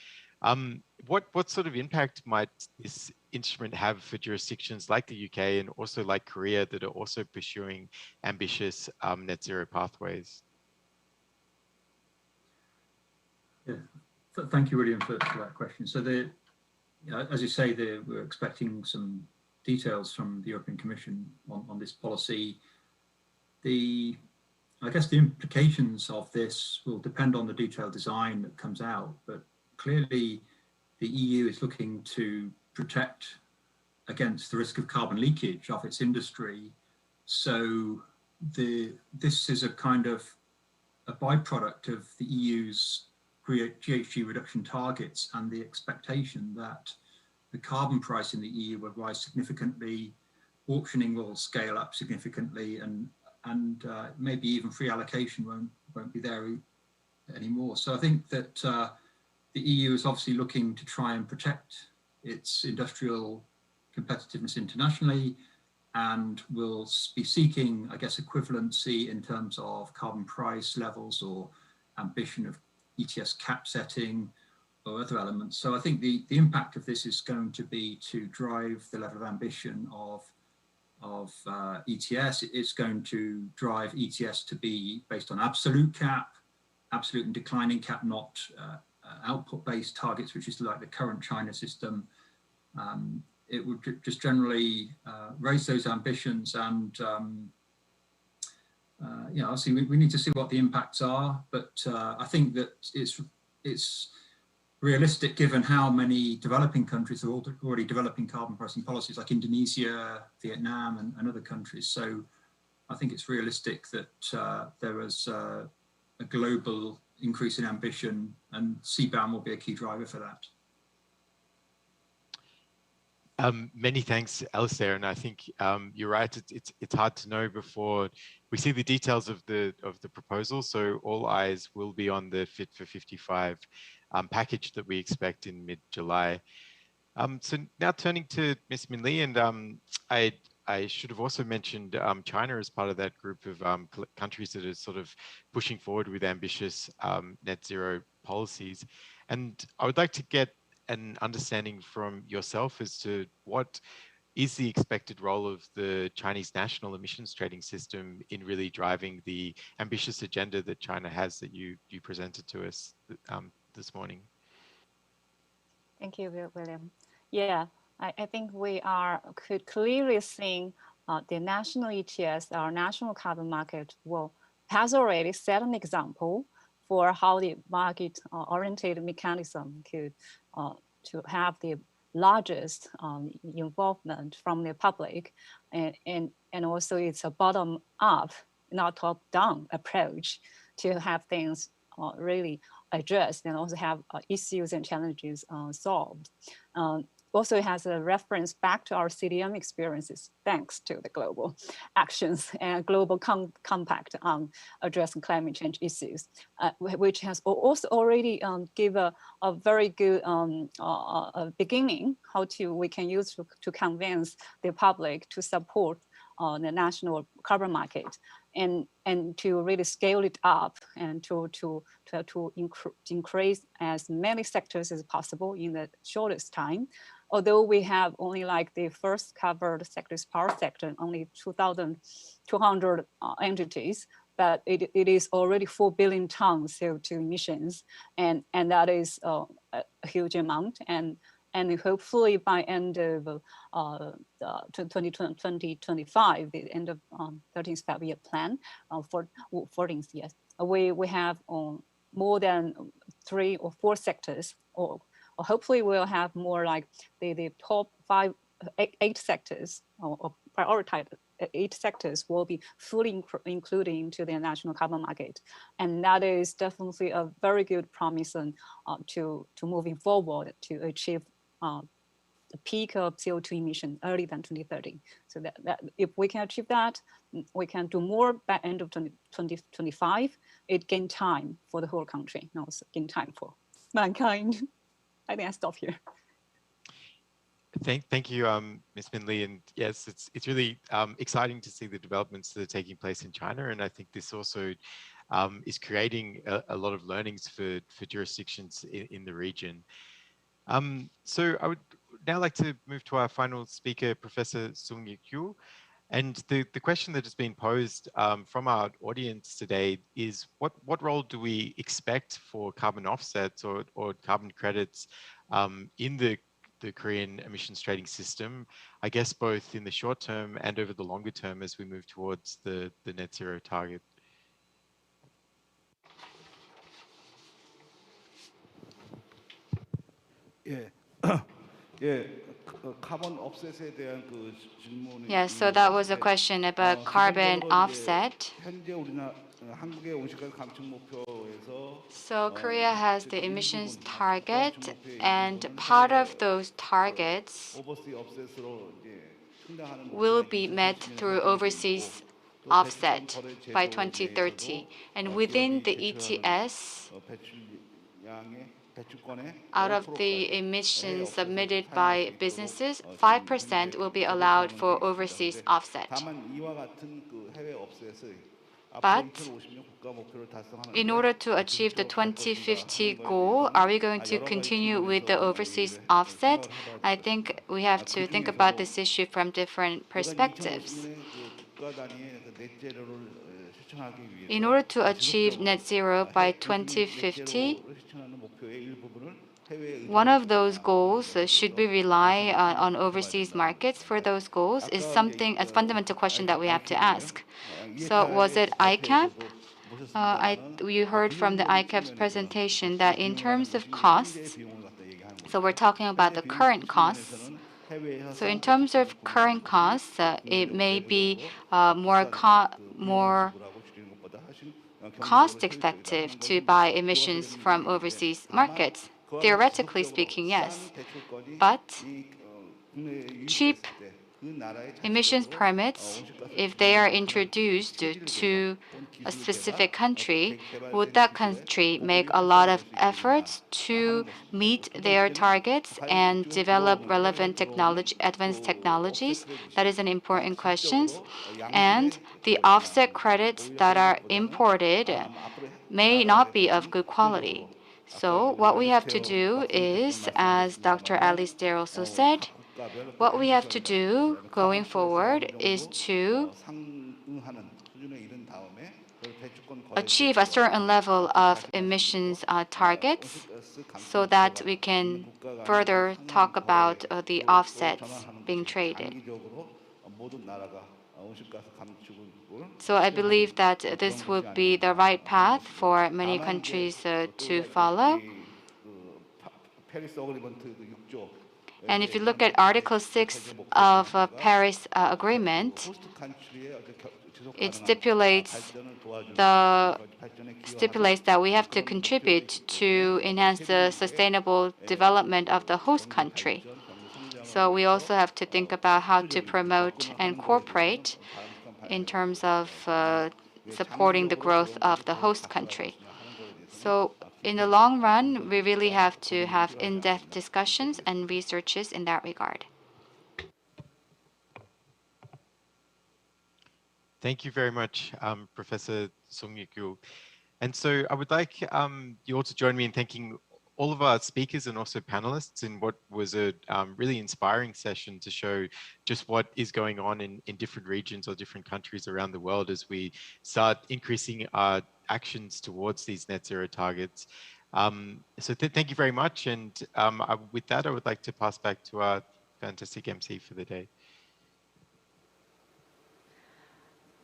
What sort of impact might this instrument have for jurisdictions like the UK and also like Korea that are also pursuing ambitious net zero pathways? Yeah. Thank you, William, for that question. So, as you say, we're expecting some details from the European Commission on this policy. I guess the implications of this will depend on the detailed design that comes out, but clearly the EU is looking to protect against the risk of carbon leakage of its industry. So this is a kind of a byproduct of the EU's GHG reduction targets and the expectation that the carbon price in the EU will rise significantly, auctioning will scale up significantly, and maybe even free allocation won't be there anymore. So I think that the EU is obviously looking to try and protect its industrial competitiveness internationally, and will be seeking, I guess, equivalency in terms of carbon price levels or ambition of ETS cap setting or other elements. So I think the impact of this is going to be to drive the level of ambition of ETS. It's going to drive ETS to be based on absolute cap, absolute and declining cap, not output-based targets, which is like the current China system. It would just generally raise those ambitions, and obviously we need to see what the impacts are, but I think that it's realistic given how many developing countries are already developing carbon pricing policies, like Indonesia, Vietnam, and other countries. So I think it's realistic that there is a global increase in ambition, and CBAM will be a key driver for that. Many thanks, Alistair, and I think you're right. It's hard to know before we see the details of the proposal. So all eyes will be on the Fit for 55 package that we expect in mid-July. So now turning to Ms. Min Lee, and I should have also mentioned China as part of that group of countries that are sort of pushing forward with ambitious net zero policies. And I would like to get an understanding from yourself as to what is the expected role of the Chinese national emissions trading system in really driving the ambitious agenda that China has that you presented to us this morning. Thank you, William. Yeah, I think we could clearly see the national ETS, our national carbon market, has already set an example for how the market-oriented mechanism could to have the largest involvement from the public, and also it's a bottom-up, not top-down approach to have things really addressed and also have issues and challenges solved. Also, it has a reference back to our CDM experiences, thanks to the global actions and global compact on addressing climate change issues, which has also already give a very good beginning how we can use to convince the public to support the national carbon market, and to really scale it up and to increase as many sectors as possible in the shortest time. Although we have only like the first covered sectors, power sector, only 2,200 entities, but it is already 4 billion tons CO2 emissions, and that is a huge amount, and hopefully by end of 2025, the end of 13th five-year plan, 14th, yes, we have more than 3 or 4 sectors, or hopefully we'll have more like the top 8 sectors, or prioritized 8 sectors will be fully included into the national carbon market. And that is definitely a very good promise to moving forward to achieve the peak of CO2 emission earlier than 2030. So that if we can achieve that, we can do more by end of 2025. It gain time for the whole country, no, gain time for mankind. I think I stop here. Thank you, Ms. Min Lee. And yes, it's really exciting to see the developments that are taking place in China. And I think this also is creating a lot of learnings for jurisdictions in the region. So I would now like to move to our final speaker, Professor Sung-Yi Kyu. And the question that has been posed from our audience today is what role do we expect for carbon offsets or carbon credits in the Korean emissions trading system, I guess both in the short term and over the longer term as we move towards the net zero target? Yes, so that was a question about carbon offset. So Korea has the emissions target, and part of those targets will be met through overseas offset by 2030. And within the ETS, out of the emissions submitted by businesses, 5% will be allowed for overseas offset. But in order to achieve the 2050 goal, are we going to continue with the overseas offset? I think we have to think about this issue from different perspectives. In order to achieve net zero by 2050, one of those goals, should we rely on overseas markets for those goals, is something, a fundamental question that we have to ask. So was it ICAP? You heard from the ICAP's presentation that in terms of costs, so we're talking about the current costs. So in terms of current costs, it may be more cost effective to buy emissions from overseas markets. Theoretically speaking, yes, but cheap emissions permits, if they are introduced to a specific country, would that country make a lot of efforts to meet their targets and develop relevant technology, advanced technologies? That is an important question. And the offset credits that are imported may not be of good quality. So what we have to do is, as Dr. Alice Dare also said, what we have to do going forward is to achieve a certain level of emissions targets so that we can further talk about the offsets being traded. So I believe that this would be the right path for many countries to follow. And if you look at Article 6 of Paris Agreement, it stipulates that we have to contribute to enhance the sustainable development of the host country. So we also have to think about how to promote and cooperate in terms of supporting the growth of the host country. So in the long run, we really have to have in-depth discussions and researches in that regard. Thank you very much, Professor Sung-Yi Kyu. And so I would like you all to join me in thanking all of our speakers and also panelists in what was a really inspiring session to show just what is going on in different regions or different countries around the world as we start increasing our actions towards these net zero targets. So thank you very much. And with that, I would like to pass back to our fantastic MC for the day.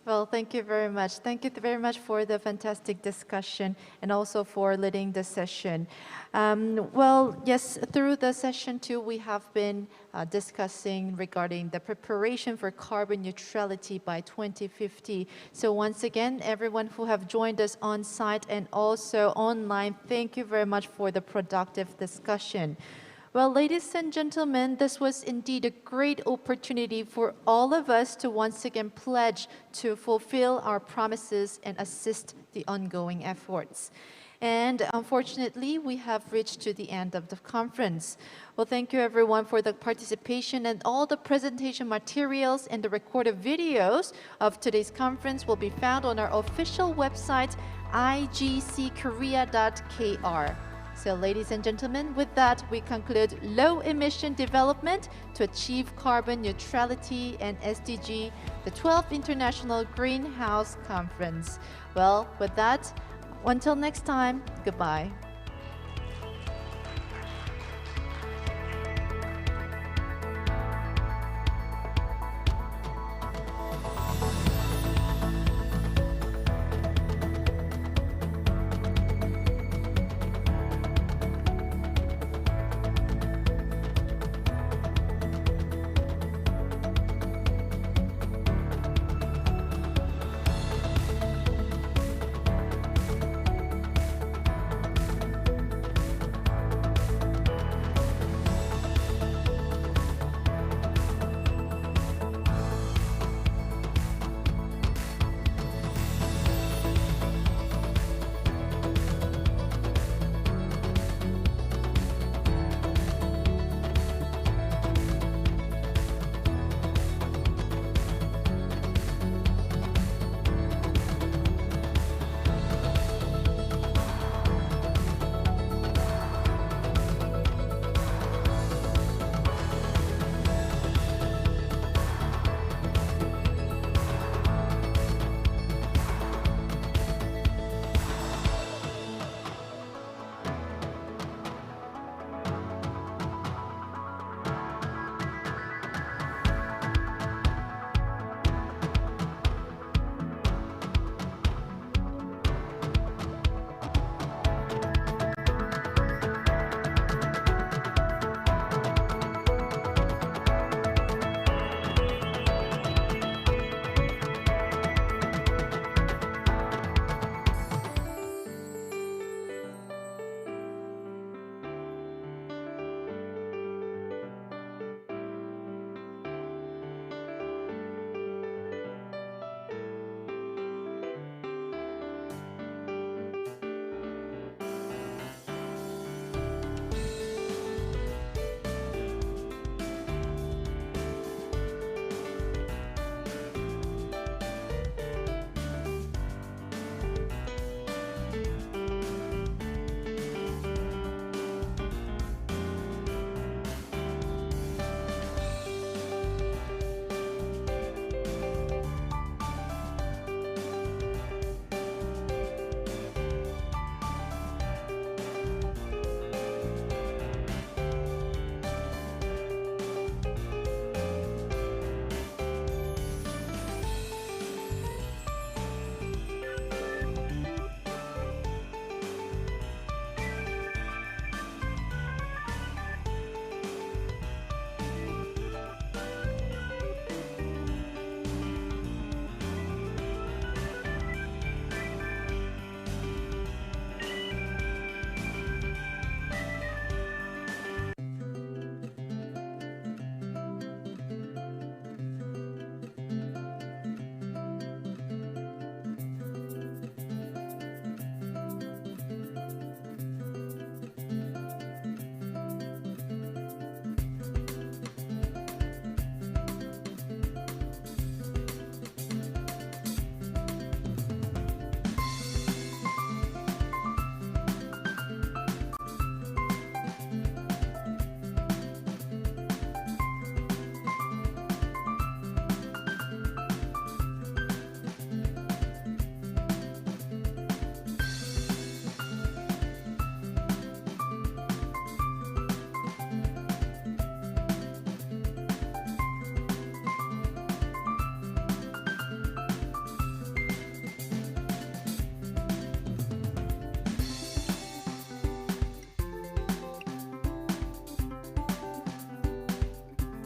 Well, thank you very much. Thank you very much for the fantastic discussion and also for leading the session. Well, yes, through the session too, we have been discussing regarding the preparation for carbon neutrality by 2050. So once again, everyone who have joined us on site and also online, thank you very much for the productive discussion. Well, ladies and gentlemen, this was indeed a great opportunity for all of us to once again pledge to fulfill our promises and assist the ongoing efforts. And unfortunately, we have reached to the end of the conference. Well, thank you everyone for the participation, and all the presentation materials and the recorded videos of today's conference will be found on our official website, igckorea.kr. So ladies and gentlemen, with that, we conclude low emission development to achieve carbon neutrality and SDG, the 12th International Greenhouse Conference. Well, with that, until next time, goodbye.